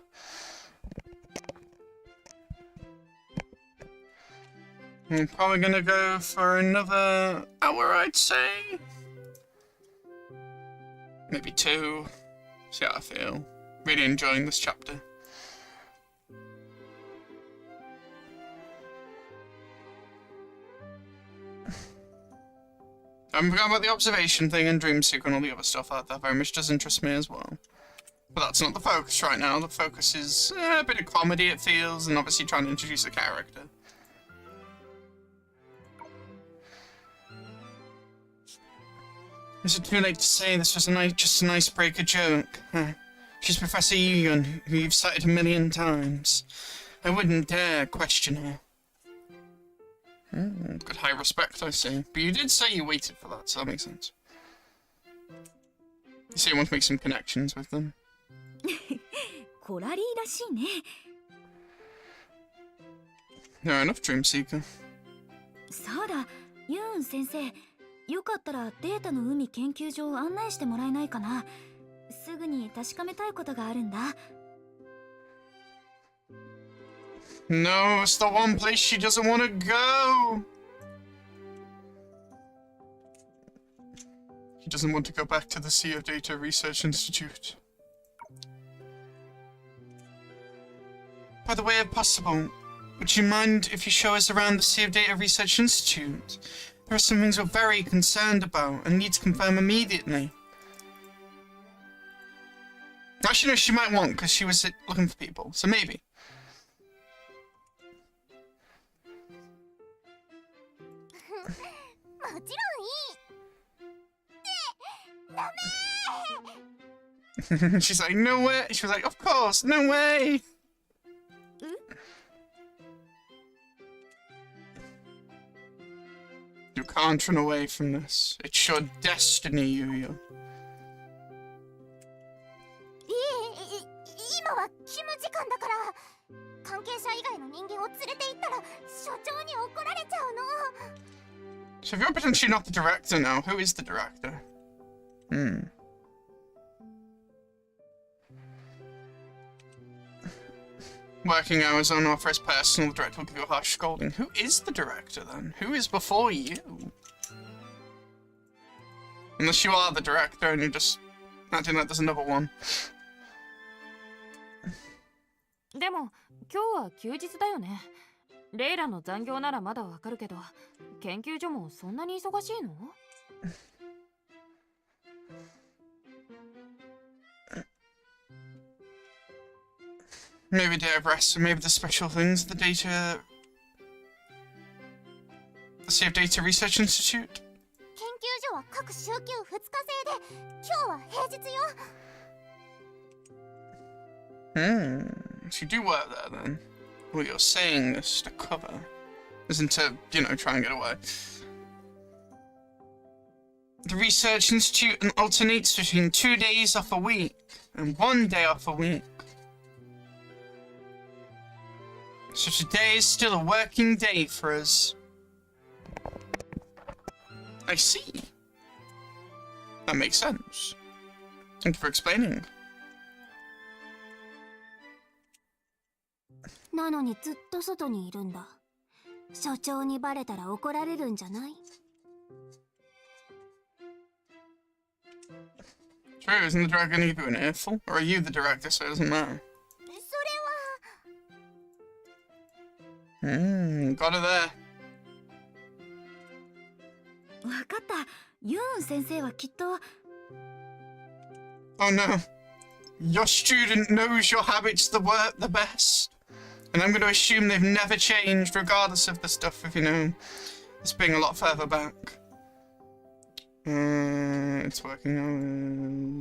I'm probably gonna go for another hour, I'd say. Maybe 2. See how I feel. Really enjoying this chapter. I'm forgetting about the observation thing and Dreamseeker and all the other stuff. That very much does interest me as well. But that's not the focus right now. The focus is a bit of comedy, it feels, and obviously trying to introduce a character. Is it too late to say this was just an icebreaker joke? She's Professor Yun, who you've cited a million times. I wouldn't dare question her. Good high respect, I see. But you did say you waited for that, so that makes sense. You say you want to make some connections with them. コラリーらしいね。 Fair enough, Dreamseeker. そうだ、ユーン先生。よかったらデータの海研究所を案内してもらえないかな。すぐに確かめたいことがあるんだ。No, it's the one place she doesn't want to go. He doesn't want to go back to the Sea of Data Research Institute. By the way, if possible, would you mind if you show us around the Sea of Data Research Institute? There are some things we're very concerned about and need to confirm immediately. Actually, no, she might want, because she was looking for people, so maybe. She's like, no way. She was like, of course, no way. You can't run away from this. It's your destiny, Yuya. 今は勤務時間だから関係者以外の人間を連れて行ったら所長に怒られちゃうの。 So if you're potentially not the director now, who is the director? Working hours on authorized personal, the director will give you a harsh scolding. Who is the director then? Who is before you? Unless you are the director and you're just acting like there's another one. でも今日は休日だよね。レイラの残業ならまだわかるけど、研究所もそんなに忙しいの？ Maybe a day of rest, or maybe the special things, the Sea of Data Research Institute? 研究所は各週休2日制で、今日は平日よ。So you do work there then? Well, you're saying this to cover. Isn't to, you know, try and get away. The Research Institute alternates between 2 days off a week and 1 day off a week. So today is still a working day for us. I see. That makes sense. Thank you for explaining. なのにずっと外にいるんだ。所長にバレたら怒られるんじゃない？ True, isn't the director gonna give you an earful? Or are you the director, so it doesn't matter? それは。Got it there. わかった。ユーン先生はきっと。 Oh no. Your student knows your habits the best. And I'm going to assume they've never changed, regardless of the stuff of, you know, this being a lot further back. It's working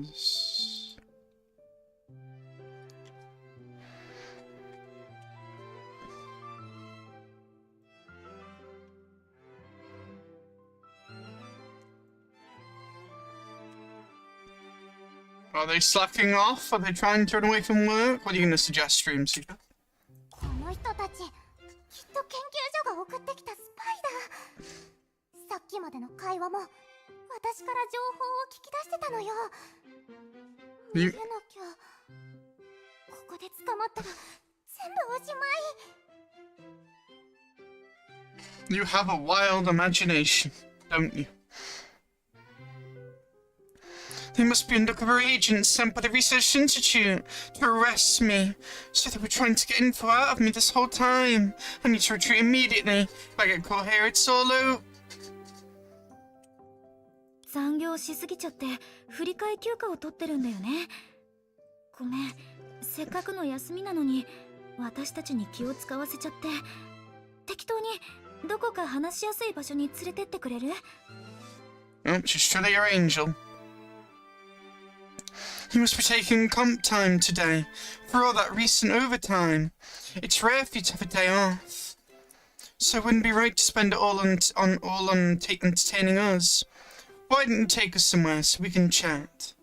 hours. Are they slacking off? Are they trying to run away from work? What are you going to suggest, Streamseeker? この人たち、きっと研究所が送ってきたスパイだ。さっきまでの会話も、私から情報を聞き出してたのよ。You, 逃げなきゃ。ここで捕まったら全部おしまい。 you have a wild imagination, don't you? They must be undercover agents sent by the Research Institute to arrest me. So they were trying to get info out of me this whole time. I need to retreat immediately. If I get caught here, it's all out. 残業しすぎちゃって振り替え休暇を取ってるんだよね。ごめん、せっかくの休みなのに私たちに気を使わせちゃって。適当にどこか話しやすい場所に連れてってくれる？ Oh, just truly your angel. You must be taking comp time today for all that recent overtime. It's rare for you to have a day off, so it wouldn't be right to spend it all on entertaining us. Why don't you take us somewhere so we can chat?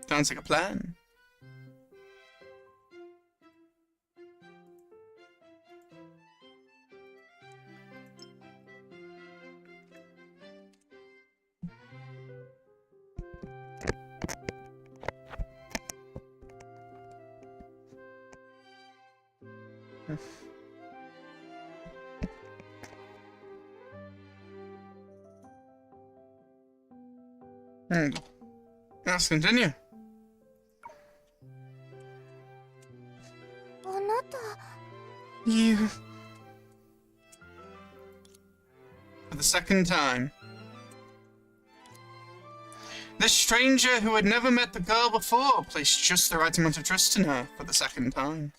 Sounds like a plan. Let's continue. あなた。 You. For the second time. This stranger who had never met the girl before placed just the right amount of trust in her for the second time.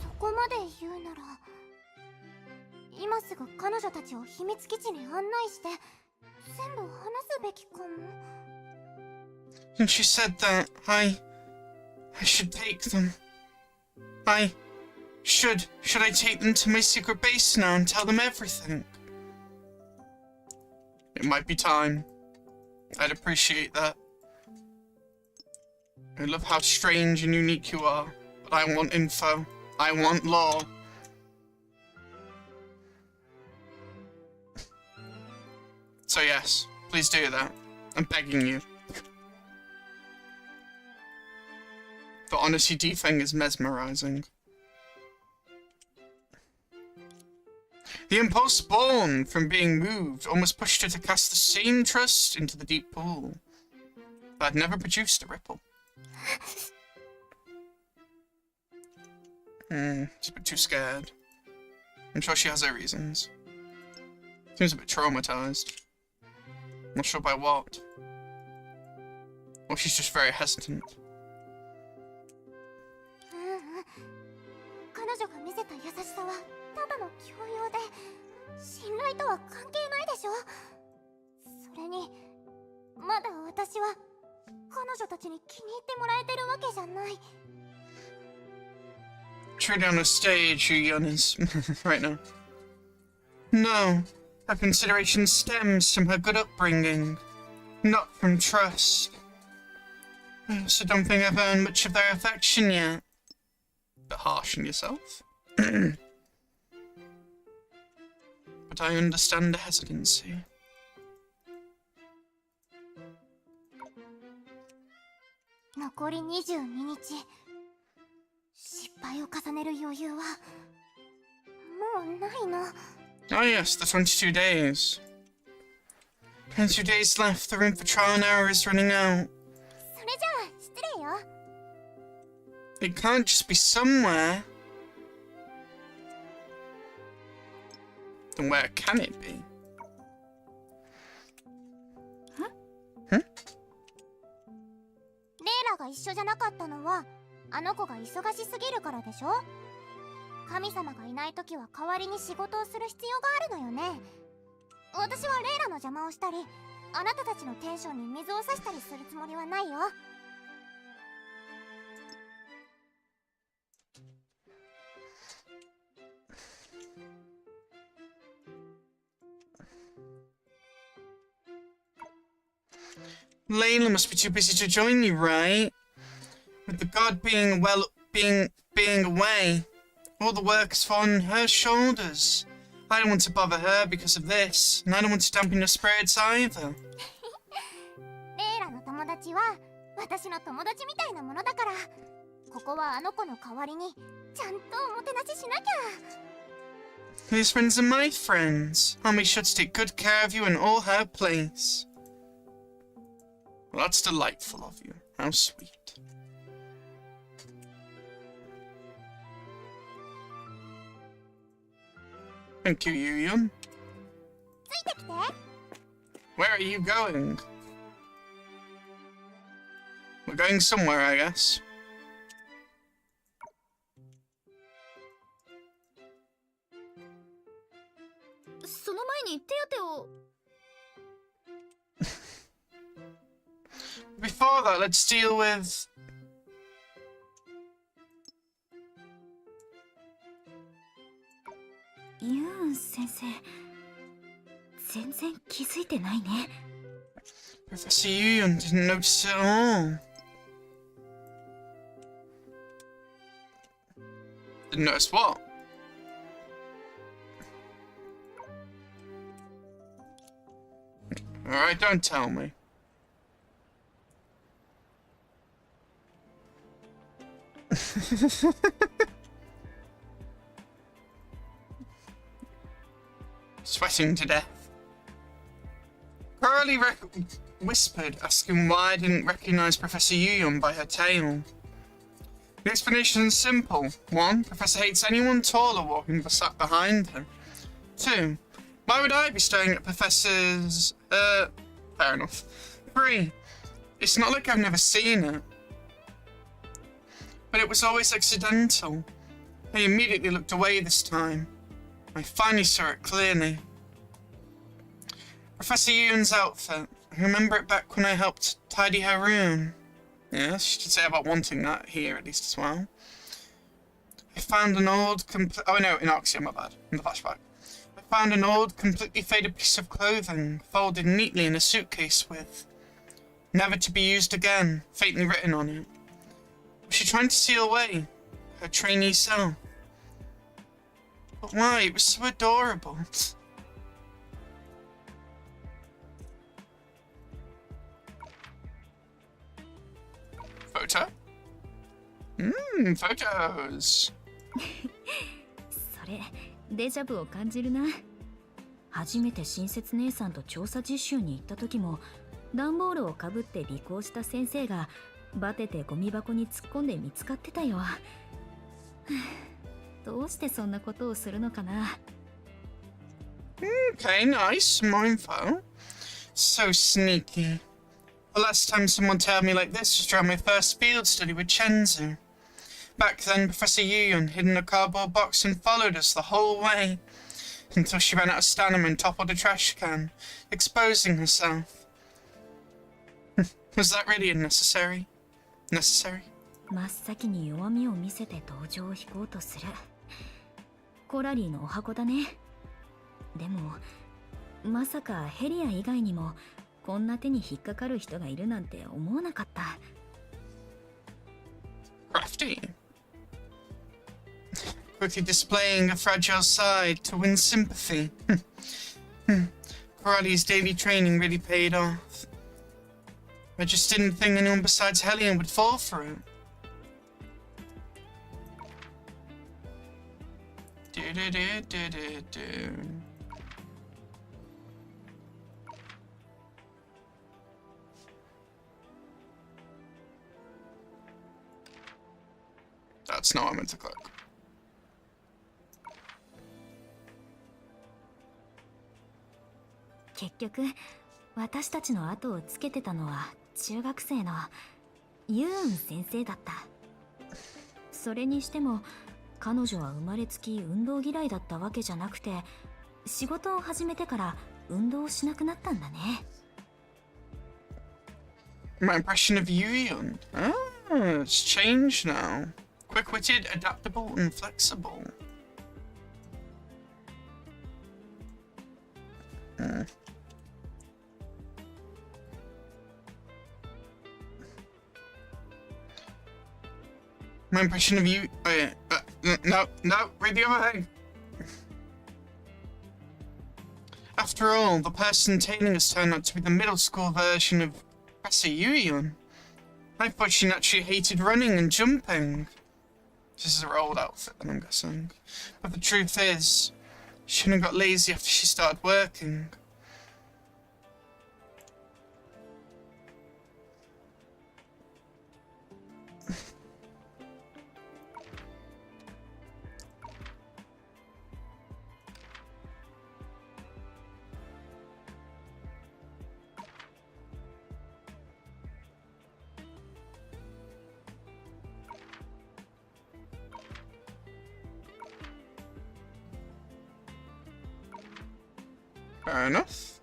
そこまで言うなら、今すぐ彼女たちを秘密基地に案内して全部話すべきかも。 And she said that I should take them. Should I take them to my secret base now and tell them everything? It might be time. I'd appreciate that. I love how strange and unique you are, but I want info. I want lore. So yes, please do that. I'm begging you. The Honesty D thing is mesmerizing. The impulse born from being moved almost pushed her to cast the same trust into the deep pool, but had never produced a ripple. She's a bit too scared. I'm sure she has her reasons. Seems a bit traumatized. Not sure by what. Or she's just very hesitant. 彼女が見せた優しさはただの教養で、信頼とは関係ないでしょ。それにまだ私は彼女たちに気に入ってもらえてるわけじゃない。 Truly on a stage, Yuyon is right now. No, her consideration stems from her good upbringing, not from trust. I also don't think I've earned much of their affection yet. Bit harsh on yourself. But I understand the hesitancy. 残り22日。失敗を重ねる余裕はもうないの。 Oh yes, the 22 days. 22 days left, the room for trial and error is running out. それじゃあ失礼よ。 It can't just be somewhere. Then where can it be? レイラが一緒じゃなかったのはあの子が忙しすぎるからでしょ。神様がいない時は代わりに仕事をする必要があるのよね。私はレイラの邪魔をしたり、あなたたちのテンションに水を差したりするつもりはないよ。Layla must be too busy to join you, right? With the god being being away, all the work is fallen on her shoulders. I don't want to bother her because of this, and I don't want to dampen your spirits either. レイラの友達は私の友達みたいなものだから、ここはあの子の代わりにちゃんとおもてなししなきゃ。These friends are my friends. I'll be sure to take good care of you in all her place. Well, that's delightful of you. How sweet. Thank you, Yuyun. ついてきて。Where are you going? We're going somewhere, I guess. その前に手当てを。Before that, let's deal with... ユーン先生、全然気づいてないね。Professor Yuyun didn't notice it at all. Didn't notice what? Alright, don't tell me. Sweating to death. Coralie whispered, asking why I didn't recognize Professor Yuyun by her tail. The explanation is simple. 1. Professor hates anyone tall or walking behind her. 2. Why would I be staring at Professor's... fair enough. 3. It's not like I've never seen it. But it was always accidental. I immediately looked away this time. I finally saw it clearly. Professor Yuyun's outfit. I remember it back when I helped tidy her room. Yes, you should say about wanting that here at least as well. I found an old oh no, in Oxia, my bad, in the flashback. I found an old, completely faded piece of clothing, folded neatly in a suitcase with "Never to be used again" faintly written on it. Was she trying to seal away her trainee self? But why? It was so adorable. Photo? Photos. それ、デジャブを感じるな。初めて親切姉さんと調査実習に行った時も、段ボールをかぶって尾行した先生がバテてゴミ箱に突っ込んで見つかってたよ。どうしてそんなことをするのかな。Okay, nice. More info. So sneaky. The last time someone told me like this was during my first field study with Chenzu. Back then, Professor Yuyun hid in a cardboard box and followed us the whole way, until she ran out of stamina and toppled a trash can, exposing herself. Was that really necessary? 真っ先に弱みを見せて同情を引こうとする。コラリーのお箱だね。でも、まさかヘリア以外にもこんな手に引っかかる人がいるなんて思わなかった。Crafty. Quickly displaying a fragile side to win sympathy. Coralie's daily training really paid off. I just didn't think anyone besides Hellion would fall for it. That's not what I meant to click. 結局、私たちの後をつけてたのは中学生のユーン先生だった。それにしても、彼女は生まれつき運動嫌いだったわけじゃなくて、仕事を始めてから運動をしなくなったんだね。My impression of Yuyun. Oh, it's changed now. Quick-witted, adaptable, and flexible. My impression of you. Oh yeah. No, read the other thing. After all, the person tailing us turned out to be the middle school version of Professor Yuyon. I thought she naturally hated running and jumping. This is her old outfit, then I'm guessing. But the truth is, she shouldn't have got lazy after she started working. Fair enough.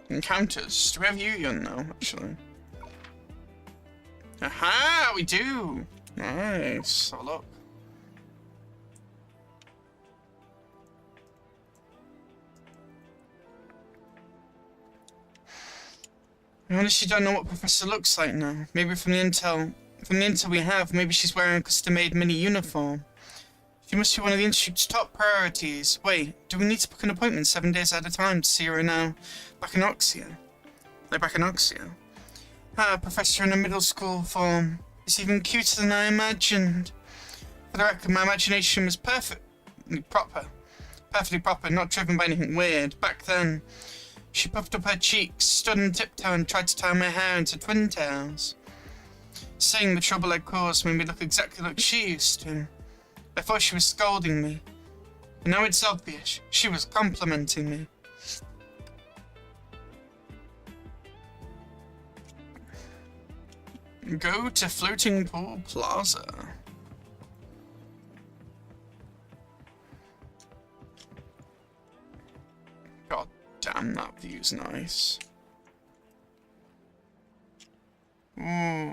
Encounters. Do we have Yuyon now, actually? Aha! We do! Nice. Have a look. I honestly don't know what Professor looks like now. Maybe from the intel we have, maybe she's wearing a custom-made mini uniform. She must be one of the Institute's top priorities. Wait, do we need to book an appointment 7 days at a time to see her now? Back in Oxia. Ah, Professor in a middle school form. It's even cuter than I imagined. For the record, my imagination was perfectly proper, not driven by anything weird. Back then, she puffed up her cheeks, stood on tiptoe and tried to tie my hair into twin tails. Saying the trouble I caused made me look exactly like she used to. I thought she was scolding me. But now it's obvious. She was complimenting me. Go to Floating Pool Plaza. God damn, that view's nice. Ooh.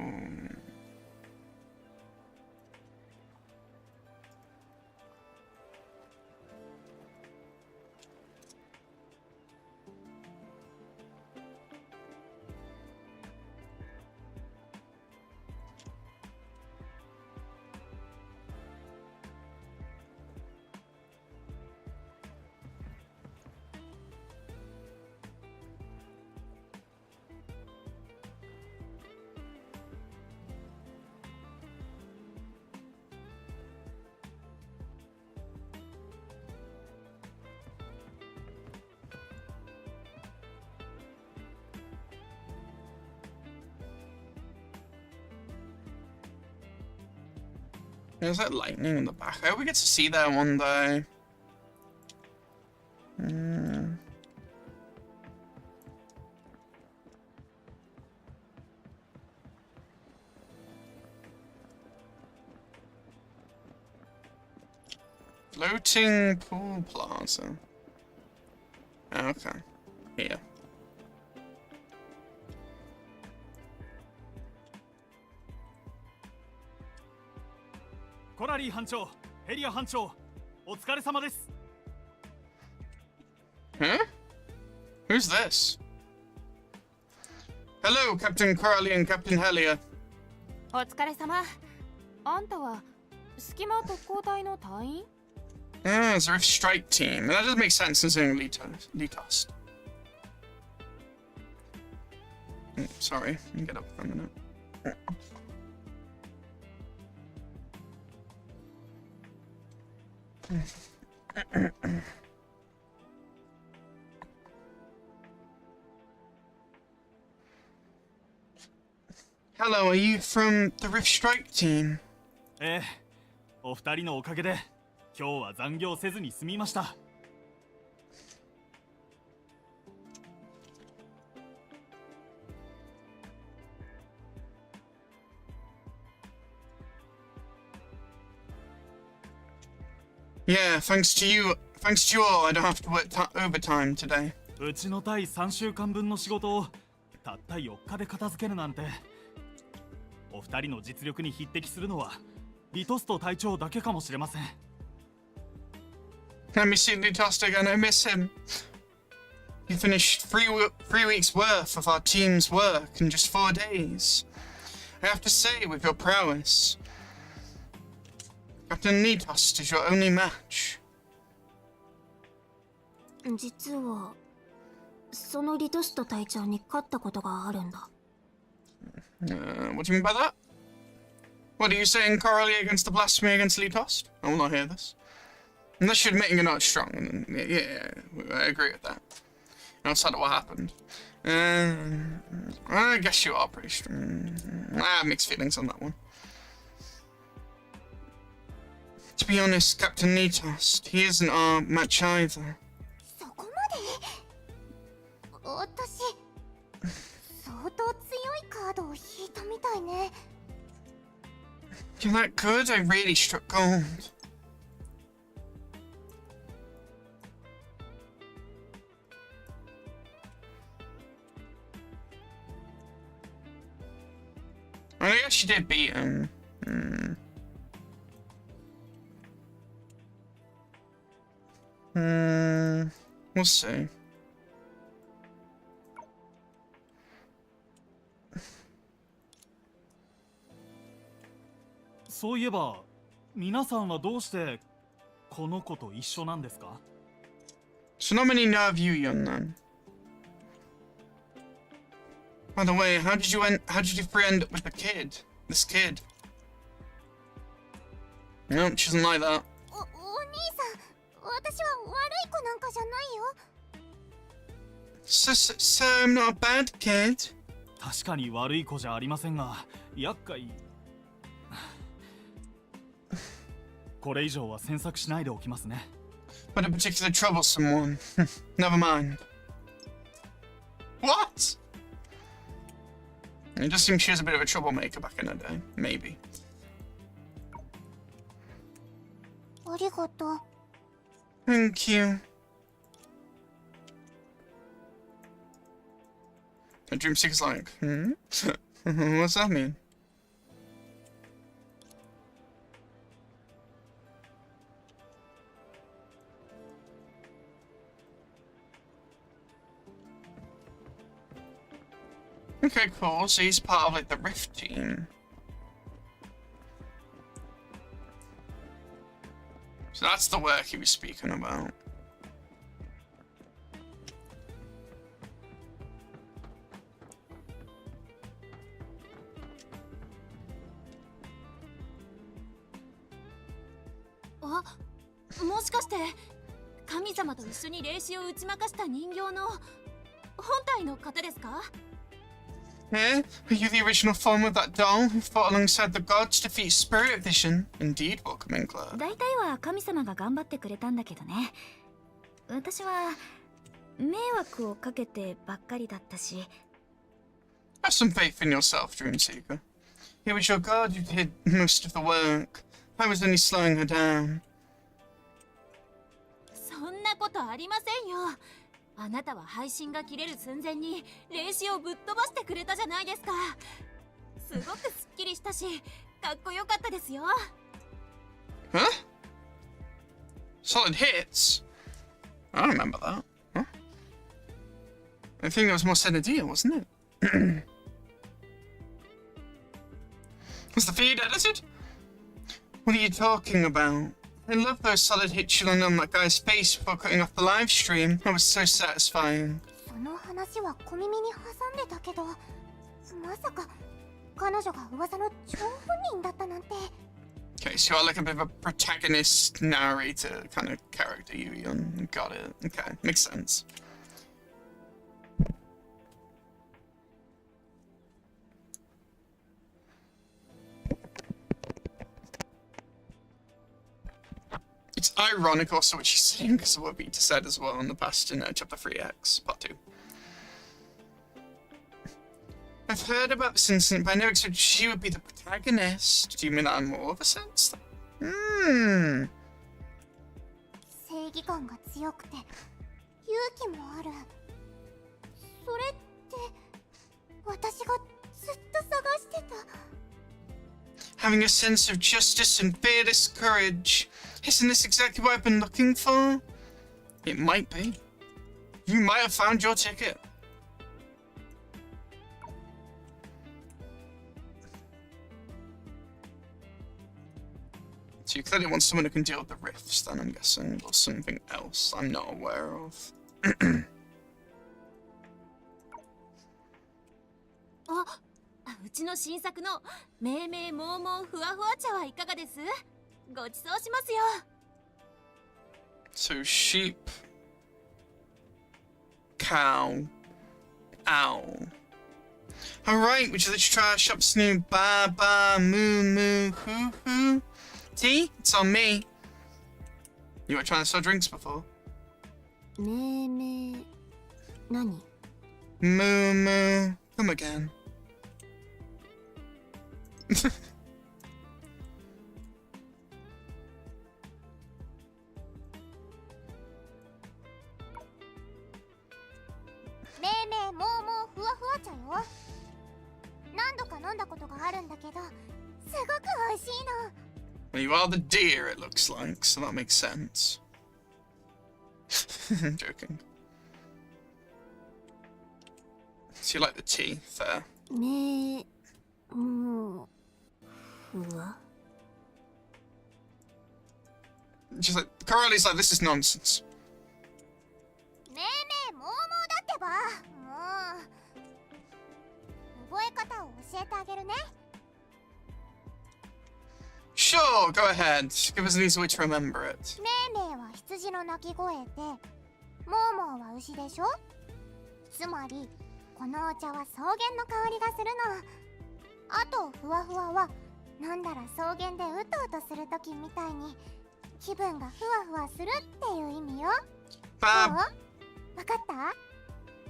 There's that lightning in the back. I hope we get to see that one day. Floating Pool Plaza. Okay. Here.コラリー班長、ヘリア班長、お疲れ様です。Huh? Who's this? Hello, Captain Corley and Captain Helia. お疲れ様。あんたは隙間特攻隊の隊員？ Ah, it's a Rift Strike team. That doesn't make sense considering Litos. Sorry, let me get up for a minute. Hello, are you from the Rift Strike team? ええ、お二人のおかげで今日は残業せずに済みました。Yeah, thanks to you all, I don't have to work overtime today. うちの隊3週間分の仕事をたった4日で片付けるなんて。お二人の実力に匹敵するのはリトスト隊長だけかもしれません。Let me see Litos again, I miss him. You finished three weeks worth of our team's work in just 4 days. I have to say, with your prowess, Captain Nitost is your only match. 実はそのリトスト隊長に勝ったことがあるんだ。What do you mean by that? What are you saying, Coralie, against the blasphemy against Litost? I will not hear this. Unless you're admitting you're not strong, then yeah, I agree with that. Outside of what happened. I guess you are pretty strong. I have mixed feelings on that one. To be honest, Captain Nitost, he isn't our match either. そこまで？私、相当強いカードを引いたみたいね。You're that good? I really struck gold. I guess you did beat him. We'll see.そういえば、皆さんはどうしてこの子と一緒なんですか? So not many know of you, young man. By the way, how did you three end up with the kid? This kid? No, she doesn't like that. お兄さん、私は悪い子なんかじゃないよ。So I'm not a bad kid? 確かに悪い子じゃありませんが、厄介。これ以上は詮索しないでおきますね。But a particularly troublesome one. Never mind. What? It just seems she was a bit of a troublemaker back in her day. Maybe. ありがとう。Thank you. The Dream Seeker's like, What's that mean? Okay, cool. So he's part of like the Rift team. So that's the work he was speaking about. Ah, もしかして神様と一緒に霊視を打ち負かした人形の本体の方ですか? Eh? Are you the original form of that doll who fought alongside the gods to defeat Spirit Vision? Indeed, welcome in, Claire. 大体は神様が頑張ってくれたんだけどね。私は迷惑をかけてばっかりだったし。Have some faith in yourself, Dream Seeker. It was your god who did most of the work. I was only slowing her down. そんなことありませんよ。あなたは配信が切れる寸前に霊視をぶっ飛ばしてくれたじゃないですか。すごくすっきりしたし、かっこよかったですよ。Huh? Solid hits? I don't remember that. Huh? I think that was more Senadia, wasn't it? Was the feed edited? What are you talking about? I love those solid hits you landed on that guy's face before cutting off the live stream. That was so satisfying. その話は小耳に挟んでたけど、まさか彼女が噂の張本人だったなんて。Okay, so you're like a bit of a protagonist narrator kind of character, Yuyon. Got it. Okay, makes sense. It's ironic also what she's saying because of what Vita said as well in the past in chapter 3X, part 2. I've heard about this incident, but I never expected she would be the protagonist. Do you mean that in more of a sense? 正義感が強くて勇気もある。それって私がずっと探してた。Having a sense of justice and fearless courage. Isn't this exactly what I've been looking for? It might be. You might have found your ticket. So you clearly want someone who can deal with the rifts, then I'm guessing, or something else I'm not aware of. うちの新作の命名モーモンふわふわ茶はいかがです？ごちそうしますよ。 So sheep, cow, owl. Alright, would you like to try our shop's new ba ba moo moo hoo hoo? Tea? It's on me. You were trying to sell drinks before. 命名何？ Moo moo. Come again. 命名モーモーふわふわ茶よ。何度か飲んだことがあるんだけど、すごく美味しいの。 Well, you are the deer, it looks like, so that makes sense. I'm joking. So you like the tea, fair. 命もふわ Just like, Corelli's like, this is nonsense. 命名モーモーだってば。もう覚え方を教えてあげるね。 Sure, go ahead. Give us an easy way to remember it. 命名は羊の鳴き声で、モーモーは牛でしょ。つまりこのお茶は草原の香りがするの。あとふわふわは飲んだら草原でうとうとするときみたいに気分がふわふわするっていう意味よ。どう？ Ba わかった？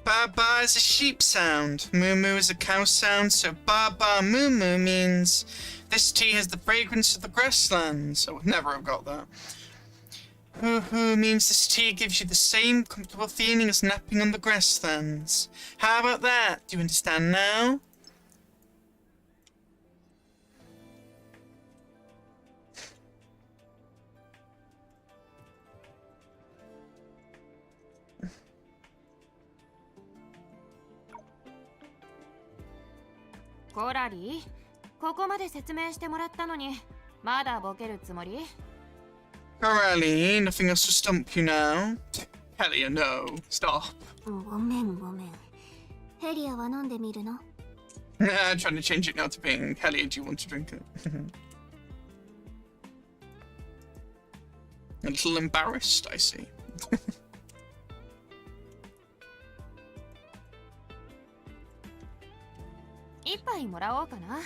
ba ba is a sheep sound. Moo moo is a cow sound. So ba ba moo moo means this tea has the fragrance of the grasslands. I would never have got that. Hoo hoo means this tea gives you the same comfortable feeling as napping on the grasslands. How about that? Do you understand now?コラリー、ここまで説明してもらったのに、まだボケるつもり？ Corelli, nothing else to stump you now. Hellia, no. Stop. ごめんごめん。ヘリアは飲んでみるの？ Trying to change it now to being Hellia, do you want to drink it? A little embarrassed, I see. 一杯もらおうかな。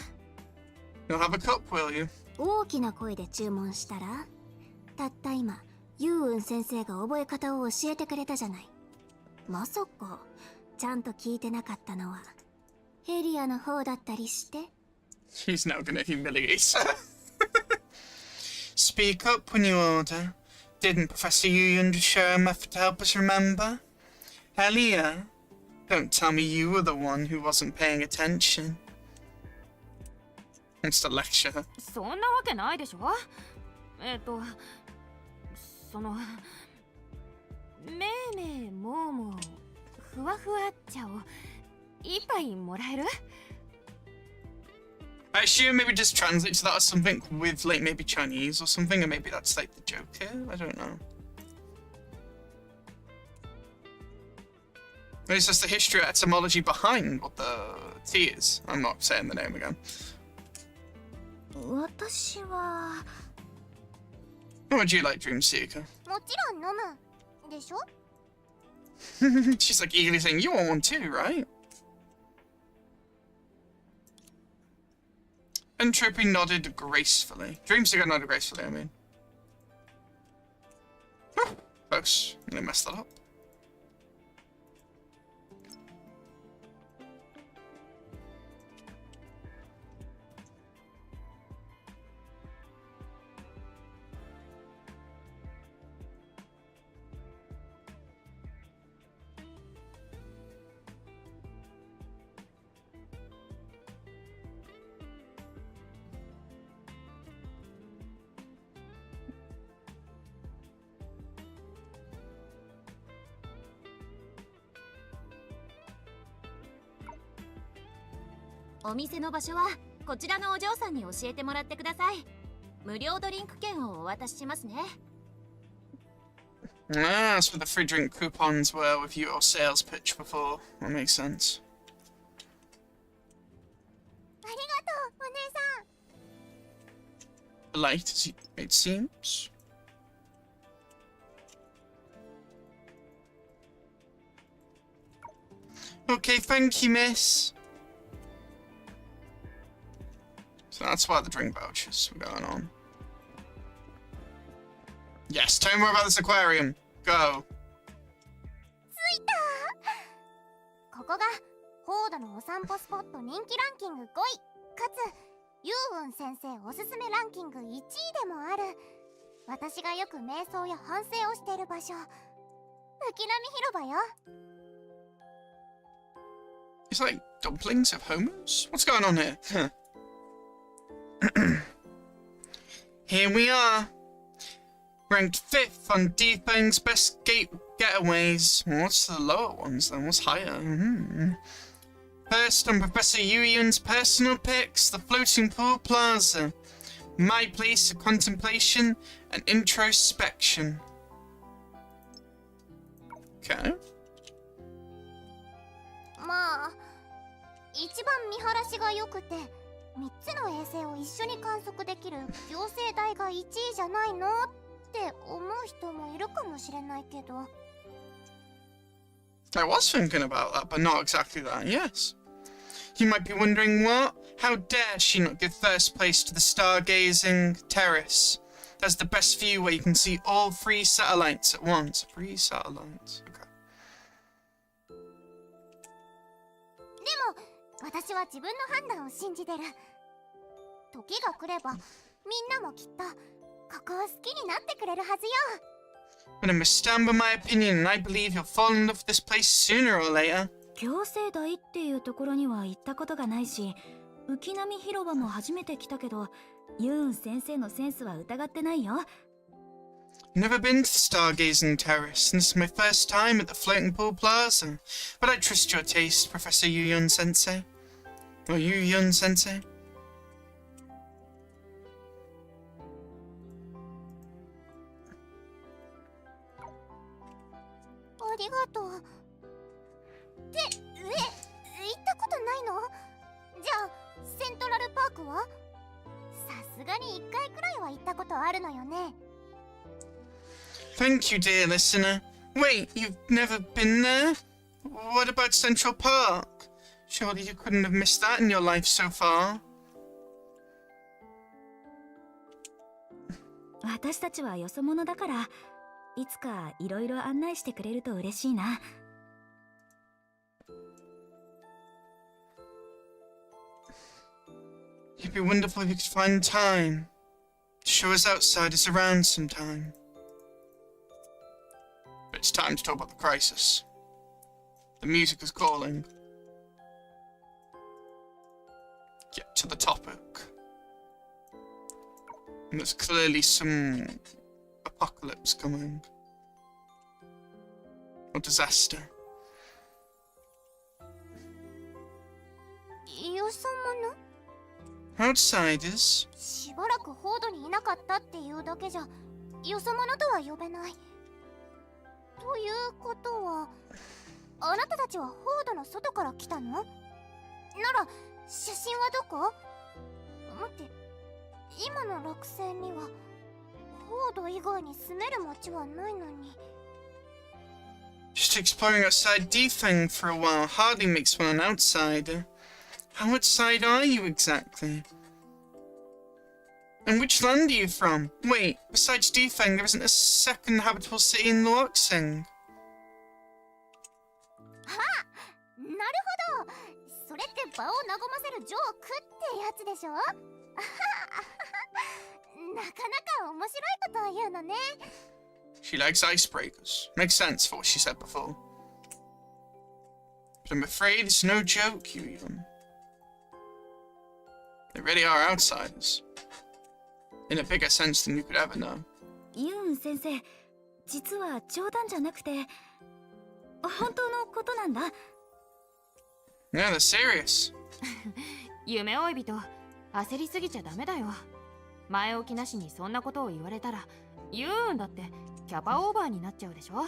You'll have a cup, will you? 大きな声で注文したら、たった今ユウウン先生が覚え方を教えてくれたじゃない。まさかちゃんと聞いてなかったのはヘリアの方だったりして。 He's now gonna humiliate her. Speak up when you order. Didn't Professor Yuyun share a method to help us remember? Hellia, don't tell me you were the one who wasn't paying attention. Wants to lecture her. そんなわけないでしょ。そのめいめいもうもうふわふわ茶を一杯もらえる？ I assume maybe just translate to that as something with like maybe Chinese or something, or maybe that's like the joke here. I don't know. Maybe it's just the history or etymology behind what the tea is. I'm not saying the name again. 私は What would you like, Dream Seeker? もちろん飲むでしょ。 She's like eagerly saying, you want one too, right? Entropy nodded gracefully. Dream Seeker nodded gracefully, I mean. Oh, close. They messed that up. お店の場所はこちらのお嬢さんに教えてもらってください。無料ドリンク券をお渡ししますね。Ah, that's what the free drink coupons were with your sales pitch before. That makes sense. ありがとう、お姉さん。Polite as it seems. Okay, thank you, miss. So that's why the drink vouchers were going on. Yes, tell me more about this aquarium. Go. 着いた。ここがホードのお散歩スポット人気ランキング5位、かつユーウン先生おすすめランキング1位でもある、私がよく瞑想や反省をしている場所、吹波広場よ。It's like dumplings of homos? What's going on here? Here we are. Ranked 5th on D-Thing's best getaways. What's the lower ones then? What's higher? First on Professor Yuyun's personal picks, the floating pool plaza. My place of contemplation and introspection. Okay. まあ、一番見晴らしが良くて、3つの衛星を一緒に観測できる行政台が1位じゃないのって思う人もいるかもしれないけど。I was thinking about that, but not exactly that, yes. You might be wondering what? How dare she not give first place to the stargazing terrace? That's the best view where you can see all 3 satellites at once. 3 satellites, okay. でも、私は自分の判断を信じてる。時が来れば、みんなもきっと、ここを好きになってくれるはずよ。But I must stand by my opinion, and I believe you'll fall in love with this place sooner or later. 行政台っていうところには行ったことがないし、浮波広場も初めて来たけど、ユーン先生のセンスは疑ってないよ。Never been to the stargazing terrace, and this is my first time at the floating pool plaza. But I trust your taste, Professor Yuyun Sensei. Or Yuyun Sensei. ありがとう。って行ったことないの？じゃあセントラルパークは？さすがに1回くらいは行ったことあるのよね。Thank you, dear listener. Wait, you've never been there? What about Central Park? Surely you couldn't have missed that in your life so far. 私たちはよそ者だから、いつかいろいろ案内してくれると嬉しいな。It'd be wonderful if you could find time to show us outsiders around sometime. But it's time to talk about the crisis. The music is calling. Get to the topic. And there's clearly some apocalypse coming. Or disaster. よそ者？ Outsiders? しばらくホードにいなかったっていうだけじゃ、よそ者とは呼べない。ということは、あなたたちはホードの外から来たの？なら、写真はどこ？待って、今の落星には、ホード以外に住める街はないのに。Just exploring outside D-Thing for a while hardly makes one an outsider. How outside are you exactly? And which land are you from? Wait, besides D-Thing, there isn't a second habitable city in Luoxing. あ、なるほど。それって場を和ませるジョークってやつでしょ？なかなか面白いことを言うのね。She likes icebreakers. Makes sense for what she said before. But I'm afraid it's no joke, Yuyun. They really are outsiders. In a bigger sense than you could ever know. ユーン先生、実は冗談じゃなくて、本当のことなんだ。Yeah, they're serious. 夢追い人、焦りすぎちゃダメだよ。前置きなしにそんなことを言われたら、言うんだってキャパオーバーになっちゃうでしょ。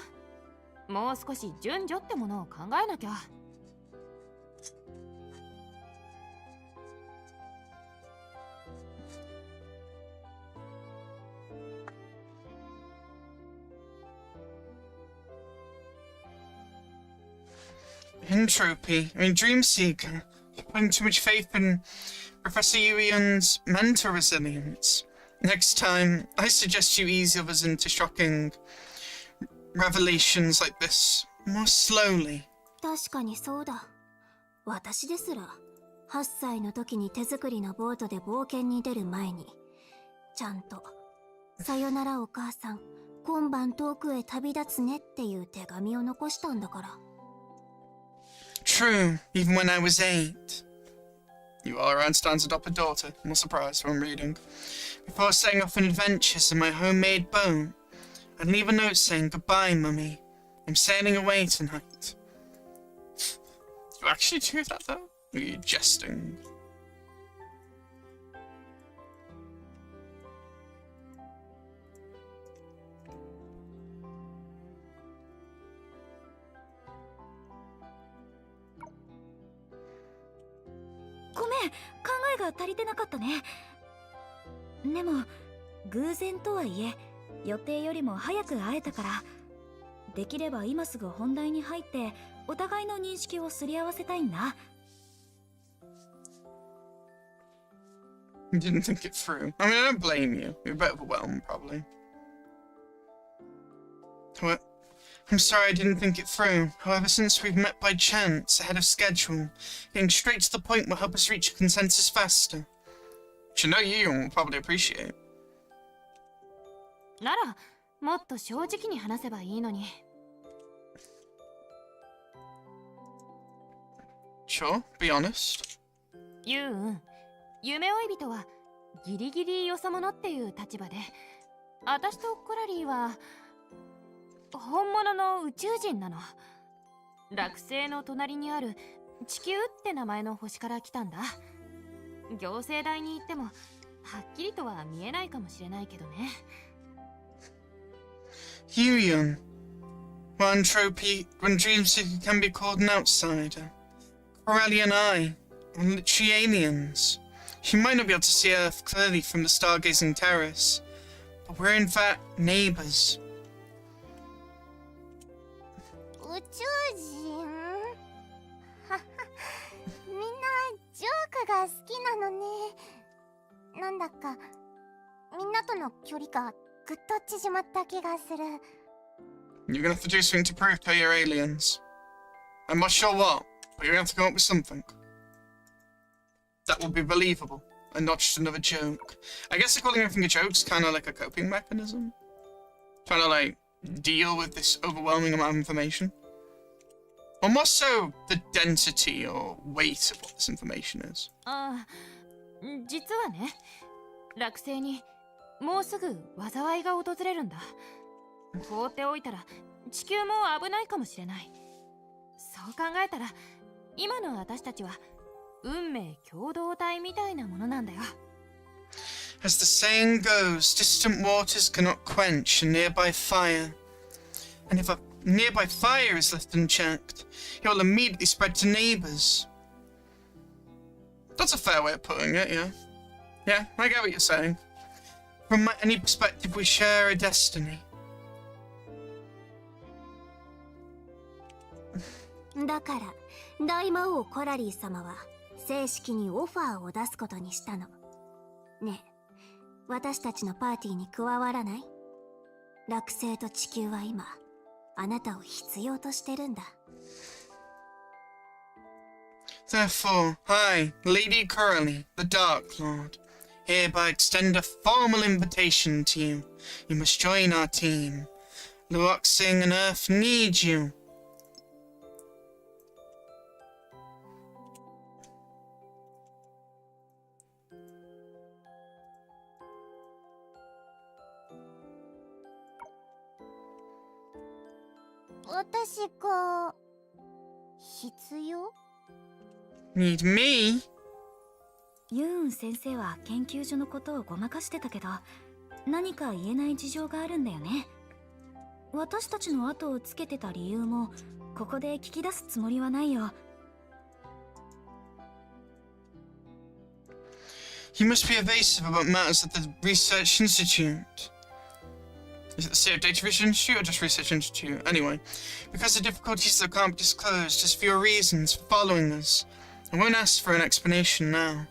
もう少し順序ってものを考えなきゃ。Entropy. I mean, Dreamseeker. You're putting too much faith in Professor Yuion's mental resilience. Next time, I suggest you ease others into shocking revelations like this more slowly. 確かにそうだ。私ですら8歳の時に手作りのボートで冒険に出る前にちゃんと「さよならお母さん、今晩遠くへ旅立つね」っていう手紙を残したんだから。 True, even when I was 8. You are Einstein's adopted daughter, no surprise from reading. Before setting off on adventures in my homemade boat, I'd leave a note saying, "Goodbye, Mummy. I'm sailing away tonight." You actually do that though? Or are you jesting? Gomen, 考えが足りてなかったね。でも偶然とはいえ予定よりも早く会えたから、できれば今すぐ本題に入ってお互いの認識をすり合わせたいんだ。You didn't think it through. I mean, I don't blame you. You're a bit overwhelmed, probably. What? I'm sorry I didn't think it through. However, since we've met by chance, ahead of schedule, getting straight to the point will help us reach a consensus faster. Which I know you will probably appreciate. なら、もっと正直に話せばいいのに。Sure, be honest. ユウン、夢追い人はギリギリよそ者っていう立場で、私とコラリーは本物の宇宙人なの。惑星の隣にある地球って名前の星から来たんだ。行政代に行ってもはっきりとは見えないかもしれないけどね。Yuyon. When Dreamseeker can be called an outsider. Corelli and I are literally aliens. You might not be able to see Earth clearly from the stargazing terrace, but we're in fact neighbors. 宇宙人はは、みんなジョークが好きなのね。なんだかみんなとの距離がぐっと縮まった気がする。 You're gonna have to do something to prove to you're aliens. I'm not sure what, but you're gonna have to come up with something that will be believable and not just another joke. I guess calling everything a joke's kind of like a coping mechanism. Trying to like deal with this overwhelming amount of information. Or more so, the density or weight of what this information is. ああ、実はね、惑星にもうすぐ災いが訪れるんだ。放っておいたら地球も危ないかもしれない。そう考えたら今の私たちは運命共同体みたいなものなんだよ。As the saying goes, distant waters cannot quench a nearby fire. And if a nearby fire is left unchecked, it will immediately spread to neighbours. That's a fair way of putting it, yeah. Yeah, I get what you're saying. From any perspective, we share a destiny. だから大魔王コラリー様は正式にオファーを出すことにしたの。ねえ、私たちのパーティーに加わらない？惑星と地球は今あなたを必要としてるんだ。Therefore, I, Lady Coralie, the Dark Lord, hereby extend a formal invitation to you. You must join our team. Luoxing and Earth need you. Need me? ユーン先生は研究所のことをごまかしてたけど、何か言えない事情があるんだよね。私たちの後をつけてた理由もここで聞き出すつもりはないよ。He must be evasive about matters at the Research Institute. Is it the State of Data Research Institute or just Research Institute? Anyway, because the difficulties that can't be disclosed, just for your reasons for following us. I won't ask for an explanation now.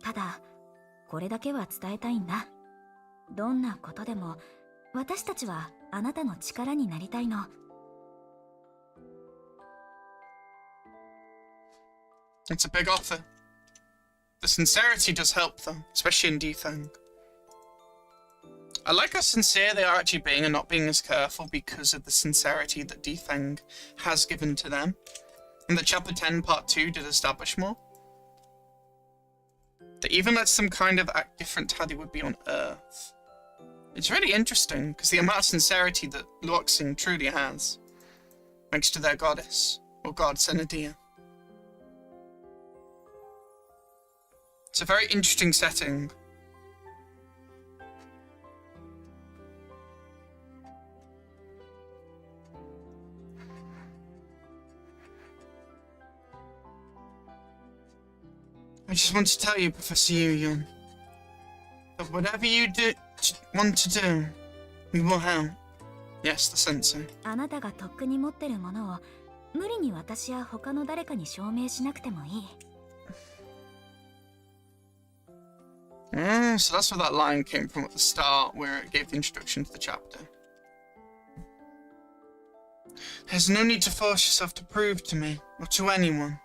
ただ、これだけは伝えたいんだ。どんなことでも、私たちはあなたの力になりたいの。It's a big offer. The sincerity does help though, especially in Defang. I like how sincere they are actually being and not being as careful because of the sincerity that Defang has given to them. And that Chapter 10 Part 2 did establish more. That even lets them kind of act different to how they would be on Earth. It's really interesting because the amount of sincerity that Luoxing truly has, thanks to their goddess, or god Senadia. It's a very interesting setting. I just want to tell you, Professor Yuyon, that whatever you want to do, we will help. Yes, the sensei. あなたがとっくに持ってるものを無理に私や他の誰かに証明しなくてもいい。So that's where that line came from at the start, where it gave the introduction to the chapter. There's no need to force yourself to prove to me, or to anyone,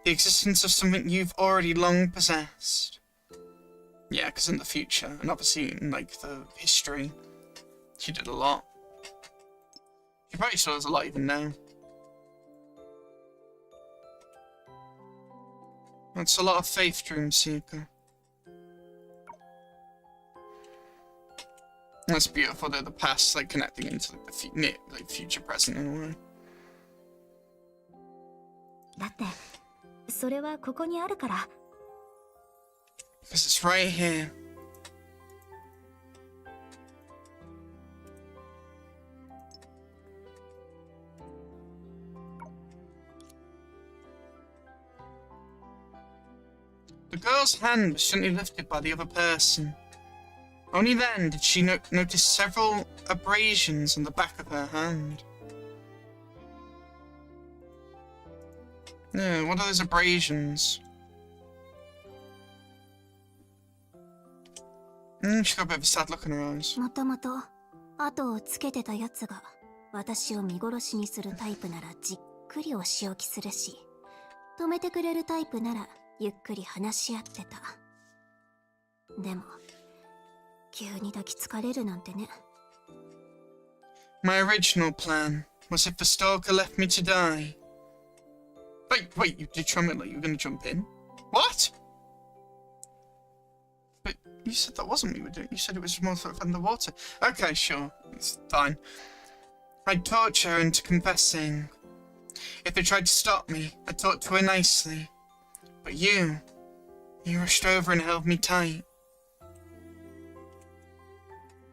the existence of something you've already long possessed. Yeah, because in the future, and obviously in, like, the history, she did a lot. She probably still does a lot even now. That's a lot of faith, Dreamseeker. That's beautiful, though, the past, like, connecting into the future present in a way. だって、それはここにあるから。Because it's right here. The girl's hand was gently lifted by the other person. Only then did she notice several abrasions on the back of her hand. Yeah, what are those abrasions? She's got a bit of a sad look in her eyes. もともと後をつけてたやつが私を見殺しにするタイプならじっくりお仕置きするし、止めてくれるタイプならゆっくり話し合ってた。でも急に抱きつかれるなんてね。My original plan was if the stalker left me to die. Wait, you did try me like you were going to jump in? What? But you said that wasn't what you were doing. You said it was more sort of underwater. Okay, sure. It's fine. I'd torture her into confessing. If they tried to stop me, I talked to her nicely. But you rushed over and held me tight.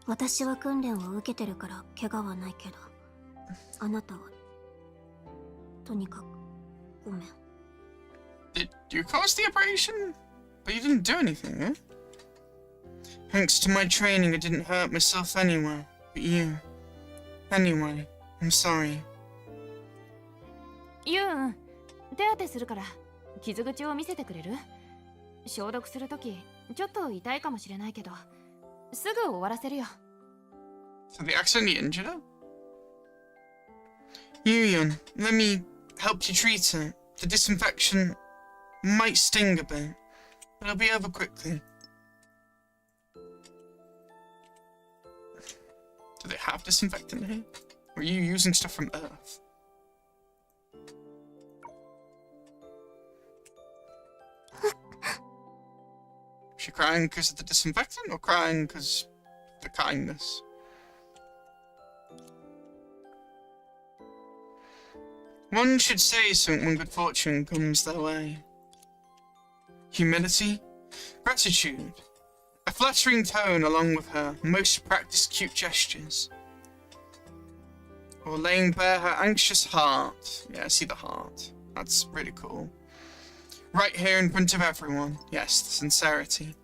私は訓練を受けてるから怪我はないけど、あなたはとにかくごめん。Did you cause the abrasion? But you didn't do anything, eh? Thanks to my training, I didn't hurt myself anywhere. But you. Anyway, I'm sorry. ユン、手当てするから傷口を見せてくれる？消毒するときちょっと痛いかもしれないけど、すぐ終わらせるよ。So they accidentally injured her? Yuyon, let me help you treat her. The disinfection might sting a bit, but it'll be over quickly. Do they have disinfectant here? Or are you using stuff from Earth? Is she crying because of the disinfectant or crying because of the kindness? One should say something when good fortune comes their way. Humility, gratitude, a flattering tone along with her most practiced cute gestures. Or laying bare her anxious heart. Yeah, I see the heart. That's really cool. Right here in front of everyone. Yes, the sincerity.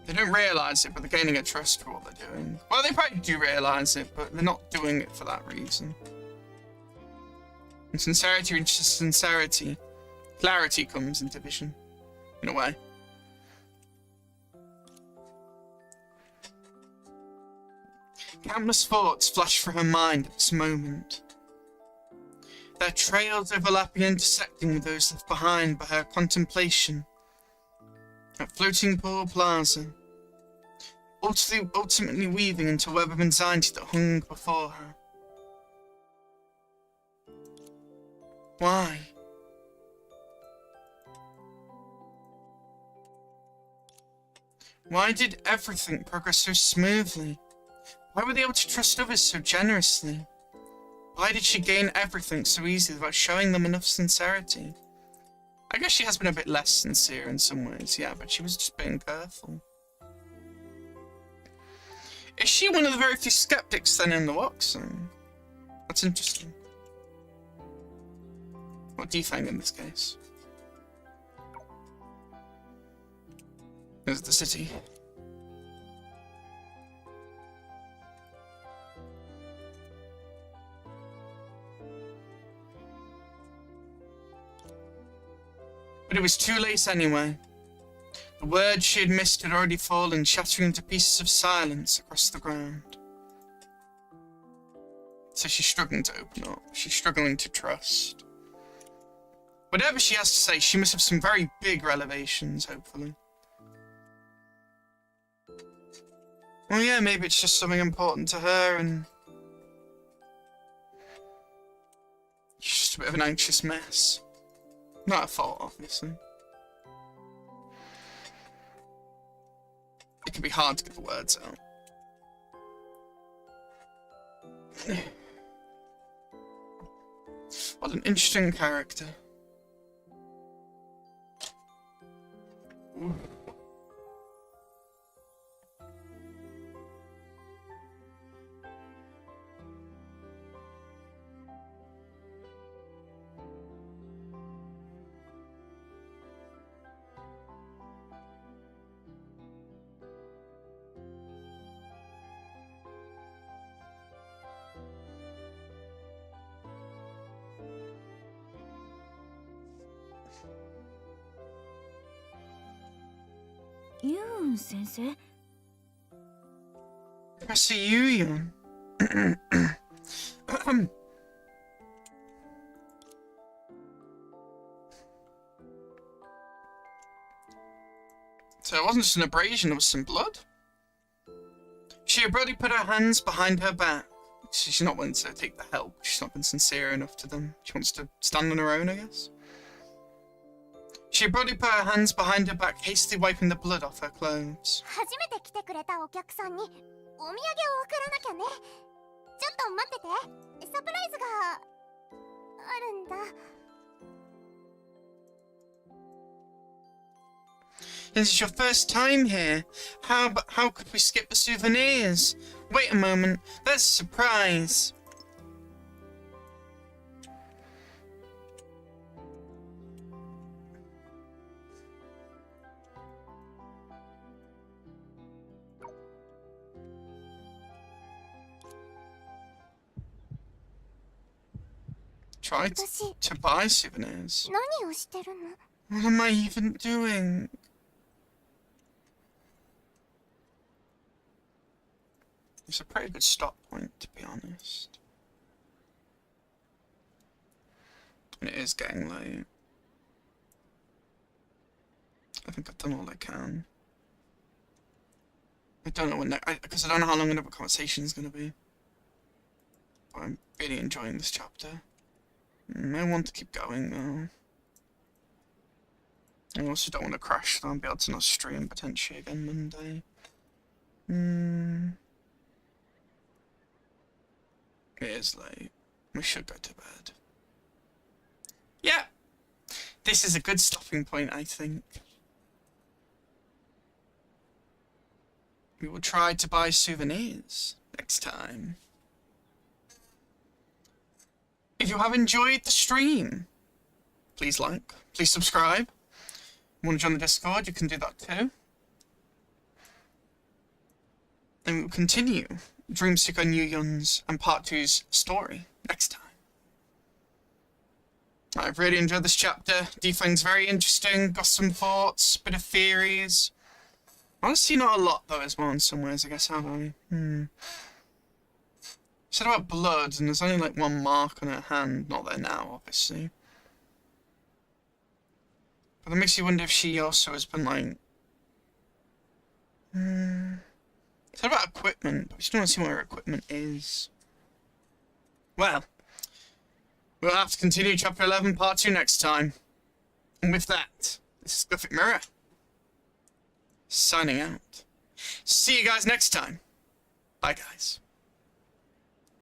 They don't realise it, but they're gaining a trust for what they're doing. Well, they probably do realise it, but they're not doing it for that reason. And sincerity into sincerity, clarity comes into vision, in a way. Countless thoughts flash through her mind at this moment. Their trails overlapping and intersecting with those left behind by her contemplation at Floating Pool Plaza, ultimately weaving into a web of anxiety that hung before her. Why? Why did everything progress so smoothly? Why were they able to trust others so generously? Why did she gain everything so easily without showing them enough sincerity? I guess she has been a bit less sincere in some ways, yeah, but she was just being careful. Is she one of the very few skeptics then in the Woxen? That's interesting. What do you think in this case? There's the city. But it was too late anyway. The words she had missed had already fallen, shattering into pieces of silence across the ground. So she's struggling to open up. She's struggling to trust. Whatever she has to say, she must have some very big revelations, hopefully. Well, yeah, maybe it's just something important to her and... she's just a bit of an anxious mess. Not her fault, obviously. It can be hard to get the words out. What an interesting character. Ooh. Yun 先生 Professor Yuyon. So it wasn't just an abrasion, it was some blood? She abruptly put her hands behind her back. She's not willing to take the help. She's not been sincere enough to them. She wants to stand on her own, I guess. She abruptly put her hands behind her back, hastily wiping the blood off her clothes. 初めて来てくれたお客さんにお土産を送らなきゃね。ちょっと待ってて。サプライズがあるんだ。This is your first time here. How could we skip the souvenirs? Wait a moment, there's a surprise. Try to buy souvenirs. 何をしてるの? What am I even doing? It's a pretty good stop point, to be honest. And it is getting late. I think I've done all I can. I don't know when because I don't know how long another conversation is going to be. But I'm really enjoying this chapter. I want to keep going though. I also don't want to crash, so I'll be able to not stream potentially again Monday. It is late. We should go to bed. Yeah. This is a good stopping point, I think. We will try to buy souvenirs next time. If you have enjoyed the stream, please like, please subscribe. Want to join the Discord, you can do that too. And we will continue Dreamseeker New Yun's and Part 2's story next time. I've really enjoyed this chapter. Defang's very interesting, got some thoughts, bit of theories. Honestly, not a lot though as well in some ways, I guess, have I? Said about blood, and there's only like one mark on her hand, not there now, obviously. But that makes you wonder if she also has been like... Said about equipment, but we still want to see what her equipment is. Well, we'll have to continue Chapter 11, Part 2 next time. And with that, this is Gothic Mirror. Signing out. See you guys next time. Bye, guys.